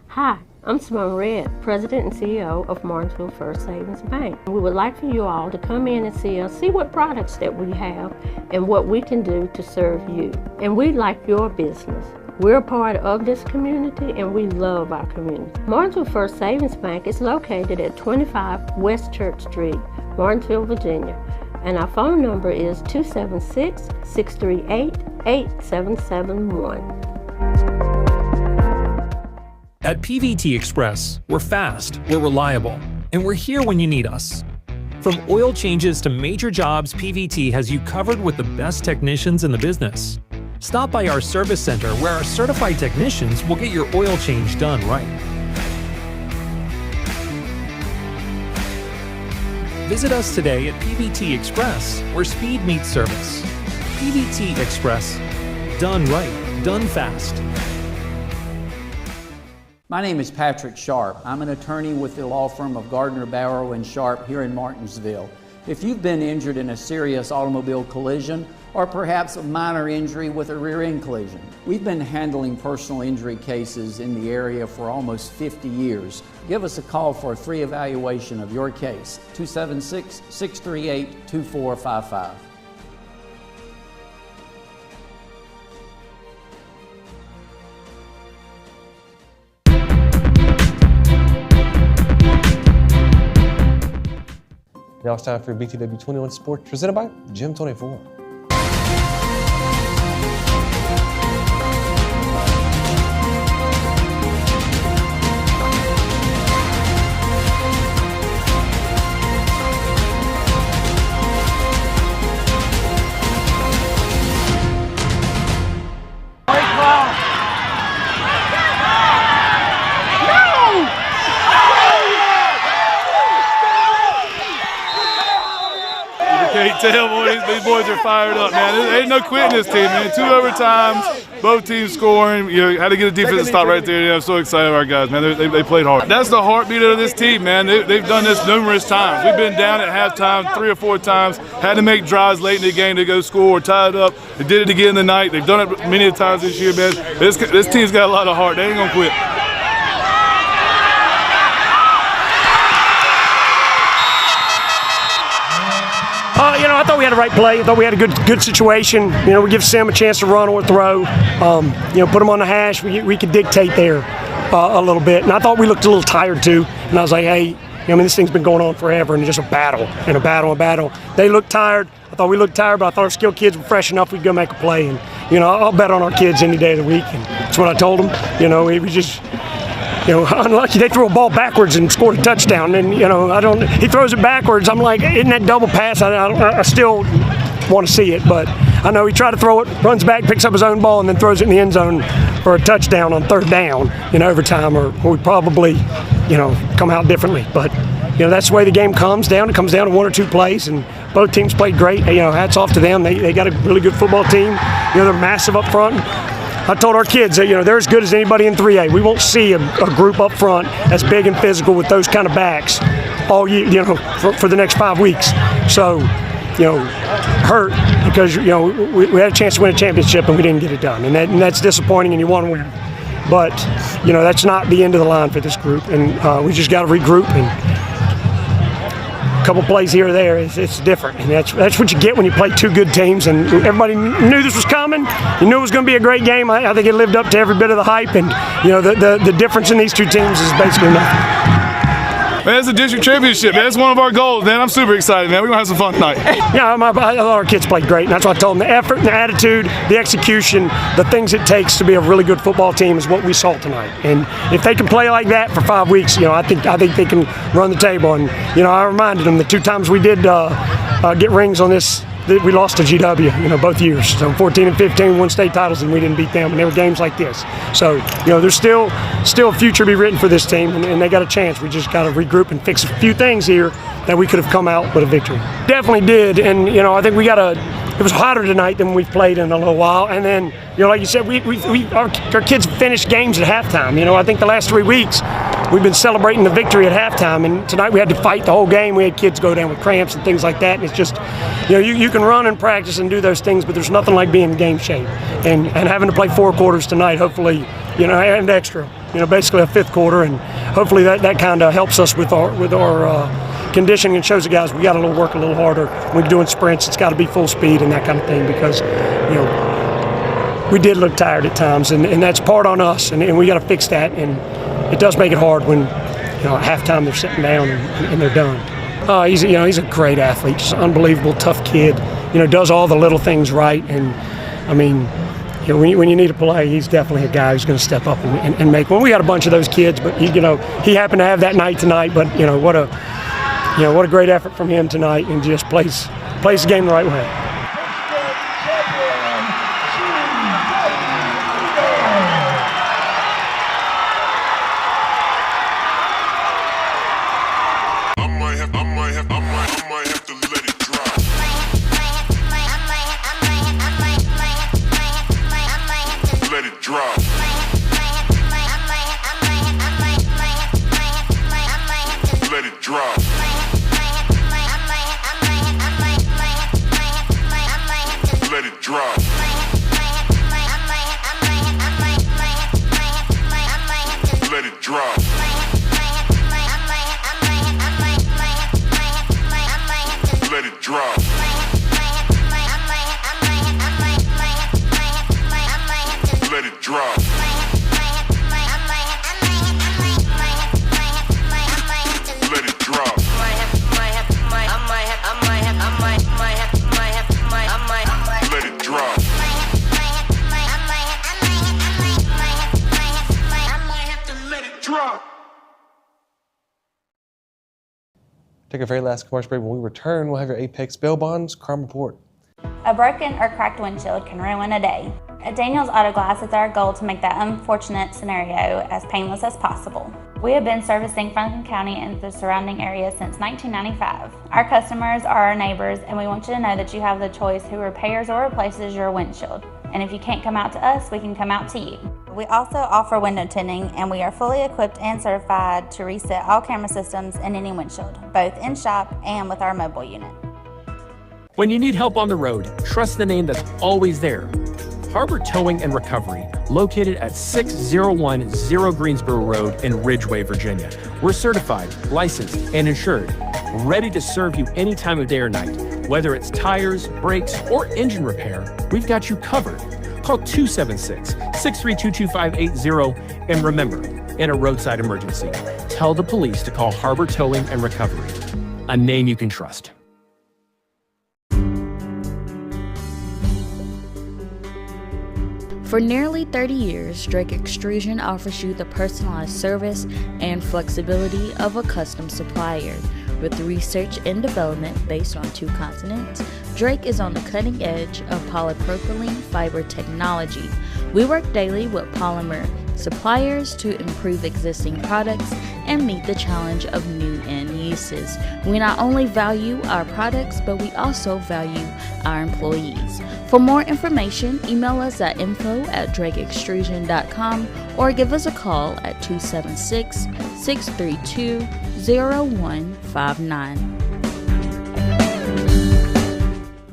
Hi, I'm Simone Redd, President and CEO of Martinsville First Savings Bank. We would like for you all to come in and see us, see what products that we have and what we can do to serve you. And we like your business. We're a part of this community and we love our community. Martinsville First Savings Bank is located at 25 West Church Street, Martinsville, Virginia. And our phone number is 276-638-8771. At PVT Express, we're fast, we're reliable, and we're here when you need us. From oil changes to major jobs, PVT has you covered with the best technicians in the business. Stop by our service center where our certified technicians will get your oil change done right. Visit us today at PVT Express, where speed meets service. PVT Express. Done right, done fast. My name is Patrick Sharp. I'm an attorney with the law firm of Gardner, Barrow & Sharp here in Martinsville. If you've been injured in a serious automobile collision or perhaps a minor injury with a rear end collision, we've been handling personal injury cases in the area for almost 50 years. Give us a call for a free evaluation of your case, 276-638-2455. Now it's time for BTW21 Sports, presented by Gym 24. Can't tell, boys. These boys are fired up, man. There ain't no quitting this team, man. 2 overtimes, both teams scoring. You know, had to get a defensive stop right there. I'm so excited about our guys, man. They played hard. That's the heartbeat of this team, man. They've done this numerous times. We've been down at halftime 3 or 4 times, had to make drives late in the game to go score or tie it up. They did it again tonight. They've done it many times this year, man. This team's got a lot of heart. They ain't gonna quit. I thought we had the right play. I thought we had a good situation. We give Sam a chance to run or throw. Put him on the hash. We could dictate there a little bit. And I thought we looked a little tired too. And I was like, hey, this thing's been going on forever, and it's just a battle and a battle and a battle. They looked tired. I thought we looked tired, but I thought our skilled kids were fresh enough we'd go make a play. And I'll bet on our kids any day of the week. And that's what I told them. We just. Unlucky they threw a ball backwards and scored a touchdown. And he throws it backwards. I'm like, isn't that double pass? I still want to see it, but I know he tried to throw it, runs back, picks up his own ball, and then throws it in the end zone for a touchdown on 3rd down in overtime, or we probably, come out differently. But that's the way the game comes down. It comes down to 1 or 2 plays, and both teams played great. Hats off to them. They got a really good football team. They're massive up front. I told our kids that they're as good as anybody in 3A. We won't see a group up front as big and physical with those kind of backs all year, for the next 5 weeks. So, hurt because we had a chance to win a championship and we didn't get it done, and that's disappointing. And you want to win, but that's not the end of the line for this group, and we just got to regroup and. Couple plays here or there, it's different, and that's what you get when you play 2 good teams. And everybody knew this was coming. You knew it was going to be a great game. I think it lived up to every bit of the hype, and the difference in these 2 teams is basically nothing. Man, it's a district championship, man. That's one of our goals, man. I'm super excited, man. We're going to have some fun tonight. I thought our kids played great, and that's what I told them. The effort and the attitude, the execution, the things it takes to be a really good football team is what we saw tonight. And if they can play like that for 5 weeks, I think they can run the table. And, I reminded them the 2 times we did get rings on this we lost to GW, both years. So 14 and 15 won state titles, and we didn't beat them. And there were games like this. So, there's still a future to be written for this team, and they got a chance. We just got to regroup and fix a few things here that we could have come out with a victory. Definitely did, and I think it was hotter tonight than we've played in a little while. And then, like you said, our kids finished games at halftime. I think the last 3 weeks we've been celebrating the victory at halftime, and tonight we had to fight the whole game. We had kids go down with cramps and things like that. And it's just, you can run and practice and do those things, but there's nothing like being in game shape. And having to play 4 quarters tonight, hopefully, and extra, basically a 5th quarter, and hopefully that kind of helps us with our conditioning and shows the guys we got to work a little harder. When we're doing sprints, it's got to be full speed and that kind of thing, because we did look tired at times, and that's part on us, and we got to fix that. And it does make it hard when at halftime they're sitting down and they're done. He's a great athlete, just an unbelievable tough kid. Does all the little things right, and I mean, when you need to play, he's definitely a guy who's going to step up and make one. We got a bunch of those kids, but he happened to have that night tonight. But what a great effort from him tonight, and just plays the game the right way. Take a very last commercial break. When we return, we'll have your Apex Bail Bonds crime report. A broken or cracked windshield can ruin a day. At Daniel's Auto Glass, it's our goal to make that unfortunate scenario as painless as possible. We have been servicing Franklin County and the surrounding area since 1995. Our customers are our neighbors, and we want you to know that you have the choice who repairs or replaces your windshield. And if you can't come out to us, we can come out to you. We also offer window tinting, and we are fully equipped and certified to reset all camera systems in any windshield, both in shop and with our mobile unit. When you need help on the road, trust the name that's always there. Harbor Towing and Recovery, located at 6010 Greensboro Road in Ridgeway, Virginia. We're certified, licensed, and insured, ready to serve you any time of day or night. Whether it's tires, brakes, or engine repair, we've got you covered. Call 276-632-2580, and remember, in a roadside emergency, tell the police to call Harbor Towing and Recovery, a name you can trust. For nearly 30 years, Drake Extrusion offers you the personalized service and flexibility of a custom supplier. With research and development based on 2 continents, Drake is on the cutting edge of polypropylene fiber technology. We work daily with polymer suppliers to improve existing products and meet the challenge of new end uses. We not only value our products, but we also value our employees. For more information, email us at info@drakeextrusion.com or give us a call at 276-632-0159.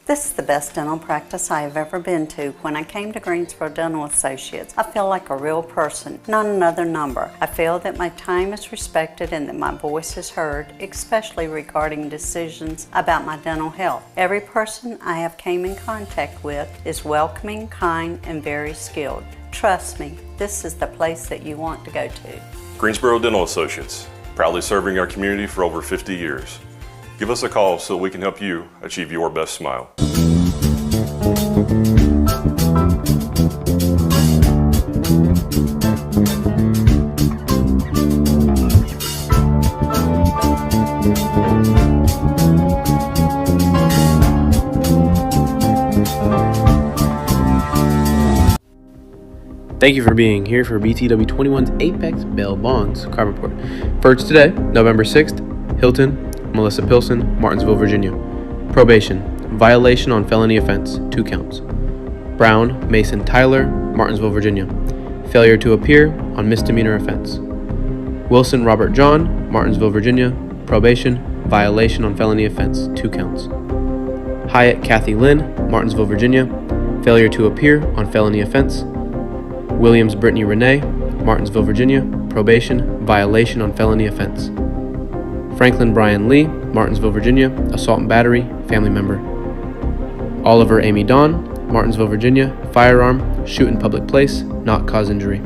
This is the best dental practice I have ever been to. When I came to Greensboro Dental Associates, I feel like a real person, not another number. I feel that my time is respected and that my voice is heard, especially regarding decisions about my dental health. Every person I have came in contact with is welcoming, kind, and very skilled. Trust me, this is the place that you want to go to. Greensboro Dental Associates, proudly serving our community for over 50 years. Give us a call so we can help you achieve your best smile. Thank you for being here for BTW21's Apex Bail Bonds Crime Report. For today, November 6th, Hilton, Melissa Pilson, Martinsville, Virginia. Probation, violation on felony offense, 2 counts. Brown, Mason Tyler, Martinsville, Virginia. Failure to appear on misdemeanor offense. Wilson Robert John, Martinsville, Virginia. Probation, violation on felony offense, 2 counts. Hyatt Kathy Lynn, Martinsville, Virginia. Failure to appear on felony offense. Williams Brittany Renee, Martinsville, Virginia. Probation, violation on felony offense. Franklin Brian Lee, Martinsville, Virginia. Assault and battery, family member. Oliver Amy Dawn, Martinsville, Virginia. Firearm, shoot in public place, not cause injury.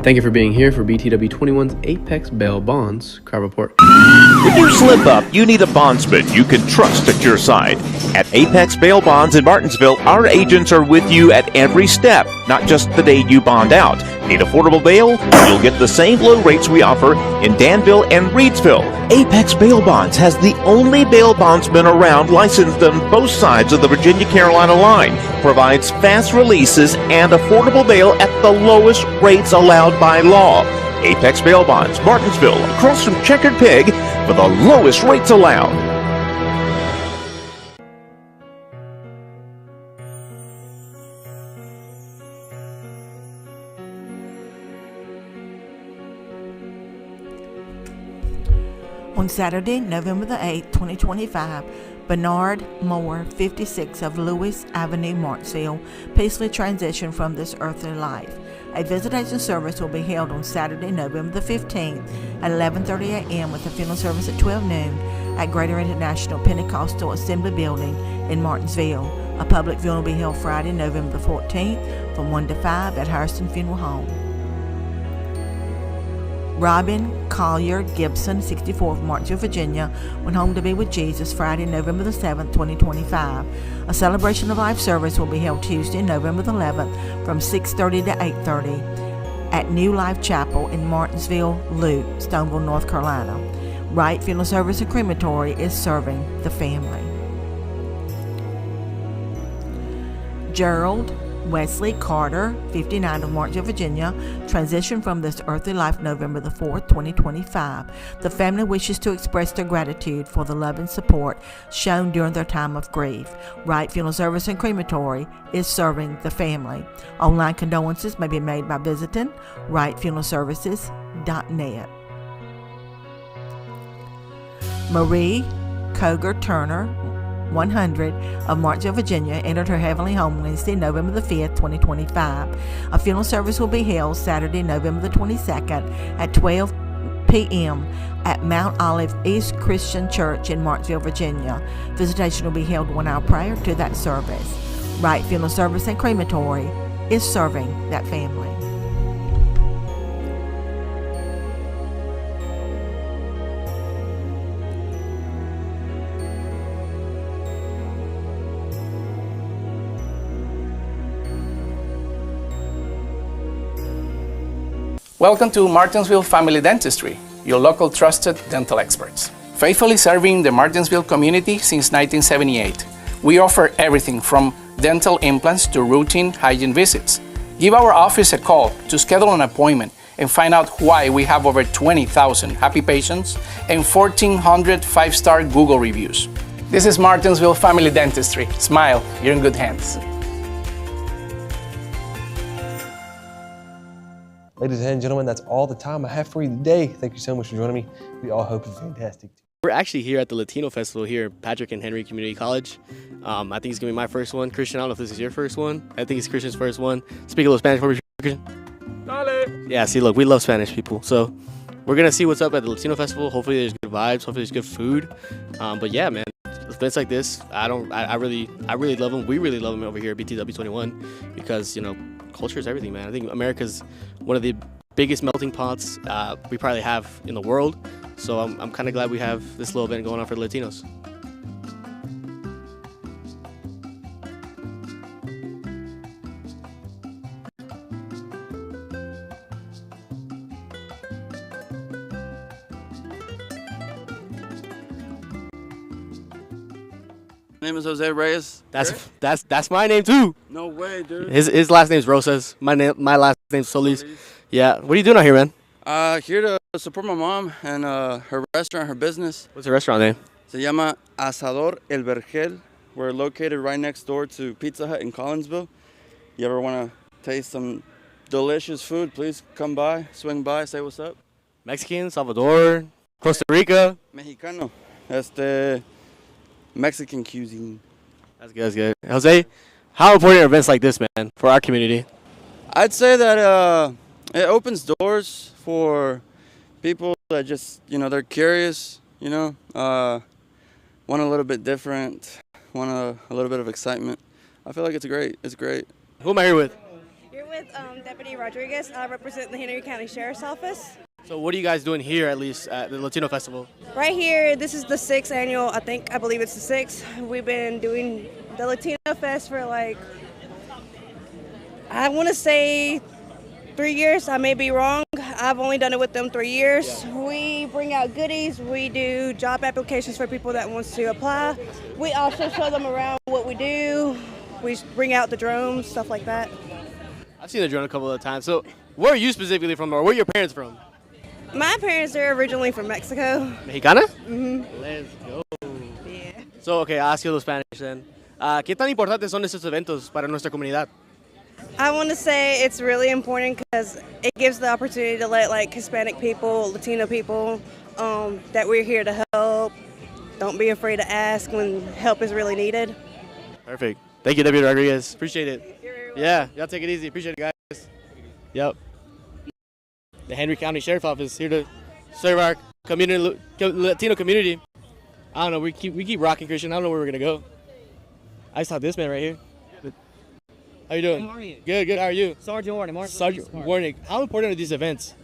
Thank you for being here for BTW21's Apex Bail Bonds Crime Report. When you slip up, you need a bondsman you can trust at your side. At Apex Bail Bonds in Martinsville, our agents are with you at every step, not just the day you bond out. Need affordable bail? You'll get the same low rates we offer in Danville and Reedsville. Apex Bail Bonds has the only bail bondsman around licensed on both sides of the Virginia-Carolina line. Provides fast releases and affordable bail at the lowest rates allowed by law. Apex Bail Bonds, Martinsville, across from Checkered Pig, for the lowest rates allowed. On Saturday, November the 8th, 2025, Bernard Moore, 56 of Lewis Avenue, Martinsville, peacefully transitioned from this earthly life. A visitation service will be held on Saturday, November the 15th at 11:30 a.m. with a funeral service at 12 noon at Greater International Pentecostal Assembly Building in Martinsville. A public funeral will be held Friday, November the 14th from 1 to 5 at Hurston Funeral Home. Robin Collier Gibson, 64 of Martinsville, Virginia, went home to be with Jesus Friday, November the 7th, 2025. A celebration of life service will be held Tuesday, November the 11th from 6:30 to 8:30 at New Life Chapel in Martinsville, Loop, Stoneville, North Carolina. Wright Funeral Service and Crematory is serving the family. Gerald Wesley Carter, 59 of Martinsville, Virginia, transitioned from this earthly life November the 4th, 2025. The family wishes to express their gratitude for the love and support shown during their time of grief. Wright Funeral Service and Crematory is serving the family. Online condolences may be made by visiting wrightfuneralservices.net. Marie Coger Turner, 100 of Martinsville, Virginia, entered her heavenly home Wednesday, November the 5th, 2025. A funeral service will be held Saturday, November the 22nd at 12 p.m. at Mount Olive East Christian Church in Martinsville, Virginia. Visitation will be held 1 hour prior to that service. Wright Funeral Service and Crematory is serving that family. Welcome to Martinsville Family Dentistry, your local trusted dental experts. Faithfully serving the Martinsville community since 1978, we offer everything from dental implants to routine hygiene visits. Give our office a call to schedule an appointment and find out why we have over 20,000 happy patients and 1,400 5-star Google reviews. This is Martinsville Family Dentistry. Smile, you're in good hands. Ladies and gentlemen, that's all the time I have for you today. Thank you so much for joining me. We all hope it's fantastic. We're actually here at the Latino Festival here at Patrick and Henry Community College. I think it's going to be my first one. Christian, I don't know if this is your first one. I think it's Christian's first one. Speak a little Spanish for me, Christian. Dale. Yeah, see, look, we love Spanish people. So we're going to see what's up at the Latino Festival. Hopefully there's good vibes. Hopefully there's good food. But yeah, man, events like this, I really love them. We really love them over here at BTW21 because, you know, culture is everything, man. I think America's one of the biggest melting pots we probably have in the world. So I'm kind of glad we have this little event going on for the Latinos. My name is Jose Reyes. That's my name too. No way, dude. His last name's Rosas. My last name's Solis. Yeah. What are you doing out here, man? Here to support my mom and her restaurant, her business. What's the restaurant name? Se llama Asador El Vergel. We're located right next door to Pizza Hut in Collinsville. You ever want to taste some delicious food, please come by, swing by, say what's up. Mexican, Salvador, Costa Rica. Mexicano. Mexican cuisine. That's good, that's good. Jose, how important are events like this, man, for our community? I'd say that it opens doors for people that just, they're curious, want a little bit different, want a little bit of excitement. I feel like it's great. It's great. Who am I here with? You're with Deputy Rodriguez. I represent the Henry County Sheriff's Office. So what are you guys doing here, at least, at the Latino Festival? Right here, this is the 6th annual, I believe it's the 6th. We've been doing the Latino Fest for I want to say 3 years. I may be wrong. I've only done it with them 3 years. Yeah. We bring out goodies. We do job applications for people that wants to apply. We also show them around what we do. We bring out the drones, stuff like that. I've seen the drone a couple of times. So where are you specifically from, or where are your parents from? My parents are originally from Mexico. Mexicana? Mm-hmm. Let's go. Yeah. So, okay, I'll ask you those Spanish then. ¿Qué tan importantes son estos eventos para nuestra comunidad? I want to say it's really important because it gives the opportunity to let Hispanic people, Latino people, that we're here to help. Don't be afraid to ask when help is really needed. Perfect. Thank you, Deputy Rodriguez. Appreciate it. Yeah, y'all take it easy. Appreciate it, guys. Yep. The Henry County Sheriff's Office here to serve our community, Latino community. I don't know. We keep rocking, Christian. I don't know where we're gonna go. I saw this man right here. How you doing? How are you? Good. How are you? Sergeant Warnick. Sergeant Warnick. How important are these events?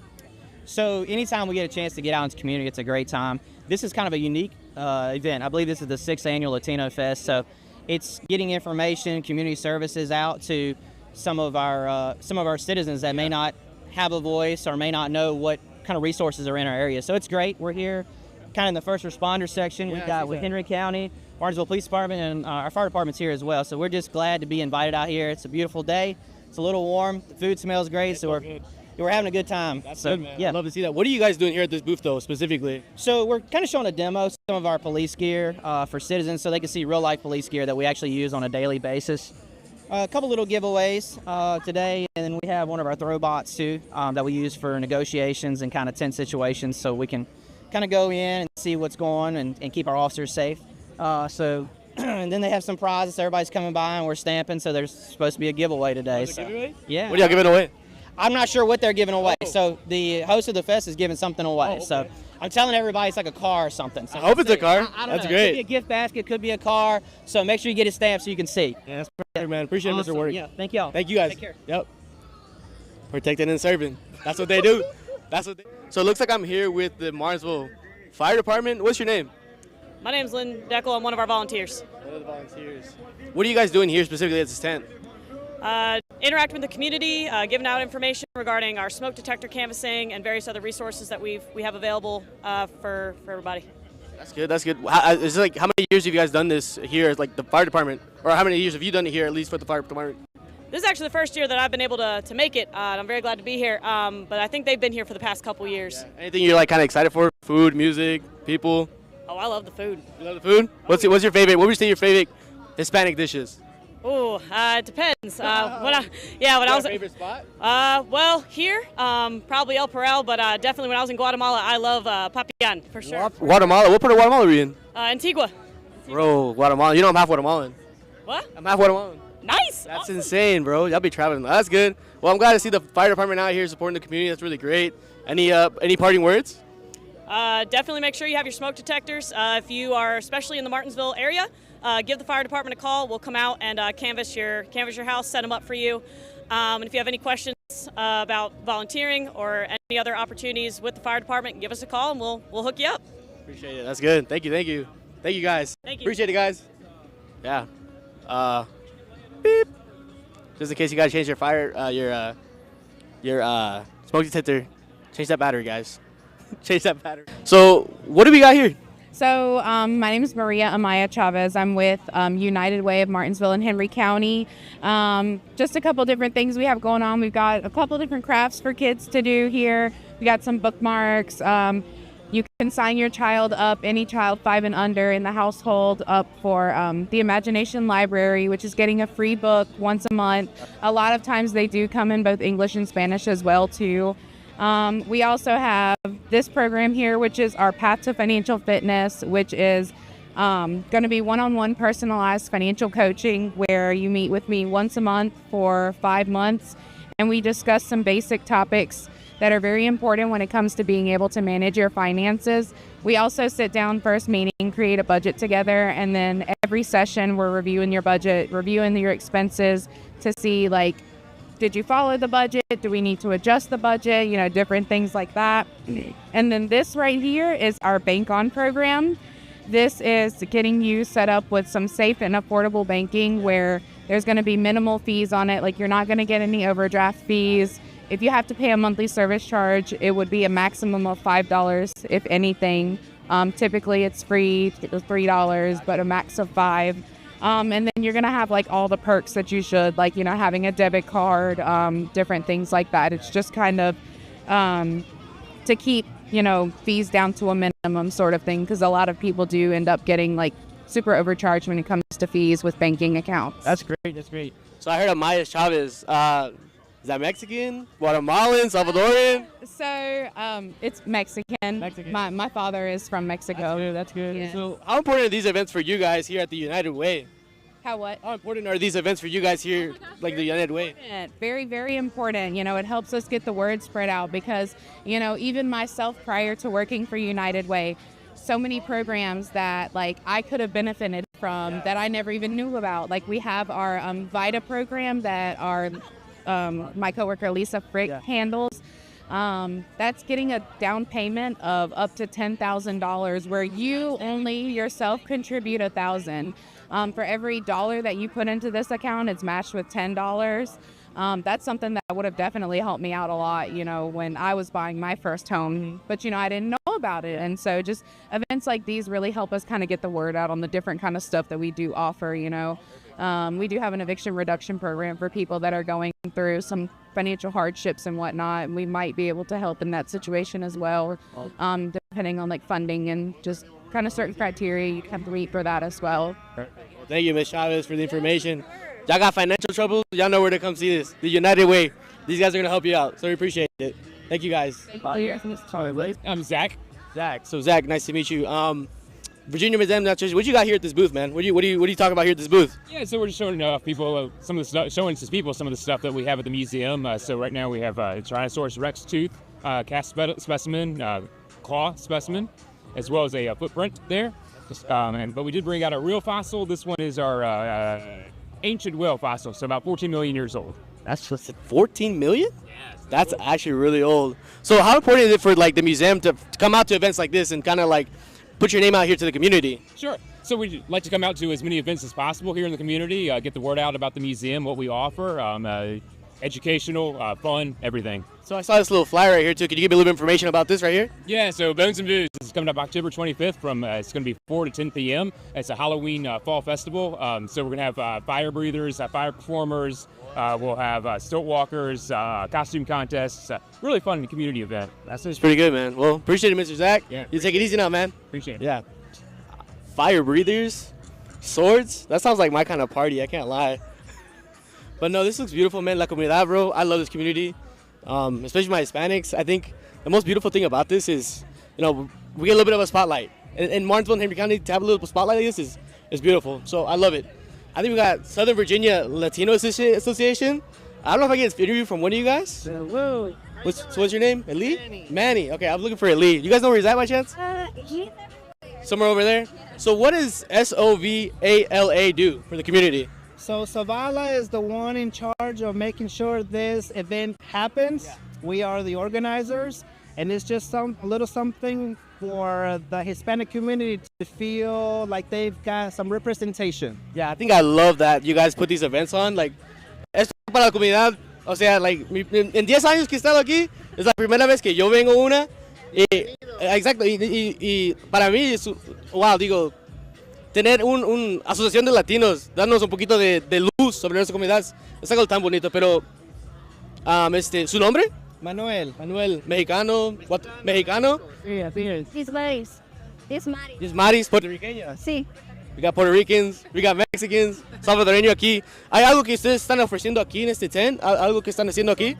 So anytime we get a chance to get out into the community, it's a great time. This is kind of a unique event. I believe this is the 6th annual Latino Fest. So it's getting information, community services out to some of our citizens that may not have a voice or may not know what kind of resources are in our area. So it's great. We're here kind of in the first responder section. We've got with Henry County, Martinsville Police Department, and our fire department's here as well. So we're just glad to be invited out here. It's a beautiful day. It's a little warm. The food smells great. So we're having a good time. That's good, man. Yeah. I'd love to see that. What are you guys doing here at this booth, though, specifically? So we're kind of showing a demo, some of our police gear for citizens so they can see real-life police gear that we actually use on a daily basis. A couple little giveaways today, and then we have one of our throw bots too that we use for negotiations and kind of tense situations, so we can kind of go in and see what's going on and keep our officers safe. And then they have some prizes. Everybody's coming by and we're stamping, so there's supposed to be a giveaway today. Giveaway? Yeah. What are y'all giving away? I'm not sure what they're giving away. So the host of the fest is giving something away. Okay. So I'm telling everybody it's like a car or something. So I hope it's a car. I don't That's know. great. It could be a gift basket, could be a car. So make sure you get it stamped so you can see. Yeah, that's perfect, man. Appreciate it, Awesome. Mr. Warnick. Yeah, thank y'all. Thank you guys. Take care. Yep. Protecting and serving. That's what they do. So it looks like I'm here with the Martinsville Fire Department. What's your name? My name's Lynn Deckel. I'm one of our volunteers. One of the volunteers. What are you guys doing here specifically at this tent? Interacting with the community, giving out information regarding our smoke detector canvassing and various other resources that we have available for everybody. That's good. That's good. How many years have you guys done this here as like the fire department, or how many years have you done it here at least for the fire department? This is actually the first year that I've been able to make it, and I'm very glad to be here. But I think they've been here for the past couple years. Yeah. Anything you're like kind of excited for? Food, music, people? Oh, I love the food. You love the food? What's your favorite? What would you say your favorite Hispanic dishes? Oh, it depends. When I was favorite spot? Well, here probably El Parral, but definitely when I was in Guatemala, I love Papian for sure. Guatemala. What part of Guatemala are you in? Antigua. Bro, Guatemala. You know I'm half Guatemalan. What? I'm half Guatemalan. Nice. That's insane, bro. Y'all be traveling. That's good. Well, I'm glad to see the fire department out here supporting the community. That's really great. Any parting words? Definitely make sure you have your smoke detectors. If you are especially in the Martinsville area, give the fire department a call. We'll come out and canvass your house, set them up for you. And if you have any questions about volunteering or any other opportunities with the fire department, give us a call and we'll hook you up. Appreciate it. That's good. Thank you, guys. Thank you. Appreciate it, guys. Yeah. Beep. Just in case you gotta change your your smoke detector, change that battery, guys. Change that battery. So what do we got here? So my name is Maria Amaya Chavez. I'm with United Way of Martinsville and Henry County. Just a couple different things we have going on. We've got a couple different crafts for kids to do here. We got some bookmarks. You can sign your child up, any child 5 and under in the household, up for the Imagination Library, which is getting a free book once a month. A lot of times they do come in both English and Spanish as well too. We also have this program here, which is our Path to Financial Fitness, which is going to be one-on-one personalized financial coaching, where you meet with me once a month for 5 months, and we discuss some basic topics that are very important when it comes to being able to manage your finances. We also sit down first meeting, create a budget together, and then every session we're reviewing your budget, reviewing your expenses to see, like, did you follow the budget? Do we need to adjust the budget? You know, different things like that. And then this right here is our Bank On program. This is getting you set up with some safe and affordable banking where there's going to be minimal fees on it. Like, you're not going to get any overdraft fees. If you have to pay a monthly service charge, it would be a maximum of $5, if anything. Typically it's free, $3, but a max of $5. And then you're going to have like all the perks that you should, like, you know, having a debit card, different things like that. It's just kind of to keep, you know, fees down to a minimum sort of thing, because a lot of people do end up getting like super overcharged when it comes to fees with banking accounts. That's great. That's great. So I heard of Maya Chavez. Is that Mexican, Guatemalan, Salvadorian? So it's Mexican. My father is from Mexico. That's good. Yeah. So how important are these events for you guys here at the United Way? How what? How important are these events for you guys here, like the United Way? Very, very important. You know, it helps us get the word spread out because, you know, even myself prior to working for United Way, so many programs that like I could have benefited from that I never even knew about. Like we have our VITA program that our my coworker Lisa Frick handles. That's getting a down payment of up to $10,000 where you only yourself contribute $1,000. For every dollar that you put into this account, it's matched with $10. That's something that would have definitely helped me out a lot, you know, when I was buying my first home. But, you know, I didn't know about it. And so just events like these really help us kind of get the word out on the different kind of stuff that we do offer, you know. We do have an eviction reduction program for people that are going through some financial hardships and whatnot. And we might be able to help in that situation as well, depending on like funding and just kind of certain criteria you have to meet for that as well. Well, thank you, Ms. Chavez, for the information. Y'all got financial troubles? Y'all know where to come see this. The United Way. These guys are going to help you out, so we appreciate it. Thank you, guys. I'm Zach. Zach. So, Zach, nice to meet you. Virginia Museum, what you got here at this booth, man? What do you talk about here at this booth? Yeah, so we're just showing people some of the stuff, showing people some of the stuff that we have at the museum. So right now we have a Tyrannosaurus Rex tooth, cast specimen, claw specimen, as well as a footprint there. But we did bring out a real fossil. This one is our ancient whale fossil, so about 14 million years old. That's 14 million? Yes. That's actually really old. So how important is it for like the museum to come out to events like this and kind of like put your name out here to the community? Sure. So we'd like to come out to as many events as possible here in the community, get the word out about the museum, what we offer, educational, fun, everything. So I saw this little flyer right here too. Could you give me a little bit of information about this right here? Yeah, so Bones and Booze is coming up October 25th from, it's going to be 4 to 10 p.m. It's a Halloween fall festival. So we're going to have fire breathers, fire performers. We'll have stilt walkers, costume contests. Really fun community event. That sounds pretty good, man. Well, appreciate it, Mr. Zach. Yeah. You take it easy now, man. Appreciate it. Yeah. Fire breathers, swords. That sounds like my kind of party. I can't lie. But no, this looks beautiful, man. La comunidad, bro. I love this community, especially my Hispanics. I think the most beautiful thing about this is, you know, we get a little bit of a spotlight. In Martinsville and Henry County, to have a little spotlight like this is beautiful. So I love it. I think we got Southern Virginia Latino Association. I don't know if I get an interview from one of you guys. What's your name? Eli? Manny. Okay, I'm looking for Eli. You guys know where he's at by chance? Somewhere over there? So what does SOVALA do for the community? So Savala is the one in charge of making sure this event happens. Yeah. We are the organizers, and it's just a little something for the Hispanic community to feel like they've got some representation. Yeah, I think I love that you guys put these events on. Like, esto para la comunidad. O sea, like, en 10 años que he estado aquí, es la primera vez que yo vengo una. Exacto, y para mí es, wow, digo, tener una asociación de latinos, darnos un poquito de luz sobre nuestra comunidad, es algo tan bonito, pero ¿su nombre? Manuel. Manuel, mexicano, mexicano. Sí, así es. This Maris. This Maris. This Maris, puertorriqueña. Sí. We got Puerto Ricans, we got Mexicans, salvadoreño aquí. ¿Hay algo que ustedes están ofreciendo aquí en este tent? ¿Algo que están haciendo aquí?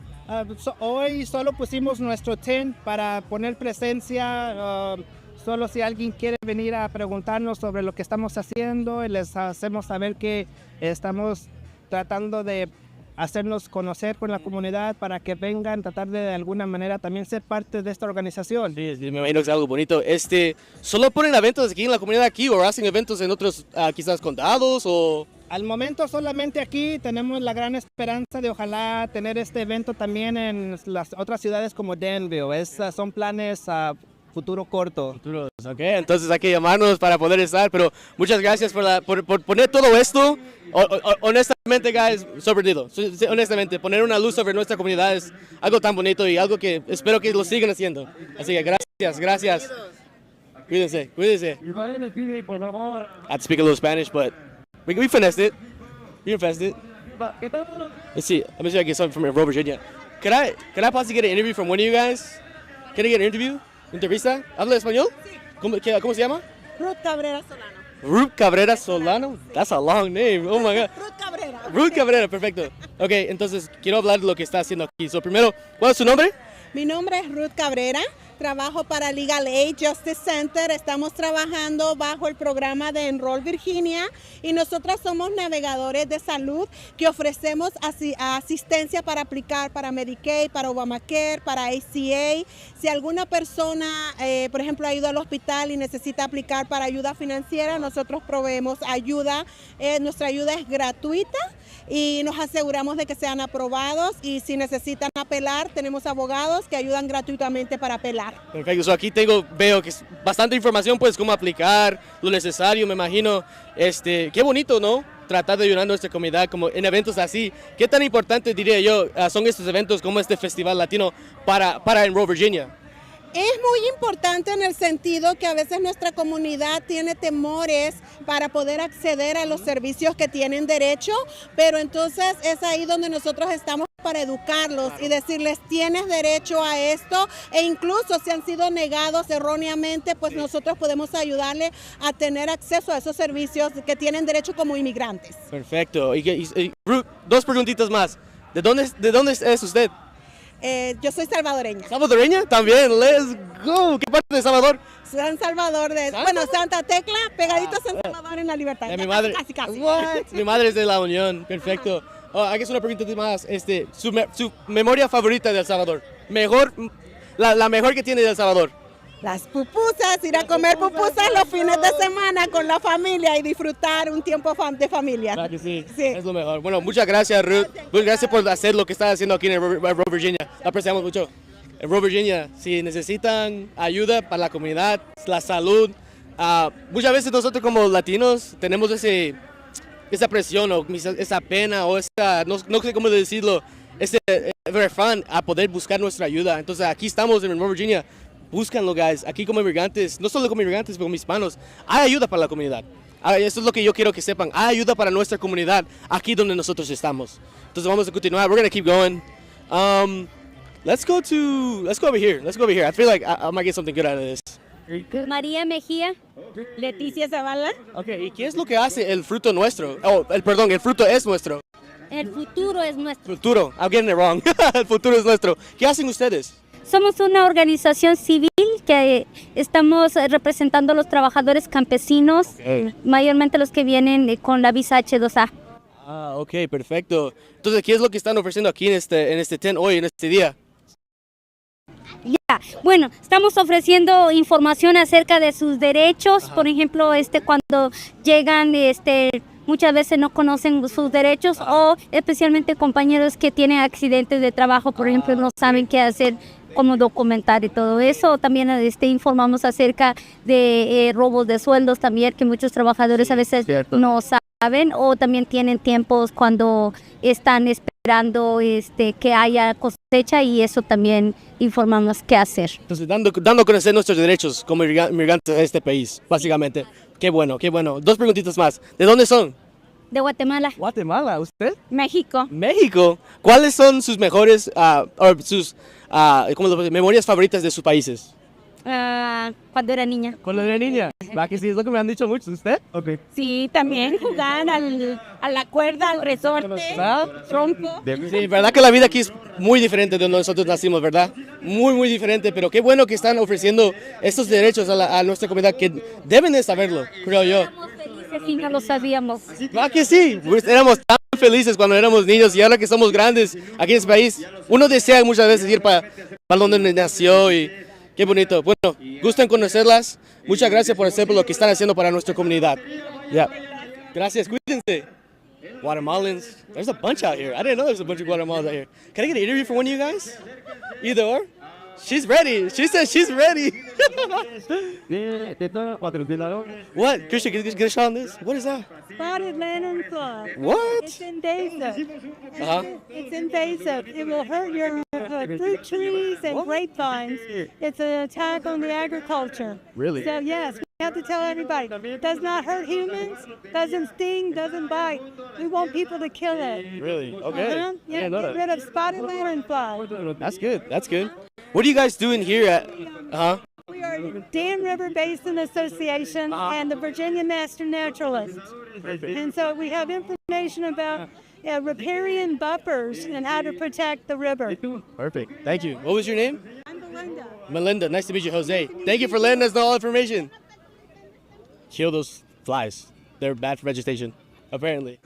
Hoy solo pusimos nuestro tent para poner presencia. Solo si alguien quiere venir a preguntarnos sobre lo que estamos haciendo, les hacemos saber que estamos tratando de hacernos conocer con la comunidad para que vengan, tratar de alguna manera también ser parte de esta organización. Sí, me imagino que es algo bonito. ¿Solo ponen eventos aquí en la comunidad aquí o hacen eventos en otros quizás condados o...? Al momento solamente aquí tenemos la gran esperanza de ojalá tener este evento también en las otras ciudades como Danville. Son planes a futuro corto. Futuros, ok. Entonces hay que llamarnos para poder estar, pero muchas gracias por poner todo esto. Honestamente, guys, sorprendido. Honestamente, poner una luz sobre nuestra comunidad es algo tan bonito y algo que espero que lo sigan haciendo. Así que gracias. Cuídense. I had to speak a little Spanish, but we finessed it. Let's see. Let me see if I get something from Virginia. Can I possibly get an interview from one of you guys? Can I get an interview? ¿Entrevista? ¿Habla español? ¿Cómo se llama? Ruth Cabrera Solano. Ruth Cabrera Solano? That's a long name. Oh my God. Ruth Cabrera. Ruth Cabrera, perfecto. Ok, entonces quiero hablar de lo que está haciendo aquí. Primero, ¿cuál es su nombre? Mi nombre es Ruth Cabrera. Trabajo para Legal Aid Justice Center. Estamos trabajando bajo el programa de Enroll Virginia y nosotros somos navegadores de salud que ofrecemos asistencia para aplicar para Medicaid, para Obamacare, para ACA. Si alguna persona, por ejemplo, ha ido al hospital y necesita aplicar para ayuda financiera, nosotros proveemos ayuda. Nuestra ayuda es gratuita y nos aseguramos de que sean aprobados y si necesitan apelar, tenemos abogados que ayudan gratuitamente para apelar. Perfecto, aquí veo que es bastante información, pues cómo aplicar, lo necesario, me imagino. Qué bonito, ¿no? Tratar de ayudar a nuestra comunidad como en eventos así. ¿Qué tan importante, diría yo, son estos eventos como este Festival Latino para Enroll Virginia? Es muy importante en el sentido que a veces nuestra comunidad tiene temores para poder acceder a los servicios que tienen derecho, pero entonces es ahí donde nosotros estamos para educarlos y decirles tienes derecho a esto e incluso si han sido negados erróneamente, pues nosotros podemos ayudarle a tener acceso a esos servicios que tienen derecho como inmigrantes. Perfecto. Y Ruth, dos preguntitas más. ¿De dónde es usted? Yo soy salvadoreña. ¿Salvadoreña? También, let's go. ¿Qué parte de Salvador? San Salvador Santa Tecla, pegadito a San Salvador en la Libertad. Mi madre. Casi. Mi madre es de La Unión, perfecto. Aquí es una pregunta más. Su memoria favorita de El Salvador. La mejor que tiene de El Salvador. Las pupusas, ir a comer pupusas los fines de semana con la familia y disfrutar un tiempo de familia. Claro que sí, es lo mejor. Bueno, muchas gracias, Ruth. Gracias por hacer lo que está haciendo aquí en Enroll Virginia. Lo apreciamos mucho. Enroll Virginia, si necesitan ayuda para la comunidad, la salud, muchas veces nosotros como latinos tenemos esa presión o esa pena o no sé cómo decirlo, ese afán a poder buscar nuestra ayuda. Entonces aquí estamos en Enroll Virginia. Búscanlo, guys. Aquí como inmigrantes, no solo como inmigrantes, pero como hispanos, hay ayuda para la comunidad. Eso es lo que yo quiero que sepan. Hay ayuda para nuestra comunidad aquí donde nosotros estamos. Entonces vamos a continuar. We're going to keep going. Let's go over here. I feel like I might get something good out of this. María Mejía, Leticia Zavala. Okay, ¿y qué es lo que hace el fruto nuestro? El fruto es nuestro. El futuro es nuestro. Futuro, I'm getting it wrong. El futuro es nuestro. ¿Qué hacen ustedes? Somos una organización civil que estamos representando a los trabajadores campesinos, mayormente los que vienen con la visa H2A. Ok, perfecto. Entonces, ¿qué es lo que están ofreciendo aquí en este tent hoy, en este día? Bueno, estamos ofreciendo información acerca de sus derechos. Por ejemplo, cuando llegan, muchas veces no conocen sus derechos o especialmente compañeros que tienen accidentes de trabajo, por ejemplo, no saben qué hacer, cómo documentar y todo eso. También informamos acerca de robos de sueldos también, que muchos trabajadores a veces no saben o también tienen tiempos cuando están esperando esperando que haya cosecha y eso también informamos qué hacer. Entonces, dando a conocer nuestros derechos como inmigrantes de este país, básicamente. Qué bueno, qué bueno. Dos preguntitas más. ¿De dónde son? De Guatemala. Guatemala, ¿usted? México. México. ¿Cuáles son sus mejores, memorias favoritas de sus países? Cuando era niña. Cuando era niña. ¿Va que sí? Es lo que me han dicho muchos. ¿Usted? Okay. Sí, también jugar a la cuerda, al resorte, tronco. Sí, verdad que la vida aquí es muy diferente de donde nosotros nacimos, ¿verdad? Muy, muy diferente, pero qué bueno que están ofreciendo estos derechos a nuestra comunidad, que deben de saberlo, creo yo. Estamos felices y no lo sabíamos. ¿Va que sí? Pues éramos tan felices cuando éramos niños y ahora que somos grandes aquí en este país, uno desea muchas veces ir para donde nació y qué bonito. Bueno, gusto en conocerlas. Muchas gracias por hacer lo que están haciendo para nuestra comunidad. Yeah. Gracias, cuídense. Guatemalans. There's a bunch out here. I didn't know there's a bunch of Guatemalans out here. Can I get an interview for one of you guys? Either or? She's ready. She said she's ready. What? Christian, can you get a shot on this? What is that? Spotted lanternfly. What? It's invasive. Uh-huh. It's invasive. It will hurt your fruit trees and grapevines. It's an attack on the agriculture. Really? So yes, we have to tell everybody. It does not hurt humans, doesn't sting, doesn't bite. We want people to kill it. Really? Okay. Yeah, get rid of spotted lanternfly. That's good. That's good. What are you guys doing here at? We are Dan River Basin Association and the Virginia Master Naturalists. And so we have information about riparian buffers and how to protect the river. Perfect. Thank you. What was your name? I'm Belinda. Melinda. Nice to meet you, Jose. Thank you for letting us know all information. Kill those flies. They're bad for vegetation, apparently.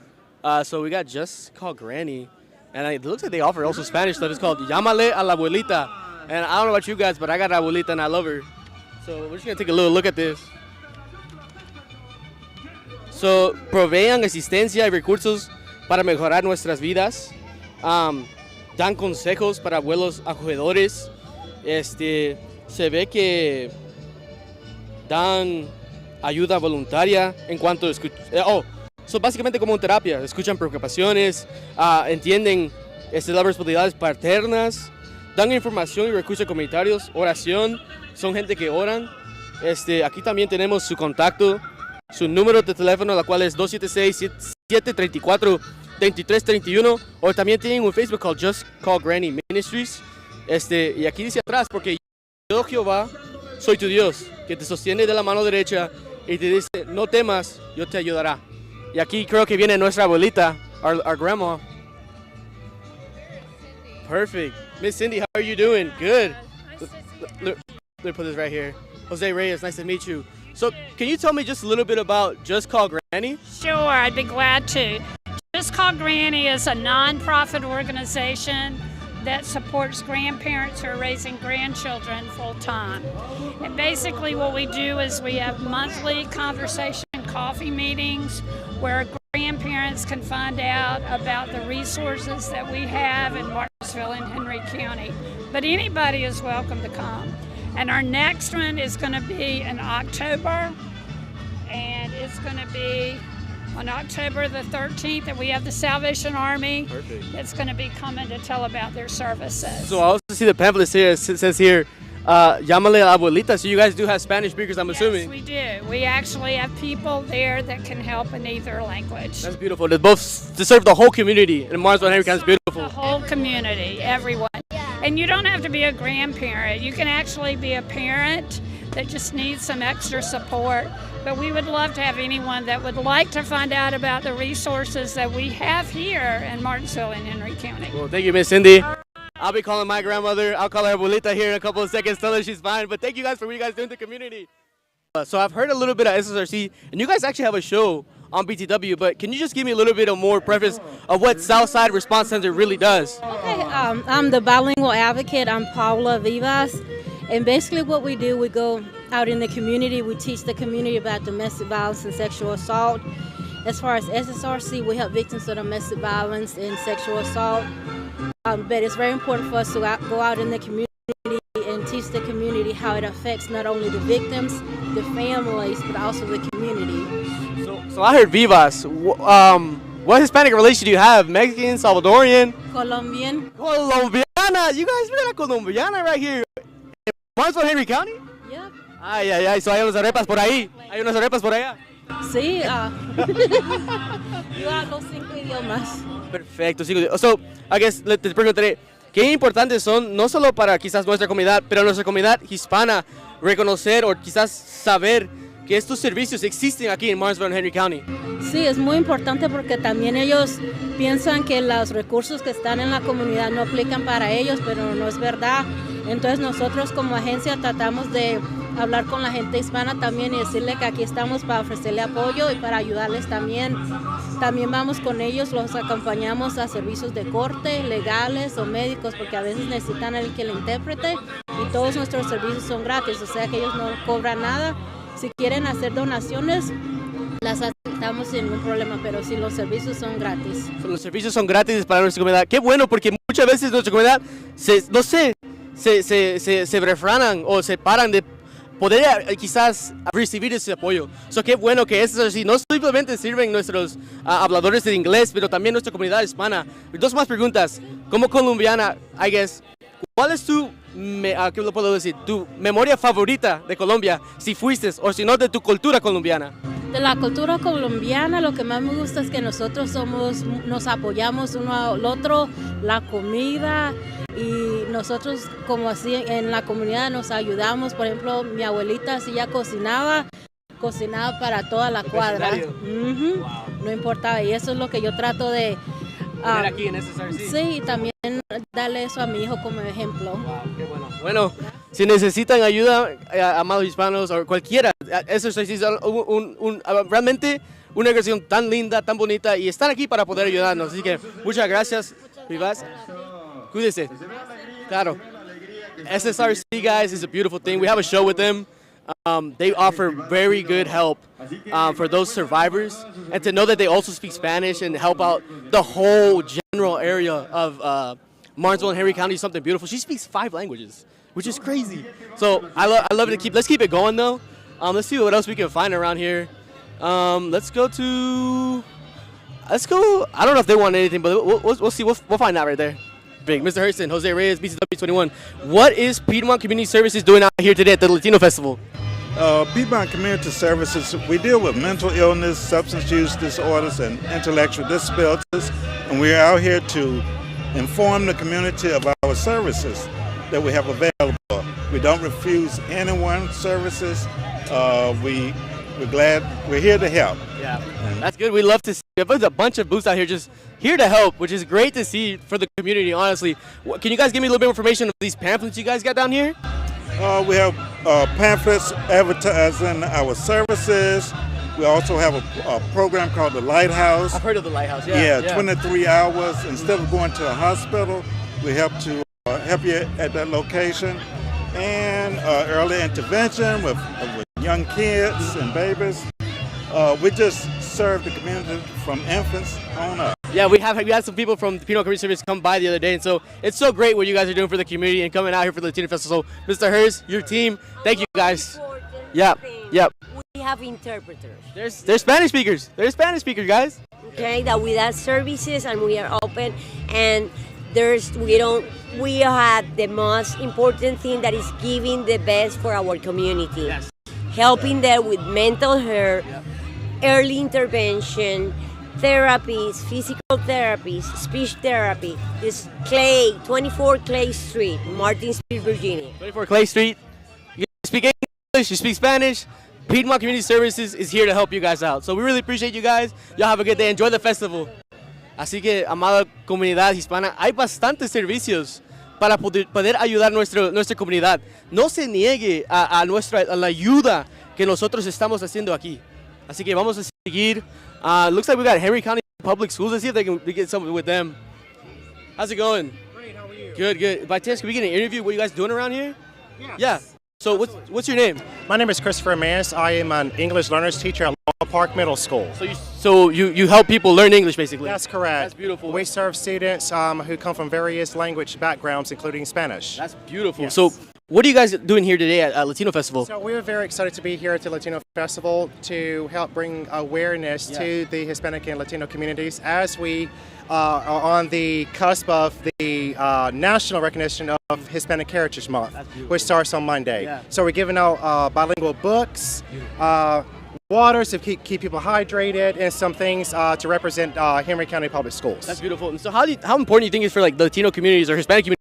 So we got Just Call Granny. And it looks like they offer also Spanish stuff. It's called Llámale a la abuelita. And I don't know about you guys, but I got an abuelita and I love her. So we're just going to take a little look at this. So, provean asistencia y recursos para mejorar nuestras vidas. Dan consejos para abuelos acogedores. Se ve que dan ayuda voluntaria en cuanto a básicamente como en terapia. Escuchan preocupaciones, entienden las responsabilidades paternas. Dan información y recursos comunitarios, oración, son gente que oran. Aquí también tenemos su contacto, su número de teléfono, la cual es 276-734-2331. O también tienen un Facebook called Just Call Granny Ministries. Y aquí dice atrás, porque yo, Jehová, soy tu Dios, que te sostiene de la mano derecha y te dice, no temas, yo te ayudará. Y aquí creo que viene nuestra abuelita, our grandma. Perfect. Miss Cindy, how are you doing? Good. Let me put this right here. Jose Reyes, nice to meet you. So, can you tell me just a little bit about Just Call Granny? Sure, I'd be glad to. Just Call Granny is a non-profit organization that supports grandparents who are raising grandchildren full-time. And basically what we do is we have monthly conversation coffee meetings where grandparents can find out about the resources that we have in Martinsville and Henry County. But anybody is welcome to come. And our next one is going to be in October, and it's going to be on October the 13th, and we have the Salvation Army that's going to be coming to tell about their services. So I also see the pamphlets here. It says here, llámale a la abuelita. So you guys do have Spanish speakers, I'm assuming. Yes, we do. We actually have people there that can help in either language. That's beautiful. To serve the whole community in Martinsville and Henry County is beautiful. The whole community, everyone. And you don't have to be a grandparent. You can actually be a parent that just needs some extra support. But we would love to have anyone that would like to find out about the resources that we have here in Martinsville and Henry County. Well, thank you, Miss Cindy. I'll be calling my grandmother. I'll call her abuelita here in a couple of seconds, tell her she's fine. But thank you guys for what you guys do in the community. So I've heard a little bit of SSRC, and you guys actually have a show on BTW, but can you just give me a little bit of more preface of what Southside Response Center really does? Okay, I'm the bilingual advocate. I'm Paula Vivas. And basically what we do, we go out in the community. We teach the community about domestic violence and sexual assault. As far as SSRC, we help victims of domestic violence and sexual assault. But it's very important for us to go out in the community and teach the community how it affects not only the victims, the families, but also the community. So I heard Vivas. What Hispanic relation do you have? Mexican, Salvadorian? Colombian. Colombiana. You guys, we got a Colombiana right here. In Martinsville, Henry County? Yep. Ay, ay, ay. So hay unas arepas por ahí. Hay unas arepas por allá. Sí. Yo hablo 5 idiomas. Perfecto. So, I guess, te preguntaré, ¿qué importantes son, no solo para quizás nuestra comunidad, pero nuestra comunidad hispana, reconocer o quizás saber que estos servicios existen aquí en Martinsville, Henry County? Sí, es muy importante porque también ellos piensan que los recursos que están en la comunidad no aplican para ellos, pero no es verdad. Entonces nosotros como agencia tratamos de hablar con la gente hispana también y decirle que aquí estamos para ofrecerle apoyo y para ayudarles también. También vamos con ellos, los acompañamos a servicios de corte, legales o médicos, porque a veces necesitan a alguien que le intérprete y todos nuestros servicios son gratis, o sea que ellos no cobran nada. Si quieren hacer donaciones, las aceptamos sin ningún problema, pero sí, los servicios son gratis. Los servicios son gratis para nuestra comunidad. Qué bueno, porque muchas veces nuestra comunidad se refranan o se paran de poder quizás recibir ese apoyo. Qué bueno que eso es así. No simplemente sirven nuestros habladores de inglés, pero también nuestra comunidad hispana. Dos más preguntas. Como colombiana, I guess, ¿cuál es ¿qué lo puedo decir? Tu memoria favorita de Colombia, si fuiste o si no de tu cultura colombiana? De la cultura colombiana, lo que más me gusta es que nosotros nos apoyamos uno al otro, la comida, y nosotros como así en la comunidad nos ayudamos. Por ejemplo, mi abuelita, si ella cocinaba para toda la cuadra. No importaba, y eso es lo que yo trato de aquí en SSRC. Sí, y también darle eso a mi hijo como ejemplo. Wow, qué bueno. Bueno, si necesitan ayuda, amados hispanos o cualquiera, SSRC es realmente una organización tan linda, tan bonita, y están aquí para poder ayudarnos. Así que muchas gracias. Vivas. Cuídese. Claro. SSRC, guys, is a beautiful thing. We have a show with them. They offer very good help for those survivors, and to know that they also speak Spanish and help out the whole general area of Martinsville and Henry County is something beautiful. She speaks 5 languages, which is crazy. So I love it. Let's keep it going though. Let's see what else we can find around here. Let's go. I don't know if they want anything, but we'll see. We'll find out right there. Big Mr. Hurston, Jose Reyes, BTW21. What is Piedmont Community Services doing out here today at the Latino Festival? Piedmont Community Services, we deal with mental illness, substance use disorders, and intellectual disabilities, and we're out here to inform the community of our services that we have available. We don't refuse anyone services. We're glad we're here to help. Yeah, that's good. We love to see. There's a bunch of booths out here just here to help, which is great to see for the community, honestly. Can you guys give me a little bit of information of these pamphlets you guys got down here? We have pamphlets advertising our services. We also have a program called The Lighthouse. I've heard of The Lighthouse, yeah. 23 hours. Instead of going to a hospital, we help to help you at that location. And early intervention with young kids and babies. We just serve the community from infants on up. Yeah, we had some people from the Piedmont Community Service come by the other day, and so it's so great what you guys are doing for the community and coming out here for the Latino Festival. So, Mr. Hers, your team, thank you guys. Yep. We have interpreters. There's Spanish speakers. There's Spanish speakers, guys. Okay, that we have services and we are open, and we have the most important thing that is giving the best for our community. Yes. Helping them with mental health, early intervention, therapies, physical therapies, speech therapy. This 24 Clay Street, Martinsville, Virginia. 24 Clay Street. You speak English, you speak Spanish. Piedmont Community Services is here to help you guys out. So we really appreciate you guys. Y'all have a good day. Enjoy the festival. Así que, amada comunidad hispana, hay bastantes servicios para poder ayudar nuestra comunidad. No se niegue a la ayuda que nosotros estamos haciendo aquí. Así que vamos a seguir. Looks like we got Henry County Public Schools. Let's see if they can get something with them. How's it going? Great, how are you? Good. By chance, can we get an interview? What are you guys doing around here? Yeah. So what's your name? My name is Christopher Manis. I am an English learners teacher at Laurel Park Middle School. So you help people learn English, basically? That's correct. That's beautiful. We serve students who come from various language backgrounds, including Spanish. That's beautiful. Yes. So What are you guys doing here today at Latino Festival? So we're very excited to be here at the Latino Festival to help bring awareness to the Hispanic and Latino communities as we are on the cusp of the national recognition of Hispanic Heritage Month, which starts on Monday. Yeah. So we're giving out bilingual books, waters to keep people hydrated, and some things to represent Henry County Public Schools. That's beautiful. And so how important do you think it is for like the Latino communities or Hispanic communities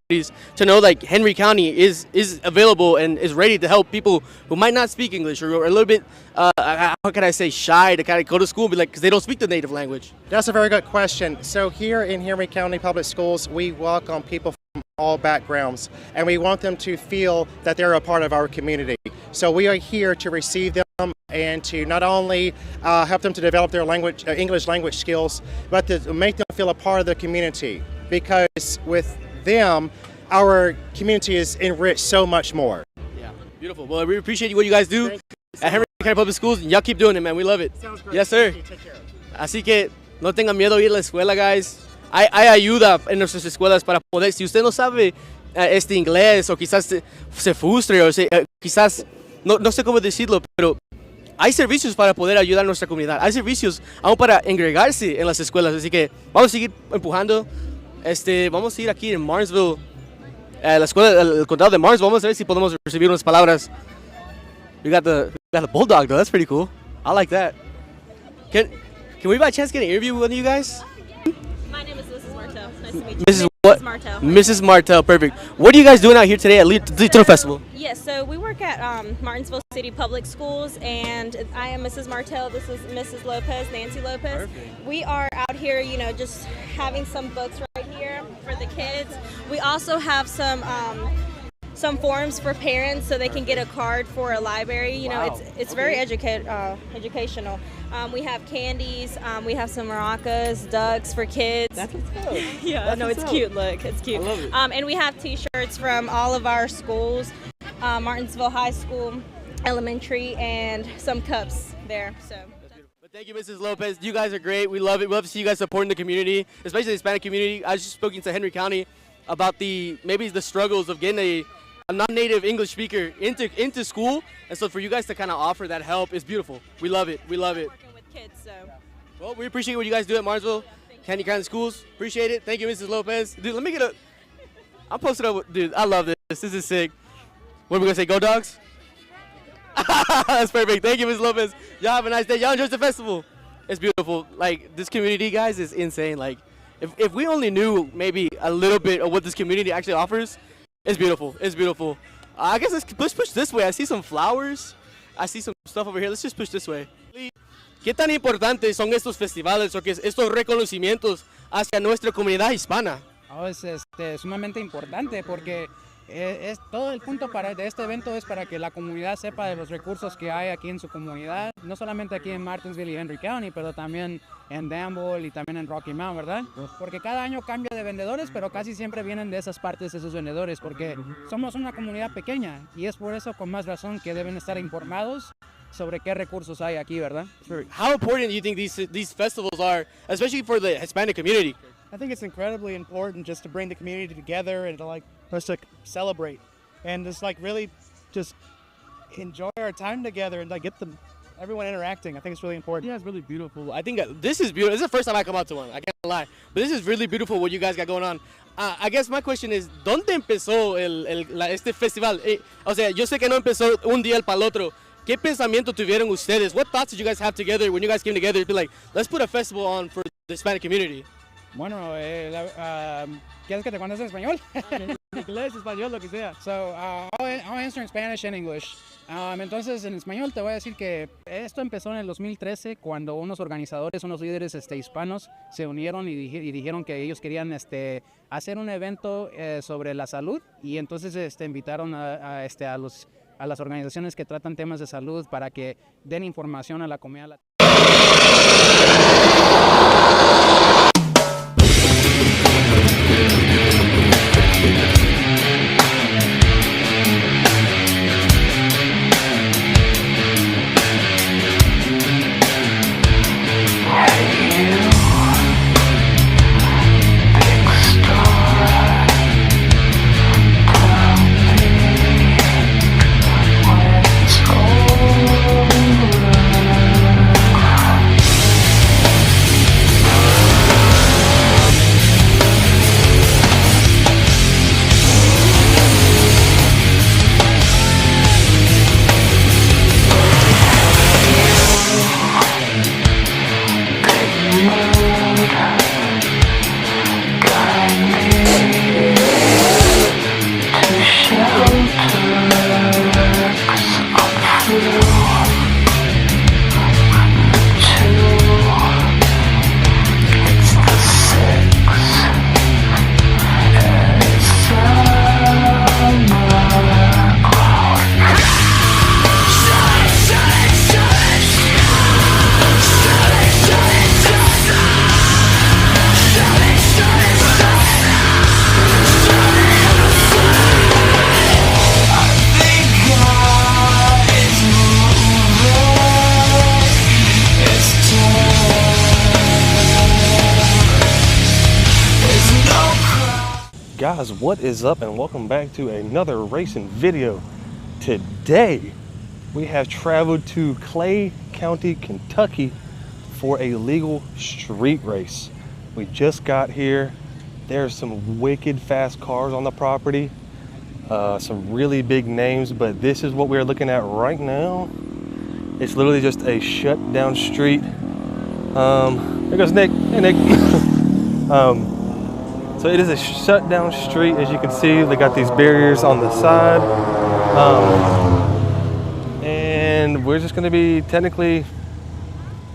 to know like Henry County is available and is ready to help people who might not speak English or are a little bit, how can I say, shy to kind of go to school and be like, because they don't speak the native language? That's a very good question. So here in Henry County Public Schools, we welcome people from all backgrounds, and we want them to feel that they're a part of our community. So we are here to receive them and to not only help them to develop their language, English language skills, but to make them feel a part of the community. Because with them, our community is enriched so much more. Yeah, beautiful. Well, we appreciate what you guys do at Henry County Public Schools. Y'all keep doing it, man. We love it. Sounds great. Yes, sir. Así que no tengan miedo a ir a la escuela, guys. Hay ayuda en nuestras escuelas para poder, si usted no sabe inglés o quizás se frustre o quizás, no sé cómo decirlo, pero hay servicios para poder ayudar a nuestra comunidad. Hay servicios aún para engregarse en las escuelas. Así que vamos a seguir empujando. Vamos a ir aquí en Martinsville, la escuela, el condado de Martinsville. Vamos a ver si podemos recibir unas palabras. We got the bulldog though. That's pretty cool. I like that. Can we by chance get an interview with one of you guys? My name is Mrs. Martell. Nice to meet you. Mrs. What? Martell. Mrs. Martell. Perfect. What are you guys doing out here today at Latino Festival? Yes, so we work at Martinsville City Public Schools, and I am Mrs. Martell. This is Mrs. Lopez, Nancy Lopez. Perfect. We are out here, just having some books right here for the kids. We also have some forms for parents so they can get a card for a library. Wow. It's very educational. We have candies. We have some maracas, ducks for kids. That's what's up. Yeah, no, it's cute. Look, it's cute. I love it. And we have T-shirts from all of our schools, Martinsville High School, Elementary, and some cups there. So. But thank you, Mrs. Lopez. You guys are great. We love it. We love to see you guys supporting the community, especially the Hispanic community. I was just speaking to Henry County about maybe the struggles of getting a non-native English speaker into school, and so for you guys to kind of offer that help is beautiful. We love it. We love it. Working with kids, so. Well, we appreciate what you guys do at Martinsville County Schools. Appreciate it. Thank you, Mrs. Lopez. Dude, let me get I'm posted up. Dude, I love this. This is sick. What are we gonna say? Go Dogs! That's perfect. Thank you, Mrs. Lopez. Y'all have a nice day. Y'all enjoy the festival. It's beautiful. Like, this community, guys, is insane. Like, if we only knew maybe a little bit of what this community actually offers, it's beautiful. It's beautiful. I guess let's push this way. I see some flowers. I see some stuff over here. Let's just push this way. ¿Qué tan importantes son estos festivales o estos reconocimientos hacia nuestra comunidad hispana? Es sumamente importante porque es todo el punto de este evento es para que la comunidad sepa de los recursos que hay aquí en su comunidad, no solamente aquí en Martinsville y Henry County, pero también en Danville y también en Rocky Mount, ¿verdad? Porque cada año cambia de vendedores, pero casi siempre vienen de esas partes esos vendedores, porque somos una comunidad pequeña y es por eso con más razón que deben estar informados sobre qué recursos hay aquí, ¿verdad? How important do you think these festivals are, especially for the Hispanic community? I think it's incredibly important just to bring the community together and to us to celebrate and just really just enjoy our time together and get everyone interacting. I think it's really important. Yeah, it's really beautiful. I think this is beautiful. This is the first time I come out to one. I can't lie, but this is really beautiful what you guys got going on. I guess my question is, ¿dónde empezó este festival? O sea, yo sé que no empezó un día para el otro. ¿Qué pensamiento tuvieron ustedes? What thoughts did you guys have together when you guys came together to be like, let's put a festival on for the Hispanic community? Bueno, ¿quieres que te cuentes en español? Inglés, español, lo que sea. So, I'll answer in Spanish and English. Entonces, en español te voy a decir que esto empezó en el 2013 cuando unos organizadores, unos líderes hispanos se unieron y dijeron que ellos querían hacer un evento sobre la salud y entonces invitaron a las organizaciones que tratan temas de salud para que den información a la comunidad latina. Guys, what is up, and welcome back to another racing video. Today we have traveled to Clay County, Kentucky for a legal street race. We just got here. There's some wicked fast cars on the property, some really big names, but this is what we're looking at right now. It's literally just a shut down street. There goes Nick. Hey, Nick. So it is a shut down street. As you can see, they got these barriers on the side. And we're just gonna be technically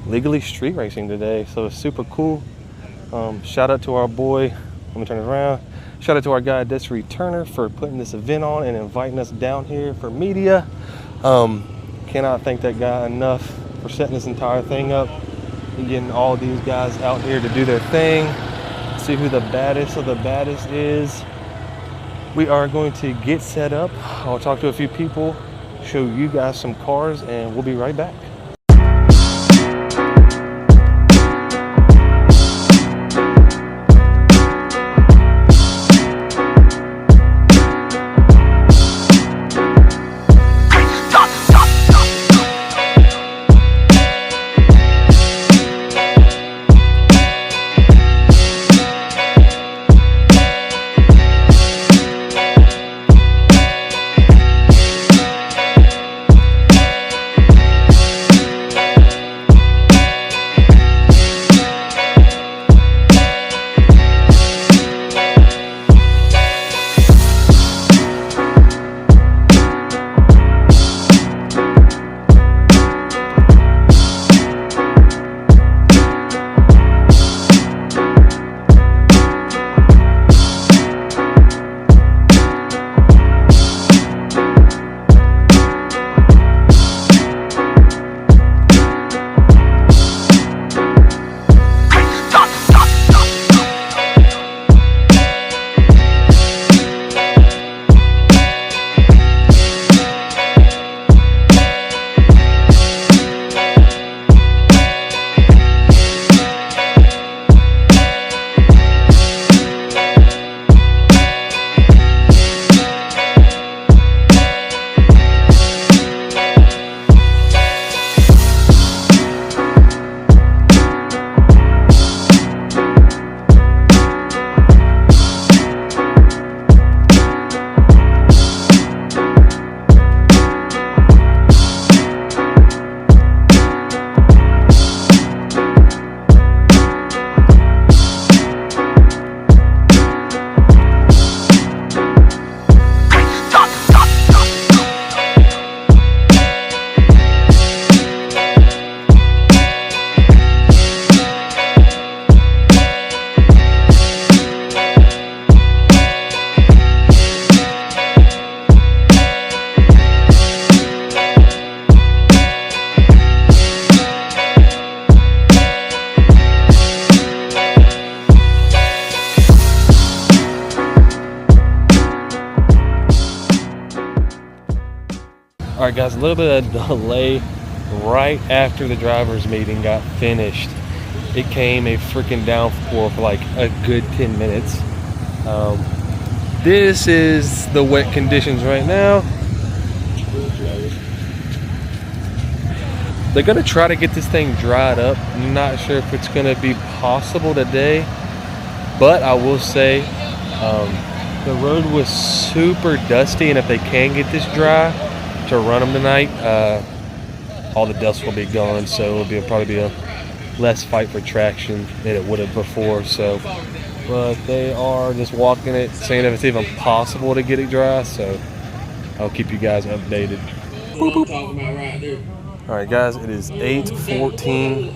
legally street racing today. So it's super cool. Shout out to our boy, let me turn it around. Shout out to our guy, Desiree Turner, for putting this event on and inviting us down here for media. Cannot thank that guy enough for setting this entire thing up and getting all these guys out here to do their thing. See who the baddest of the baddest is. We are going to get set up. I'll talk to a few people, show you guys some cars, and we'll be right back. All right, guys, a little bit of delay right after the drivers meeting got finished. It came a freaking downpour for like a good 10 minutes. This is the wet conditions right now. They're gonna try to get this thing dried up. I'm not sure if it's gonna be possible today, but I will say the road was super dusty, and if they can get this dry to run them tonight, all the dust will be gone, so it'll probably be a less fight for traction than it would have before. So, but they are just walking it, seeing if it's even possible to get it dry. So I'll keep you guys updated. Boop, boop. All right, guys, it is 8:14.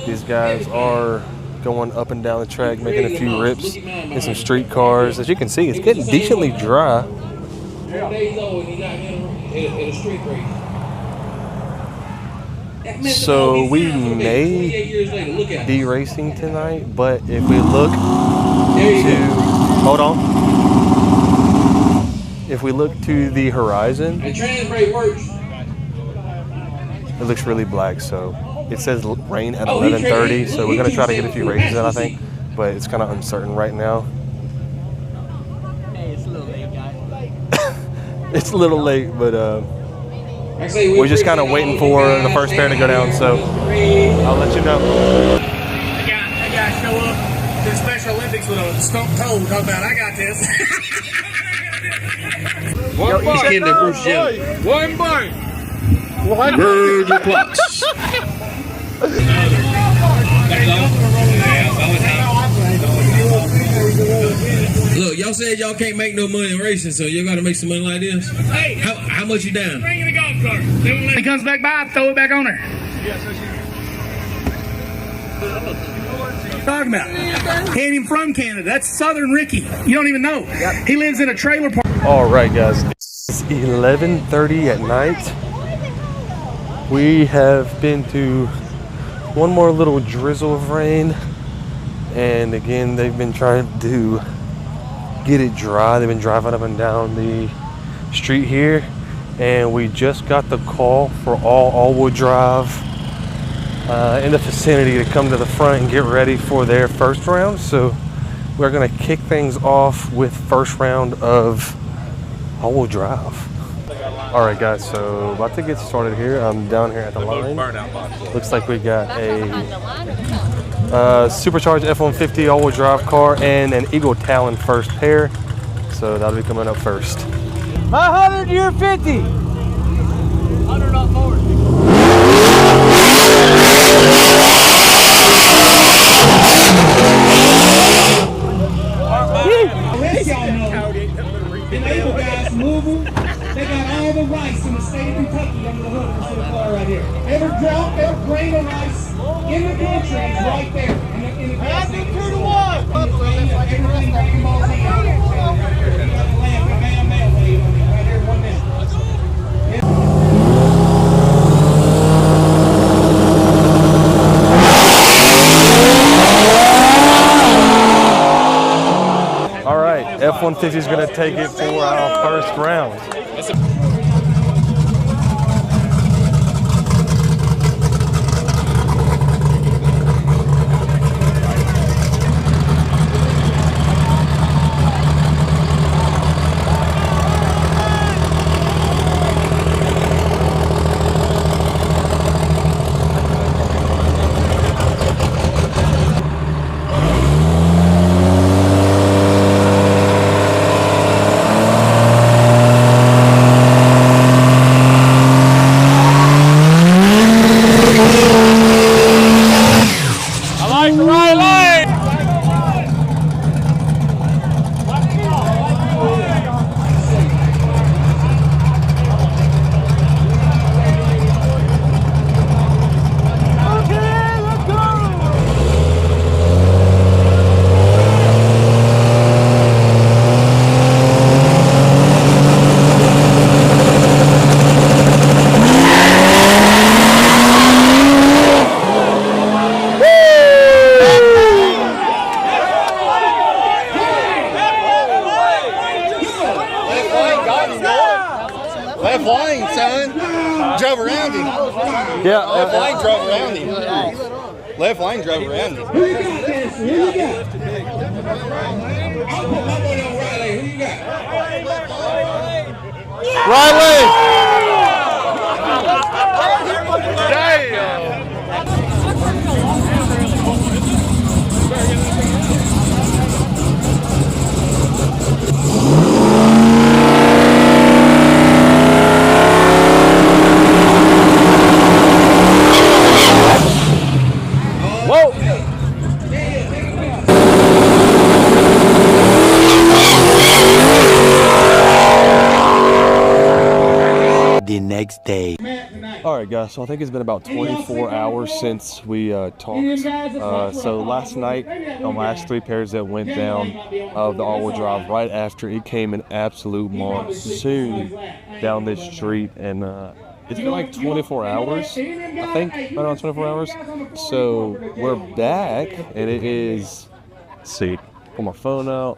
These guys are going up and down the track, making a few rips in some street cars. As you can see, it's getting decently dry. So we may be racing tonight, but if we look if we look to the horizon, it looks really black. So it says rain at 11:30. So we're gonna try to get a few races in, I think, but it's kind of uncertain right now. it's a little late, but we're just kind of waiting for the first pair to go down, so I'll let you know. That guy show up to the Special Olympics with a stump toe, talking about, I got this. One bite. One bite. Bird applause. Look, y'all said y'all can't make no money in racing, so you got to make some money like this. Hey, how much you down? bring in the golf cart. When he comes back by, throw it back on there. Talking about. He ain't even from Canada. That's Southern Ricky. You don't even know. He lives in a trailer park. All right, guys. It's 11:30 at night. We have been to one more little drizzle of rain, and again, they've been trying to get it dry. They've been driving up and down the street here, and we just got the call for all-wheel drive in the vicinity to come to the front and get ready for their first round. So we're gonna kick things off with first round of all-wheel drive. All right, guys, so about to get started here. I'm down here at the line. Looks like we got a supercharged F-150 all-wheel drive car and an Eagle Talon first pair. So that'll be coming up first. My 100, you're 50. 100 on forward. Let y'all know, the Able guys move them. They got all the rice in the state of Kentucky under the hood of the car right here. Every drop, every grain of rice in the country is right there. In the gas station. 2 to 1. Everything rainbows in. You got the lamp, the man mail wave on it right here, 1 minute. All right, F-150 is gonna take it for our first round. Left lane, son. Drove around him. Yeah. Left lane drove around him. Left lane drove around him. Who you got this? Who you got? I'll put my money on Riley. Who you got? Riley! Whoa! The next day. All right, guys, so I think it's been about 24 hours since we talked. So last night, the last 3 pairs that went down of the all-wheel drive, right after it came an absolute monsoon down this street, and it's been like 24 hours, I think, right around 24 hours. So we're back, and it is, let's see, pull my phone out.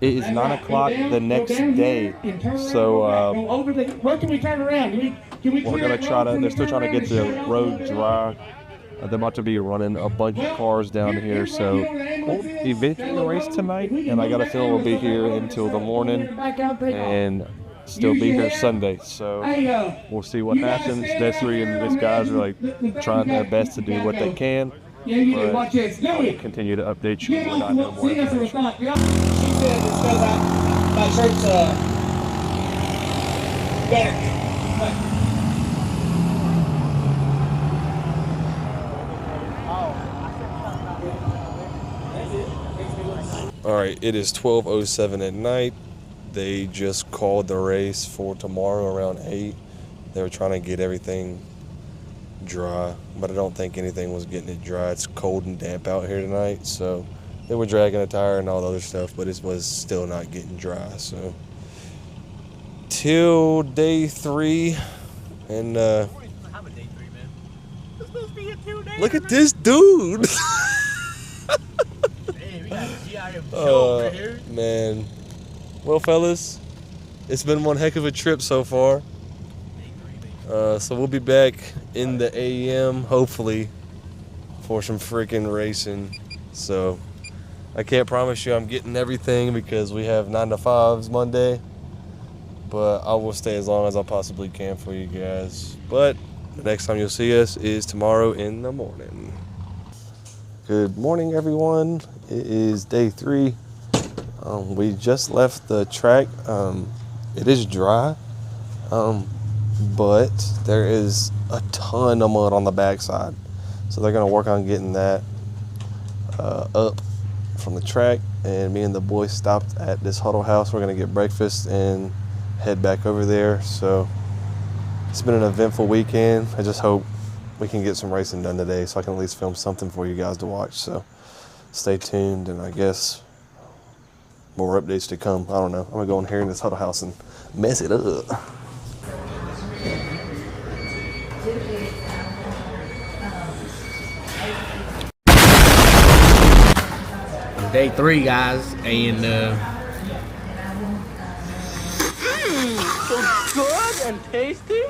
It is 9 o'clock the next day, so Where can we turn around? we're gonna try to. They're still trying to get the road dry They're about to be running a bunch of cars down here, so we'll eventually race tonight, and I got a feeling we'll be here until the morning and still be here Sunday. So we'll see what happens. Nesri and these guys are like trying their best to do what they can, but I'll continue to update you when I know more information. She said it's my shirt's better. All right, it is 12:07 at night. They just called the race for tomorrow around 8. They were trying to get everything dry, but I don't think anything was getting it dry. It's cold and damp out here tonight, so they were dragging a tire and all the other stuff, but it was still not getting dry. So till day 3, and look at this dude. Man. Well, fellas, it's been one heck of a trip so far. So we'll be back in the AM, hopefully, for some freaking racing. So I can't promise you I'm getting everything because we have 9 to 5s Monday, but I will stay as long as I possibly can for you guys. But the next time you'll see us is tomorrow in the morning. Good morning, everyone. It is day 3. We just left the track. It is dry, but there is a ton of mud on the backside. So they're gonna work on getting that up from the track. And me and the boys stopped at this huddle house. We're gonna get breakfast and head back over there. So it's been an eventful weekend. I just hope we can get some racing done today so I can at least film something for you guys to watch. So stay tuned, and I guess more updates to come. I don't know. I'm gonna go in here in this huddle house and mess it up. Day 3, guys, and so good and tasty.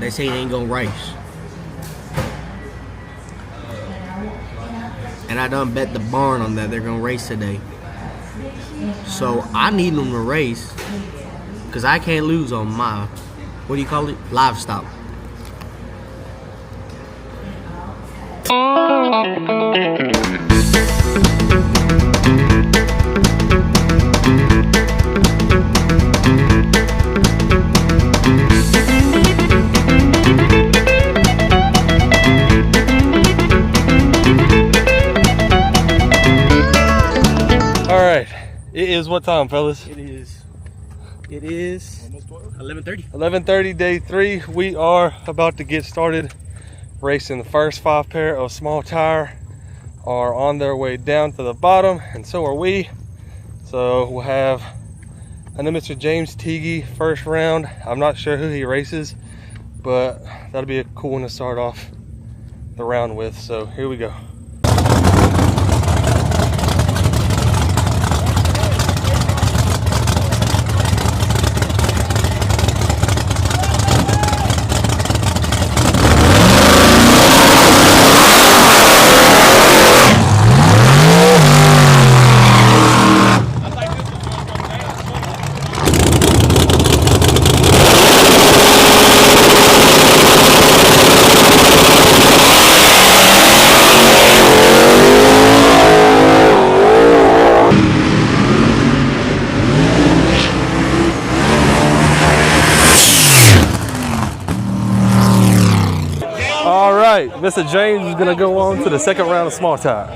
they say they ain't gonna race. And I done bet the barn on that they're gonna race today. So I need them to race because I can't lose on my, what do you call it? Livestock. It is what time, fellas? It is 11:30. 11:30, day 3. We are about to get started racing. The first 5 pair of small tire are on their way down to the bottom, and so are we. So we'll have, I know Mr. James Teague first round. I'm not sure who he races, but that'll be a cool one to start off the round with. So here we go. Mr. James is going to go on to the second round of small tire.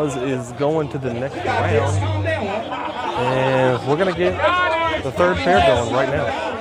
Buzz is going to the next round. And we're going to get the third pair going right now.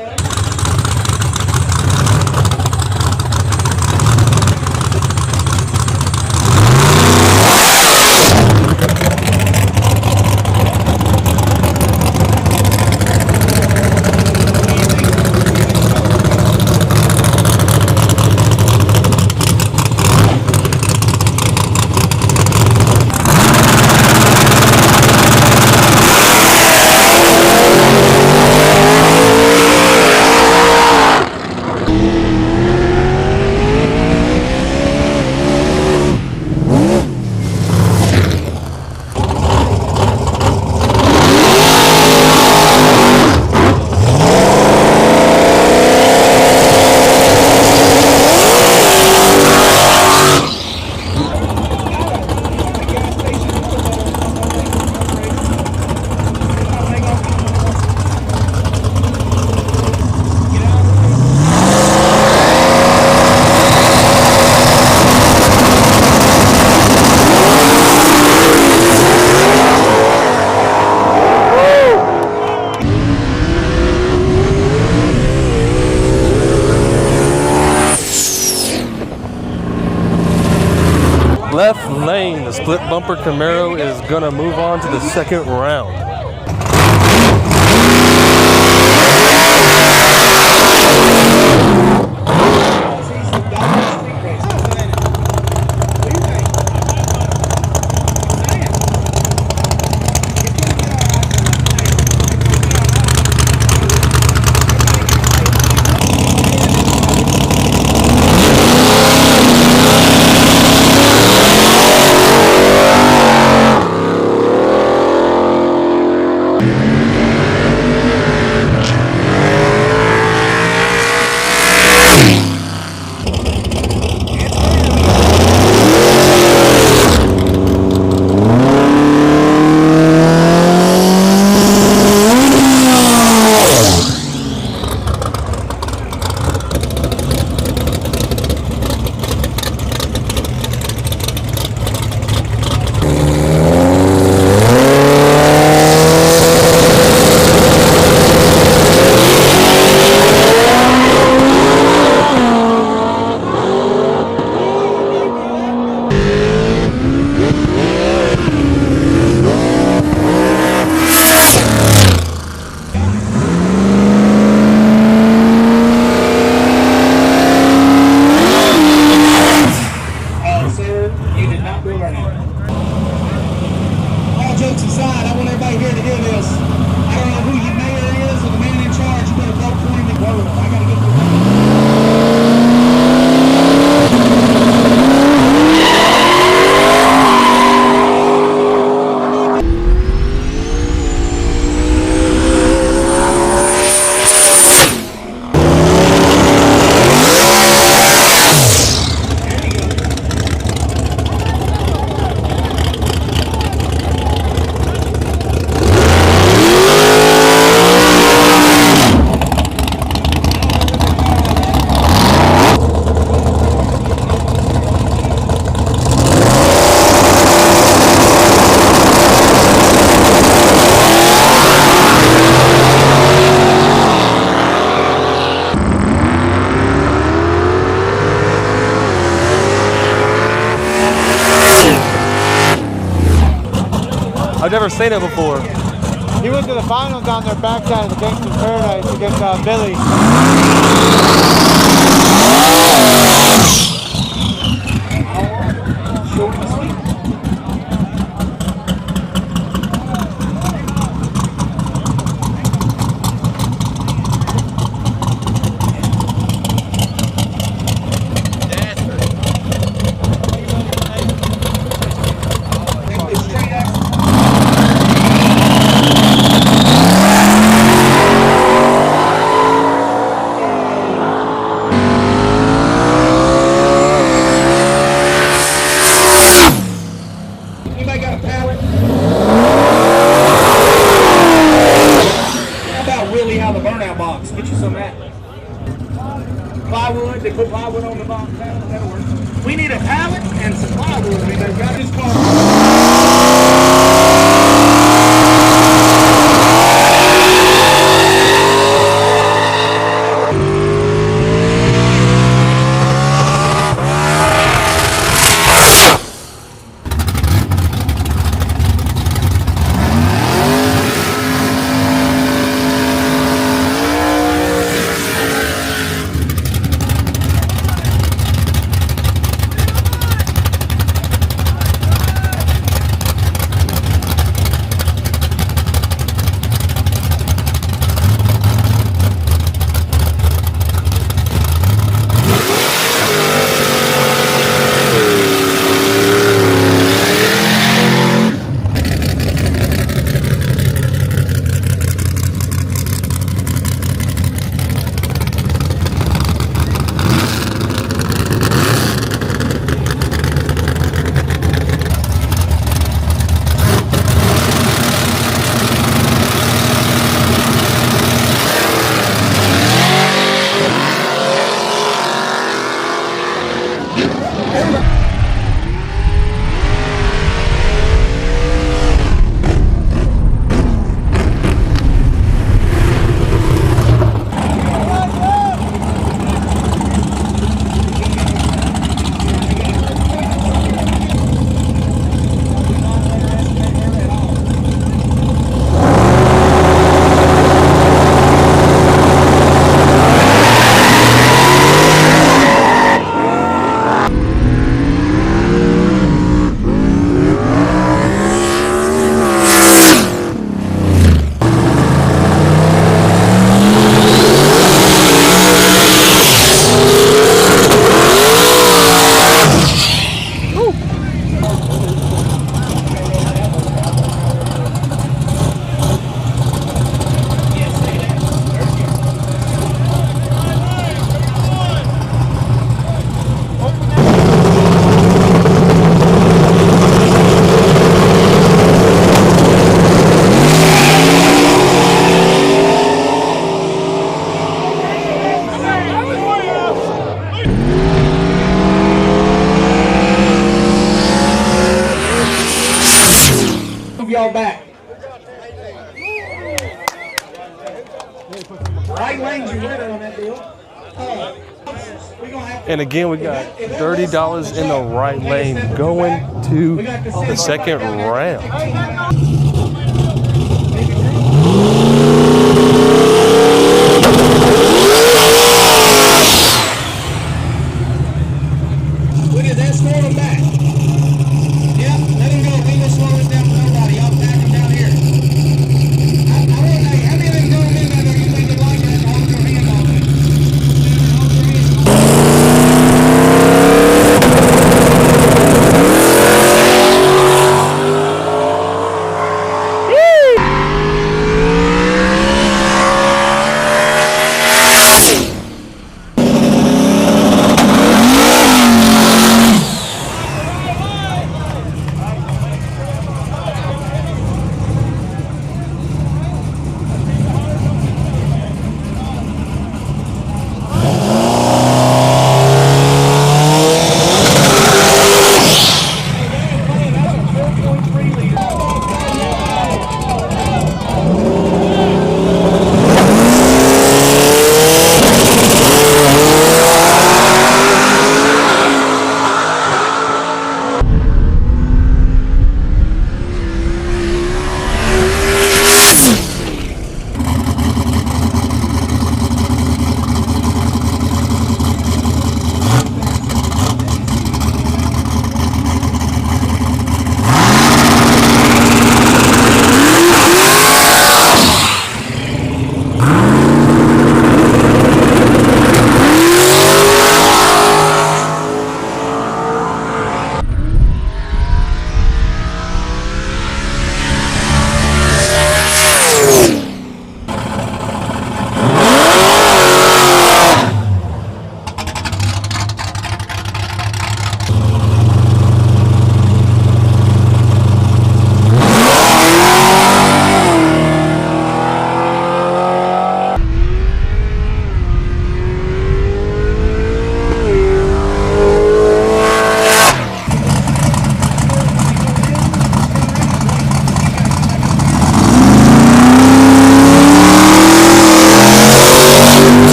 Left lane, the split bumper Camaro is gonna move on to the second round. I've never seen it before. He went to the finals on their backside of the Gangster's Paradise against Billy. y'all back. Right lane's your winner on that deal. And again, we got $30 in the right lane going to the second round. Look at that, slow them back. Yep, let him go. We ain't gonna slow it down for nobody. Y'all pack him down here. I want to know, how many of them going in back there you think they like that and hold your hand on it?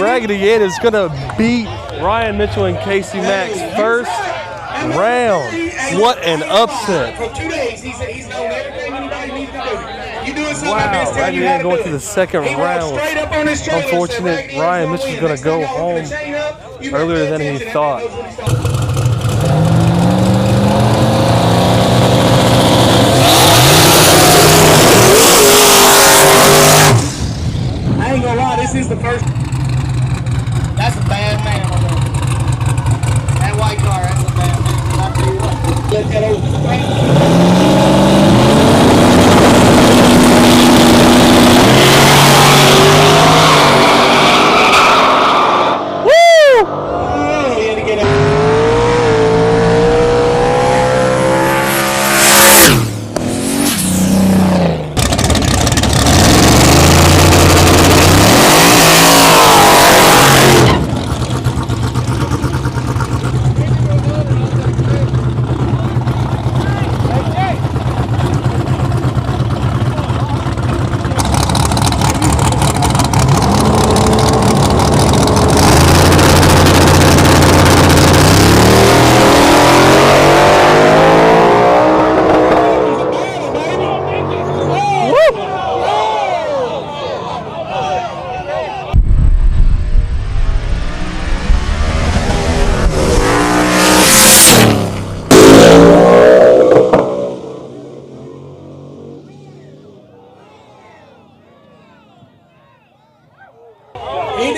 Raggedy Ed is going to beat Ryan Mitchell and Casey Max first round. What an upset. For 2 days, he's known everything anybody needs to do. You doing something Wow, Raggedy Ed going to the second round. Unfortunate, Ryan Mitchell's going to go home earlier than he thought. I ain't gonna lie, this is the first. That's a bad man right there. That white car, that's a bad man. I'll tell you what. Let that old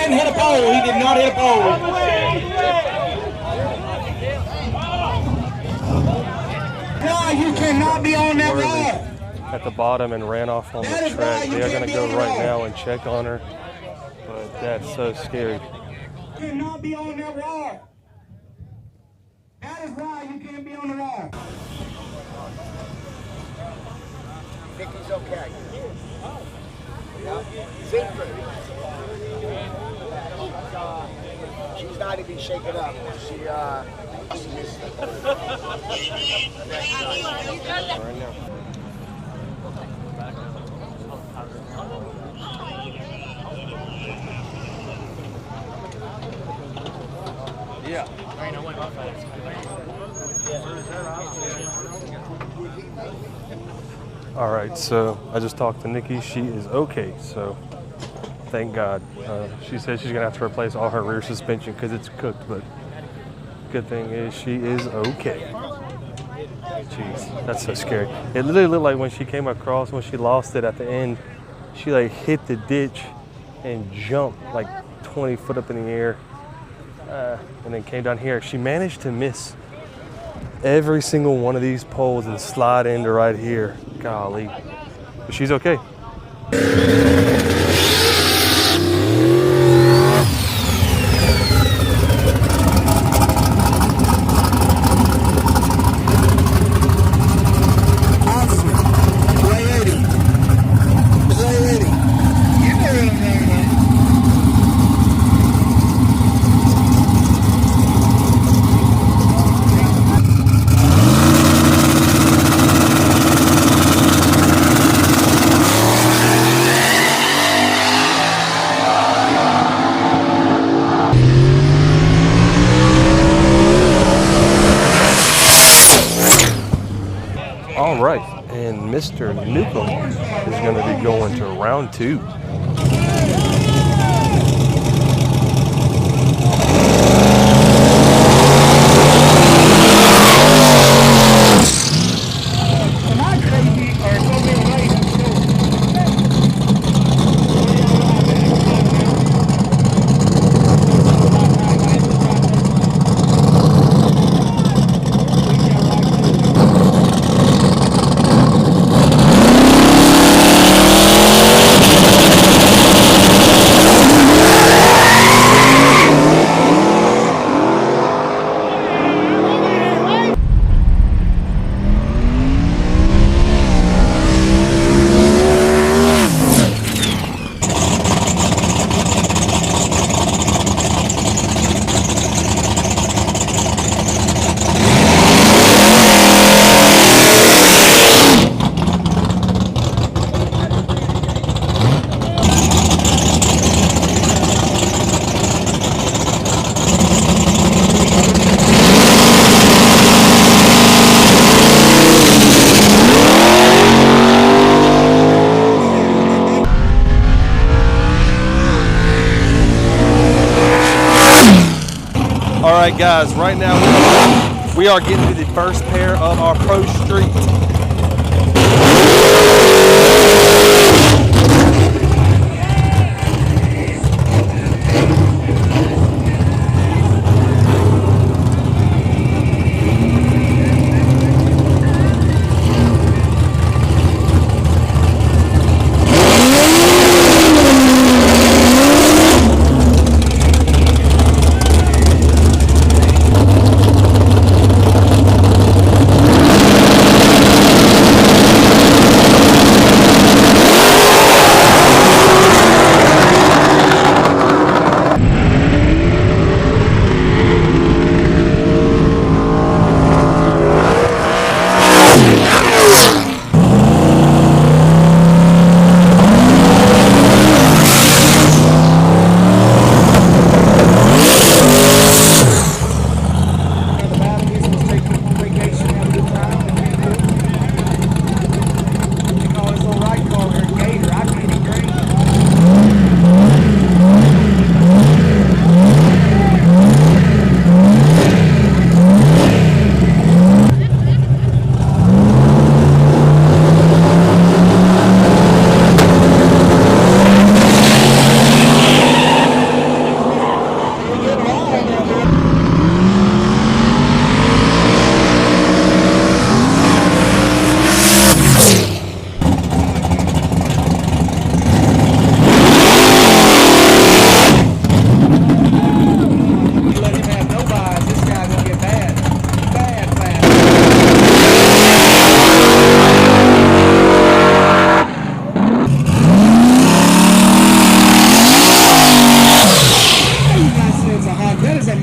didn't hit a pole. He did not hit a pole. Why you cannot be on that wall? At the bottom and ran off on the track. They are going to go right now and check on her. But that's so scary. You cannot be on that wall. That is why you can't be on the wall. Nikki's okay. She's not even shaken up. She is. Right now. Yeah. All right, so I just talked to Nikki. She is okay, so thank God. She said she's gonna have to replace all her rear suspension because it's cooked, but good thing is she is okay. Jeez, that's so scary. It literally looked like when she came across, when she lost it at the end, she like hit the ditch and jumped like 20 foot up in the air. And then came down here. She managed to miss every single one of these poles and slide into right here. Golly. But she's okay. All right, and Mr. Newcomb is going to be going to round 2. All right, guys, right now we are getting to the first pair of our Pro Street.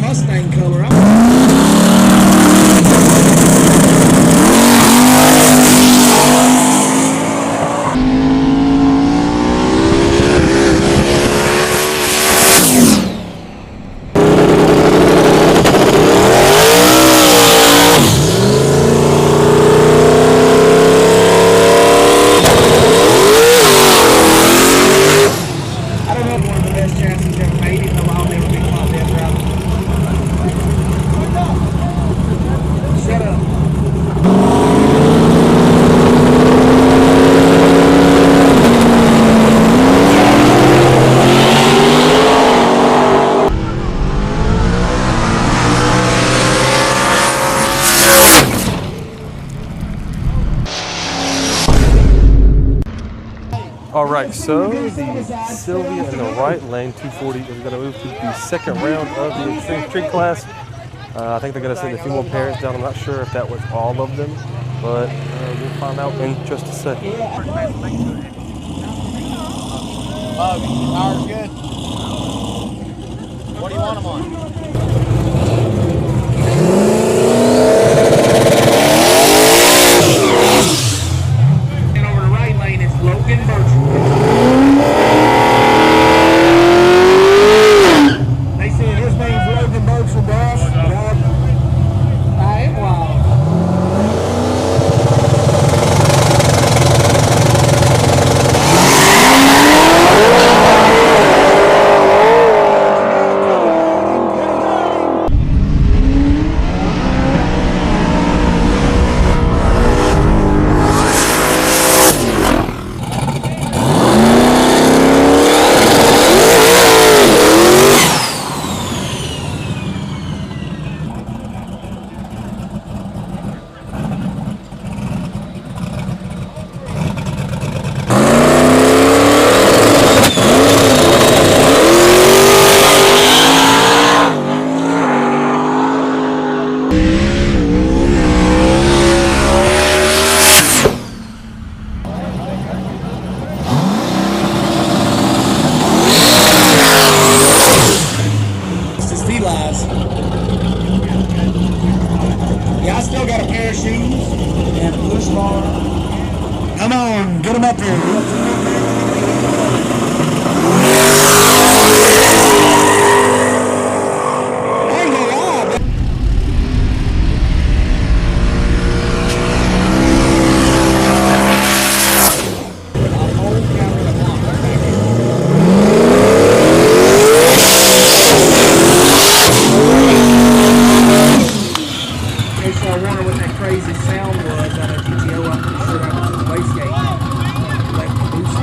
Mustang color. All right, so the Sylvia in the right lane, 240, is going to move to the second round of the Extreme Street class. I think they're going to send a few more parents down. I'm not sure if that was all of them, but we'll find out in just a second. Power's good. What do you want them on? Yeah, I still got a pair of shoes and a push bar. Come on, get them up here. Crazy sound was on a GTO up and shit out of the wastegate. Let the boost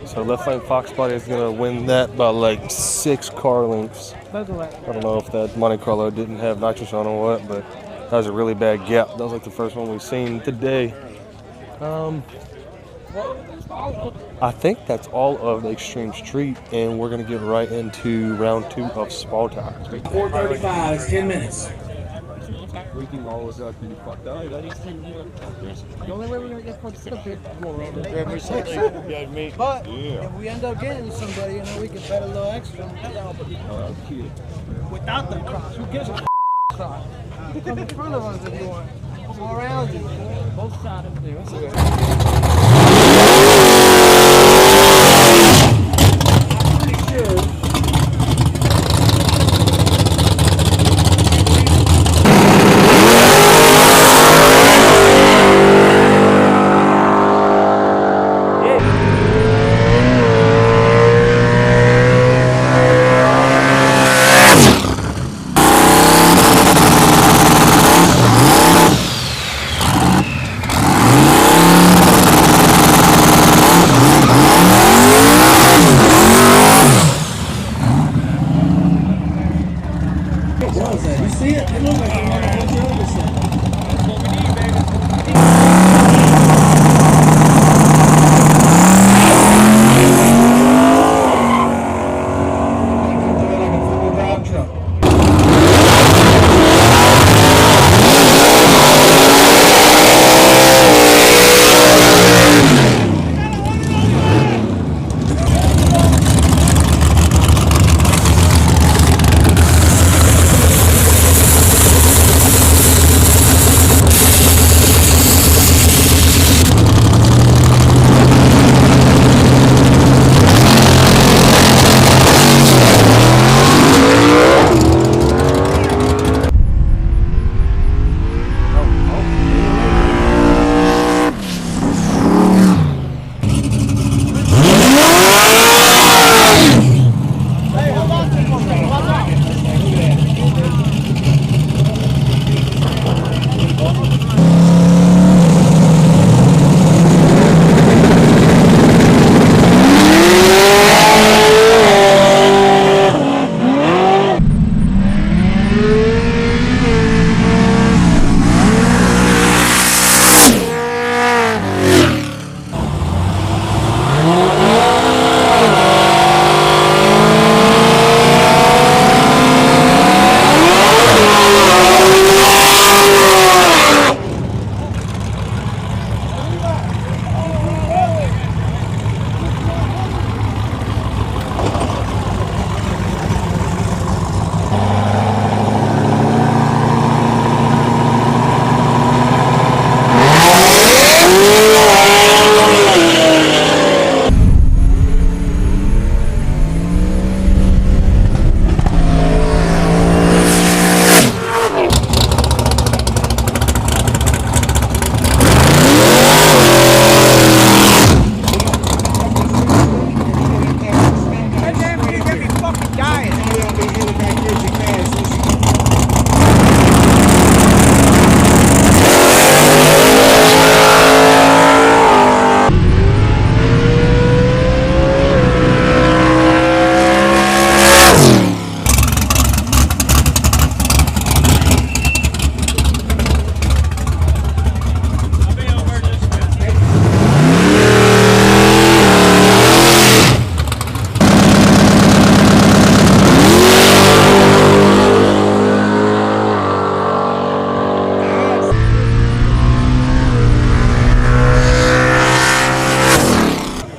So left lane Fox Body is going to win that by like 6 car lengths. I don't know if that Monte Carlo didn't have nitrous on or what, but that was a really bad gap. That was like the first one we've seen today. I think that's all of the Extreme Street, and we're going to get right into round 2 of Small Time. 4:35, it's 10 minutes. We can always be fucked up. The only way we're going to get fucked up is but if we end up getting somebody, you know, we can bet a little extra. Without the cross, who gives a cross? Come in front of us if you want. Come around you. Both sides. You see it? It looks like you're on a bunch of other stuff. That's what we need, baby. Like a four-wheel drive truck.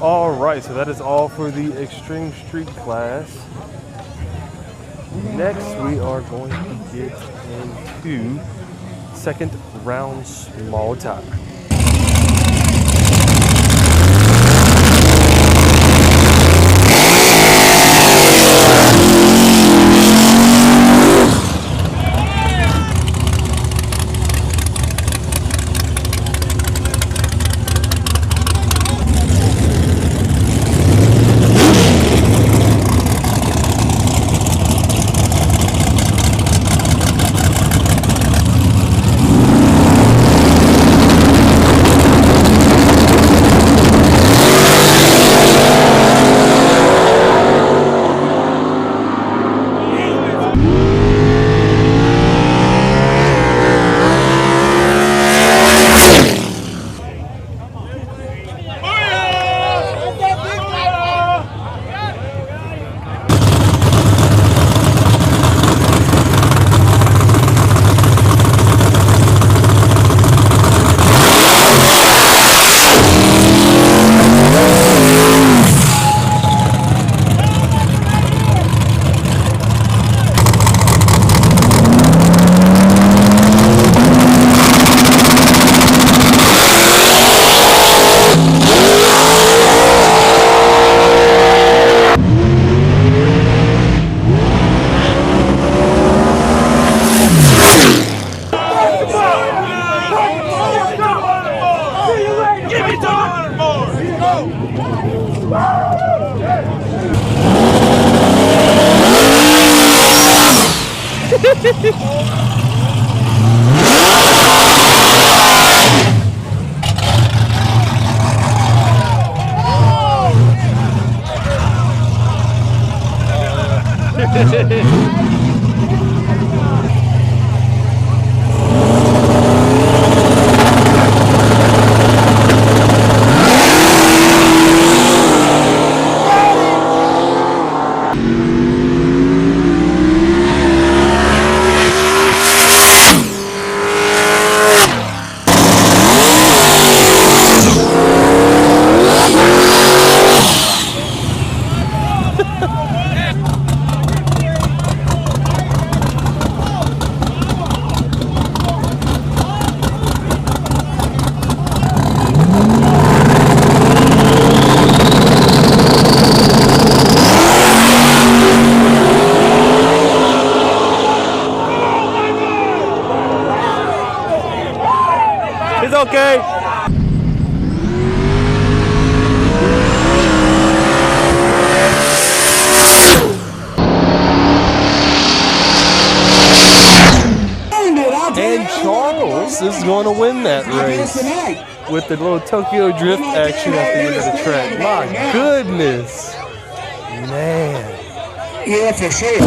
Alright, so that is all for the Extreme Street class. Next, we are going to get into second round small talk. It's okay. And Charles is going to win that race with the little Tokyo Drift action at the end of the track. My goodness. Man. Yeah, for sure.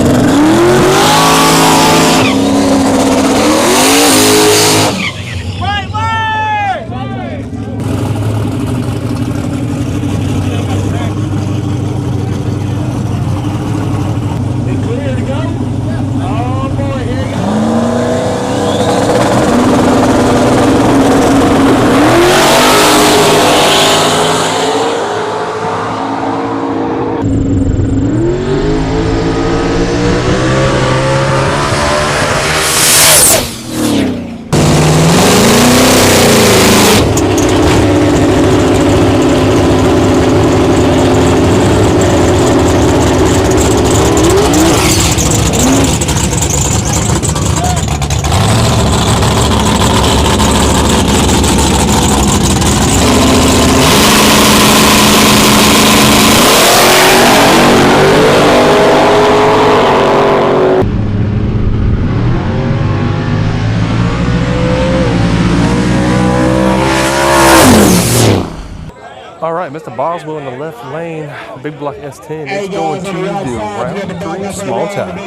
All right, Mr. Boswell in the left lane, big block S10 is going to the round 3 small tire.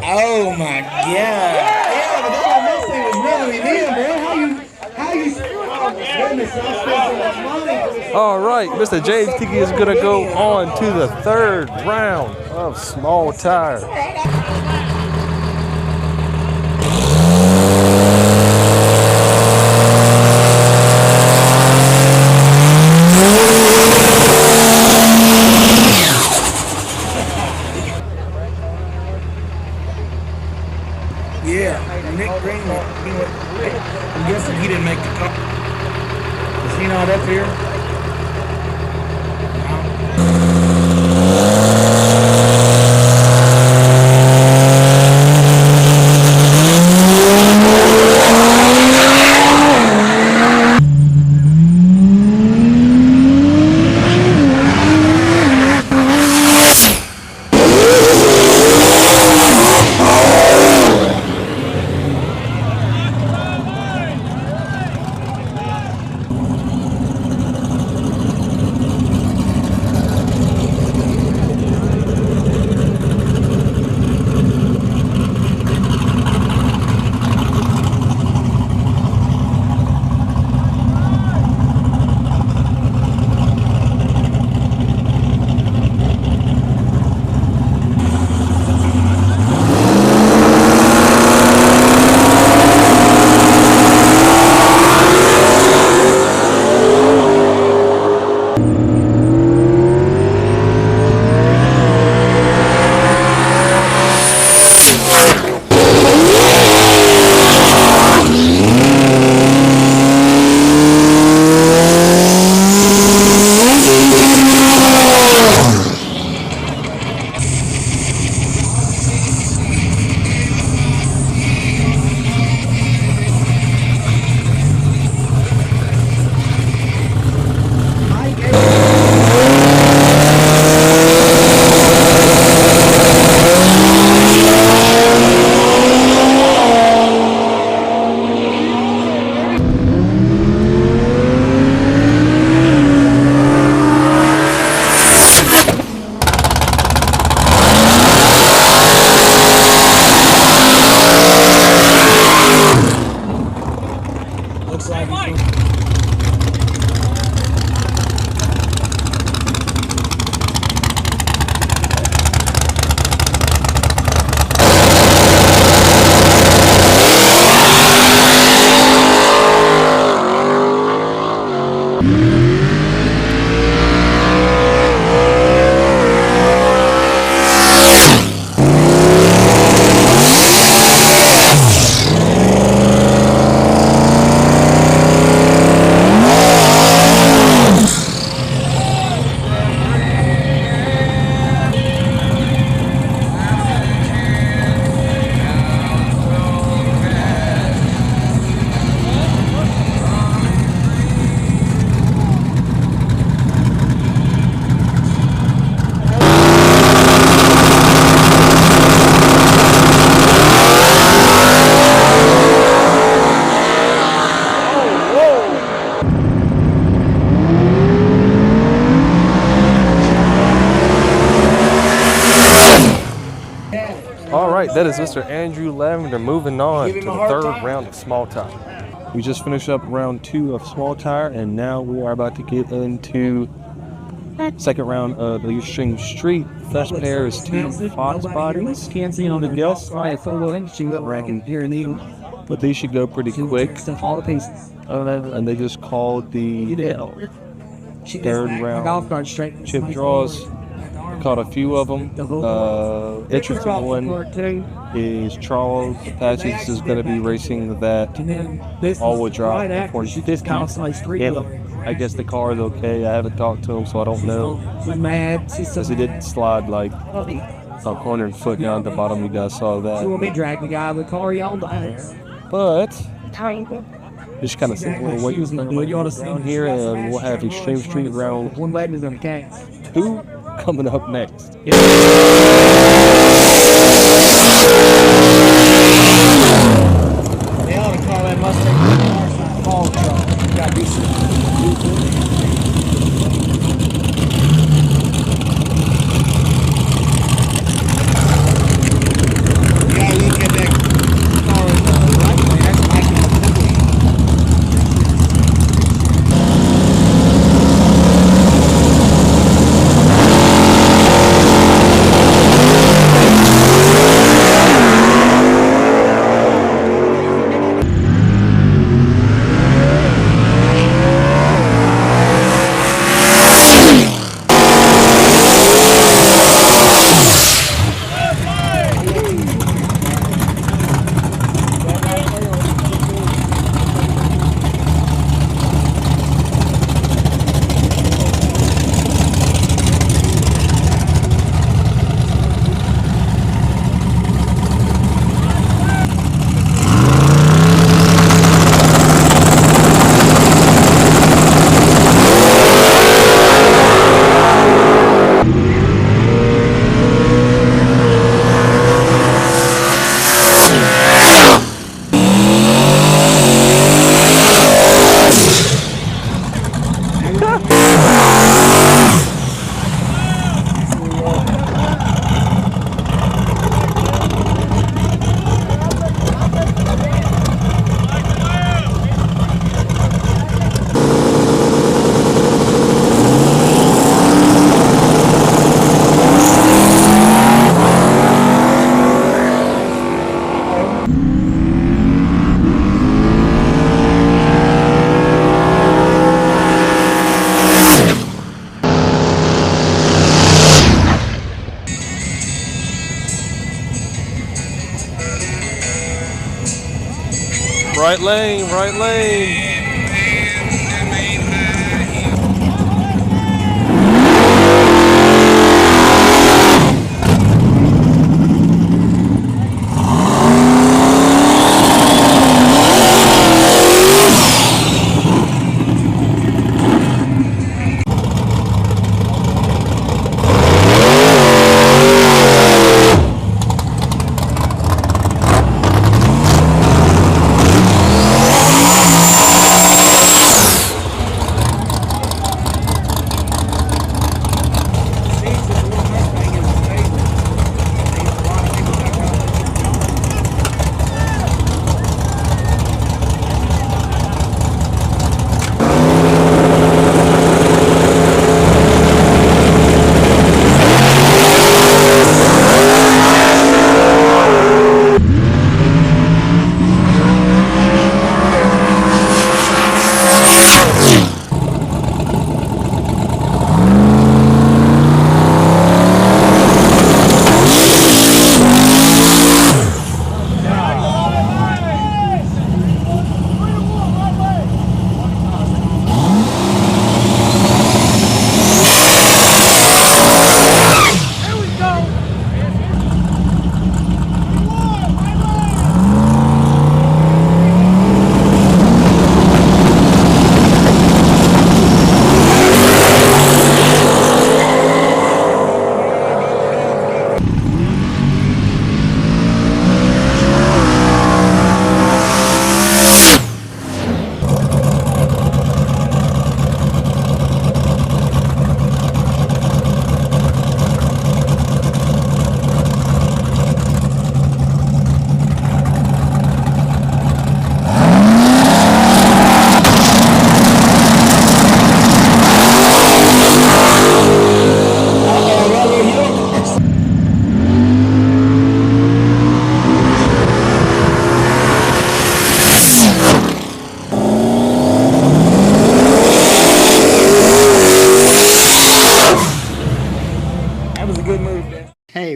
Oh my God! Yeah, but that thing was really near, man. How you? Oh my goodness! I'm spending so much money for this. All right, Mr. James Tiki is going to go on to the 3rd round of small tire. Yeah, Nick Green. right, that is Mr. Andrew Lavender moving on to the third round of small tire. We just finished up round 2 of small tire, and now we are about to get into second round of the Extreme Street. First pair is 2 Fox bodies. Can't see on the girls. But they should go pretty quick. And they just called the third round chip draws. Caught a few of them. Interesting one is Charles Apache. This is going to be racing that all-wheel drive. I guess the car is okay. I haven't talked to him, so I don't know. Because he didn't slide like a corner and foot down at the bottom. You guys saw that. But just kind of simple waiting around here, and we'll have Extreme Street round 2 coming up next. They ought to call that Mustang a fall truck. You gotta do some. You gotta look at that car in the right way. That's like Right lane, right lane.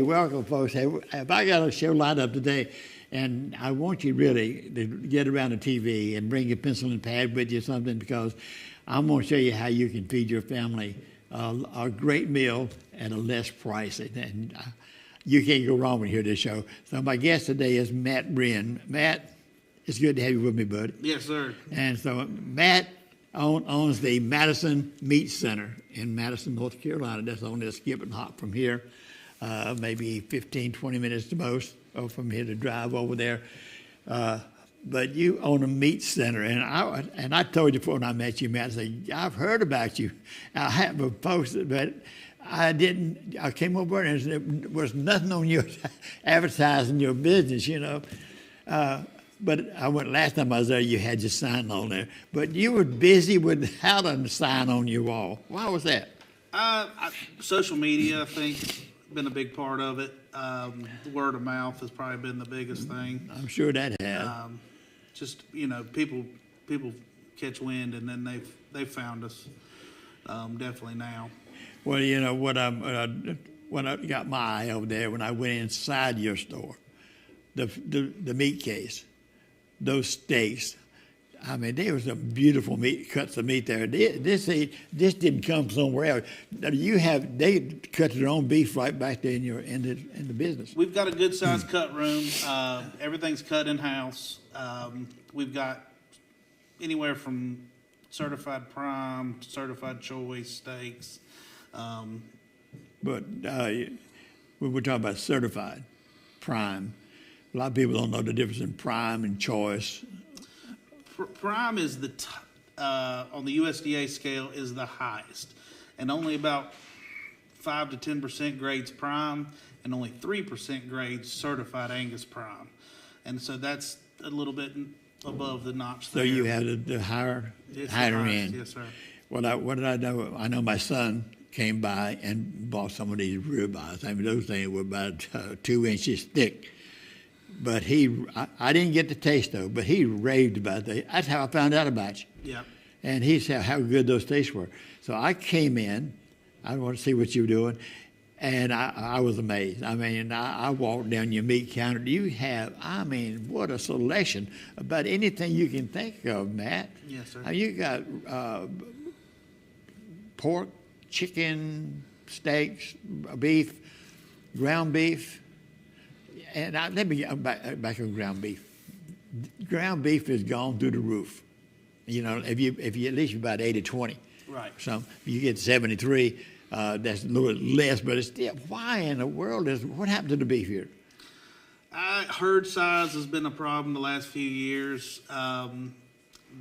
welcome, folks. Hey, I got a show lined up today, and I want you really to get around the TV and bring your pencil and pad with you or something, because I'm going to show you how you can feed your family a great meal at a less price. And you can't go wrong when you hear this show. So my guest today is Matt Brin. Matt, it's good to have you with me, bud. Yes, sir. And so Matt owns the Madison Meat Center in Madison, North Carolina. That's only a skip and hop from here, maybe 15, 20 minutes to most from here to drive over there. But you own a meat center, and I told you before when I met you, Matt, I said, I've heard about you. I haven't posted, but I didn't. I came over and there was nothing on your advertising your business, you know. But I went last time I was there. You had your sign on there, but you were busy with how to sign on your wall. Why was that? Social media, I think, been a big part of it. Word of mouth has probably been the biggest thing. I'm sure that has. Just people catch wind, and then they've found us. Definitely now. Well, you know what? When I got my eye over there, when I went inside your store, the meat case, those steaks. I mean, there was some beautiful cuts of meat there. This didn't come somewhere else. They cut their own beef right back there in the business. We've got a good sized cut room. Everything's cut in house. We've got anywhere from certified prime to certified choice steaks. But we were talking about certified prime. A lot of people don't know the difference in prime and choice. Prime is on the USDA scale is the highest, and only about 5 to 10% grades prime, and only 3% grades certified Angus prime, and so that's a little bit above the notch. So you have the higher end. Yes, sir. What did I know? I know my son came by and bought some of these ribeyes. I mean, those things were about 2 inches thick. But I didn't get the taste though, but he raved about that. That's how I found out about you. Yeah. And he said how good those tastes were. So I came in, I wanted to see what you were doing, and I was amazed. I mean, I walked down your meat counter. You have, I mean, what a selection about anything you can think of, Matt. Yes, sir. You got pork, chicken, steaks, beef, ground beef. And let me get back on ground beef. Ground beef has gone through the roof. You know, if you at least about 80-20. Right. So you get 73. That's a little less, but it's still. Why in the world what happened to the beef here? Herd size has been a problem the last few years. Some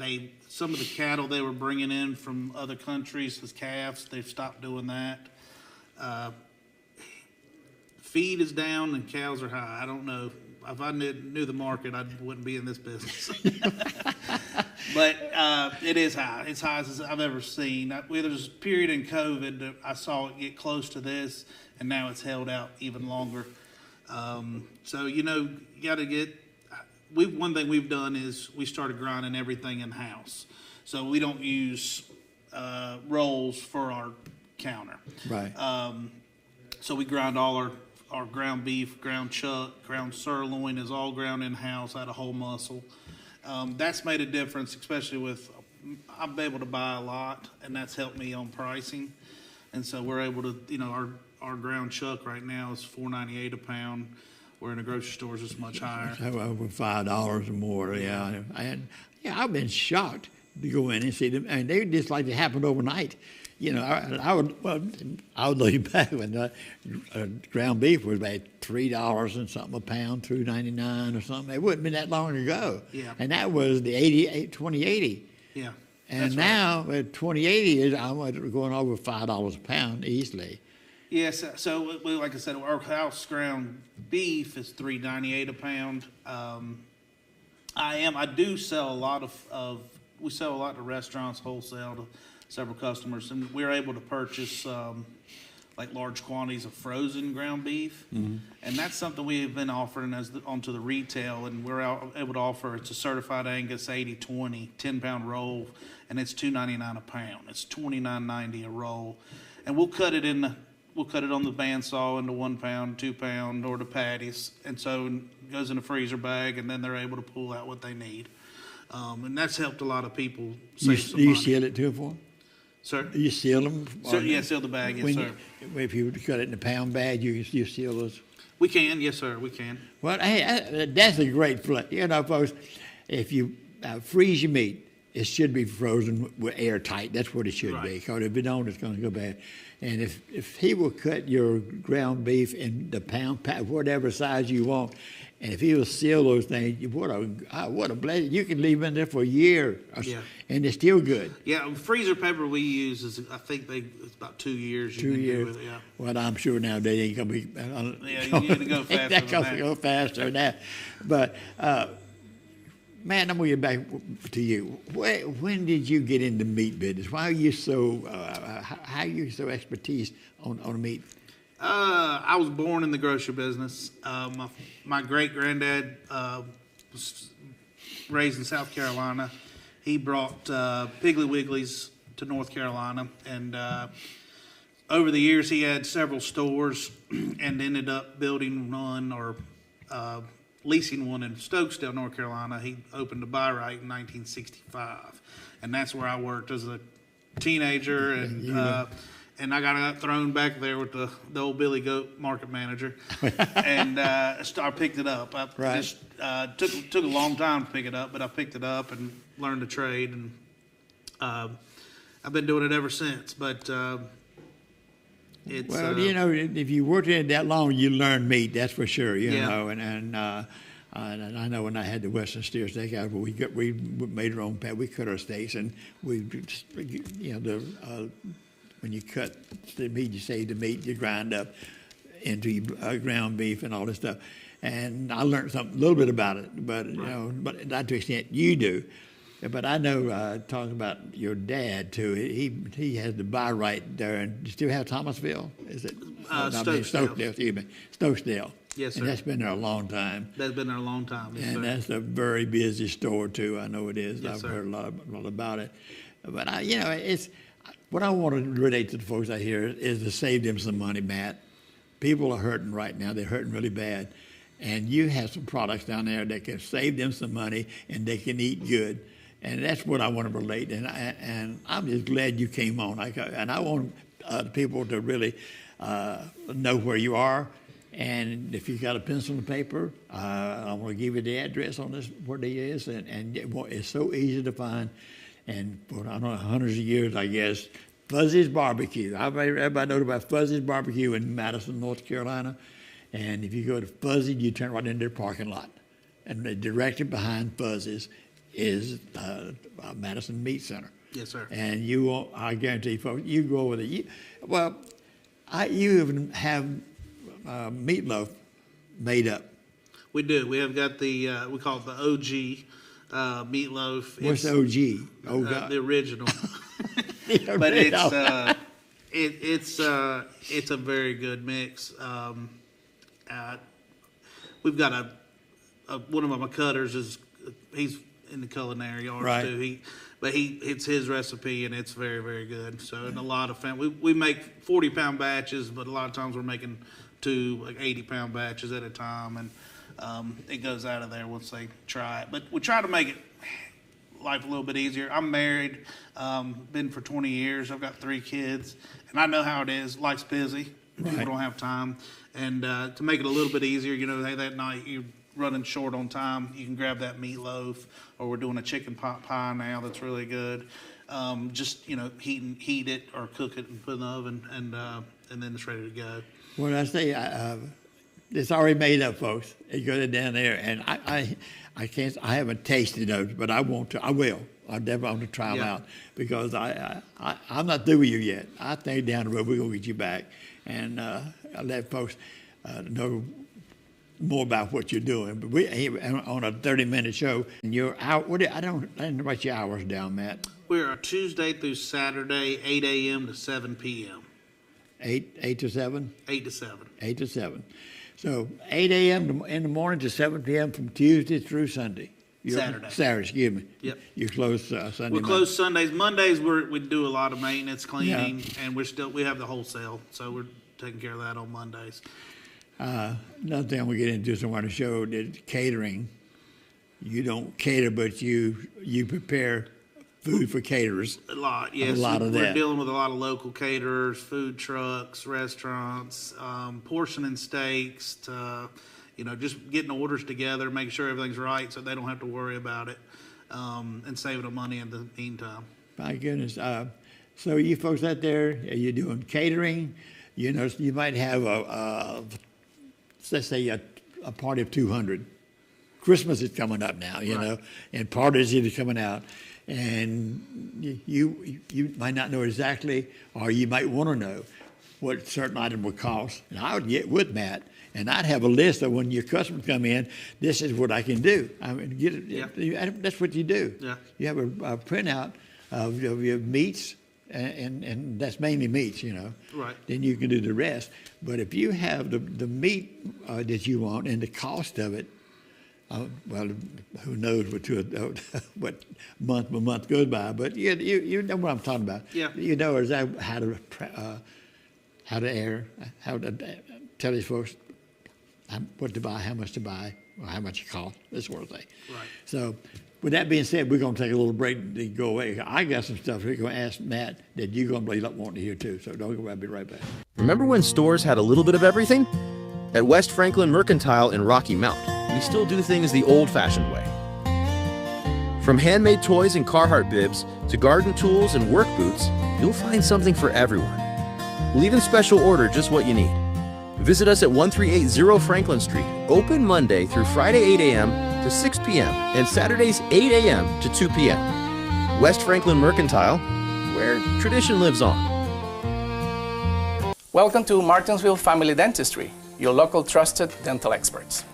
of the cattle they were bringing in from other countries as calves, they've stopped doing that. Feed is down and cows are high. I don't know. If I knew the market, I wouldn't be in this business. But it is high. It's high as I've ever seen. There was a period in COVID that I saw it get close to this, and now it's held out even longer. So, you got to get. One thing we've done is we started grinding everything in house. So we don't use rolls for our counter. Right. So we grind all our ground beef, ground chuck, ground sirloin is all ground in-house out of whole muscle. That's made a difference, especially with, I'm able to buy a lot, and that's helped me on pricing. And so we're able to, our ground chuck right now is $4.98 a pound, where in the grocery stores it's much higher. Over $5 or more, yeah. I've been shocked to go in and see them, and they just like it happened overnight. I would look back when ground beef was about $3 and something a pound, $2.99 or something. It wouldn't have been that long ago. Yeah. And that was the 2080. Yeah. And now at 2080, I'm going over $5 a pound easily. Yes. So like I said, our house ground beef is $3.98 a pound. I do sell a lot we sell a lot to restaurants, wholesale, to several customers, and we're able to purchase like large quantities of frozen ground beef, and that's something we have been offering onto the retail, and we're able to offer. It's a certified Angus 80/20 10-pound roll, and it's $2.99 a pound. It's $29.90 a roll, and we'll cut it in we'll cut it on the bandsaw into 1 pound, 2 pound, or the patties, and so it goes in a freezer bag, and then they're able to pull out what they need. And that's helped a lot of people save some money. You seal it too for them? Sir? You seal them? So, yeah, seal the bag, yes, sir. If you cut it in a pound bag, you seal those? We can, yes, sir, we can. Well, hey, that's a great flip. You know, folks, if you freeze your meat, it should be frozen with airtight. That's what it should be. Because if it don't, it's going to go bad. And if he will cut your ground beef in the pound, whatever size you want, and if he will seal those things, what a blessing. You can leave them in there for a year, and it's still good. Yeah, freezer pepper we use is, I think it's about 2 years. 2 years. Yeah. Well, I'm sure now they ain't going to be. Yeah, you need to go faster than that. Go faster than that. But, man, I'm going to get back to you. When did you get into meat business? Why are you so, how are you so expertise on meat? I was born in the grocery business. My great-granddad was raised in South Carolina. He brought Piggly Wigglies to North Carolina, and over the years he had several stores and ended up building one or leasing one in Stokesdale, North Carolina. He opened a buy right in 1965, and that's where I worked as a teenager, and I got thrown back there with the old Billy Goat market manager, and I picked it up. Took a long time to pick it up, but I picked it up and learned the trade, and I've been doing it ever since. But it's you know, if you worked in it that long, you learn meat. That's for sure. You know, and I know when I had the Western Steer Steakhouse, we made our own pat. We cut our steaks, and we, you know, when you cut the meat, you save the meat, you grind up into ground beef and all this stuff. And I learned a little bit about it, but you know, but not to the extent you do. But I know, talking about your dad too, he has the buy right there, and you still have Thomasville? Is it? Stokesdale. Stokesdale. Yes, sir. And that's been there a long time. That's been there a long time, yes, and sir. That's a very busy store too. I know it is. Yes, I've sir. heard a lot about it. But you know, it's what I want to relate to the folks out here is to save them some money, Matt. People are hurting right now. They're hurting really bad. And you have some products down there that can save them some money and they can eat good. And that's what I want to relate. And I'm just glad you came on. And I want people to really know where you are. And if you got a pencil and paper, I want to give you the address on this, where it is. And it's so easy to find. And for, I don't know, hundreds of years, I guess, Fuzzy's Barbecue. Everybody knows about Fuzzy's Barbecue in Madison, North Carolina. And if you go to Fuzzy, you turn right into their parking lot. And directly behind Fuzzy's is Madison Meat Center. Yes, sir. And you will, I guarantee folks, you go over there. You even have meatloaf made up. We do. We have got the, we call it the OG meatloaf. What's the OG? Oh, God. The original. But it's a very good mix. We've got one of my cutters he's in the culinary arts too. It's his recipe, and it's very, very good. So, and a lot of we make 40-pound batches, but a lot of times we're making 80-pound batches at a time, and it goes out of there once they try it. But we try to make it life a little bit easier. I'm married, been for 20 years. I've got 3 kids, and I know how it is. Life's busy. People don't have time. And to make it a little bit easier, you know, hey, that night you're running short on time, you can grab that meatloaf, or we're doing a chicken pot pie now that's really good. Just, you know, heat it or cook it and put it in the oven, and then it's ready to go. Well, I say it's already made up, folks. You go down there, and I haven't tasted those, but I want to. I will. I definitely want to try them out, because I'm not through with you yet. I think down the road we're gonna get you back, and I'll let folks know more about what you're doing. But we on a 30-minute show, and you're out. I didn't write your hours down, Matt. We're Tuesday through Saturday, 8 a.m. to 7 p.m. 8 to 7? 8 to 7. 8 to 7. So 8 a.m. in the morning to 7 p.m. from Tuesday through Sunday. Saturday, excuse me. Yep. You're closed Sunday. We're closed Sundays. Mondays we do a lot of maintenance, cleaning, and we have the wholesale, so we're taking care of that on Mondays. Another thing we get into somewhere to show that catering. You don't cater, but you prepare food for caterers. A lot, yes. A lot of We're that. dealing with a lot of local caterers, food trucks, restaurants, portioning steaks, to, just getting orders together, making sure everything's right so they don't have to worry about it, and saving them money in the meantime. My goodness. So you folks out there, you're doing catering. You might have let's say a party of 200. Christmas is coming up now, and parties are coming out. And you might not know exactly, or you might want to know what certain item would cost. And I would get with Matt, and I'd have a list of when your customers come in, this is what I can do. I mean, that's what you do. Yeah. You have a printout of your meats, and that's mainly meats, Right. Then you can do the rest. But if you have the meat that you want and the cost of it, well, who knows what month by month goes by, but you know what I'm talking about. Yeah. You know how to tell these folks what to buy, how much to buy, or how much it costs, this sort of thing. Right. So with that being said, we're going to take a little break to go away. I got some stuff we're going to ask Matt that you're going to be wanting to hear too, so don't go. I'll be right back. Remember when stores had a little bit of everything? At West Franklin Mercantile in Rocky Mount, we still do things the old-fashioned way. From handmade toys and Carhartt bibs to garden tools and work boots, you'll find something for everyone. We'll even special order just what you need. Visit us at 1380 Franklin Street, open Monday through Friday 8 a.m. to 6 p.m. and Saturdays 8 a.m. to 2 p.m. West Franklin Mercantile, where tradition lives on. Welcome to Martinsville Family Dentistry, your local trusted dental experts.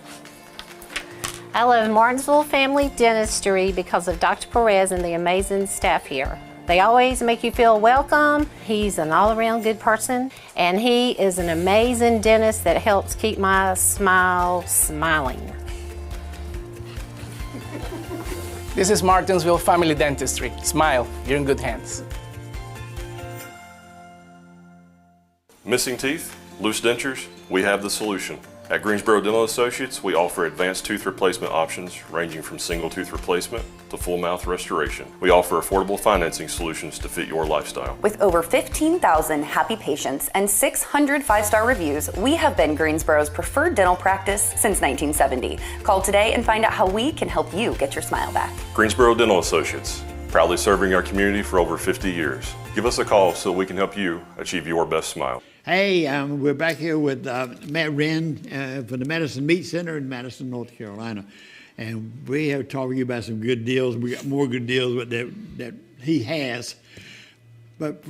I love Martinsville Family Dentistry because of Dr. Perez and the amazing staff here. They always make you feel welcome. He's an all-around good person, and he is an amazing dentist that helps keep my smile smiling. This is Martinsville Family Dentistry. Smile, you're in good hands. Missing teeth? Loose dentures? We have the solution. At Greensboro Dental Associates, we offer advanced tooth replacement options ranging from single tooth replacement to full mouth restoration. We offer affordable financing solutions to fit your lifestyle. With over 15,000 happy patients and 600 five-star reviews, we have been Greensboro's preferred dental practice since 1970. Call today and find out how we can help you get your smile back. Greensboro Dental Associates, proudly serving our community for over 50 years. Give us a call so we can help you achieve your best smile. Hey, we're back here with Matt Wren from the Madison Meat Center in Madison, North Carolina. And we have talked to you about some good deals. We got more good deals that he has. But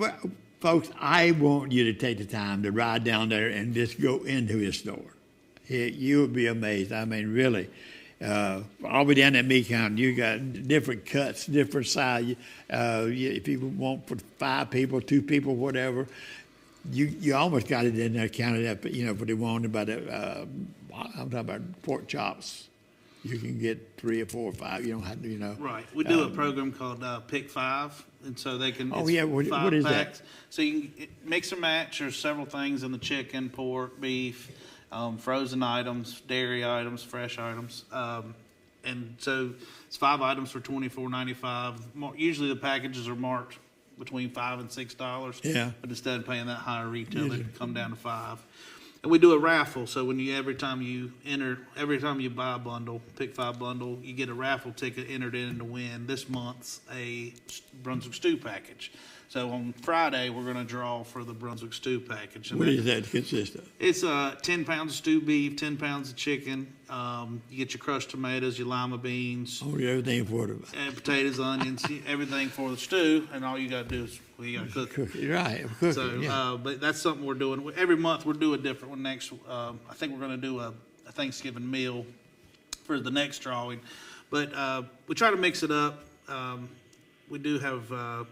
folks, I want you to take the time to ride down there and just go into his store. You would be amazed. I mean, really. All the way down that meat counter, you got different cuts, different size. If you want for 5 people, 2 people, whatever, you almost got it in there counted up, for the one about I'm talking about pork chops. You can get 3 or 4 or 5. You don't have to, Right. We do a program called Pick 5, and so they can. Oh yeah, what is packs. that? So you can mix and match. There's several things in the chicken, pork, beef, frozen items, dairy items, fresh items, and so it's 5 items for $24.95. Usually the packages are marked between $5 and $6. Yeah. But instead of paying that higher retail, they come down to $5. And we do a raffle. So when every time you buy a bundle, Pick 5 bundle, you get a raffle ticket entered in to win this month's a Brunswick stew package. So on Friday, we're going to draw for the Brunswick stew package. And What does that consist of? It's 10 pounds of stewed beef, 10 pounds of chicken. You get your crushed tomatoes, your lima beans. Oh, everything for it. And potatoes, onions, everything for the stew. And all you got to do is you got to cook it. Right, cook So, it, yeah. but that's something we're doing. Every month we'll do a different one. Next, I think we're going to do a Thanksgiving meal for the next drawing. But we try to mix it up. We do have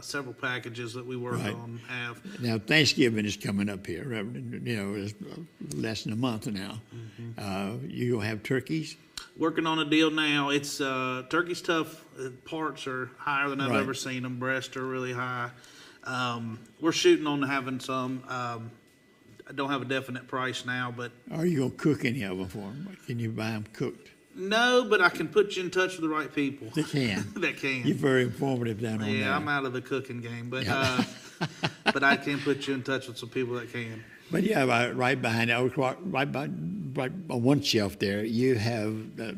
several packages that we work Right. on. Now Thanksgiving is coming up here. It's less than a month now. Mm-hmm. You gonna have turkeys? Working on a deal now. It's turkey's tough. Parts are higher than I've ever seen them. Breasts are really high. We're shooting on having some. I don't have a definite price now, but Are you gonna cook any of them for them? Can you buy them cooked? no. But I can put you in touch with the right people. They can. that can. You're very informative down on there. Yeah, I'm out of the cooking game, but but I can put you in touch with some people that can. But yeah, right behind it, right on one shelf there, you have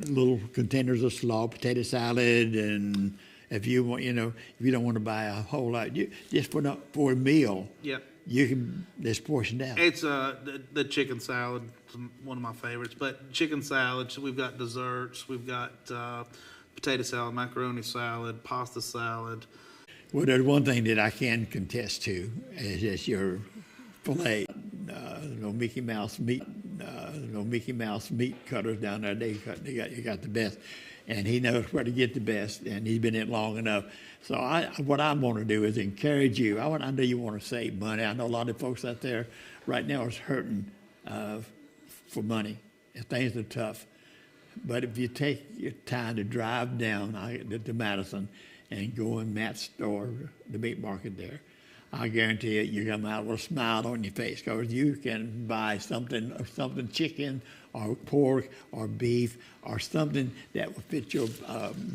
little containers of slaw, potato salad, and if you want, if you don't want to buy a whole lot, you just for a meal. Yep. You can just portion down. It's the chicken salad, one of my favorites. But chicken salads, we've got desserts, we've got potato salad, macaroni salad, pasta salad. Well, there's one thing that I can contest to is just your filet. No Mickey Mouse meat, cutters down there. You got the best, and he knows where to get the best, and he's been in it long enough. So what I want to do is encourage you. I know you want to save money. I know a lot of folks out there right now is hurting for money. Things are tough, but if you take your time to drive down to Madison and go in Matt's store, the meat market there, I guarantee you, you're going to come out with a smile on your face because you can buy something chicken or pork or beef or something that will fit your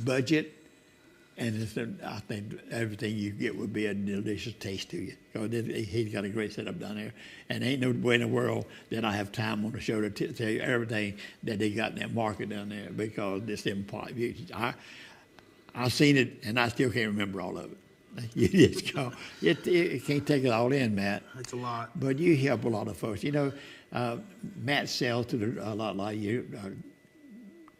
budget. And I think everything you get would be a delicious taste to you. Because he's got a great setup down there. And ain't no way in the world that I have time on the show to tell you everything that they got in that market down there because it's impossible. I've seen it and I still can't remember all of it. You just go, you can't take it all in, Matt. It's a lot. But you help a lot of folks. Matt sells to a lot of you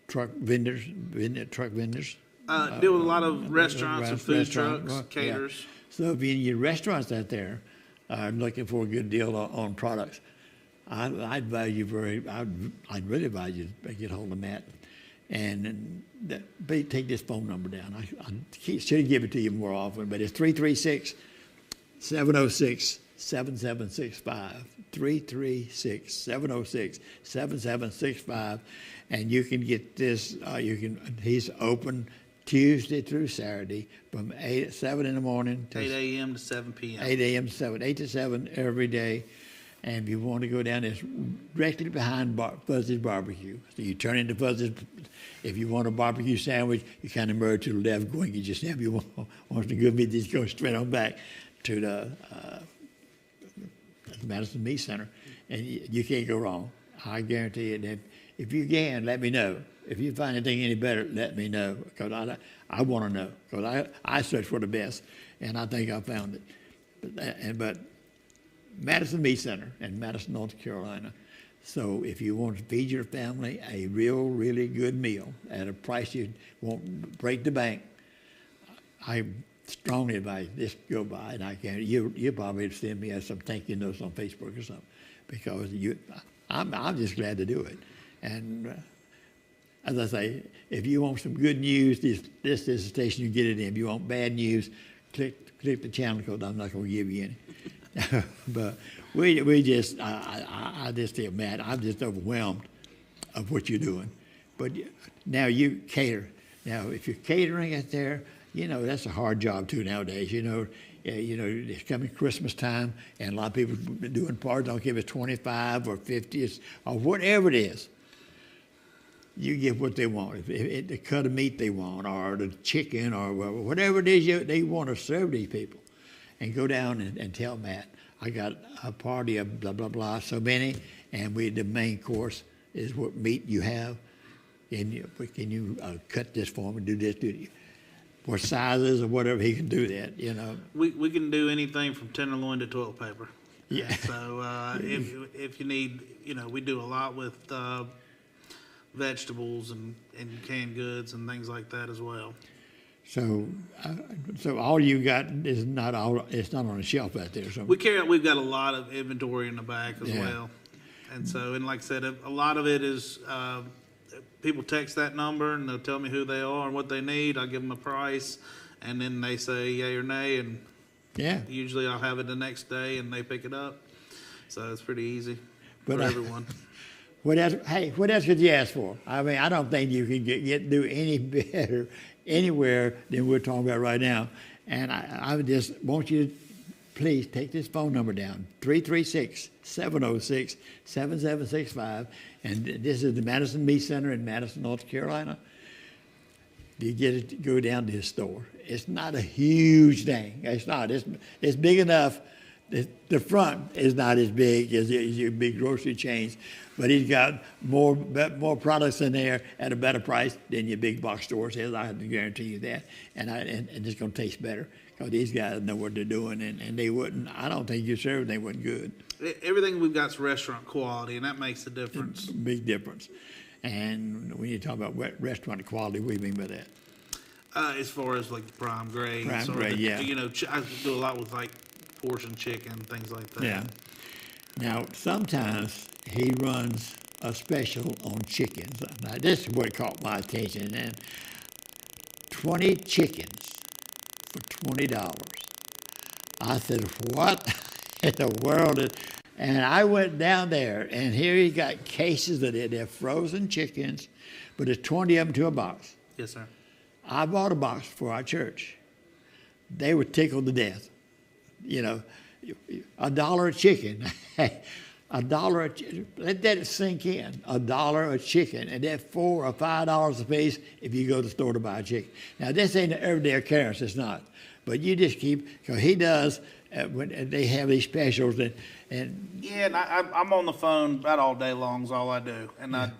truck vendors. Deal with a lot of restaurants and food trucks, caterers. Yeah. So if any of your restaurants out there are looking for a good deal on products, I'd really advise you to get hold of Matt. And take this phone number down. I should give it to you more often, but it's 336-706-7765. 336-706-7765. And you can get this, he's open Tuesday through Saturday from 7 in the morning to 8 a.m. to 7 p.m. 8 a.m. to 7, 8 to 7 every day. And if you want to go down, it's directly behind Fuzzy's Barbecue. So you turn into Fuzzy's. If you want a barbecue sandwich, you kind of merge to the left, going get your sandwich. You want the good meat, just go straight on back to the Madison Meat Center, and you can't go wrong. I guarantee it. And if you can, let me know. If you find anything any better, let me know because I want to know because I search for the best, and I think I found it. But Madison Meat Center in Madison, North Carolina. So if you want to feed your family a really good meal at a price you won't break the bank, I strongly advise this go by, and I can. You probably send me some thank you notes on Facebook or something because I'm just glad to do it. And as I say, if you want some good news, this is the station you get it in. If you want bad news, click the channel because I'm not going to give you any. But I just feel mad. I'm just overwhelmed of what you're doing. But now you cater. Now, if you're catering out there, that's a hard job too nowadays. It's coming Christmas time, and a lot of people been doing parties. Don't give it 25 or 50 or whatever it is. You get what they want. If the cut of meat they want, or the chicken, or whatever it is they want to serve these people. And go down and tell Matt, I got a party of blah, blah, blah, so many, and the main course is what meat you have. Can you cut this for me, do this, what sizes or whatever, he can do that, We can do anything from tenderloin to toilet paper. Yeah. So if you need, we do a lot with vegetables and canned goods and things like that as well. So all you got is not all. It's not on a shelf out there. So we've got a lot of inventory in the back as well, and like I said, a lot of it is people text that number and they'll tell me who they are and what they need. I give them a price, and then they say yay or nay, and usually I'll have it the next day and they pick it up. So it's pretty easy for everyone. What else? Hey, what else could you ask for? I mean, I don't think you can do any better anywhere than we're talking about right now. And I would just want you to please take this phone number down, 336-706-7765. And this is the Madison Meat Center in Madison, North Carolina. You get it to go down to his store. It's not a huge thing. It's not. It's big enough. The front is not as big as your big grocery chains, but he's got more products in there at a better price than your big box stores has. I have to guarantee you that, and it's going to taste better because these guys know what they're doing, and they wouldn't. I don't think you serve they wasn't good. Everything we've got is restaurant quality, and that makes a difference. Big difference. And when you talk about restaurant quality, what do you mean by that? As far as like prime grade, yeah. You know, I do a lot with like portion chicken, things like that. Yeah. Now, sometimes he runs a special on chickens. Now, this is what caught my attention. And 20 chickens for $20. I said, what in the world is... And I went down there, and here he got cases of it. They're frozen chickens, but it's 20 of them to a box. Yes, sir. I bought a box for our church. They were tickled to death. You know, $1 a chicken. Let that sink in. $1 a chicken, and that's $4 or $5 a piece if you go to the store to buy a chicken. Now, this ain't an everyday occurrence. It's not. But you just keep, because he does, when they have these specials, and yeah, and I'm on the phone about all day long is all I do, and I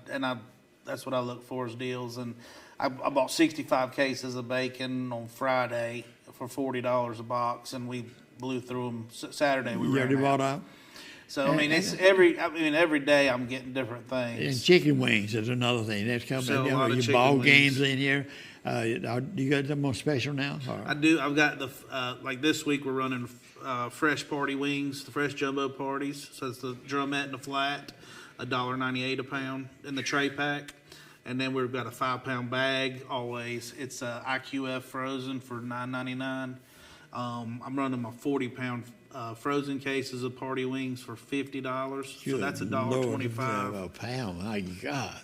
that's what I look for is deals. And I bought 65 cases of bacon on Friday for $40 a box, and we blew through them Saturday. We already bought out. So I mean, every day I'm getting different things. And chicken wings is another thing that's coming. So Your ball games in here. You got them on special now? Or? I do. I've got the like this week we're running fresh party wings, the fresh jumbo parties. So it's the drumette and the flat, $1.98 a pound in the tray pack. And then we've got a 5-pound bag always. It's IQF frozen for $9.99. I'm running my 40-pound frozen cases of party wings for $50. So that's $1.25 a pound. My God.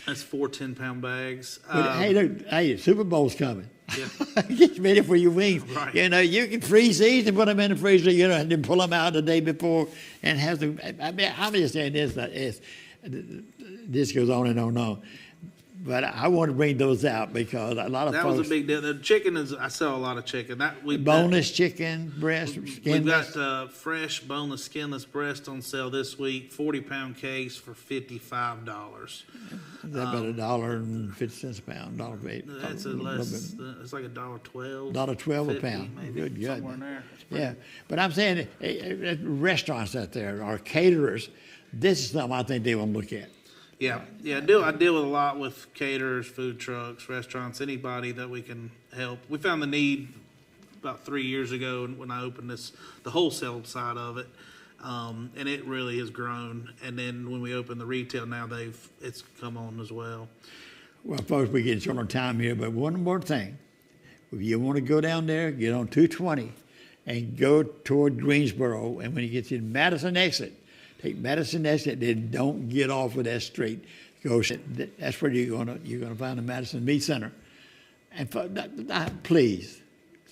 That's 4 10-pound bags. But hey, look, Super Bowl's coming. Yeah. Get ready for your wings. Right. You know, you can freeze these and put them in the freezer, you know, and then pull them out the day before and have them. I mean, I'm just saying this goes on and on and on. But I want to bring those out because a lot of folks. That was a big deal. The chicken I sell a lot of chicken. Boneless chicken breast, skinless. We've got fresh boneless, skinless breast on sale this week. 40-pound case for $55. Is that about $1.50 a pound? $1.08. That's less. It's like $1.12. $1.12 a pound. Maybe, good. Somewhere in there. Yeah, but I'm saying restaurants out there or caterers. This is something I think they want to look at. Yeah. I deal with a lot with caterers, food trucks, restaurants, anybody that we can help. We found the need about 3 years ago when I opened the wholesale side of it, and it really has grown. And then when we opened the retail, now it's come on as well. Well, folks, we're getting short on time here, but one more thing. If you want to go down there, get on 220 and go toward Greensboro, and when you get to the Madison exit, take Madison exit, then don't get off of that street. That's where you're gonna find the Madison Meat Center. And please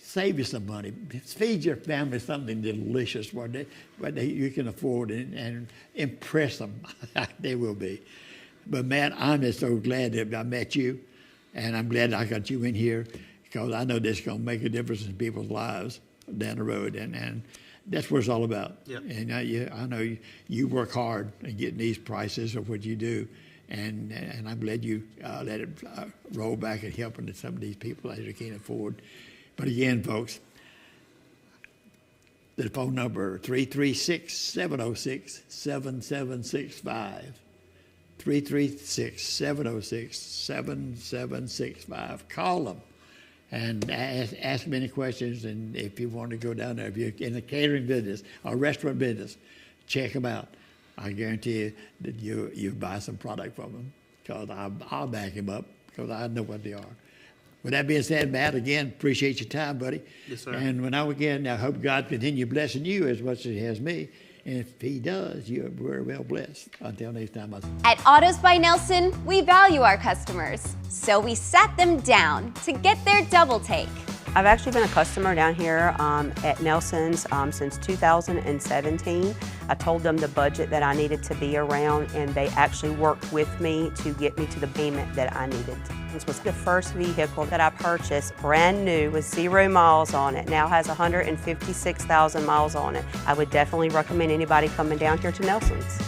save you some money. Feed your family something delicious where you can afford and impress them. They will be. But man, I'm just so glad that I met you, and I'm glad I got you in here because I know this is gonna make a difference in people's lives down the road, and that's what it's all about. Yep. And I know you work hard in getting these prices of what you do, and I'm glad you let it roll back and helping some of these people that they can't afford. But again, folks, the phone number 336-706-7765. 336-706-7765. Call them. And ask me any questions, and if you want to go down there, if you're in the catering business or restaurant business, check them out. I guarantee you that you buy some product from them because I'll back them up because I know what they are. With that being said, Matt, again, appreciate your time, buddy. Yes, sir. And I hope God continue blessing you as much as He has me. And if he does, you're very well blessed. Until next time. At Autos by Nelson, we value our customers, so we sat them down to get their double take. I've actually been a customer down here at Nelson's since 2017. I told them the budget that I needed to be around, and they actually worked with me to get me to the payment that I needed. This was the first vehicle that I purchased, brand new with 0 miles on it. Now has 156,000 miles on it. I would definitely recommend anybody coming down here to Nelson's.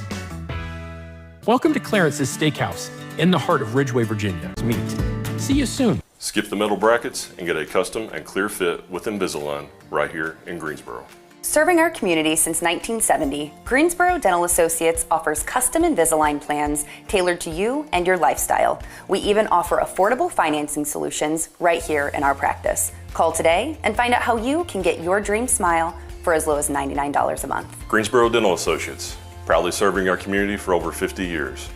Welcome to Clarence's Steakhouse in the heart of Ridgeway, Virginia. Meet. See you soon. Skip the metal brackets and get a custom and clear fit with Invisalign right here in Greensboro. Serving our community since 1970, Greensboro Dental Associates offers custom Invisalign plans tailored to you and your lifestyle. We even offer affordable financing solutions right here in our practice. Call today and find out how you can get your dream smile for as low as $99 a month. Greensboro Dental Associates, proudly serving our community for over 50 years.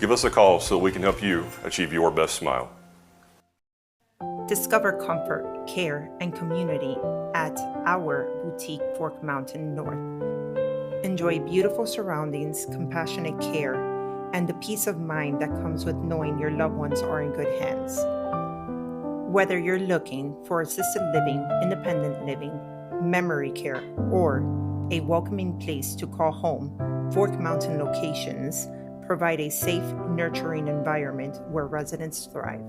Give us a call so we can help you achieve your best smile. Discover comfort, care, and community at our boutique Fork Mountain North. Enjoy beautiful surroundings, compassionate care, and the peace of mind that comes with knowing your loved ones are in good hands. Whether you're looking for assisted living, independent living, memory care, or a welcoming place to call home, Fork Mountain locations provide a safe, nurturing environment where residents thrive.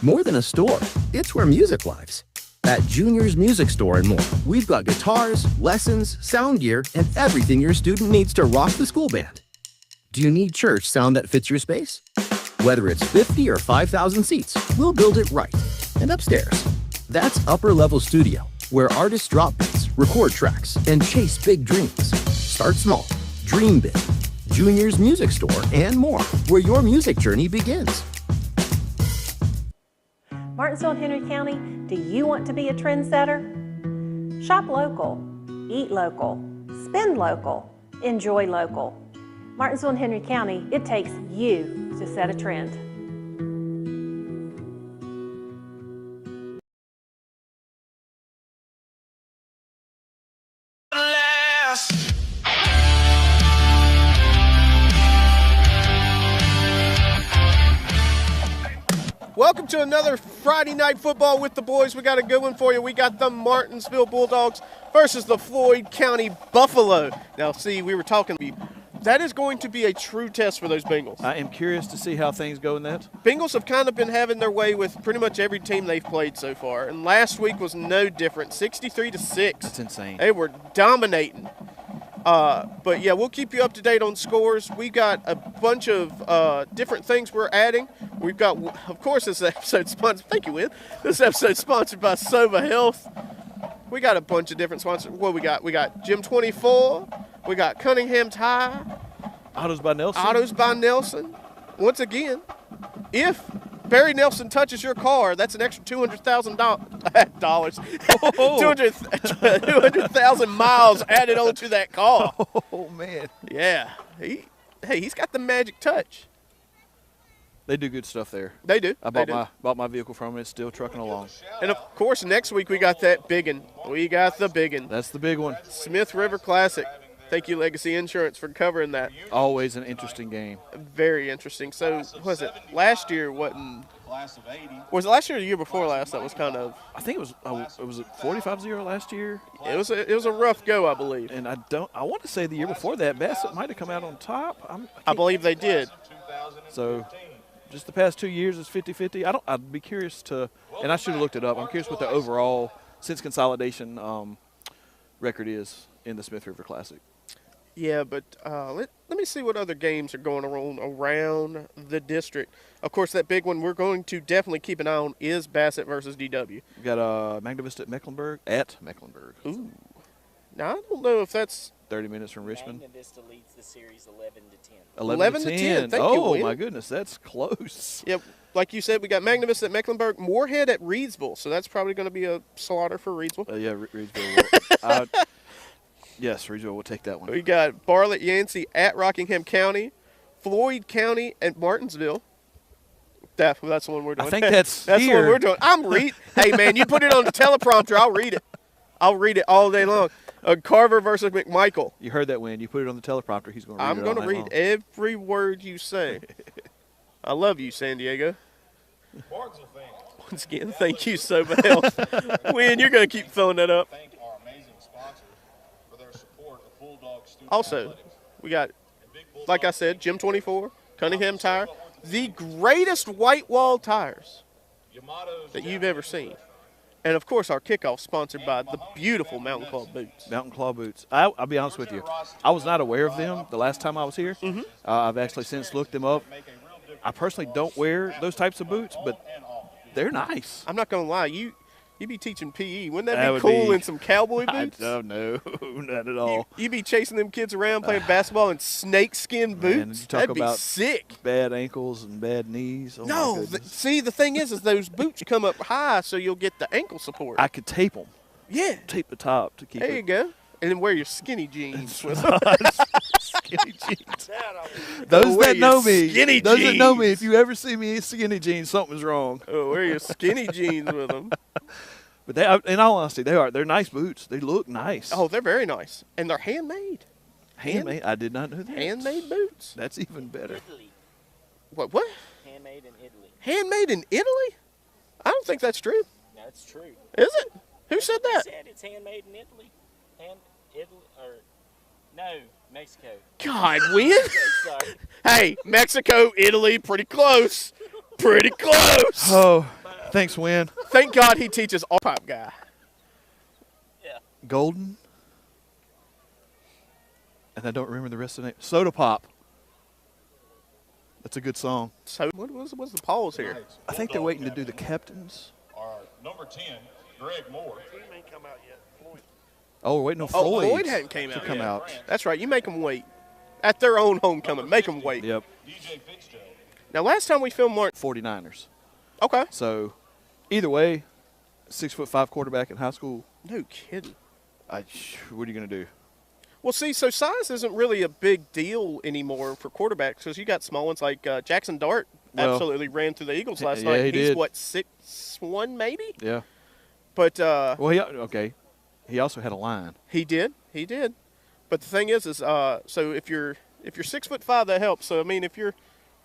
More than a store, it's where music lives. At Junior's Music Store and more, we've got guitars, lessons, sound gear, and everything your student needs to rock the school band. Do you need church sound that fits your space? Whether it's 50 or 5,000 seats, we'll build it right. And upstairs, that's Upper Level Studio, where artists drop beats, record tracks, and chase big dreams. Start small, dream big. Junior's Music Store and more, where your music journey begins. Martinsville and Henry County, do you want to be a trendsetter? Shop local, eat local, spend local, enjoy local. Martinsville and Henry County, it takes you to set a trend. Welcome to another Friday Night Football with the boys. We got a good one for you. We got the Martinsville Bulldogs versus the Floyd County Buffalo. Now, see, we were talking. That is going to be a true test for those Bengals. I am curious to see how things go in that. Bengals have kind of been having their way with pretty much every team they've played so far, and last week was no different, 63-6. That's insane. They were dominating. But yeah, we'll keep you up to date on scores. We've got a bunch of different things we're adding. We've got, of course, this episode sponsored. Thank you, Win. This episode sponsored by Sova Health. We got a bunch of different sponsors. What we got? We got Gym 24. We got Cunningham's High. Autos by Nelson. Autos by Nelson. Once again, if Barry Nelson touches your car, that's an extra $200,000. 200,000 miles added onto that car. Oh, man. Yeah. He's got the magic touch. They do good stuff there. They do. I bought my vehicle from it. It's still trucking along. And, of course, next week we got that biggin. We got the biggin. That's the big one. Smith River Classic. Thank you, Legacy Insurance, for covering that. Always an interesting game. Very interesting. So, was it last year? Class of 80. Was it last year or the year before last? That was kind of. I think it was 45-0 last year. It was a rough go, I believe. And I want to say the year before that, Bassett might have come out on top. I believe they did. So, just the past 2 years is 50-50. I'd be curious to, and I should have looked it up. I'm curious what the overall since consolidation record is in the Smith River Classic. Yeah, but let me see what other games are going on around the district. Of course, that big one we're going to definitely keep an eye on is Bassett versus DW. We got Magna Vista at Mecklenburg. Ooh. Now, I don't know if that's 30 minutes from Richmond. Magna Vista leads the series 11-10. 11-10. Thank you, Oh, Win. my goodness, that's close. Yep. Like you said, we got Magna Vista at Mecklenburg, Moorhead at Reedsville. So that's probably going to be a slaughter for Reedsville. Yeah, Reedsville. Yes, Virgina will take that one. We got Bartlett Yancey at Rockingham County, Floyd County at Martinsville. That's the one we're doing. I think that's the one we're doing. I'm read. Hey, man, you put it on the teleprompter, I'll read it. I'll read it all day long. Carver versus McMichael. You heard that win. You put it on the teleprompter. He's going to read I'm going to read every word you say. I love you, San Diego. Once again, thank you so much. Win, you're going to keep filling that up. Also, we got, like I said, Gym 24, Cunningham Tire, the greatest white wall tires that you've ever seen. And, of course, our kickoff sponsored by the beautiful Mountain Claw boots. Mountain Claw boots. I'll be honest with you. I was not aware of them the last time I was here. I've actually since looked them up. I personally don't wear those types of boots, but they're nice. I'm not going to lie. You be teaching PE. Wouldn't that be cool in some cowboy boots? No, not at all. You be chasing them kids around playing basketball in snakeskin boots? That'd be sick. Bad ankles and bad knees. Oh no, see, the thing is those boots come up high so you'll get the ankle support. I could tape them. Yeah. Tape the top to keep There you go. And then wear your skinny jeans with skinny jeans. Those that know me, if you ever see me in skinny jeans, something's wrong. Oh, wear your skinny jeans with them. But they, in all honesty, they're nice boots. They look nice. Oh, they're very nice, and they're handmade. Handmade? I did not know that. Handmade boots. That's even better. Italy. What? Handmade in Italy. Handmade in Italy? I don't think that's true. That's true. Is it? Who said that? Said it's handmade in Italy. Mexico. God, Win. Sorry. Hey, Mexico, Italy, pretty close. Pretty close. Oh, thanks, Win. Thank God he teaches all pop guy. Yeah. Golden. And I don't remember the rest of the name. Soda Pop. That's a good song. So what's the pause here? I think they're waiting to do the captains. Our number 10, Greg Moore. He ain't come out yet. Oh, we're waiting on Floyd. Floyd hadn't came out. To come out. That's right. You make them wait. At their own homecoming, make them wait. Yep. DJ Fitzgerald. Now, last time we filmed Mark 49ers. Okay. So, either way, 6'5" quarterback in high school. No kidding. What are you going to do? Well, see, so size isn't really a big deal anymore for quarterbacks because you got small ones like Jackson Dart absolutely ran through the Eagles last night. He He's did. what, 6'1" maybe? Yeah. But he also had a line. He did. But the thing is so if you're 6'5", that helps. So I mean, if you're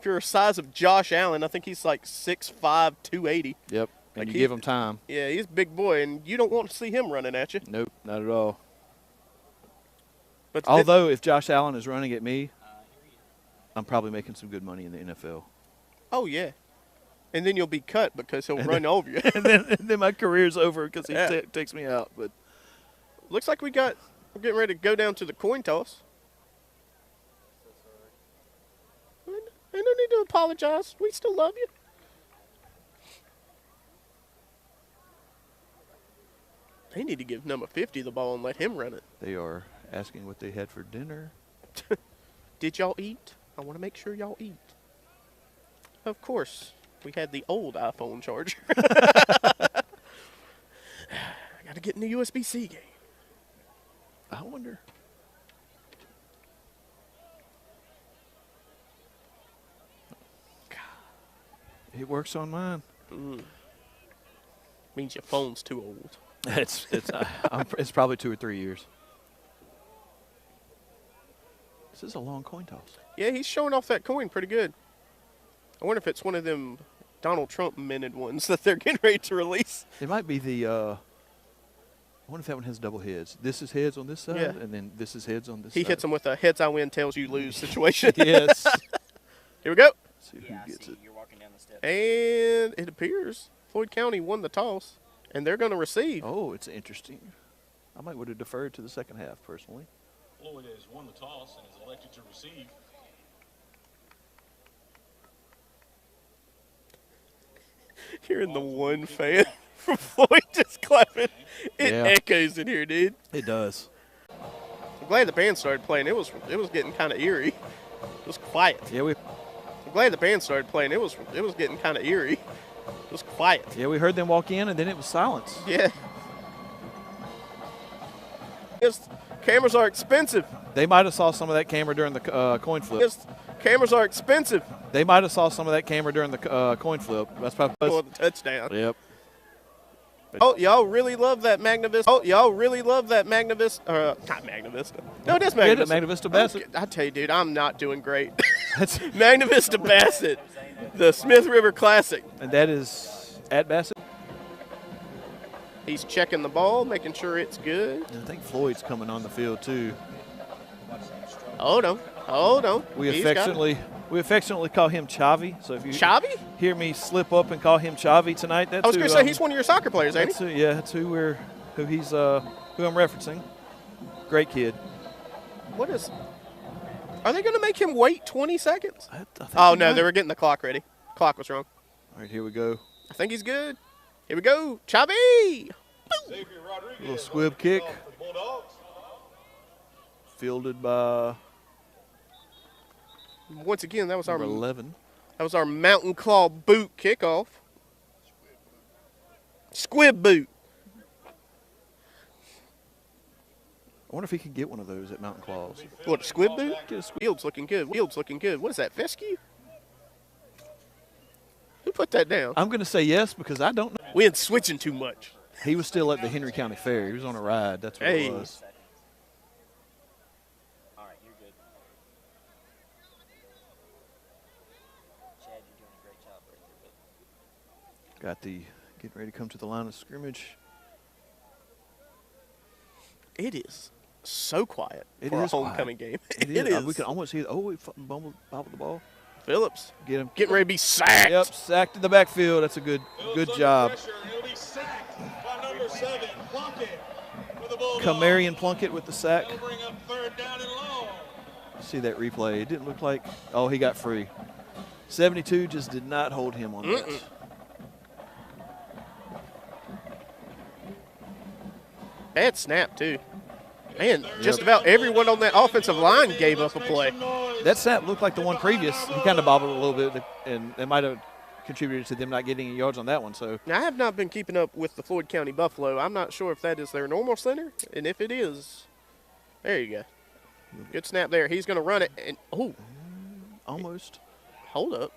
a size of Josh Allen, I think he's like 6'5", 280. Yep. And Like you give him time. Yeah, he's a big boy, and you don't want to see him running at you. Nope, not at all. But although if Josh Allen is running at me, I'm probably making some good money in the NFL. Oh yeah, and then you'll be cut because he'll run over you. and then my career's over because he takes me out. But looks like we're getting ready to go down to the coin toss. Ain't no need to apologize. We still love you. They need to give number 50 the ball and let him run it. They are asking what they had for dinner. Did y'all eat? I want to make sure y'all eat. Of course, we had the old iPhone charger. I got to get in the USB-C game. I wonder. It works on mine. Means your phone's too old. It's probably 2 or 3 years. This is a long coin toss. Yeah, he's showing off that coin pretty good. I wonder if it's one of them Donald Trump minted ones that they're getting ready to release. It might be the. I wonder if that one has double heads. This is heads on this side, and then this is heads on this side. He hits them with a heads I win, tails you lose situation. Yes. Here we go. See who gets it. You're walking down the steps. And it appears Floyd County won the toss, and they're going to receive. Oh, it's interesting. I might would have deferred to the second half, personally. Floyd has won the toss and is elected to receive. Hearing the one fan from Floyd just clapping. It echoes in here, dude. It does. I'm glad the band started playing. It was getting kind of eerie. It was quiet. Yeah, I'm glad the band started playing. It was getting kind of eerie. It was quiet. Yeah, we heard them walk in, and then it was silence. Yeah. Cameras are expensive. They might have saw some of that camera during the coin flip. Cameras are expensive. They might have saw some of that camera during the coin flip. That's probably the touchdown. Yep. Oh, y'all really love that Magna Vista. Oh, y'all really love that Magna Vista. Not Magna Vista. No, it is Magna Vista. Magna Vista Bassett. I tell you, dude, I'm not doing great. Magna Vista Bassett, the Smith River Classic. And that is at Bassett? He's checking the ball, making sure it's good. I think Floyd's coming on the field, too. Hold on. We affectionately call him Chavi. So if you Chavi? hear me slip up and call him Chavi tonight, that's I was going to say he's one of your soccer players, ain't he? That's who I'm referencing. Great kid. Are they going to make him wait 20 seconds? Oh no, they were getting the clock ready. Clock was wrong. All right, here we go. I think he's good. Here we go, Chavi. Little squib kick. Fielded by. Once again, that was our 11. That was our Mountain Claw boot kickoff. Squib boot. I wonder if he could get one of those at Mountain Claws. What, a squib boot? Field's looking good. What is that, fescue? Who put that down? I'm going to say yes because I don't know. We ain't switching too much. He was still at the Henry County Fair. He was on a ride. That's what it was. All right, you're good. Chad, you're doing a great job right there. Got the getting ready to come to the line of scrimmage. It is so quiet for a homecoming game. It is. We can almost hear. Oh, we bobbled the ball. Phillips. Get him. Getting ready to be sacked. Yep, sacked in the backfield. That's a good job. Kamarian Plunkett with the sack. See that replay. It didn't look like. Oh, he got free. 72 just did not hold him on that. Bad snap, too. Man, just about everyone on that offensive line gave up a play. That snap looked like the one previous. He kind of bobbled a little bit, and it might have contributed to them not getting any yards on that one. So now, I have not been keeping up with the Floyd County Buffalo. I'm not sure if that is their normal center, and if it is, there you go. Good snap there. He's going to run it, and almost. Hold up.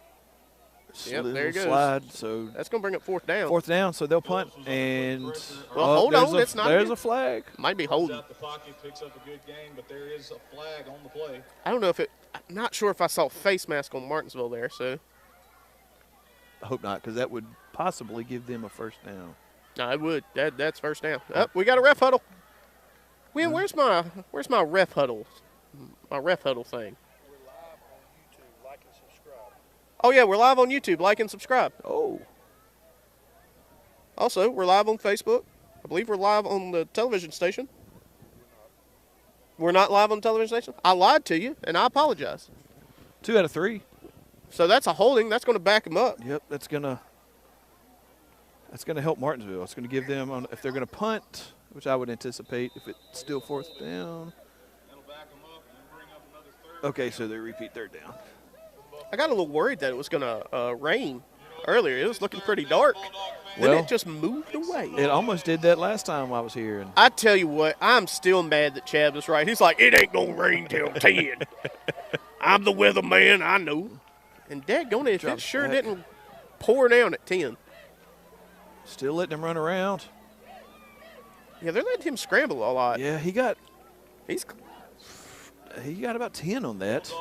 Yep, there he goes. Slide, so that's going to bring up fourth down. Fourth down, so they'll punt. And hold on, it's not. There's a flag. Might be holding. The pocket picks up a good game, but there is a flag on the play. I don't know if it. I'm not sure if I saw face mask on Martinsville there. So I hope not, because that would possibly give them a first down. No, it would. That's first down. We got a ref huddle. Where's my ref huddle? My ref huddle thing. Oh, yeah, we're live on YouTube. Like and subscribe. Oh. Also, we're live on Facebook. I believe we're live on the television station. We're not live on the television station? I lied to you, and I apologize. 2 out of 3. So that's a holding. That's going to back them up. Yep, that's going to help Martinsville. It's going to give them, if they're going to punt, which I would anticipate if it's still fourth down. Okay, so they repeat third down. I got a little worried that it was going to rain earlier. It was looking pretty dark. Then it just moved away. It almost did that last time I was here. And I tell you what, I'm still mad that Chad was right. He's like, it ain't going to rain till 10. I'm the weatherman, I know. And daggone it, if it sure didn't pour down at 10. Still letting him run around. Yeah, they're letting him scramble a lot. Yeah, he got about 10 on that.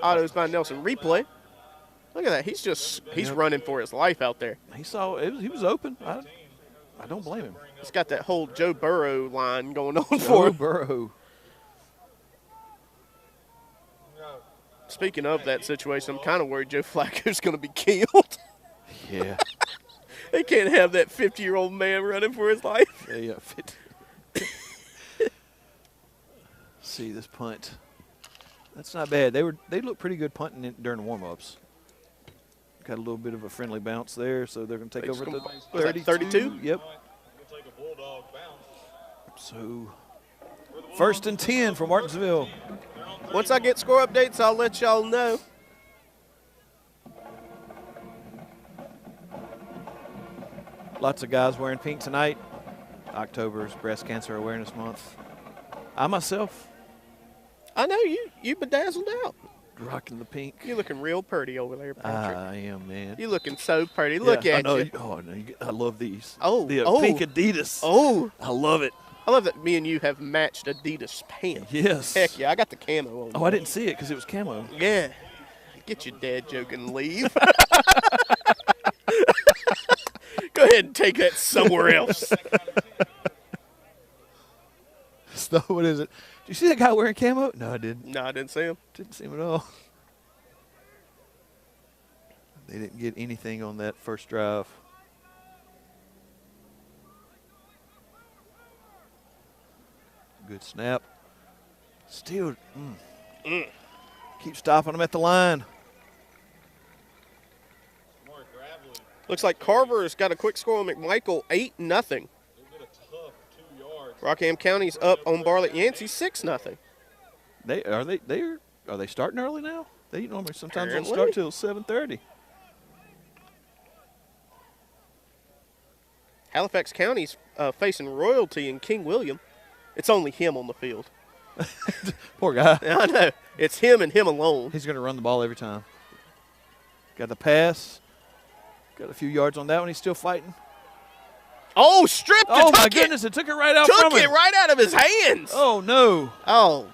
Autos by Nelson. Replay. Look at that. He's running for his life out there. He saw it. He was open. I don't blame him. He's got that whole Joe Burrow line going on for him. Joe Burrow. Speaking of that situation, I'm kind of worried Joe Flacco's going to be killed. Yeah. They can't have that 50-year-old man running for his life. Yeah, 50. See this punt. That's not bad. They look pretty good punting during the warm-ups. Got a little bit of a friendly bounce there, so they're going to take over the 32. Yep. So, 1st and 10 for Martinsville. Once I get score updates, I'll let y'all know. Lots of guys wearing pink tonight. October's Breast Cancer Awareness Month. I myself. I know you bedazzled out. Rocking the pink. You're looking real pretty over there, Patrick. I am, man. You're looking so pretty. Look at you. Oh, no, I love these. Oh, the pink Adidas. Oh, I love it. I love that me and you have matched Adidas pants. Yes. Heck yeah, I got the camo on. Oh, I didn't see it because it was camo. Yeah. Get your dad joke and leave. Go ahead and take that somewhere else. So what is it? Did you see that guy wearing camo? No, I didn't. No, I didn't see him. Didn't see him at all. They didn't get anything on that first drive. Good snap. Still keep stopping them at the line. Looks like Carver's got a quick score on McMichael, 8-0. Rockingham County's up on Bartlett Yancey, 6-0. Are they starting early now? They normally sometimes don't Apparently. start till 7:30. Halifax County's facing Royalty and King William. It's only him on the field. Poor guy. I know. It's him and him alone. He's going to run the ball every time. Got the pass. Got a few yards on that one. He's still fighting. Oh, stripped it. Oh, my goodness. It took it right out from him. Took it right out of his hands. Oh, no. Oh.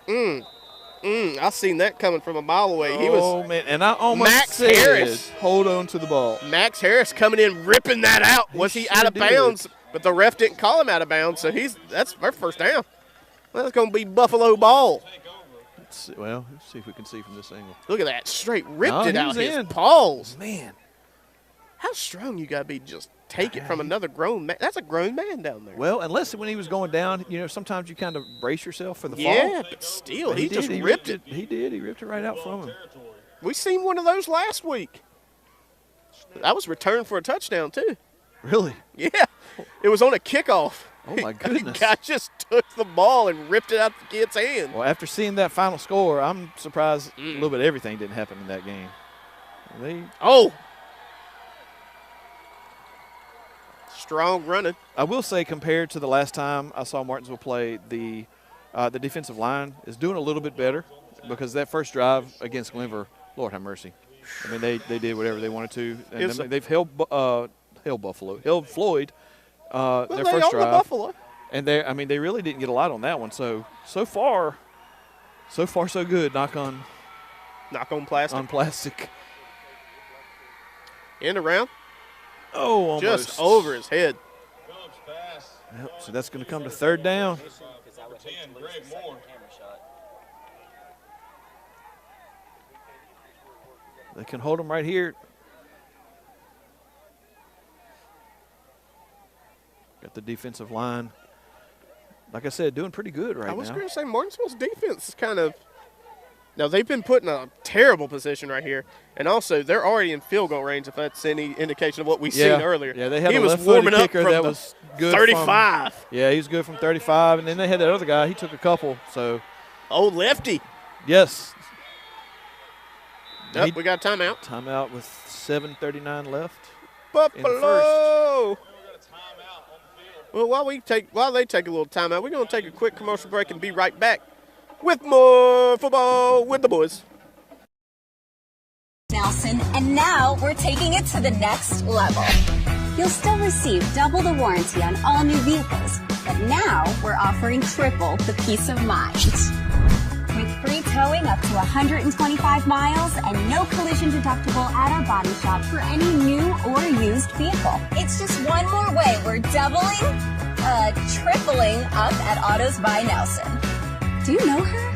I seen that coming from a mile away. He was. Oh, man. And I almost Max said, Harris. Hold on to the ball. Max Harris coming in, ripping that out. Was he out of bounds? But the ref didn't call him out of bounds, so that's our first down. Well, that's going to be Buffalo ball. Let's see if we can see from this angle. Look at that. Straight ripped it out his in. paws. Man. How strong you got to be to just take it from another grown man. That's a grown man down there. Well, unless when he was going down, sometimes you kind of brace yourself for the fall. Yeah, but still, he just ripped it. He did. He ripped it right out from him. We seen one of those last week. That was returned for a touchdown, too. Really? Yeah. It was on a kickoff. Oh, my goodness. The guy just took the ball and ripped it out the kid's hand. Well, after seeing that final score, I'm surprised a little bit everything didn't happen in that game. Strong running. I will say, compared to the last time I saw Martinsville play, the defensive line is doing a little bit better because that first drive against Glenver, Lord have mercy. I mean, they did whatever they wanted to. And they've held Floyd their first drive. Buffalo. And they really didn't get a lot on that one. So far, so good. Knock on plastic. On plastic. End around. Oh, almost. Just over his head. Yep, so that's going to come to third down. They can hold him right here. Got the defensive line. Like I said, doing pretty good right now. I was going to say Martinsville's defense is kind of – now, they've been put in a terrible position right here. And also, they're already in field goal range, if that's any indication of what we seen earlier. Yeah, they had he a was warming up kicker from that the was good 35. Yeah, he was good from 35. And then they had that other guy. He took a couple. So, oh, lefty. Yes. Yep, we got a timeout. Timeout with 7:39 left. Buffalo. Well, while they take a little timeout, we're going to take a quick commercial break and be right back with more football with the boys. Nelson, and now we're taking it to the next level. You'll still receive double the warranty on all new vehicles, but now we're offering triple the peace of mind. With free towing up to 125 miles and no collision deductible at our body shop for any new or used vehicle. It's just one more way we're tripling up at Autos by Nelson. Do you know her?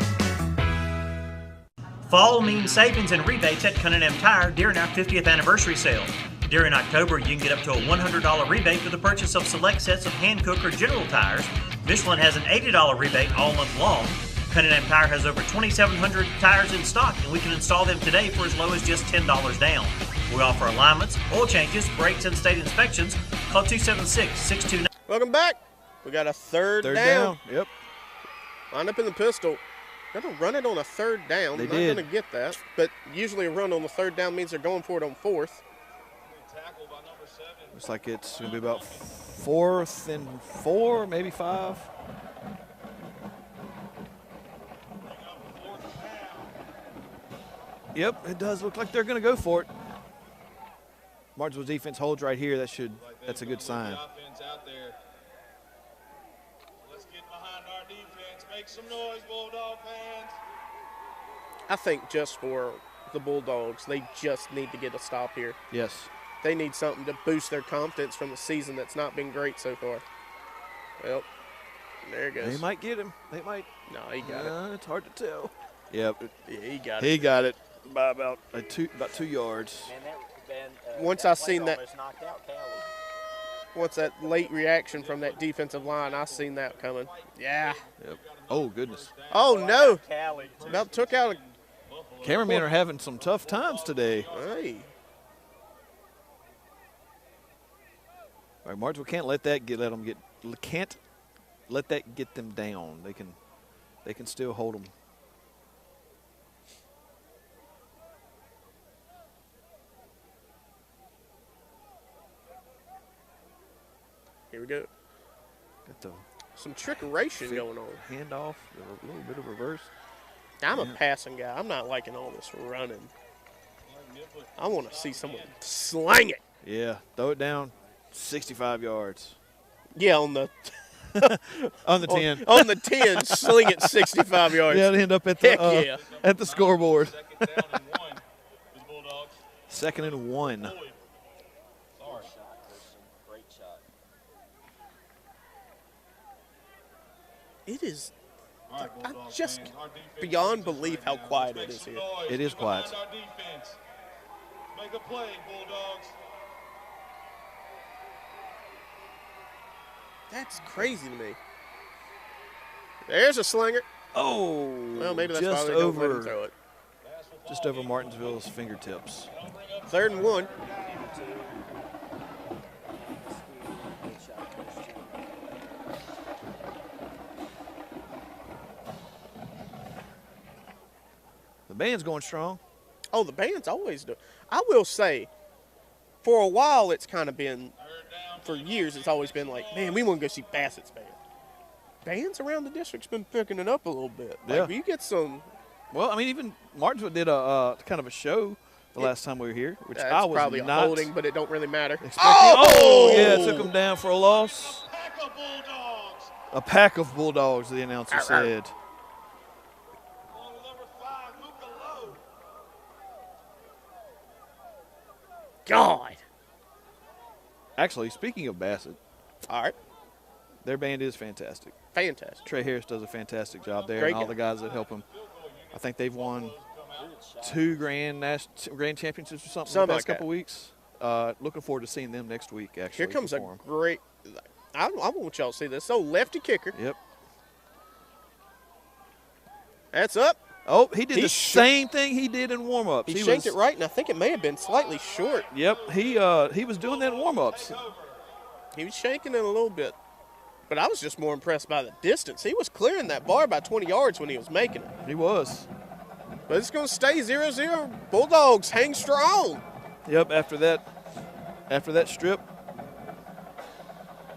Fall means savings and rebates at Cunningham Tire during our 50th anniversary sale. During October, you can get up to a $100 rebate for the purchase of select sets of Hankook or General tires. Michelin has an $80 rebate all month long. Cunningham Tire has over 2,700 tires in stock, and we can install them today for as low as just $10 down. We offer alignments, oil changes, brakes, and state inspections. Call 276-629. Welcome back. We got a third down. Yep. Line up in the pistol. Got to run it on a third down. They Not did. going to get that, but usually a run on the third down means they're going for it on fourth. Looks like it's going to be about 4th and 4, maybe 5. Yep, it does look like they're going to go for it. Martinsville's defense holds right here. That's a good sign. Let's get behind our defense. Make some noise, Bulldog fans. I think just for the Bulldogs, they just need to get a stop here. Yes. They need something to boost their confidence from the season that's not been great so far. Well, there it goes. They might get him. They might. No, he got it. It's hard to tell. Yep. Yeah, he got it. He got it by about 2 yards. Once I seen that, once that late reaction from that defensive line, I seen that coming. Yeah. Yep. Oh, goodness. Oh, no. About took out a Cameramen are having some tough times today. Hey. All right, Martinsville can't let that get them down. They can still hold them. Here we go. Got some trickeration going on. Handoff, a little bit of reverse. I'm a passing guy. I'm not liking all this running. I want to see someone slang it. Yeah, throw it down 65 yards. Yeah, on the on the 10. On the 10, sling it 65 yards. Yeah, it'll end up at the scoreboard. Second and 1. It is just beyond belief how quiet it is here. It is quiet. Make a play, Bulldogs. That's crazy to me. There's a slinger. Oh, well, maybe that's just why they don't let him throw it. Just over Martinsville's fingertips. 3rd and 1. The band's going strong. Oh, the band's always do. I will say, for a while, it's kind of been, for years, it's always been like, man, we want to go see Bassett's band. Bands around the district's been picking it up a little bit. Yeah. Like, you get some. Well, I mean, even Martinsville did a kind of a show the last time we were here, which I was probably not a holding, but it don't really matter. Oh, yeah, took them down for a loss. A pack of Bulldogs, the announcer said. God. Actually, speaking of Bassett. All right. Their band is fantastic. Fantastic. Trey Harris does a fantastic job there, Great and all guy. the guys that help him. I think they've won 2 grand championships or something in the past couple weeks. Looking forward to seeing them next week, actually. Here comes a great. I want y'all to see this. So, lefty kicker. Yep. That's up. Oh, he did the same thing he did in warm-ups. He shanked it right, and I think it may have been slightly short. Yep, he was doing that in warm-ups. He was shaking it a little bit. But I was just more impressed by the distance. He was clearing that bar by 20 yards when he was making it. He was. But it's going to stay 0-0. Bulldogs hang strong. Yep, after that strip.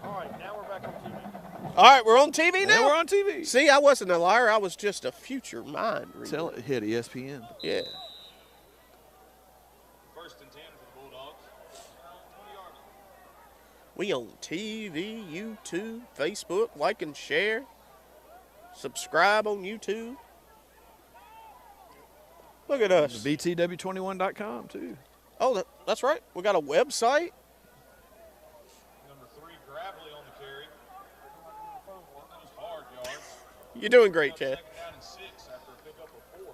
All right, now we're back on TV. All right, we're on TV now? Yeah, we're on TV. See, I wasn't a liar. I was just a future mind reader. Tell it hit ESPN. Yeah. 1st and 10 for the Bulldogs. 20 yards. We on TV, YouTube, Facebook. Like and share. Subscribe on YouTube. Look at us. BTW21.com, too. Oh, that's right. We got a website. Number 3, Gravelly on the carry. That was hard yards. You're doing great, Chad. 2nd and 6 after a pickup of 4.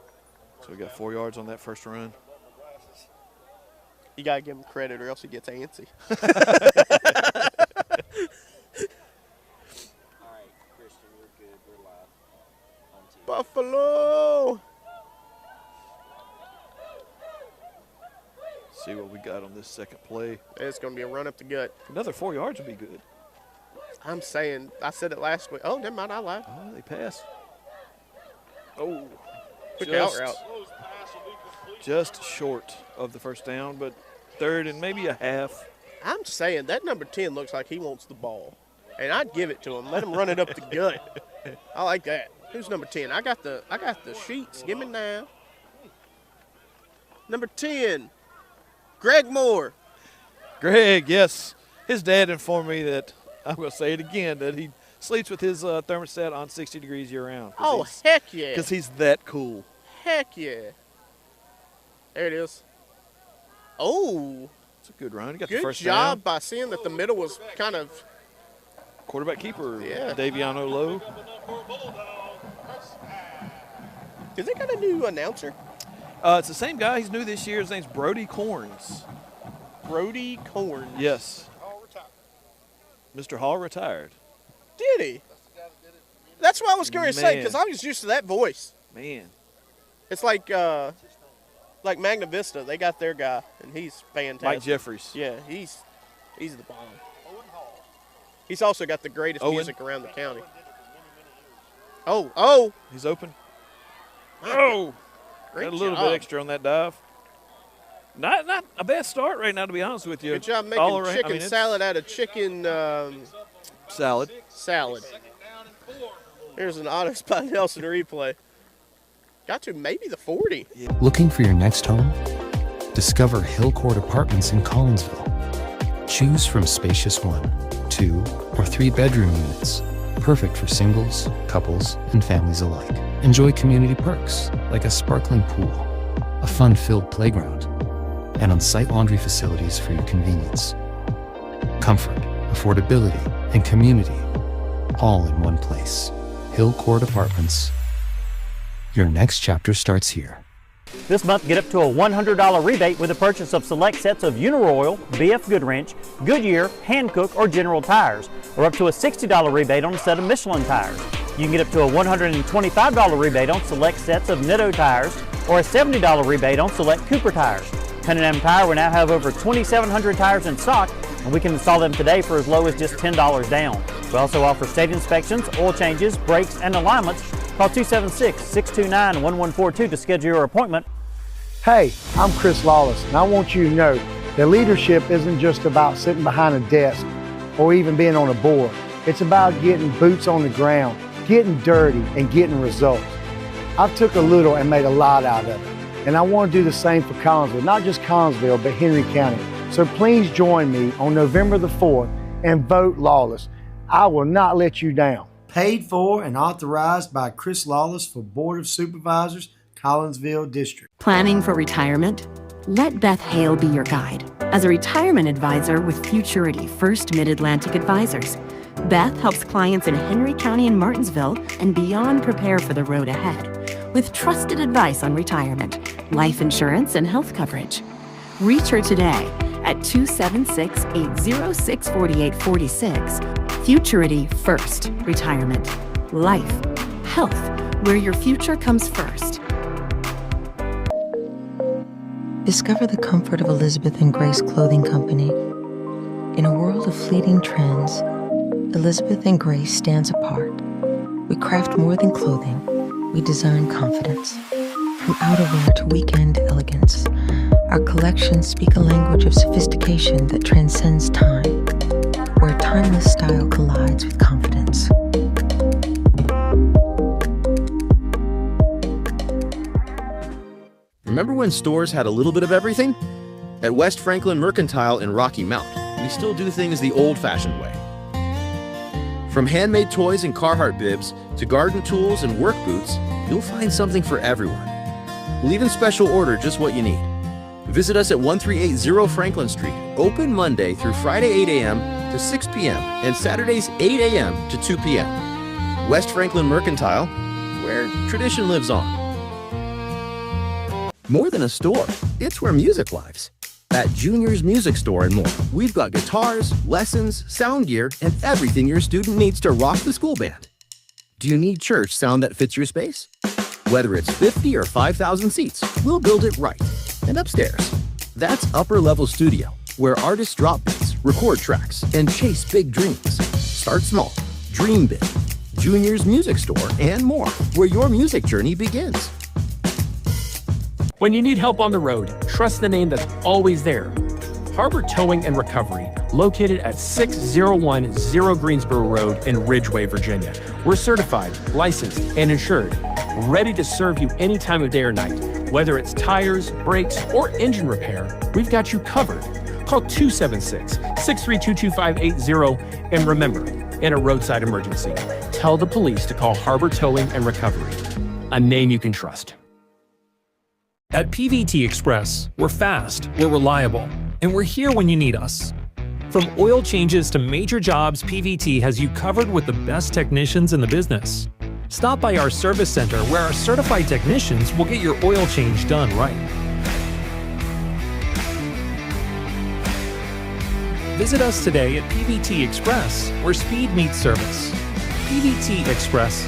So we got 4 yards on that first run. You got to give him credit or else he gets antsy. All right, Christian, we're good. We're live on TV. Buffalo. See what we got on this second play. It's going to be a run up the gut. Another 4 yards would be good. I'm saying, I said it last week. Oh, never mind, I lied. Oh, they passed. Oh, quick out route. Just short of the first down, but 3rd and maybe a half. I'm saying that number 10 looks like he wants the ball. And I'd give it to him. Let him run it up the gut. I like that. Who's number 10? I got the sheets. Give me now. Number 10, Greg Moore. Greg, yes. His dad informed me that, I'm going to say it again, that he sleeps with his thermostat on 60 degrees year-round. Oh, heck yeah. Because he's that cool. Heck yeah. There it is. Oh. It's a good run. He got good the first job down. by seeing that the middle was kind of. Quarterback keeper, yeah. Daviano Lowe. Do they got a new announcer? It's the same guy. He's new this year. His name's Brody Corns. Brody Corns. Yes. Mr. Hall retired. Did he? That's what I was going to say, because I was used to that voice. Man. It's like Magna Vista. They got their guy, and he's fantastic. Mike Jeffries. Yeah, he's the bomb. He's also got the greatest music around the county. Oh. He's open. Oh. Great Got a little job. bit extra on that dive. Not a bad start right now, to be honest with you. Good job making chicken salad out of chicken salad. Here's an Auto Spot Nelson replay. Got to maybe the 40. Looking for your next home? Discover Hillcourt Apartments in Collinsville. Choose from spacious 1, 2, or 3 bedroom units. Perfect for singles, couples, and families alike. Enjoy community perks like a sparkling pool, a fun-filled playground, and on-site laundry facilities for your convenience. Comfort, affordability, and community, all in one place. Hillcourt Apartments. Your next chapter starts here. This month, get up to a $100 rebate with the purchase of select sets of Uniroyal, BF Goodwrench, Goodyear, Hankook, or General tires, or up to a $60 rebate on a set of Michelin tires. You can get up to a $125 rebate on select sets of Nitto tires, or a $70 rebate on select Cooper tires. Cunningham Tire will now have over 2,700 tires in stock, and we can install them today for as low as just $10 down. We also offer state inspections, oil changes, brakes, and alignments. Call 276-629-1142 to schedule your appointment. Hey, I'm Chris Lawless, and I want you to know that leadership isn't just about sitting behind a desk or even being on a board. It's about getting boots on the ground, getting dirty, and getting results. I've took a little and made a lot out of it, and I want to do the same for Collinsville, not just Collinsville, but Henry County. So please join me on November the 4th and vote Lawless. I will not let you down. Paid for and authorized by Chris Lawless for Board of Supervisors, Collinsville District. Planning for retirement? Let Beth Hale be your guide. As a retirement advisor with Futurity First Mid-Atlantic Advisors, Beth helps clients in Henry County and Martinsville and beyond prepare for the road ahead with trusted advice on retirement, life insurance, and health coverage. Reach her today at 276-806-4846. Futurity First Retirement. Life. Health. Where your future comes first. Discover the comfort of Elizabeth & Grace Clothing Company. In a world of fleeting trends, Elizabeth & Grace stands apart. We craft more than clothing. We design confidence. From outerwear to weekend elegance, our collections speak a language of sophistication that transcends time, where timeless style collides with confidence. Remember when stores had a little bit of everything? At West Franklin Mercantile in Rocky Mount, we still do things the old-fashioned way. From handmade toys and Carhartt bibs to garden tools and work boots, you'll find something for everyone. We'll even special order just what you need. Visit us at 1380 Franklin Street, open Monday through Friday 8 a.m. to 6 p.m. and Saturdays 8 a.m. to 2 p.m. West Franklin Mercantile, where tradition lives on. More than a store, it's where music lives. At Junior's Music Store and more, we've got guitars, lessons, sound gear, and everything your student needs to rock the school band. Do you need church sound that fits your space? Whether it's 50 or 5,000 seats, we'll build it right. And upstairs, that's Upper Level Studio, where artists drop beats, record tracks, and chase big dreams. Start small, dream big. Junior's Music Store and more, where your music journey begins. When you need help on the road, trust the name that's always there. Harbor Towing and Recovery, located at 6010 Greensboro Road in Ridgeway, Virginia. We're certified, licensed, and insured, ready to serve you any time of day or night. Whether it's tires, brakes, or engine repair, we've got you covered. Call 276-632-2580, and remember, in a roadside emergency, tell the police to call Harbor Towing and Recovery, a name you can trust. At PVT Express, we're fast, we're reliable, and we're here when you need us. From oil changes to major jobs, PVT has you covered with the best technicians in the business. Stop by our service center where our certified technicians will get your oil change done right. Visit us today at PVT Express, where speed meets service. PVT Express.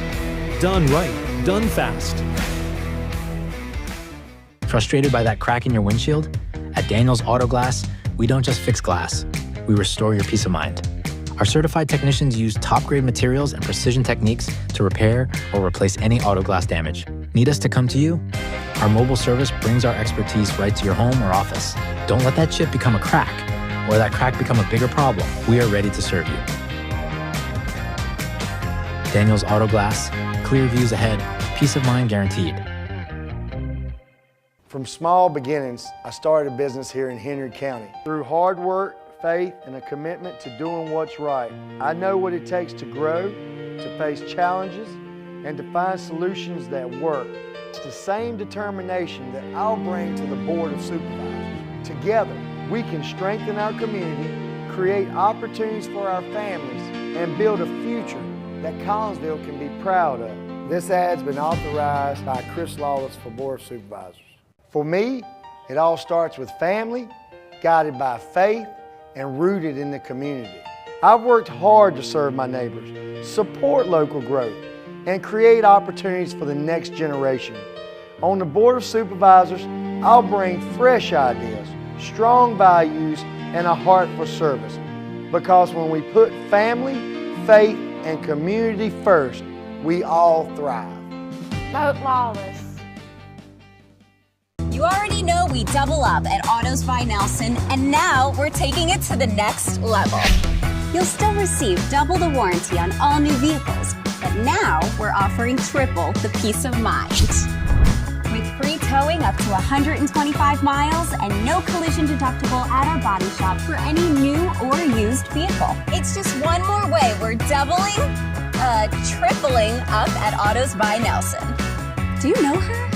Done right, done fast. Frustrated by that crack in your windshield? At Daniels Auto Glass, we don't just fix glass, we restore your peace of mind. Our certified technicians use top-grade materials and precision techniques to repair or replace any auto glass damage. Need us to come to you? Our mobile service brings our expertise right to your home or office. Don't let that chip become a crack, or that crack become a bigger problem. We are ready to serve you. Daniels Auto Glass, clear views ahead, peace of mind guaranteed. From small beginnings, I started a business here in Henry County. Through hard work, faith, and a commitment to doing what's right, I know what it takes to grow, to face challenges, and to find solutions that work. It's the same determination that I'll bring to the Board of Supervisors. Together, we can strengthen our community, create opportunities for our families, and build a future that Collinsville can be proud of. This ad's been authorized by Chris Lawless for Board of Supervisors. For me, it all starts with family, guided by faith, and rooted in the community. I've worked hard to serve my neighbors, support local growth, and create opportunities for the next generation. On the Board of Supervisors, I'll bring fresh ideas, strong values, and a heart for service. Because when we put family, faith, and community first, we all thrive. Vote Lawless. You already know we double up at Autos by Nelson, and now we're taking it to the next level. You'll still receive double the warranty on all new vehicles, but now we're offering triple the peace of mind. With free towing up to 125 miles and no collision deductible at our body shop for any new or used vehicle. It's just one more way we're tripling up at Autos by Nelson. Do you know her?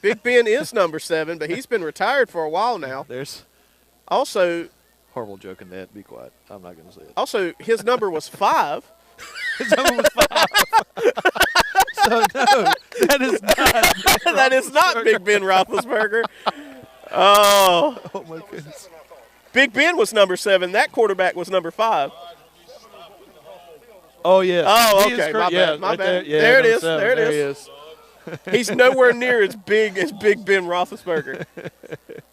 Big Ben is number 7, but he's been retired for a while now. There's also horrible joke in that. Be quiet. I'm not going to say it. Also, his number was 5. His number was 5. So no, that is not. That is not Big Ben Roethlisberger. Oh my goodness. Big Ben was number 7. That quarterback was number 5. Oh yeah. Oh, He is okay. correct. My bad. My right bad. there. Yeah, There it number is. 7. There it is. He's nowhere near as big as Big Ben Roethlisberger.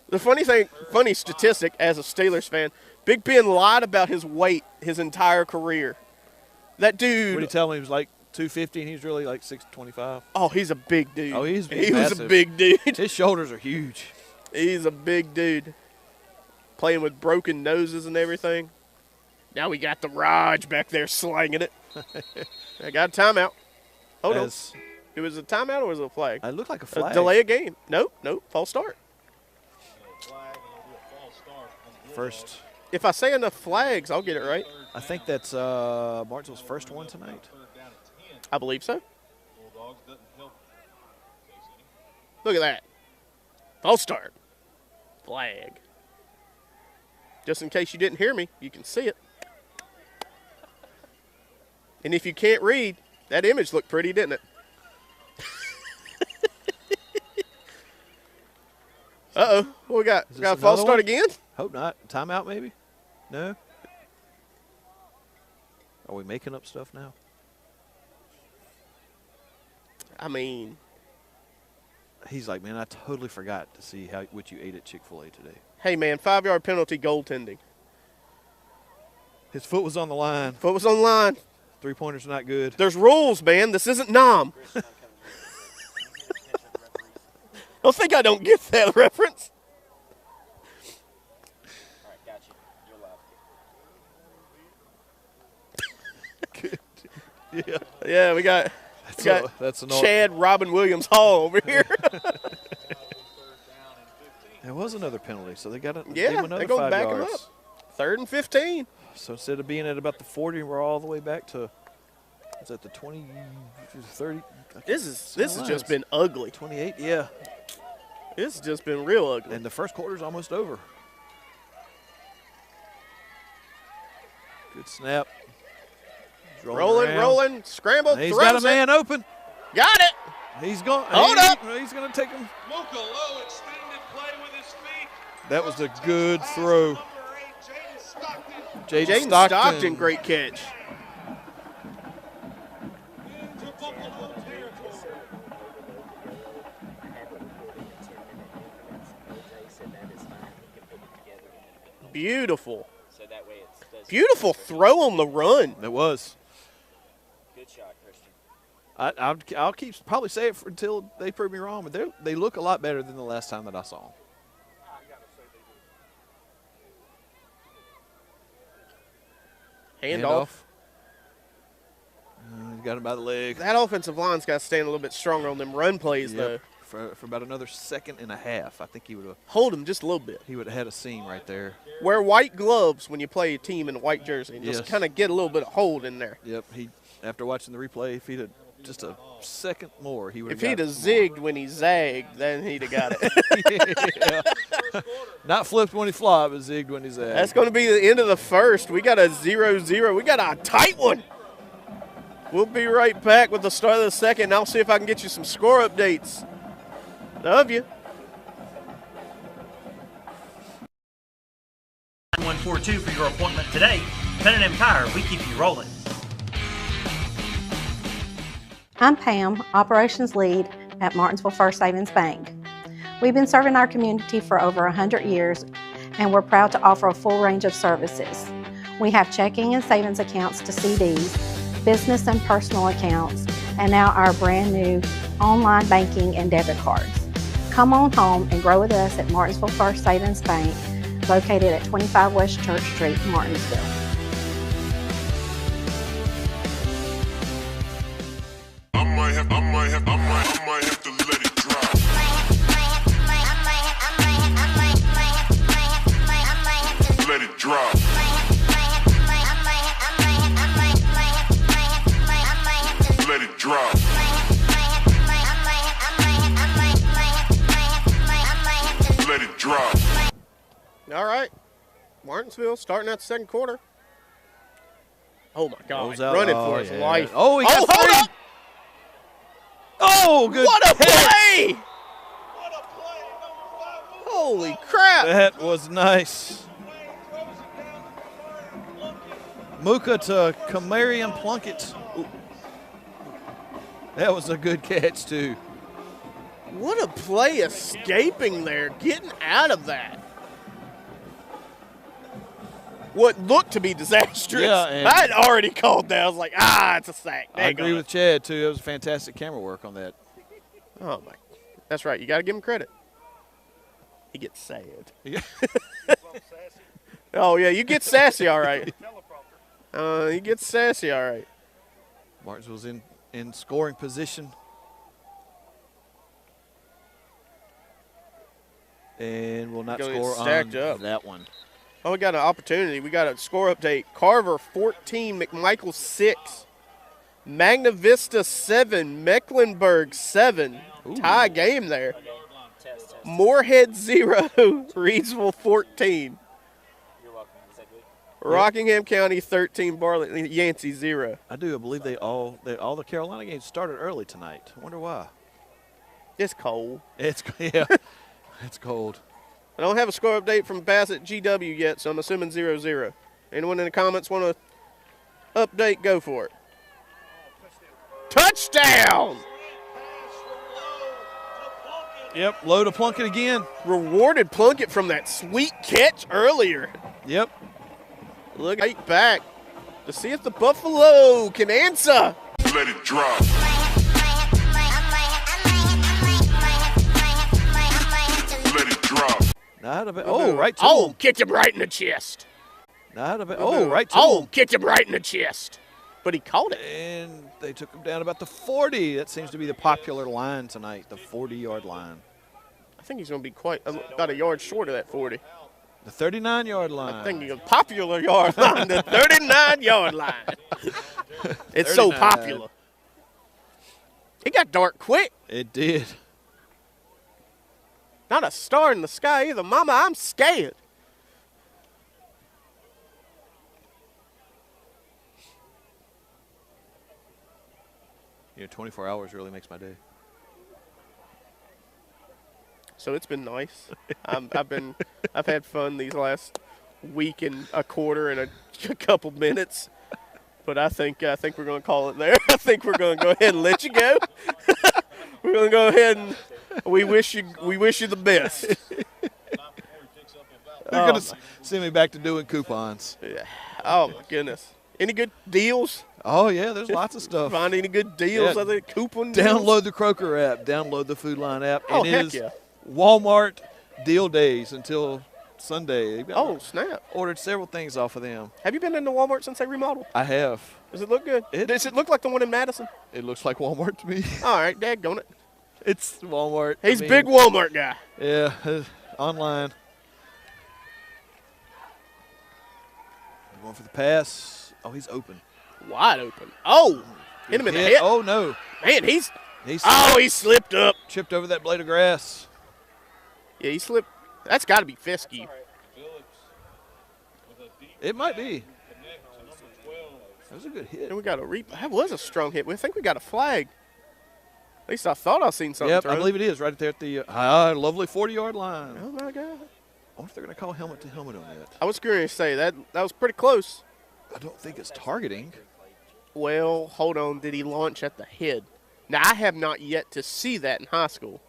The funny statistic as a Steelers fan, Big Ben lied about his weight his entire career. That dude. What did he tell me? He was like 250 and he's really like 625. Oh, he's a big dude. Oh, he was a big dude. His shoulders are huge. He's a big dude. Playing with broken noses and everything. Now we got the Raj back there slanging it. I got a timeout. Hold on. It was a timeout or was it a flag? It looked like a flag. Delay a game. Nope. False start. First. If I say enough flags, I'll get it right. I think that's Martinsville's first one tonight. I believe so. Look at that. False start. Flag. Just in case you didn't hear me, you can see it. And if you can't read, that image looked pretty, didn't it? Uh-oh. What we got? Got a false start again? Hope not. Timeout maybe? No? Are we making up stuff now? I mean. He's like, man, I totally forgot to see what you ate at Chick-fil-A today. Hey, man, 5-yard penalty, goaltending. His foot was on the line. Foot was on the line. Three-pointer's not good. There's rules, man. This isn't Nom. Don't think I don't get that reference. All right, got you. You're Yeah, we got Chad Robin Williams Hall over here. There was another penalty, so they got to Yeah, another they're going 5 back yards. them up. 3rd and 15. So instead of being at about the 40, we're all the way back to, is that the 20, 30? This has just been ugly. 28, yeah. It's just been real ugly. And the first quarter's almost over. Good snap. He's Rolling, scramble, he's throws got a man open. Got it. He's going. Hold up. He's going to take him. Luka low extended play with his feet. That was a good throw. Jaden Stockton, great catch. Beautiful. So that way it's Beautiful throw on the run. It was. good shot, Christian. I'll keep probably say it until they prove me wrong, but they look a lot better than the last time that I saw them. Handoff. Got him by the leg. That offensive line's got to stand a little bit stronger on them run plays, though. For about another second and a half, I think he would have. Hold him just a little bit. He would have had a seam right there. Wear white gloves when you play a team in a white jersey. And just kind of get a little bit of hold in there. Yep. After watching the replay, if he'd have just a second more, he would have. If he'd have zigged when he zagged, then he'd have got it. Not flipped when he flopped, but zigged when he zagged. That's going to be the end of the first. We got a 0-0. We got a tight one. We'll be right back with the start of the second. I'll see if I can get you some score updates. Love you. 142 for your appointment today. Pen & M Tire, we keep you rolling. I'm Pam, Operations Lead at Martinsville First Savings Bank. We've been serving our community for over 100 years, and we're proud to offer a full range of services. We have checking and savings accounts to CDs, business and personal accounts, and now our brand new online banking and debit cards. Come on home and grow with us at Martinsville First Savings Bank, located at 25 West Church Street, Martinsville. I might have to let it drop. Let it drop. Let it drop. Let it drop. All right. Martinsville starting out the second quarter. Oh, my God. Running for his life. Oh, he got hold three. up. Oh, good What a catch. play. Holy crap. That was nice. Mooka to Kamarian Plunkett. Ooh. That was a good catch, too. What a play escaping there, getting out of that. What looked to be disastrous. Yeah, and I had already called that. I was like, it's a sack. I agree with Chad, too. That was fantastic camera work on that. Oh, my. That's right. You got to give him credit. He gets sad. Yeah. Oh, yeah, you get sassy, all right. You get sassy, all right. Martinsville's in scoring position. And will not score on that one. Oh, we got an opportunity. We got a score update. Carver 14, McMichael 6. Magna Vista 7, Mecklenburg 7. Ooh. Tie game there. Moorhead 0, Reedsville 14. You're welcome. Is that good? Rockingham County 13, Bartlett Yancey 0. I do believe all the Carolina games started early tonight. I wonder why. It's cold. It's cold. I don't have a score update from Bassett GW yet, so I'm assuming 0-0. Anyone in the comments want to update? Go for it. Touchdown! Yep, low to Plunkett again. Rewarded Plunkett from that sweet catch earlier. Yep. Look right back to see if the Buffalo can answer. Let it drop. Let it drop. Right to him. Kicked him right in the chest. Right to him. Kicked him right in the chest. But he caught it. And they took him down about the 40. That seems to be the popular line tonight, the 40-yard line. I think he's going to be about a yard short of that 40. The 39-yard line. I think he's a popular yard line, the 39-yard line. It's 39. So popular. It got dark quick. It did. Not a star in the sky either. Mama, I'm scared. Yeah, 24 hours really makes my day. So it's been nice. I've had fun these last week and a quarter and a couple minutes. But I think we're going to call it there. I think we're going to go ahead and let you go. We're going to go ahead and we wish you the best. They're going to send me back to doing coupons. Yeah. Oh my goodness. Any good deals? Oh yeah, there's lots of stuff. Find any good deals? Yeah. Other coupon deals? Download the Kroger app. Download the Food Line app. Oh, it heck is yeah. Walmart deal days until Sunday. Oh, snap. Ordered several things off of them. Have you been into Walmart since they remodeled? I have. Does it look good? Does it look like the one in Madison? It looks like Walmart to me. All right, daggone it. It's Walmart. He's a big Walmart guy. Yeah, online. Going for the pass. Oh, he's open. Wide open. Oh, hit him in the head. Oh, no. Man, he slipped up. Chipped over that blade of grass. Yeah, he slipped. That's got to be Fiske. It might be. That was a good hit. And we got a replay. That was a strong hit. I think we got a flag. At least I thought I seen something. Yep, I believe it is right there at the lovely 40-yard line. Oh, my God. I wonder if they're going to call helmet to helmet on that. I was going to say that was pretty close. I don't think it's targeting. Well, hold on. Did he launch at the head? Now, I have not yet to see that in high school.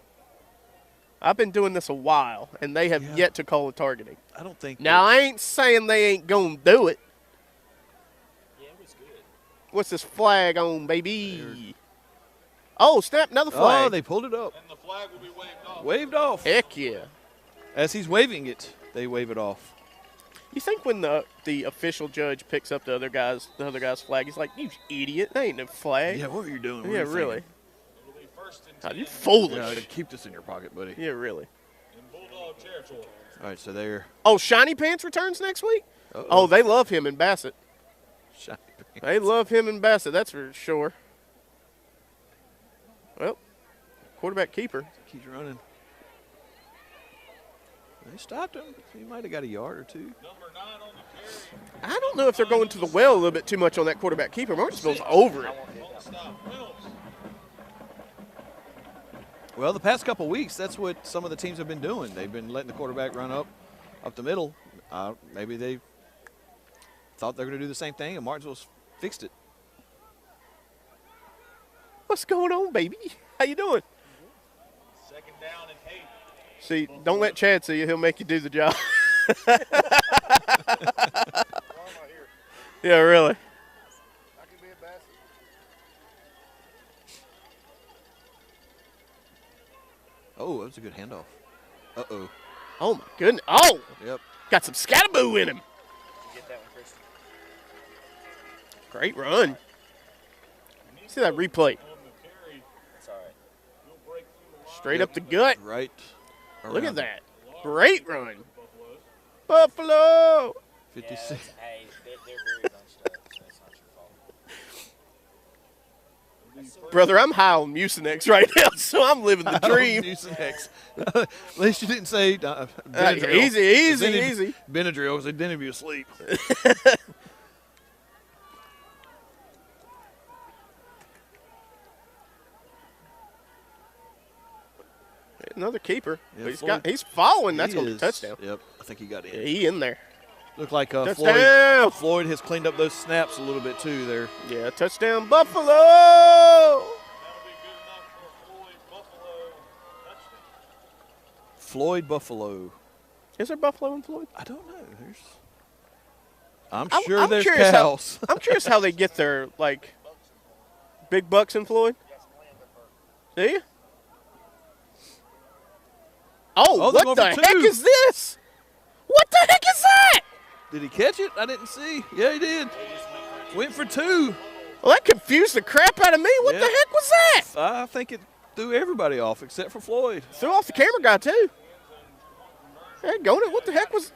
I've been doing this a while, and they have yet to call it targeting. I don't think. Now, I ain't saying they ain't going to do it. Yeah, it was good. What's this flag on, baby? Oh, snap, another flag. Oh, they pulled it up. And the flag will be waved off. Waved off. Heck yeah. As he's waving it, they wave it off. You think when the official judge picks up the other guy's flag, he's like, "You idiot! That ain't no flag." Yeah, what were you doing? Yeah, really. God, you foolish. Yeah, keep this in your pocket, buddy. Yeah, really. In Bulldog territory. All right, so there. Oh, Shiny Pants returns next week? Uh-oh. Oh, they love him in Bassett. Shiny Pants. They love him in Bassett, that's for sure. Well, quarterback keeper. Keeps running. They stopped him. He might have got a yard or two. I don't know if they're going to the well a little bit too much on that quarterback keeper. Martinsville's over it. Well, the past couple weeks, that's what some of the teams have been doing. They've been letting the quarterback run up the middle. Maybe they thought they were going to do the same thing, and Martinsville's fixed it. What's going on, baby? How you doing? Second down and 8. See, don't let Chad see you. He'll make you do the job. Yeah, really. Oh, that was a good handoff. Uh-oh. Oh, my goodness. Oh! Yep. Got some scataboo in him. Get that one, Chris. Great run. See that replay. That's all right. Straight up the gut. Right. Look at that. Great run. Buffalo. 56. Yeah, hey, they're very bunched up, so it's not your fault. Brother, I'm high on Mucinex right now, so I'm living the dream. Mucinex. At least you didn't say Benadryl. Easy. Benadryl, because then he'd be asleep. Another keeper. Yeah, He's following. That's going to be a touchdown. Yep, I think he got in. Yeah, he in there. Looked like touchdown. Floyd has cleaned up those snaps a little bit too there. Yeah, touchdown Buffalo. Floyd Buffalo. Is there Buffalo and Floyd? I don't know. I'm sure there's curious cows. I'm curious how they get their, like, big bucks in Floyd. Do you? Oh, what the heck is this? What the heck is that? Did he catch it? I didn't see. Yeah, he did. Went for 2. Well, that confused the crap out of me. What the heck was that? I think it threw everybody off except for Floyd. Threw off the camera guy, too. Hey, going it. What the heck was...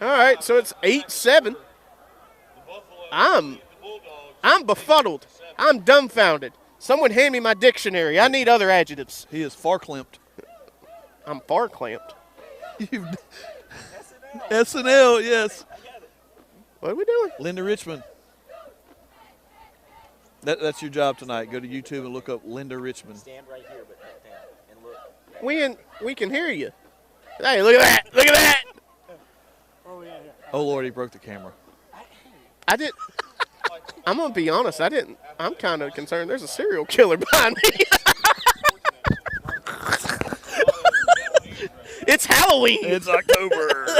All right, so it's 8-7. I'm befuddled. I'm dumbfounded. Someone hand me my dictionary. I need other adjectives. He is far clamped. I'm far clamped. SNL, yes. What are we doing? Linda Richmond. That's your job tonight. Go to YouTube and look up Linda Richmond. Stand right here, but back down and look. We can hear you. Hey, look at that. Look at that. Oh, Lord, he broke the camera. I did. I'm going to be honest. I'm kind of concerned there's a serial killer behind me. It's Halloween. It's October.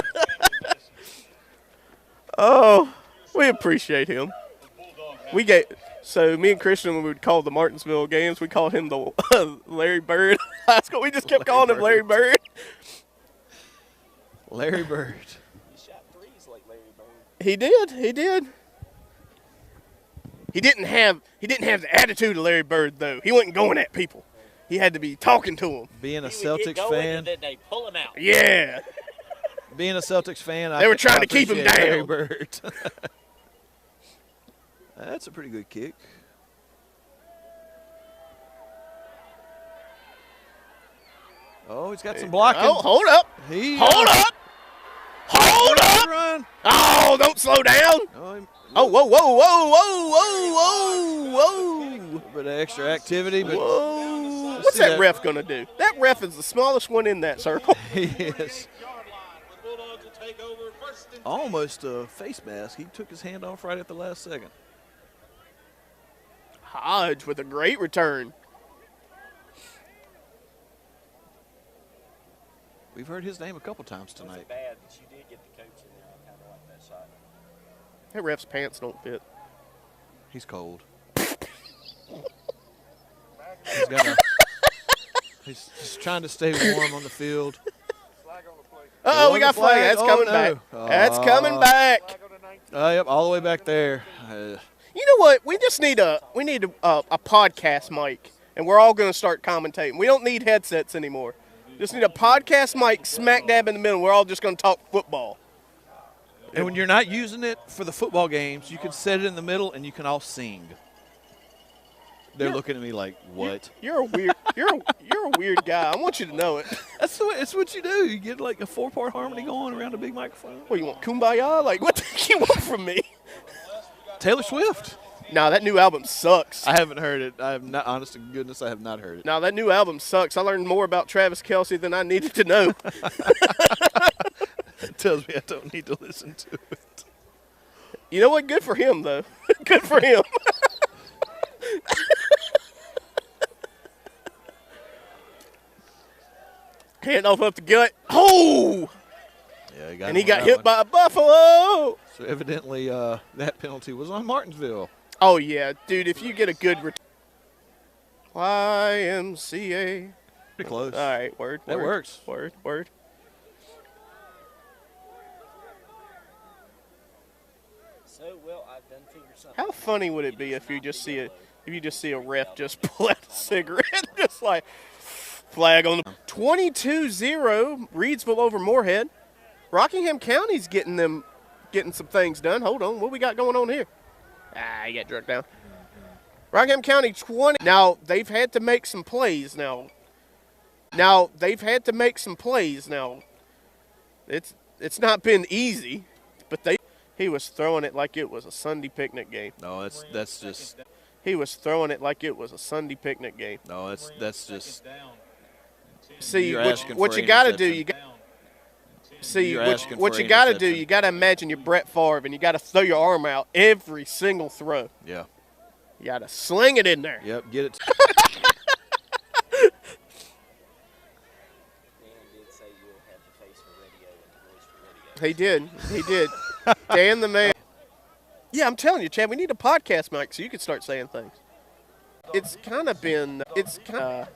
Oh, we appreciate him. So me and Christian, when we would call the Martinsville games, we called him the Larry Bird. We just kept calling him Larry Bird. Larry Bird. He shot threes like Larry Bird. He did. He didn't have the attitude of Larry Bird, though. He wasn't going at people. He had to be talking to them. Being a Celtics fan. And then they pull him out. Yeah. Being a Celtics fan, they were trying to keep him down. Larry Bird. That's a pretty good kick. Oh, he's got some blocking. Oh, hold up. Hold up. Run. Oh, don't slow down. Oh, whoa, whoa, whoa, whoa, whoa, whoa, whoa. A little bit of extra activity. But whoa. What's that ref going to do? That ref is the smallest one in that circle. He is. Almost a face mask. He took his hand off right at the last second. Hodge with a great return. We've heard his name a couple times tonight. It bad, but you did get the coach in there. I kind of like that shot. That ref's pants don't fit. He's cold. He's trying to stay warm on the field. Uh-oh, we got flag. That's coming back. That's coming back. Yep, all the way back there. You know what? We need a podcast mic, and we're all going to start commentating. We don't need headsets anymore. Just need a podcast mic smack dab in the middle. We're all just going to talk football. And when you're not using it for the football games, you can set it in the middle and you can all sing. They're looking at me like, what? You're a weird guy. I want you to know it. It's what you do. You get like a 4-part harmony going around a big microphone. What, you want kumbaya? Like, what the heck you want from me? Taylor Swift. No, that new album sucks. I haven't heard it. I have not, honest to goodness, I have not heard it. No, that new album sucks. I learned more about Travis Kelce than I needed to know. It tells me I don't need to listen to it. You know what? Good for him, though. Good for him. Hand off up the gut. Oh! Yeah, he got hit by a buffalo. So evidently that penalty was on Martinsville. Oh, yeah. Dude, if you get a good YMCA. Pretty close. All right, word. That works. Word. So, well, I've done figured something. How funny would it be if you just see a ref just pull out a cigarette, just like flag on the 22-0 Reedsville over Moorhead. Rockingham County's getting some things done. Hold on, what we got going on here? You got jerked down. Rockingham County 20. Now they've had to make some plays. Now it's not been easy, but he was throwing it like it was a Sunday picnic game. No, that's just. He was throwing it like it was a Sunday picnic game. No, that's just. See, what you got to do, you got to imagine you're Brett Favre, and you got to throw your arm out every single throw. Yeah. You got to sling it in there. Yep, get it. He did. Dan the man. Yeah, I'm telling you, Chad, we need a podcast mic so you can start saying things. It's kind of been lackluster.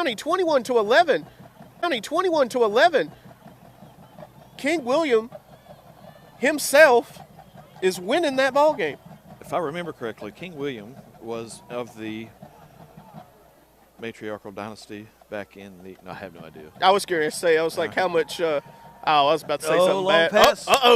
21-11. 21-11. King William himself is winning that ball game. If I remember correctly, King William was of the matriarchal dynasty back in the. No, I have no idea. I was curious to say. I was like, how much? I was about to say something long bad. pass. Uh-oh.